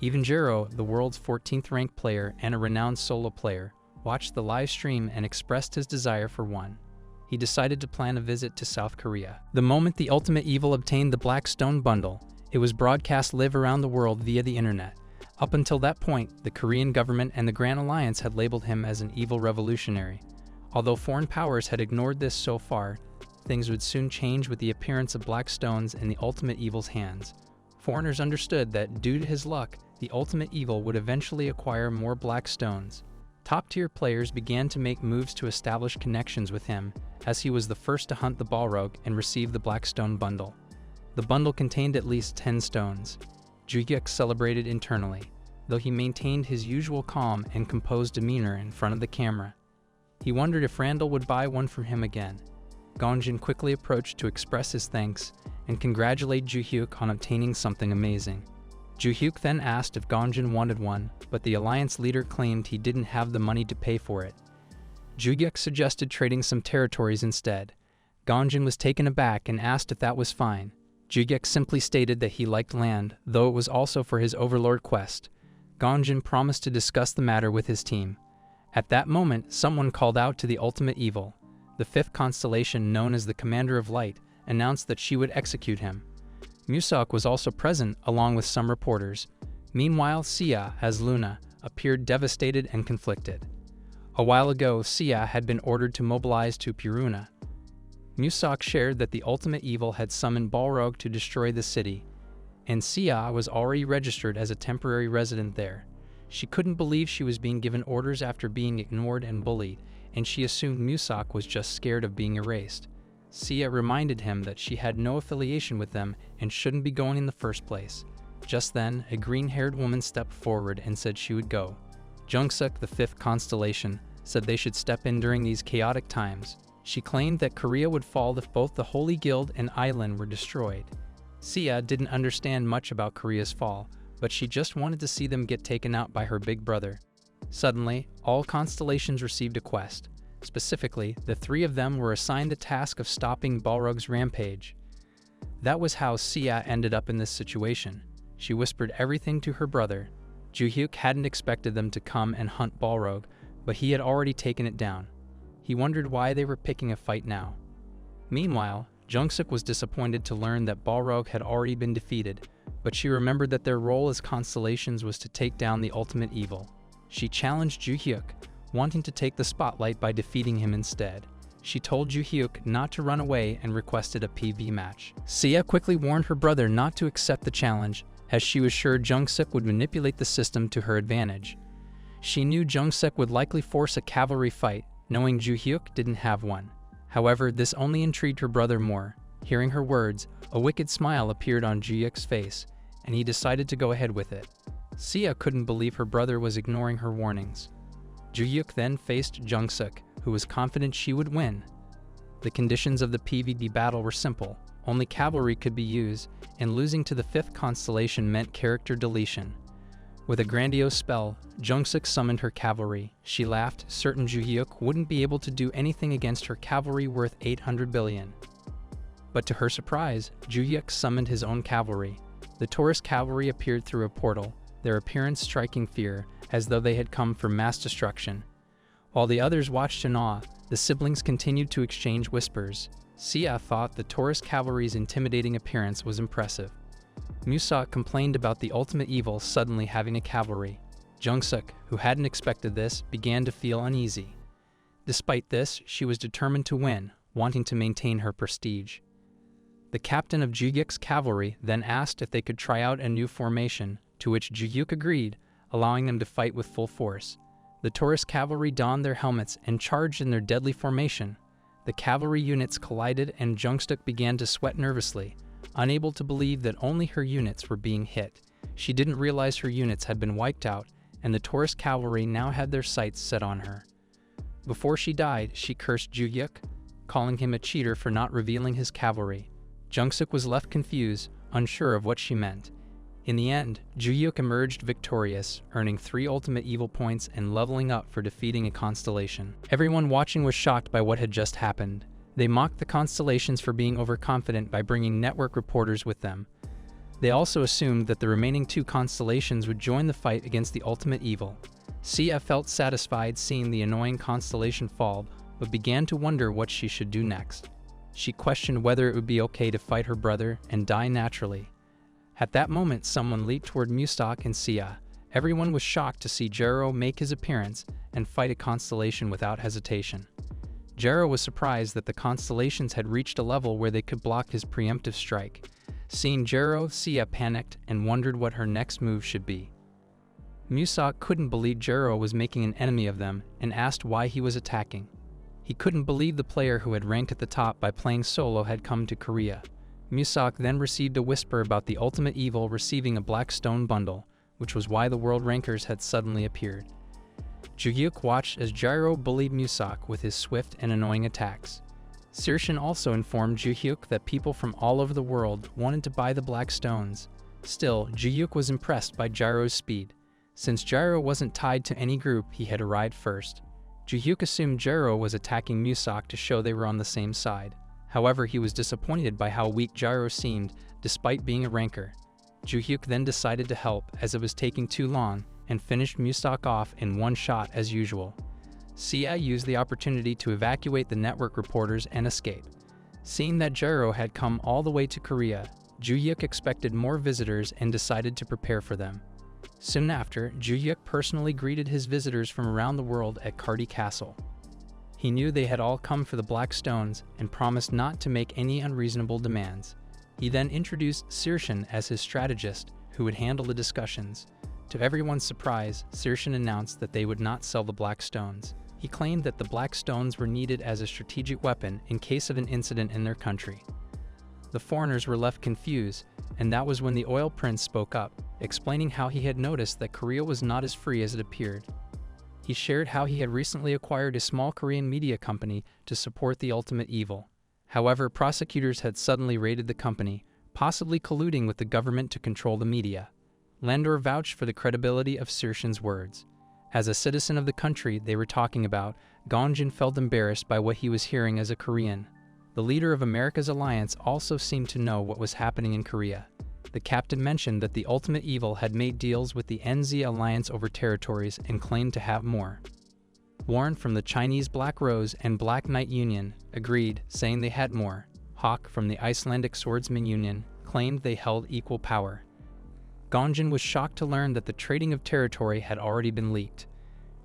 Even Jiro, the world's 14th ranked player and a renowned solo player, watched the live stream and expressed his desire for one. He decided to plan a visit to South Korea. The moment the Ultimate Evil obtained the Black Stone Bundle, it was broadcast live around the world via the internet. Up until that point, the Korean government and the Grand Alliance had labeled him as an evil revolutionary. Although foreign powers had ignored this so far, things would soon change with the appearance of Black Stones in the Ultimate Evil's hands. Foreigners understood that, due to his luck, the Ultimate Evil would eventually acquire more Black Stones. Top-tier players began to make moves to establish connections with him, as he was the first to hunt the Balrog and receive the Black Stone Bundle. The bundle contained at least 10 stones. Juhyuk celebrated internally, though he maintained his usual calm and composed demeanor in front of the camera. He wondered if Rendel would buy one from him again. Gonjin quickly approached to express his thanks and congratulate Juhyuk on obtaining something amazing. Juhyuk then asked if Gonjin wanted one, but the Alliance leader claimed he didn't have the money to pay for it. Juhyuk suggested trading some territories instead. Gonjin was taken aback and asked if that was fine. Juhyuk simply stated that he liked land, though it was also for his Overlord quest. Gonjin promised to discuss the matter with his team. At that moment, someone called out to the Ultimate Evil. The fifth constellation, known as the Commander of Light, announced that she would execute him. Musok was also present, along with some reporters. Meanwhile, Sia, as Luna, appeared devastated and conflicted. A while ago, Sia had been ordered to mobilize to Puruna. Musok shared that the Ultimate Evil had summoned Balrog to destroy the city, and Sia was already registered as a temporary resident there. She couldn't believe she was being given orders after being ignored and bullied, and she assumed Musok was just scared of being erased. Sia reminded him that she had no affiliation with them and shouldn't be going in the first place. Just then, a green-haired woman stepped forward and said she would go. Jungsuk, the fifth constellation, said they should step in during these chaotic times. She claimed that Korea would fall if both the Holy Guild and Island were destroyed. Sia didn't understand much about Korea's fall, but she just wanted to see them get taken out by her big brother. Suddenly, all constellations received a quest. Specifically, the 3 of them were assigned the task of stopping Balrog's rampage. That was how Sia ended up in this situation. She whispered everything to her brother. Juhyuk hadn't expected them to come and hunt Balrog, but he had already taken it down. He wondered why they were picking a fight now. Meanwhile, Jungsuk was disappointed to learn that Balrog had already been defeated, but she remembered that their role as constellations was to take down the ultimate evil. She challenged Ju-hyuk, wanting to take the spotlight by defeating him instead. She told Ju-hyuk not to run away and requested a PV match. Sia quickly warned her brother not to accept the challenge, as she was sure Jungsuk would manipulate the system to her advantage. She knew Jungsuk would likely force a cavalry fight, knowing Ju-hyuk didn't have one. However, this only intrigued her brother more. Hearing her words, a wicked smile appeared on Ju-hyuk's face, and he decided to go ahead with it. Sia couldn't believe her brother was ignoring her warnings. Ju-hyuk then faced Jungsuk, who was confident she would win. The conditions of the PvP battle were simple. Only cavalry could be used, and losing to the 5th constellation meant character deletion. With a grandiose spell, Jungsuk summoned her cavalry. She laughed, certain Ju-hyuk wouldn't be able to do anything against her cavalry worth 800 billion. But to her surprise, Ju-hyuk summoned his own cavalry. The Taurus cavalry appeared through a portal, their appearance striking fear, as though they had come for mass destruction. While the others watched in awe, the siblings continued to exchange whispers. Sia thought the Taurus cavalry's intimidating appearance was impressive. Musak complained about the ultimate evil suddenly having a cavalry. Jungsuk, who hadn't expected this, began to feel uneasy. Despite this, she was determined to win, wanting to maintain her prestige. The captain of Ju-hyuk's cavalry then asked if they could try out a new formation, to which Ju-hyuk agreed, allowing them to fight with full force. The Taurus cavalry donned their helmets and charged in their deadly formation. The cavalry units collided and Jungsuk began to sweat nervously, unable to believe that only her units were being hit. She didn't realize her units had been wiped out, and the Taurus cavalry now had their sights set on her. Before she died, she cursed Ju-hyuk, calling him a cheater for not revealing his cavalry. Jungsuk was left confused, unsure of what she meant. In the end, Ju-hyuk emerged victorious, earning 3 ultimate evil points and leveling up for defeating a constellation. Everyone watching was shocked by what had just happened. They mocked the constellations for being overconfident by bringing network reporters with them. They also assumed that the remaining 2 constellations would join the fight against the ultimate evil. Sia felt satisfied seeing the annoying constellation fall, but began to wonder what she should do next. She questioned whether it would be okay to fight her brother and die naturally. At that moment, someone leaped toward Musak and Sia. Everyone was shocked to see Jero make his appearance and fight a constellation without hesitation. Jero was surprised that the constellations had reached a level where they could block his preemptive strike. Seeing Jero, Sia panicked and wondered what her next move should be. Musak couldn't believe Jero was making an enemy of them and asked why he was attacking. He couldn't believe the player who had ranked at the top by playing solo had come to Korea. Musak then received a whisper about the ultimate evil receiving a black stone bundle, which was why the world rankers had suddenly appeared. Ju-hyuk watched as Jero bullied Musak with his swift and annoying attacks. Saoirse also informed Ju-hyuk that people from all over the world wanted to buy the black stones. Still, Ju-hyuk was impressed by Jero's speed. Since Jero wasn't tied to any group, he had arrived first. Ju-hyuk assumed Jero was attacking Musak to show they were on the same side. However, he was disappointed by how weak Jero seemed, despite being a ranker. Ju-hyuk then decided to help, as it was taking too long, and finished Musak off in one shot as usual. Sia used the opportunity to evacuate the network reporters and escape. Seeing that Jero had come all the way to Korea, Ju-hyuk expected more visitors and decided to prepare for them. Soon after, Ju-hyuk personally greeted his visitors from around the world at Kardi Castle. He knew they had all come for the black stones and promised not to make any unreasonable demands. He then introduced Saoirse as his strategist, who would handle the discussions. To everyone's surprise, Saoirse announced that they would not sell the black stones. He claimed that the black stones were needed as a strategic weapon in case of an incident in their country. The foreigners were left confused, and that was when the Oil Prince spoke up, explaining how he had noticed that Korea was not as free as it appeared. He shared how he had recently acquired a small Korean media company to support the ultimate evil. However, prosecutors had suddenly raided the company, possibly colluding with the government to control the media. Landor vouched for the credibility of Saoirse's words. As a citizen of the country they were talking about, Gongjin felt embarrassed by what he was hearing as a Korean. The leader of America's alliance also seemed to know what was happening in Korea. The captain mentioned that the ultimate evil had made deals with the NZ alliance over territories and claimed to have more. Warren from the Chinese Black Rose and Black Knight Union agreed, saying they had more. Hawk from the Icelandic Swordsman Union claimed they held equal power. Gonjin was shocked to learn that the trading of territory had already been leaked.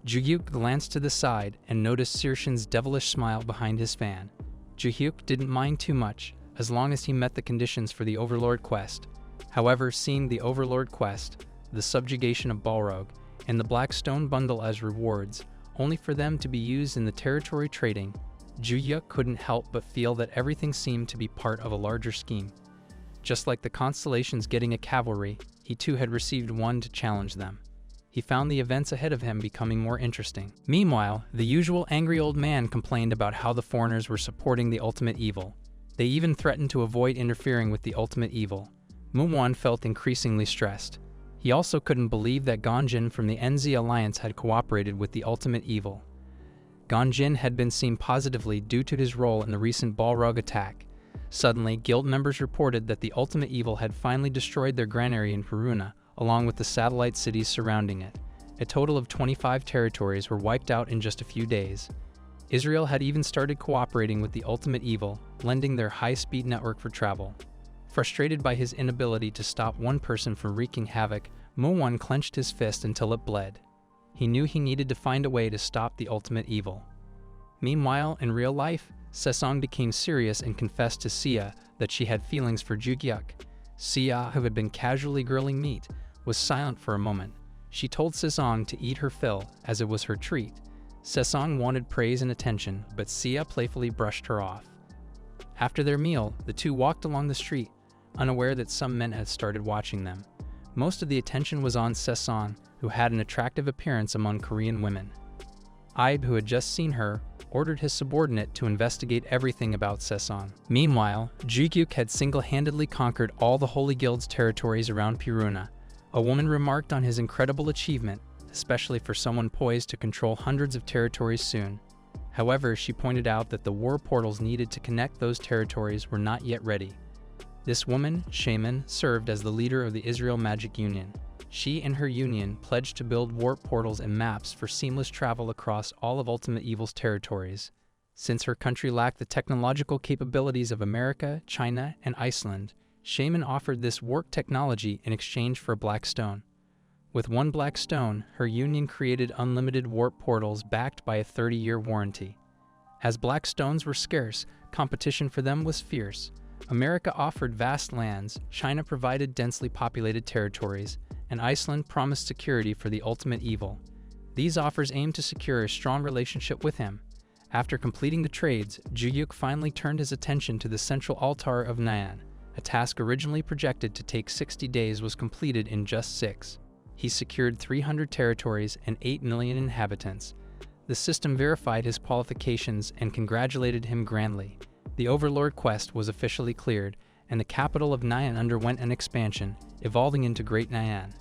Juhyuk glanced to the side and noticed Searshan's devilish smile behind his fan. Juhyuk didn't mind too much, as long as he met the conditions for the Overlord quest. However, seeing the Overlord quest, the subjugation of Balrog, and the Black Stone Bundle as rewards, only for them to be used in the territory trading, Juhyuk couldn't help but feel that everything seemed to be part of a larger scheme. Just like the constellations getting a cavalry, he too had received one to challenge them. He found the events ahead of him becoming more interesting. Meanwhile, the usual angry old man complained about how the foreigners were supporting the ultimate evil. They even threatened to avoid interfering with the ultimate evil. Mumwan felt increasingly stressed. He also couldn't believe that Gonjin from the NZ Alliance had cooperated with the ultimate evil. Gonjin had been seen positively due to his role in the recent Balrog attack. Suddenly, guild members reported that the ultimate evil had finally destroyed their granary in Peruna, along with the satellite cities surrounding it. A total of 25 territories were wiped out in just a few days. Israel had even started cooperating with the ultimate evil, lending their high-speed network for travel. Frustrated by his inability to stop one person from wreaking havoc, Mumwan clenched his fist until it bled. He knew he needed to find a way to stop the ultimate evil. Meanwhile, in real life, Sesong became serious and confessed to Sia that she had feelings for Juhyuk. Sia, who had been casually grilling meat, was silent for a moment. She told Sesong to eat her fill, as it was her treat. Sesong wanted praise and attention, but Sia playfully brushed her off. After their meal, the two walked along the street, unaware that some men had started watching them. Most of the attention was on Sesong, who had an attractive appearance among Korean women. Aib, who had just seen her, ordered his subordinate to investigate everything about Sesong. Meanwhile, Juhyuk had single-handedly conquered all the Holy Guild's territories around Peruna. A woman remarked on his incredible achievement, especially for someone poised to control hundreds of territories soon. However, she pointed out that the war portals needed to connect those territories were not yet ready. This woman, Shaman, served as the leader of the Israel Magic Union. She and her union pledged to build warp portals and maps for seamless travel across all of Ultimate Evil's territories. Since her country lacked the technological capabilities of America, China, and Iceland, Shaman offered this warp technology in exchange for a black stone. With one black stone, her union created unlimited warp portals backed by a 30-year warranty. As black stones were scarce, competition for them was fierce. America offered vast lands, China provided densely populated territories, and Iceland promised security for the ultimate evil. These offers aimed to secure a strong relationship with him. After completing the trades, Juhyuk finally turned his attention to the central altar of Nyan. A task originally projected to take 60 days was completed in just 6. He secured 300 territories and 8 million inhabitants. The system verified his qualifications and congratulated him grandly. The Overlord quest was officially cleared, and the capital of Nyan underwent an expansion, evolving into Great Nyan.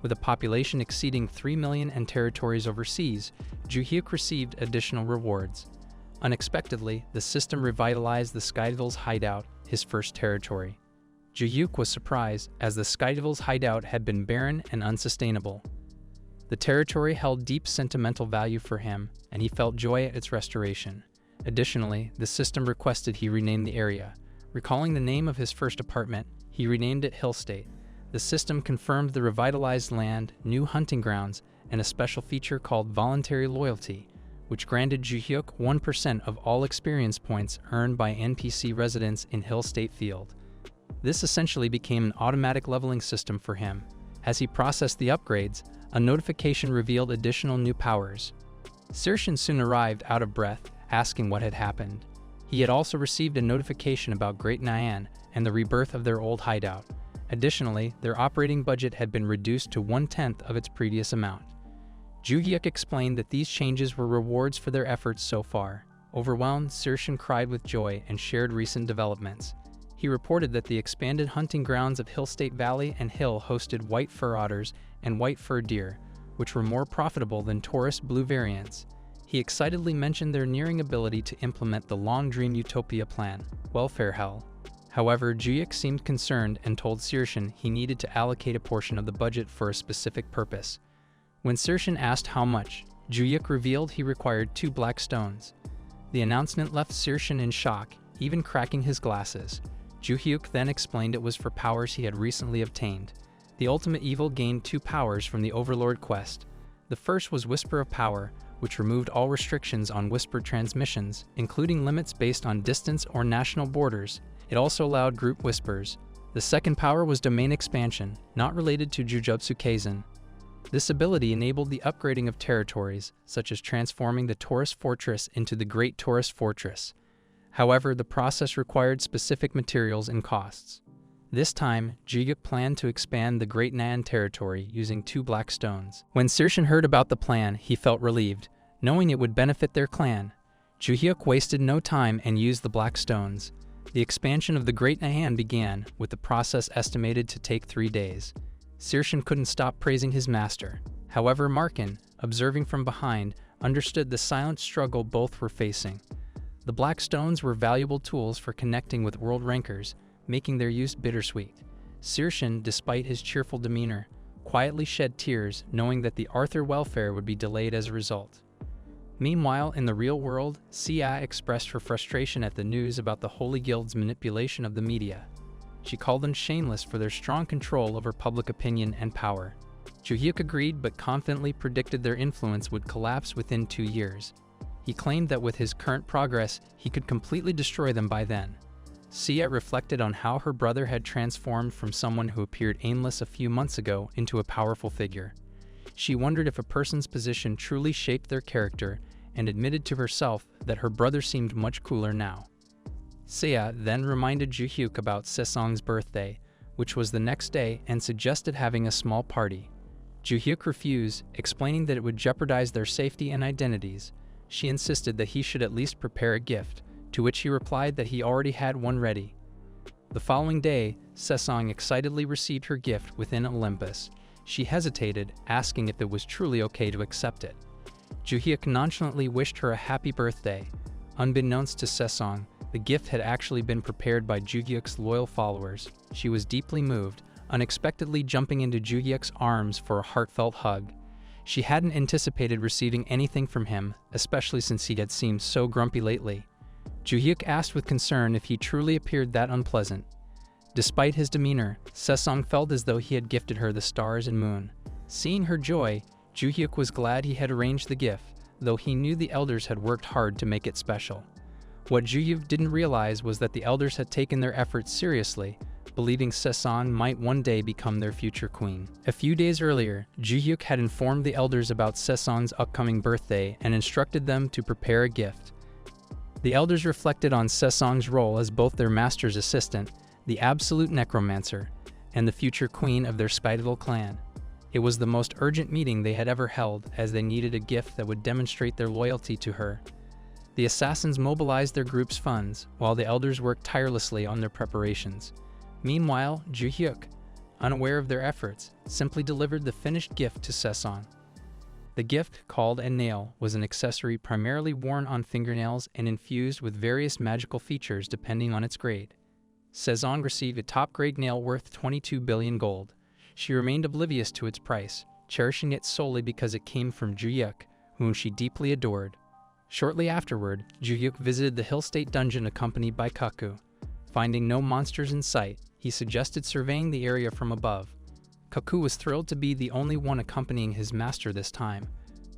With a population exceeding 3 million and territories overseas, Juhyuk received additional rewards. Unexpectedly, the system revitalized the Skydevil's hideout, his first territory. Juhyuk was surprised, as the Skydevil's hideout had been barren and unsustainable. The territory held deep sentimental value for him, and he felt joy at its restoration. Additionally, the system requested he rename the area. Recalling the name of his first apartment, he renamed it Hill State. The system confirmed the revitalized land, new hunting grounds, and a special feature called Voluntary Loyalty, which granted Juhyuk 1% of all experience points earned by NPC residents in Hill State Field. This essentially became an automatic leveling system for him. As he processed the upgrades, a notification revealed additional new powers. Searshan soon arrived out of breath, asking what had happened. He had also received a notification about Great Nyan and the rebirth of their old hideout. Additionally, their operating budget had been reduced to 1/10 of its previous amount. Juhyuk explained that these changes were rewards for their efforts so far. Overwhelmed, Searshan cried with joy and shared recent developments. He reported that the expanded hunting grounds of Hill State Valley and Hill hosted white fur otters and white fur deer, which were more profitable than Taurus blue variants. He excitedly mentioned their nearing ability to implement the long-dreamed Utopia plan, Welfare Hell. However, Juhyuk seemed concerned and told Searshan he needed to allocate a portion of the budget for a specific purpose. When Searshan asked how much, Ju-hyuk revealed he required 2 black stones. The announcement left Saoirse in shock, even cracking his glasses. Ju-hyuk then explained it was for powers he had recently obtained. The ultimate evil gained 2 powers from the Overlord quest. The first was Whisper of Power, which removed all restrictions on whisper transmissions, including limits based on distance or national borders. It also allowed group whispers. The second power was Domain Expansion, not related to Jujutsu Kaisen. This ability enabled the upgrading of territories, such as transforming the Taurus Fortress into the Great Taurus Fortress. However, the process required specific materials and costs. This time, Ju-hyuk planned to expand the Great Nan territory using 2 black stones. When Saoirse heard about the plan, he felt relieved, knowing it would benefit their clan. Ju-hyuk wasted no time and used the black stones. The expansion of the Great Nan began, with the process estimated to take 3 days. Saoirse couldn't stop praising his master. However, Markin, observing from behind, understood the silent struggle both were facing. The black stones were valuable tools for connecting with world rankers, making their use bittersweet. Saoirse, despite his cheerful demeanor, quietly shed tears, knowing that the Arthur welfare would be delayed as a result. Meanwhile, in the real world, Sia expressed her frustration at the news about the Holy Guild's manipulation of the media. She called them shameless for their strong control over public opinion and power. Ju-hyuk agreed but confidently predicted their influence would collapse within 2 years. He claimed that with his current progress, he could completely destroy them by then. Sia reflected on how her brother had transformed from someone who appeared aimless a few months ago into a powerful figure. She wondered if a person's position truly shaped their character and admitted to herself that her brother seemed much cooler now. Sia then reminded Ju-hyuk about Sesong's birthday, which was the next day, and suggested having a small party. Ju-hyuk refused, explaining that it would jeopardize their safety and identities. She insisted that he should at least prepare a gift, to which he replied that he already had one ready. The following day, Sesong excitedly received her gift within Olympus. She hesitated, asking if it was truly okay to accept it. Ju-hyuk nonchalantly wished her a happy birthday. Unbeknownst to Sesong, the gift had actually been prepared by Ju-hyuk's loyal followers. She was deeply moved, unexpectedly jumping into Ju-hyuk's arms for a heartfelt hug. She hadn't anticipated receiving anything from him, especially since he had seemed so grumpy lately. Ju-hyuk asked with concern if he truly appeared that unpleasant. Despite his demeanor, Sesong felt as though he had gifted her the stars and moon. Seeing her joy, Ju-hyuk was glad he had arranged the gift, though he knew the elders had worked hard to make it special. What Ju-hyuk didn't realize was that the elders had taken their efforts seriously, believing Sesong might one day become their future queen. A few days earlier, Ju-hyuk had informed the elders about Sesong's upcoming birthday and instructed them to prepare a gift. The elders reflected on Sesong's role as both their master's assistant, the absolute necromancer, and the future queen of their spiteful clan. It was the most urgent meeting they had ever held, as they needed a gift that would demonstrate their loyalty to her. The assassins mobilized their group's funds, while the elders worked tirelessly on their preparations. Meanwhile, Ju-hyuk, unaware of their efforts, simply delivered the finished gift to Sesong. The gift, called a nail, was an accessory primarily worn on fingernails and infused with various magical features depending on its grade. Sesong received a top-grade nail worth 22 billion gold. She remained oblivious to its price, cherishing it solely because it came from Ju-hyuk, whom she deeply adored. Shortly afterward, Ju-hyuk visited the Hill State Dungeon accompanied by Kaku. Finding no monsters in sight, he suggested surveying the area from above. Kaku was thrilled to be the only one accompanying his master this time,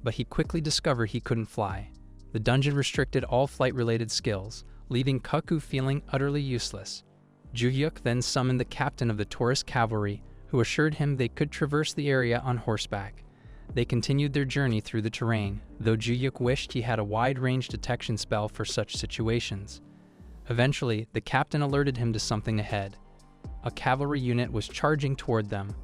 but he quickly discovered he couldn't fly. The dungeon restricted all flight-related skills, leaving Kaku feeling utterly useless. Ju-hyuk then summoned the captain of the Taurus cavalry, who assured him they could traverse the area on horseback. They continued their journey through the terrain, though Ju-hyuk wished he had a wide-range detection spell for such situations. Eventually, the captain alerted him to something ahead. A cavalry unit was charging toward them.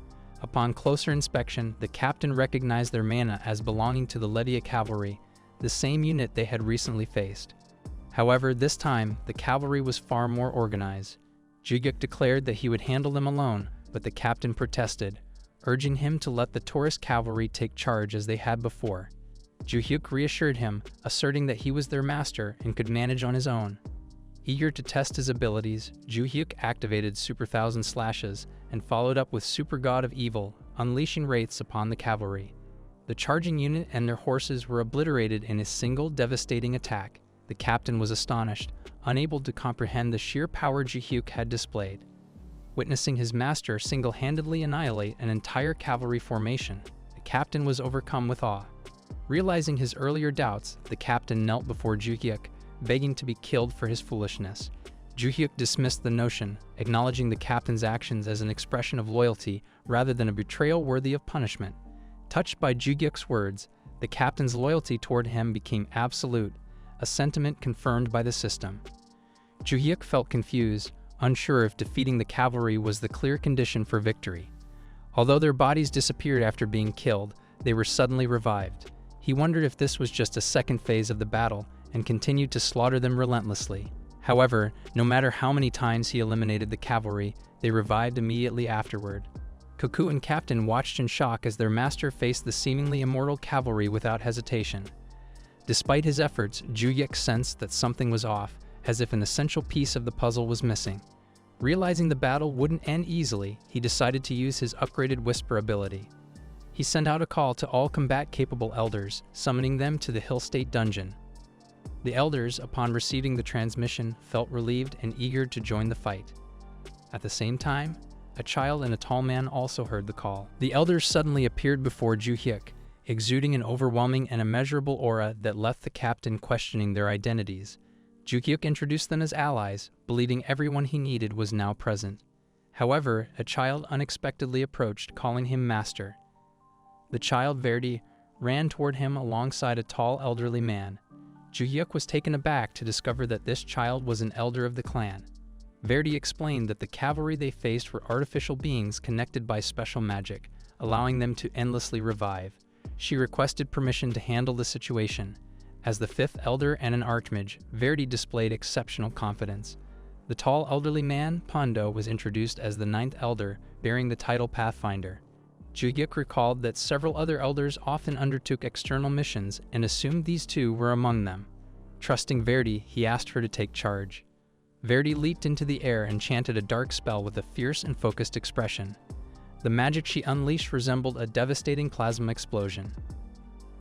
Upon closer inspection, the captain recognized their mana as belonging to the Ledia cavalry, the same unit they had recently faced. However, this time, the cavalry was far more organized. Ju-hyuk declared that he would handle them alone, but the captain protested, urging him to let the Taurus cavalry take charge as they had before. Ju-hyuk reassured him, asserting that he was their master and could manage on his own. Eager to test his abilities, Ju-hyuk activated Super Thousand Slashes and followed up with Super God of Evil, unleashing wraiths upon the cavalry. The charging unit and their horses were obliterated in a single devastating attack. The captain was astonished, unable to comprehend the sheer power Ji-hyuk had displayed. Witnessing his master single-handedly annihilate an entire cavalry formation, the captain was overcome with awe. Realizing his earlier doubts, the captain knelt before Ji-hyuk, begging to be killed for his foolishness. Ji-hyuk dismissed the notion, acknowledging the captain's actions as an expression of loyalty rather than a betrayal worthy of punishment. Touched by Ji-hyuk's words, the captain's loyalty toward him became absolute, a sentiment confirmed by the system. Ji-hyuk felt confused, unsure if defeating the cavalry was the clear condition for victory. Although their bodies disappeared after being killed, they were suddenly revived. He wondered if this was just a second phase of the battle and continued to slaughter them relentlessly. However, no matter how many times he eliminated the cavalry, they revived immediately afterward. Koku and Captain watched in shock as their master faced the seemingly immortal cavalry without hesitation. Despite his efforts, Ji-hyuk sensed that something was off, as if an essential piece of the puzzle was missing. Realizing the battle wouldn't end easily, he decided to use his upgraded whisper ability. He sent out a call to all combat-capable elders, summoning them to the Hill State dungeon. The elders, upon receiving the transmission, felt relieved and eager to join the fight. At the same time, a child and a tall man also heard the call. The elders suddenly appeared before Ji-hyuk, exuding an overwhelming and immeasurable aura that left the captain questioning their identities. Ji-hyuk introduced them as allies, believing everyone he needed was now present. However, a child unexpectedly approached, calling him master. The child, Verdi, ran toward him alongside a tall elderly man. Ji-hyuk was taken aback to discover that this child was an elder of the clan. Verdi explained that the cavalry they faced were artificial beings connected by special magic, allowing them to endlessly revive. She requested permission to handle the situation. As the fifth elder and an archmage, Verdi displayed exceptional confidence. The tall elderly man, Pondo, was introduced as the ninth elder, bearing the title Pathfinder. Ji-hyuk recalled that several other elders often undertook external missions and assumed these two were among them. Trusting Verdi, he asked her to take charge. Verdi leaped into the air and chanted a dark spell with a fierce and focused expression. The magic she unleashed resembled a devastating plasma explosion.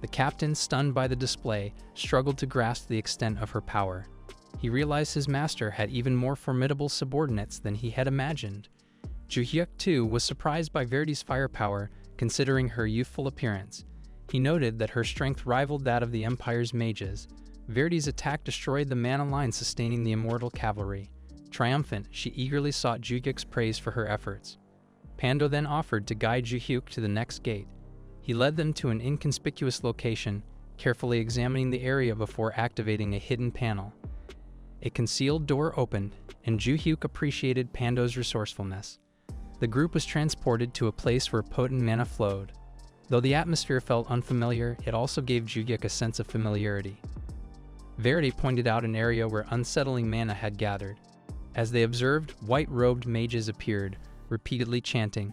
The captain, stunned by the display, struggled to grasp the extent of her power. He realized his master had even more formidable subordinates than he had imagined. Ji-hyuk, too, was surprised by Verdi's firepower, considering her youthful appearance. He noted that her strength rivaled that of the Empire's mages. Verdi's attack destroyed the mana line sustaining the immortal cavalry. Triumphant, she eagerly sought Ji-hyuk's praise for her efforts. Pando then offered to guide Ji-hyuk to the next gate. He led them to an inconspicuous location, carefully examining the area before activating a hidden panel. A concealed door opened, and Ji-hyuk appreciated Pando's resourcefulness. The group was transported to a place where potent mana flowed. Though the atmosphere felt unfamiliar, it also gave Ji-hyuk a sense of familiarity. Verdi pointed out an area where unsettling mana had gathered. As they observed, white-robed mages appeared, repeatedly chanting,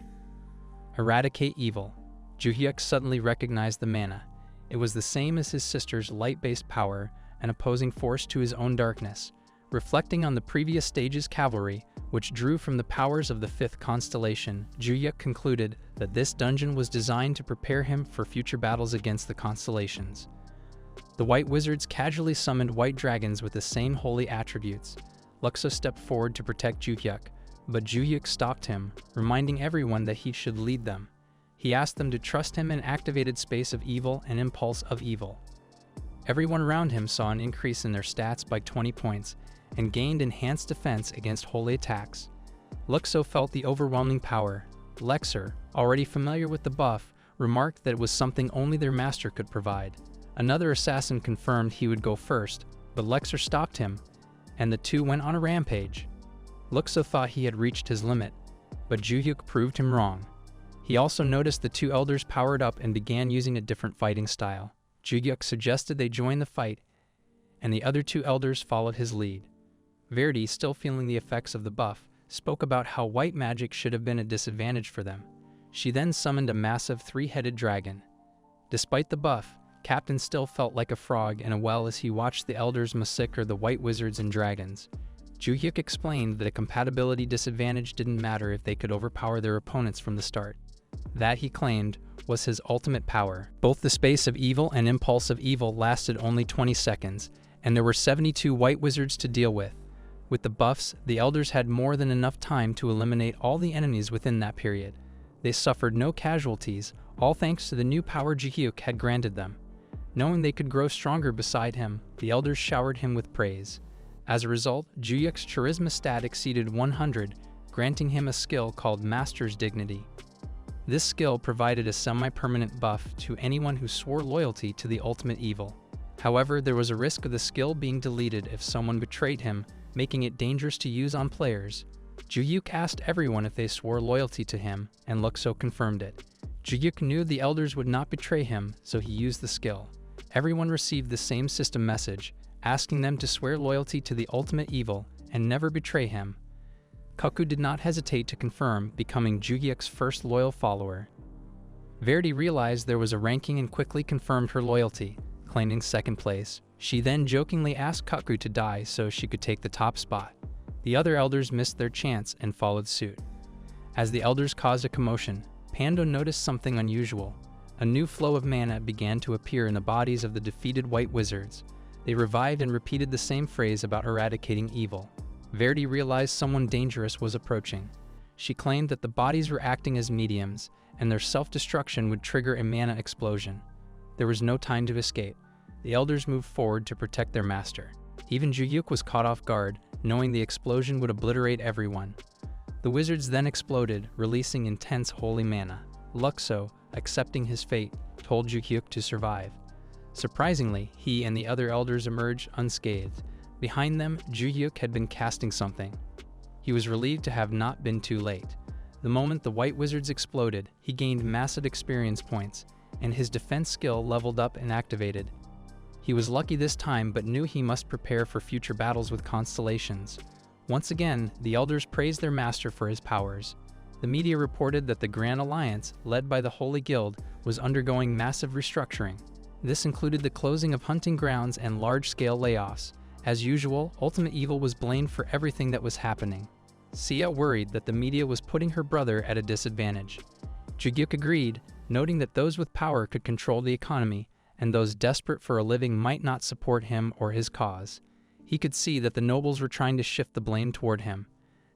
"Eradicate evil." Ji-hyuk suddenly recognized the mana. It was the same as his sister's light-based power, an opposing force to his own darkness. Reflecting on the previous stage's cavalry, which drew from the powers of the fifth constellation, Ji-hyuk concluded that this dungeon was designed to prepare him for future battles against the constellations. The white wizards casually summoned white dragons with the same holy attributes. Luxo stepped forward to protect Ji-hyuk, but Ji-hyuk stopped him, reminding everyone that he should lead them. He asked them to trust him and activated Space of Evil and Impulse of Evil. Everyone around him saw an increase in their stats by 20 points and gained enhanced defense against holy attacks. Luxo felt the overwhelming power. Rexar, already familiar with the buff, remarked that it was something only their master could provide. Another assassin confirmed he would go first, but Rexar stopped him, and the two went on a rampage. Luxo thought he had reached his limit, but Ji-hyuk proved him wrong. He also noticed the two elders powered up and began using a different fighting style. Ji-hyuk suggested they join the fight, and the other two elders followed his lead. Verdi, still feeling the effects of the buff, spoke about how white magic should have been a disadvantage for them. She then summoned a massive three-headed dragon. Despite the buff, Captain still felt like a frog in a well as he watched the elders massacre the white wizards and dragons. Ji-hyuk explained that a compatibility disadvantage didn't matter if they could overpower their opponents from the start. That, he claimed, was his ultimate power. Both the space of evil and impulse of evil lasted only 20 seconds, and there were 72 white wizards to deal with. With the buffs, the elders had more than enough time to eliminate all the enemies within that period. They suffered no casualties, all thanks to the new power Ji-hyuk had granted them. Knowing they could grow stronger beside him, the elders showered him with praise. As a result, Ji-hyuk's charisma stat exceeded 100, granting him a skill called Master's Dignity. This skill provided a semi-permanent buff to anyone who swore loyalty to the ultimate evil. However, there was a risk of the skill being deleted if someone betrayed him, making it dangerous to use on players. Ji-hyuk asked everyone if they swore loyalty to him, and Luxo confirmed it. Ji-hyuk knew the elders would not betray him, so he used the skill. Everyone received the same system message, asking them to swear loyalty to the ultimate evil and never betray him. Kaku did not hesitate to confirm, becoming Ji-hyuk's first loyal follower. Verity realized there was a ranking and quickly confirmed her loyalty, claiming second place. She then jokingly asked Kaku to die so she could take the top spot. The other elders missed their chance and followed suit. As the elders caused a commotion, Pando noticed something unusual. A new flow of mana began to appear in the bodies of the defeated white wizards. They revived and repeated the same phrase about eradicating evil. Verity realized someone dangerous was approaching. She claimed that the bodies were acting as mediums, and their self-destruction would trigger a mana explosion. There was no time to escape. The elders moved forward to protect their master. Even Ji-hyuk was caught off guard, knowing the explosion would obliterate everyone. The wizards then exploded, releasing intense holy mana. Luxo, accepting his fate, told Ji-hyuk to survive. Surprisingly, he and the other elders emerged unscathed. Behind them, Ji-hyuk had been casting something. He was relieved to have not been too late. The moment the white wizards exploded, he gained massive experience points, and his defense skill leveled up and activated. He was lucky this time, but knew he must prepare for future battles with constellations. Once again, the elders praised their master for his powers. The media reported that the Grand Alliance, led by the Holy Guild, was undergoing massive restructuring. This included the closing of hunting grounds and large-scale layoffs. As usual, Ultimate Evil was blamed for everything that was happening. Sia worried that the media was putting her brother at a disadvantage. Ji-hyuk agreed, noting that those with power could control the economy, and those desperate for a living might not support him or his cause. He could see that the nobles were trying to shift the blame toward him.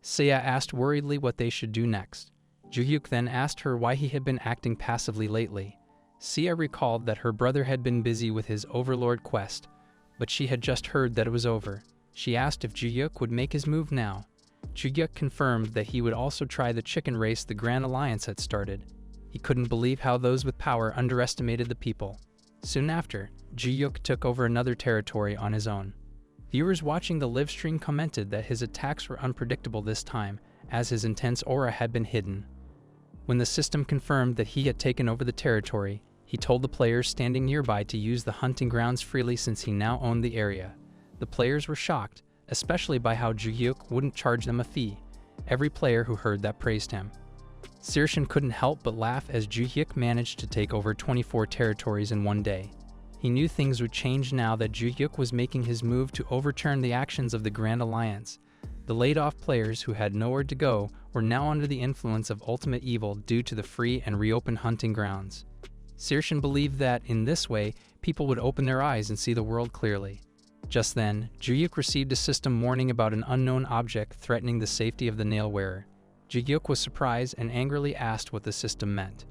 Sia asked worriedly what they should do next. Ji-hyuk then asked her why he had been acting passively lately. Sia recalled that her brother had been busy with his Overlord quest, but she had just heard that it was over. She asked if Ji-hyuk would make his move now. Ji-hyuk confirmed that he would also try the chicken race the Grand Alliance had started. He couldn't believe how those with power underestimated the people. Soon after, Ji-hyuk took over another territory on his own. Viewers watching the live stream commented that his attacks were unpredictable this time, as his intense aura had been hidden. When the system confirmed that he had taken over the territory, he told the players standing nearby to use the hunting grounds freely since he now owned the area. The players were shocked, especially by how Ji-hyuk wouldn't charge them a fee. Every player who heard that praised him. Saoirse couldn't help but laugh as Ji-hyuk managed to take over 24 territories in one day. He knew things would change now that Ji-hyuk was making his move to overturn the actions of the Grand Alliance. The laid-off players who had nowhere to go were now under the influence of Ultimate Evil due to the free and reopened hunting grounds. Saoirse believed that, in this way, people would open their eyes and see the world clearly. Just then, Ji-hyuk received a system warning about an unknown object threatening the safety of the nail-wearer. Ji-hyuk was surprised and angrily asked what the system meant.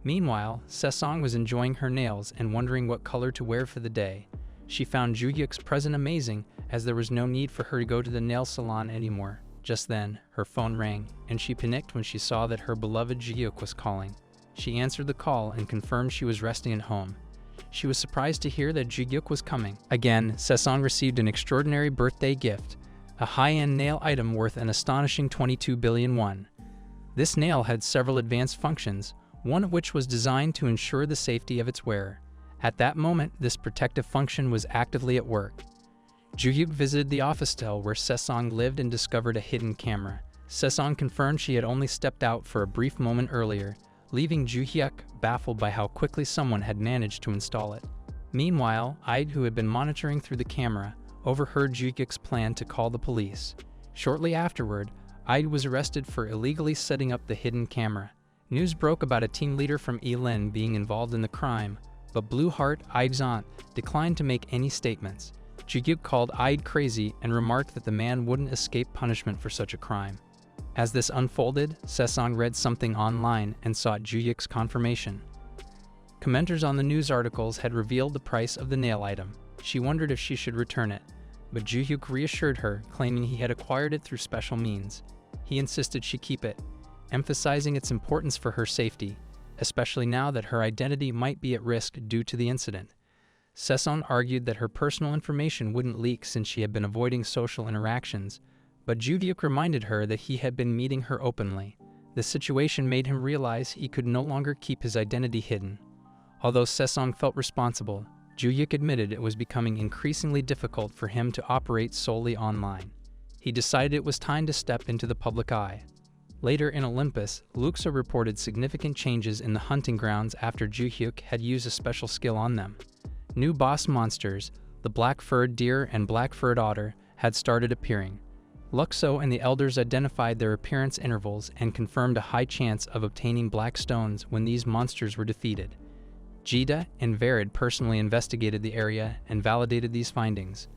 Meanwhile, Sesong was enjoying her nails and wondering what color to wear for the day. She found Ji-hyuk's present amazing, as there was no need for her to go to the nail salon anymore. Just then, her phone rang, and she panicked when she saw that her beloved Ji-hyuk was calling. She answered the call and confirmed she was resting at home. She was surprised to hear that Ji-hyuk was coming. Again, Sesong received an extraordinary birthday gift, a high-end nail item worth an astonishing 22 billion won. This nail had several advanced functions, one of which was designed to ensure the safety of its wearer. At that moment, this protective function was actively at work. Ji-hyuk visited the office cell where Sesong lived and discovered a hidden camera. Sesong confirmed she had only stepped out for a brief moment earlier, leaving Ji-hyuk baffled by how quickly someone had managed to install it. Meanwhile, Ide, who had been monitoring through the camera, overheard Ji-hyuk's plan to call the police. Shortly afterward, Ide was arrested for illegally setting up the hidden camera. News broke about a team leader from Yilin being involved in the crime, but Blue Heart-eyed Zant declined to make any statements. Ju-hyuk called Ide crazy and remarked that the man wouldn't escape punishment for such a crime. As this unfolded, Sesong read something online and sought Ju-hyuk's confirmation. Commenters on the news articles had revealed the price of the nail item. She wondered if she should return it, but Ju-hyuk reassured her, claiming he had acquired it through special means. He insisted she keep it, emphasizing its importance for her safety, especially now that her identity might be at risk due to the incident. Sesong argued that her personal information wouldn't leak since she had been avoiding social interactions, but Ju-hyuk reminded her that he had been meeting her openly. This situation made him realize he could no longer keep his identity hidden. Although Sesong felt responsible, Ju-hyuk admitted it was becoming increasingly difficult for him to operate solely online. He decided it was time to step into the public eye. Later in Olympus, Luxa reported significant changes in the hunting grounds after Ju-hyuk had used a special skill on them. New boss monsters, the black-furred deer and black-furred otter, had started appearing. Luxo and the elders identified their appearance intervals and confirmed a high chance of obtaining black stones when these monsters were defeated. Jida and Verid personally investigated the area and validated these findings.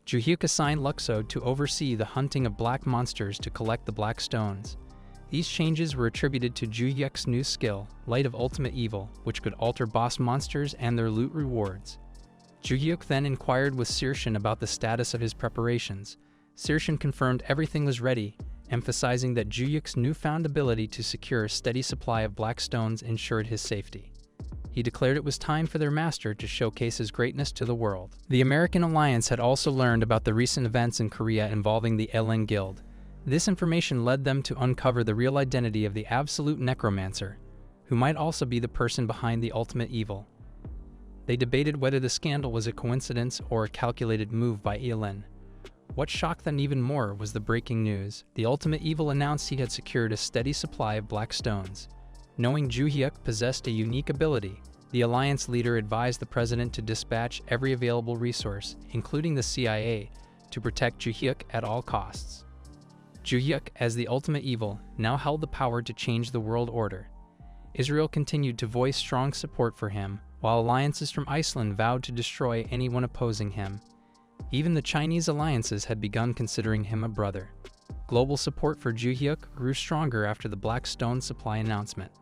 Ju-hyuk assigned Luxo to oversee the hunting of black monsters to collect the black stones. These changes were attributed to Ju-hyuk's new skill, Light of Ultimate Evil, which could alter boss monsters and their loot rewards. Ju-hyuk then inquired with Saoirse about the status of his preparations. Saoirse confirmed everything was ready, emphasizing that Ju-hyuk's newfound ability to secure a steady supply of black stones ensured his safety. He declared it was time for their master to showcase his greatness to the world. The American Alliance had also learned about the recent events in Korea involving the Elen Guild. This information led them to uncover the real identity of the Absolute Necromancer, who might also be the person behind the ultimate evil. They debated whether the scandal was a coincidence or a calculated move by Elen. What shocked them even more was the breaking news. The ultimate evil announced he had secured a steady supply of black stones. Knowing Ju-hyuk possessed a unique ability, the Alliance leader advised the president to dispatch every available resource, including the CIA, to protect Ju-hyuk at all costs. Ju-hyuk, as the ultimate evil, now held the power to change the world order. Israel continued to voice strong support for him, while alliances from Iceland vowed to destroy anyone opposing him. Even the Chinese alliances had begun considering him a brother. Global support for Ju-hyuk grew stronger after the Black Stone supply announcement.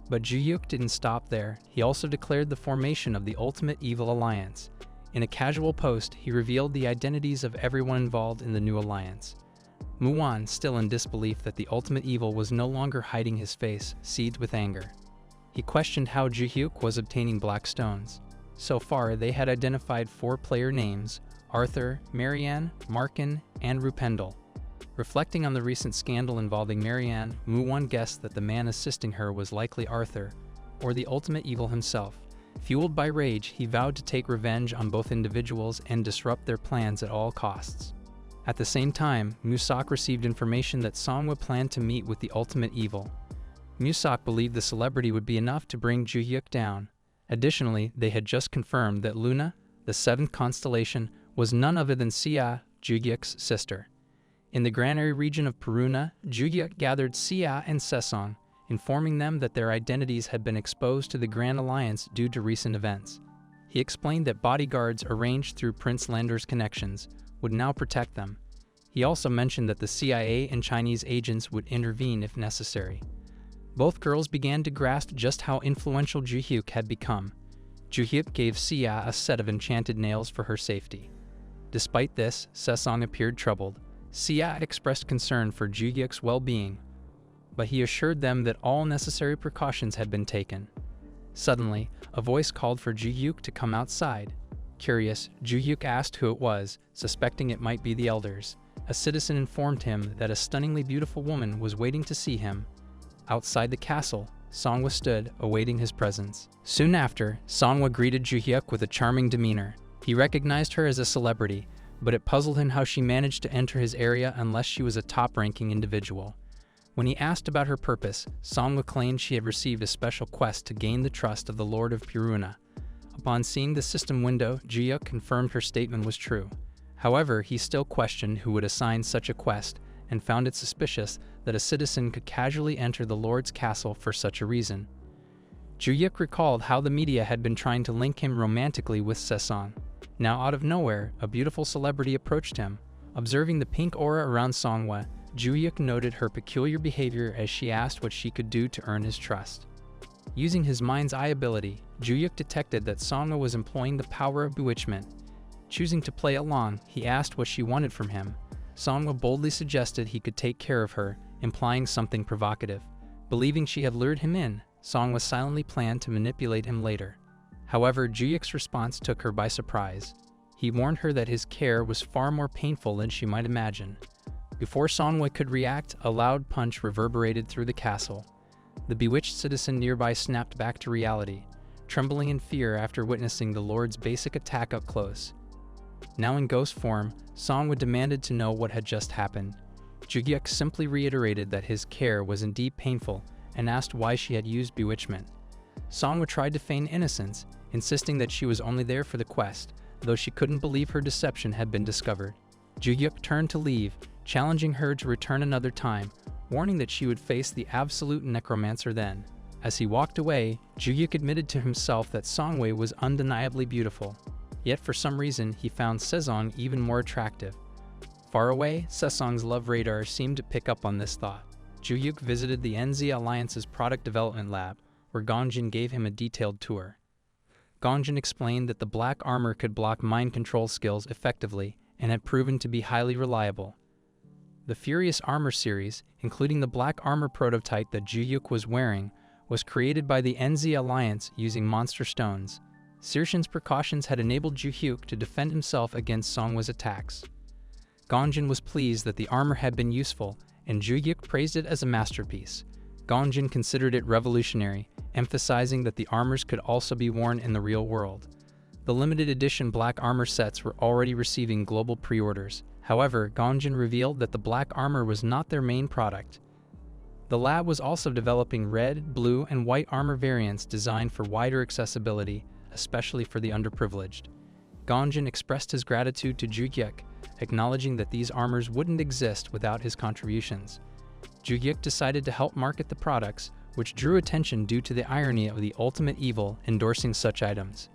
But Ju-hyuk didn't stop there. He also declared the formation of the Ultimate Evil Alliance. In a casual post, he revealed the identities of everyone involved in the new alliance. Muwan, still in disbelief that the Ultimate Evil was no longer hiding his face, seethed with anger. He questioned how Ju-hyuk was obtaining black stones. So far, they had identified 4 player names: Arthur, Marianne, Markin, and Rupendel. Reflecting on the recent scandal involving Marianne, Muwan guessed that the man assisting her was likely Arthur, or the Ultimate Evil himself. Fueled by rage, he vowed to take revenge on both individuals and disrupt their plans at all costs. At the same time, Musak received information that Songwa planned to meet with the Ultimate Evil. Musak believed the celebrity would be enough to bring Ju-hyuk down. Additionally, they had just confirmed that Luna, the 7th constellation, was none other than Sia, Ju-hyuk's sister. In the granary region of Peruna, Ju-hyuk gathered Sia and Sesong, informing them that their identities had been exposed to the Grand Alliance due to recent events. He explained that bodyguards arranged through Prince Lander's connections would now protect them. He also mentioned that the CIA and Chinese agents would intervene if necessary. Both girls began to grasp just how influential Ju-hyuk had become. Ju-hyuk gave Sia a set of enchanted nails for her safety. Despite this, Sesong appeared troubled. Sia expressed concern for Ju-hyuk's well-being, but he assured them that all necessary precautions had been taken. Suddenly, a voice called for Ju-hyuk to come outside. Curious, Ju-hyuk asked who it was, suspecting it might be the elders. A citizen informed him that a stunningly beautiful woman was waiting to see him. Outside the castle, Songwa stood, awaiting his presence. Soon after, Songwa greeted Ju-hyuk with a charming demeanor. He recognized her as a celebrity, but it puzzled him how she managed to enter his area unless she was a top-ranking individual. When he asked about her purpose, Songwa claimed she had received a special quest to gain the trust of the Lord of Peruna. Upon seeing the system window, Ju-hyuk confirmed her statement was true. However, he still questioned who would assign such a quest, and found it suspicious that a citizen could casually enter the Lord's castle for such a reason. Ju-yuk recalled how the media had been trying to link him romantically with Sesong. Now out of nowhere, a beautiful celebrity approached him. Observing the pink aura around Songwa, Ju-yuk noted her peculiar behavior as she asked what she could do to earn his trust. Using his mind's eye ability, Ju-yuk detected that Songwa was employing the power of bewitchment. Choosing to play along, he asked what she wanted from him. Songwa boldly suggested he could take care of her, implying something provocative. Believing she had lured him in, Songwa silently planned to manipulate him later. However, Ju-yuk's response took her by surprise. He warned her that his care was far more painful than she might imagine. Before Songwa could react, a loud punch reverberated through the castle. The bewitched citizen nearby snapped back to reality, trembling in fear after witnessing the Lord's basic attack up close. Now in ghost form, Songwa demanded to know what had just happened. Ju-yuk simply reiterated that his care was indeed painful and asked why she had used bewitchment. Songwa tried to feign innocence, insisting that she was only there for the quest, though she couldn't believe her deception had been discovered. Ju-yuk turned to leave, challenging her to return another time, warning that she would face the absolute necromancer then. As he walked away, Ju-yuk admitted to himself that Songwei was undeniably beautiful. Yet for some reason, he found Sesong even more attractive. Far away, Sesong's love radar seemed to pick up on this thought. Ju-yuk visited the NZ Alliance's product development lab, where Gongjin gave him a detailed tour. Gongjin explained that the black armor could block mind control skills effectively and had proven to be highly reliable. The Furious Armor series, including the black armor prototype that Ju-yuk was wearing, was created by the NZ Alliance using monster stones. Searshan's precautions had enabled Ju-yuk to defend himself against Songwa's attacks. Gongjin was pleased that the armor had been useful, and Ju-yuk praised it as a masterpiece. Gongjin considered it revolutionary, emphasizing that the armors could also be worn in the real world. The limited edition black armor sets were already receiving global pre-orders. However, Gongjin revealed that the black armor was not their main product. The lab was also developing red, blue, and white armor variants designed for wider accessibility, especially for the underprivileged. Gongjin expressed his gratitude to Ju-yuk, acknowledging that these armors wouldn't exist without his contributions. Ju-yuk decided to help market the products, which drew attention due to the irony of the ultimate evil endorsing such items.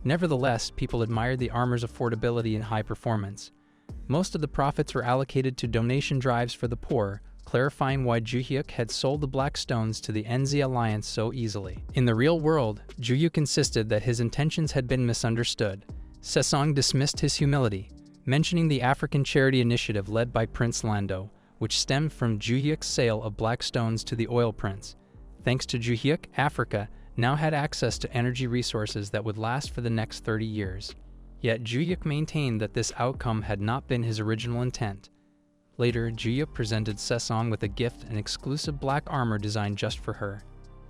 Nevertheless, people admired the armor's affordability and high performance. Most of the profits were allocated to donation drives for the poor, clarifying why Ju-yuk had sold the black stones to the NZ Alliance so easily. In the real world, Ju-yuk insisted that his intentions had been misunderstood. Sesong dismissed his humility, mentioning the African charity initiative led by Prince Lando, which stemmed from Ju-yuk's sale of black stones to the oil prince. Thanks to Ju-yuk, Africa now had access to energy resources that would last for the next 30 years. Yet Ju-yuk maintained that this outcome had not been his original intent. Later, Ju-yuk presented Sesong with a gift, an exclusive black armor designed just for her.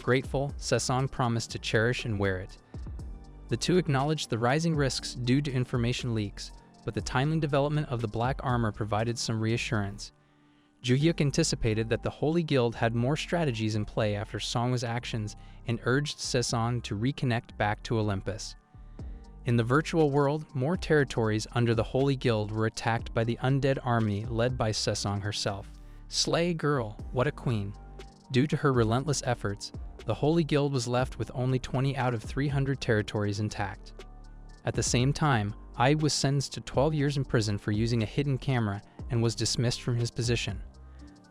Grateful, Sesong promised to cherish and wear it. The two acknowledged the rising risks due to information leaks, but the timely development of the black armor provided some reassurance. Ju-yuk anticipated that the Holy Guild had more strategies in play after Songwa's actions and urged Sesong to reconnect back to Olympus. In the virtual world, more territories under the Holy Guild were attacked by the undead army led by Sesong herself. Slay girl, what a queen! Due to her relentless efforts, the Holy Guild was left with only 20 out of 300 territories intact. At the same time, Ai was sentenced to 12 years in prison for using a hidden camera and was dismissed from his position.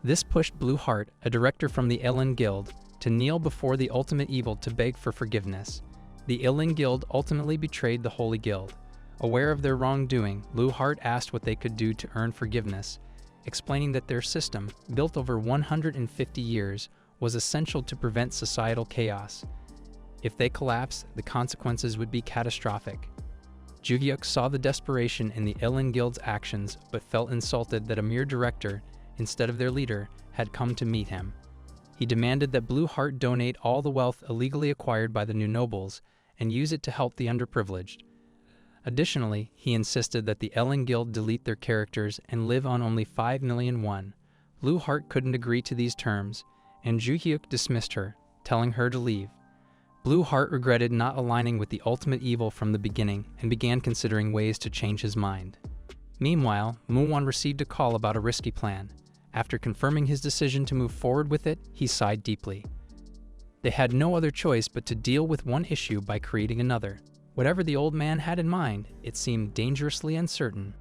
This pushed Blue Heart, a director from the Ilin Guild, to kneel before the ultimate evil to beg for forgiveness. The Ilin Guild ultimately betrayed the Holy Guild. Aware of their wrongdoing, Blue Heart asked what they could do to earn forgiveness, explaining that their system, built over 150 years, was essential to prevent societal chaos. If they collapsed, the consequences would be catastrophic. Ju-yuk saw the desperation in the Ilin Guild's actions, but felt insulted that a mere director, instead of their leader, had come to meet him. He demanded that Blue Heart donate all the wealth illegally acquired by the new nobles and use it to help the underprivileged. Additionally, he insisted that the Ilin Guild delete their characters and live on only 5 million won. Blue Heart couldn't agree to these terms, and Ju-yuk dismissed her, telling her to leave. Blue Heart regretted not aligning with the ultimate evil from the beginning and began considering ways to change his mind. Meanwhile, Muwan received a call about a risky plan. After confirming his decision to move forward with it, he sighed deeply. They had no other choice but to deal with one issue by creating another. Whatever the old man had in mind, it seemed dangerously uncertain.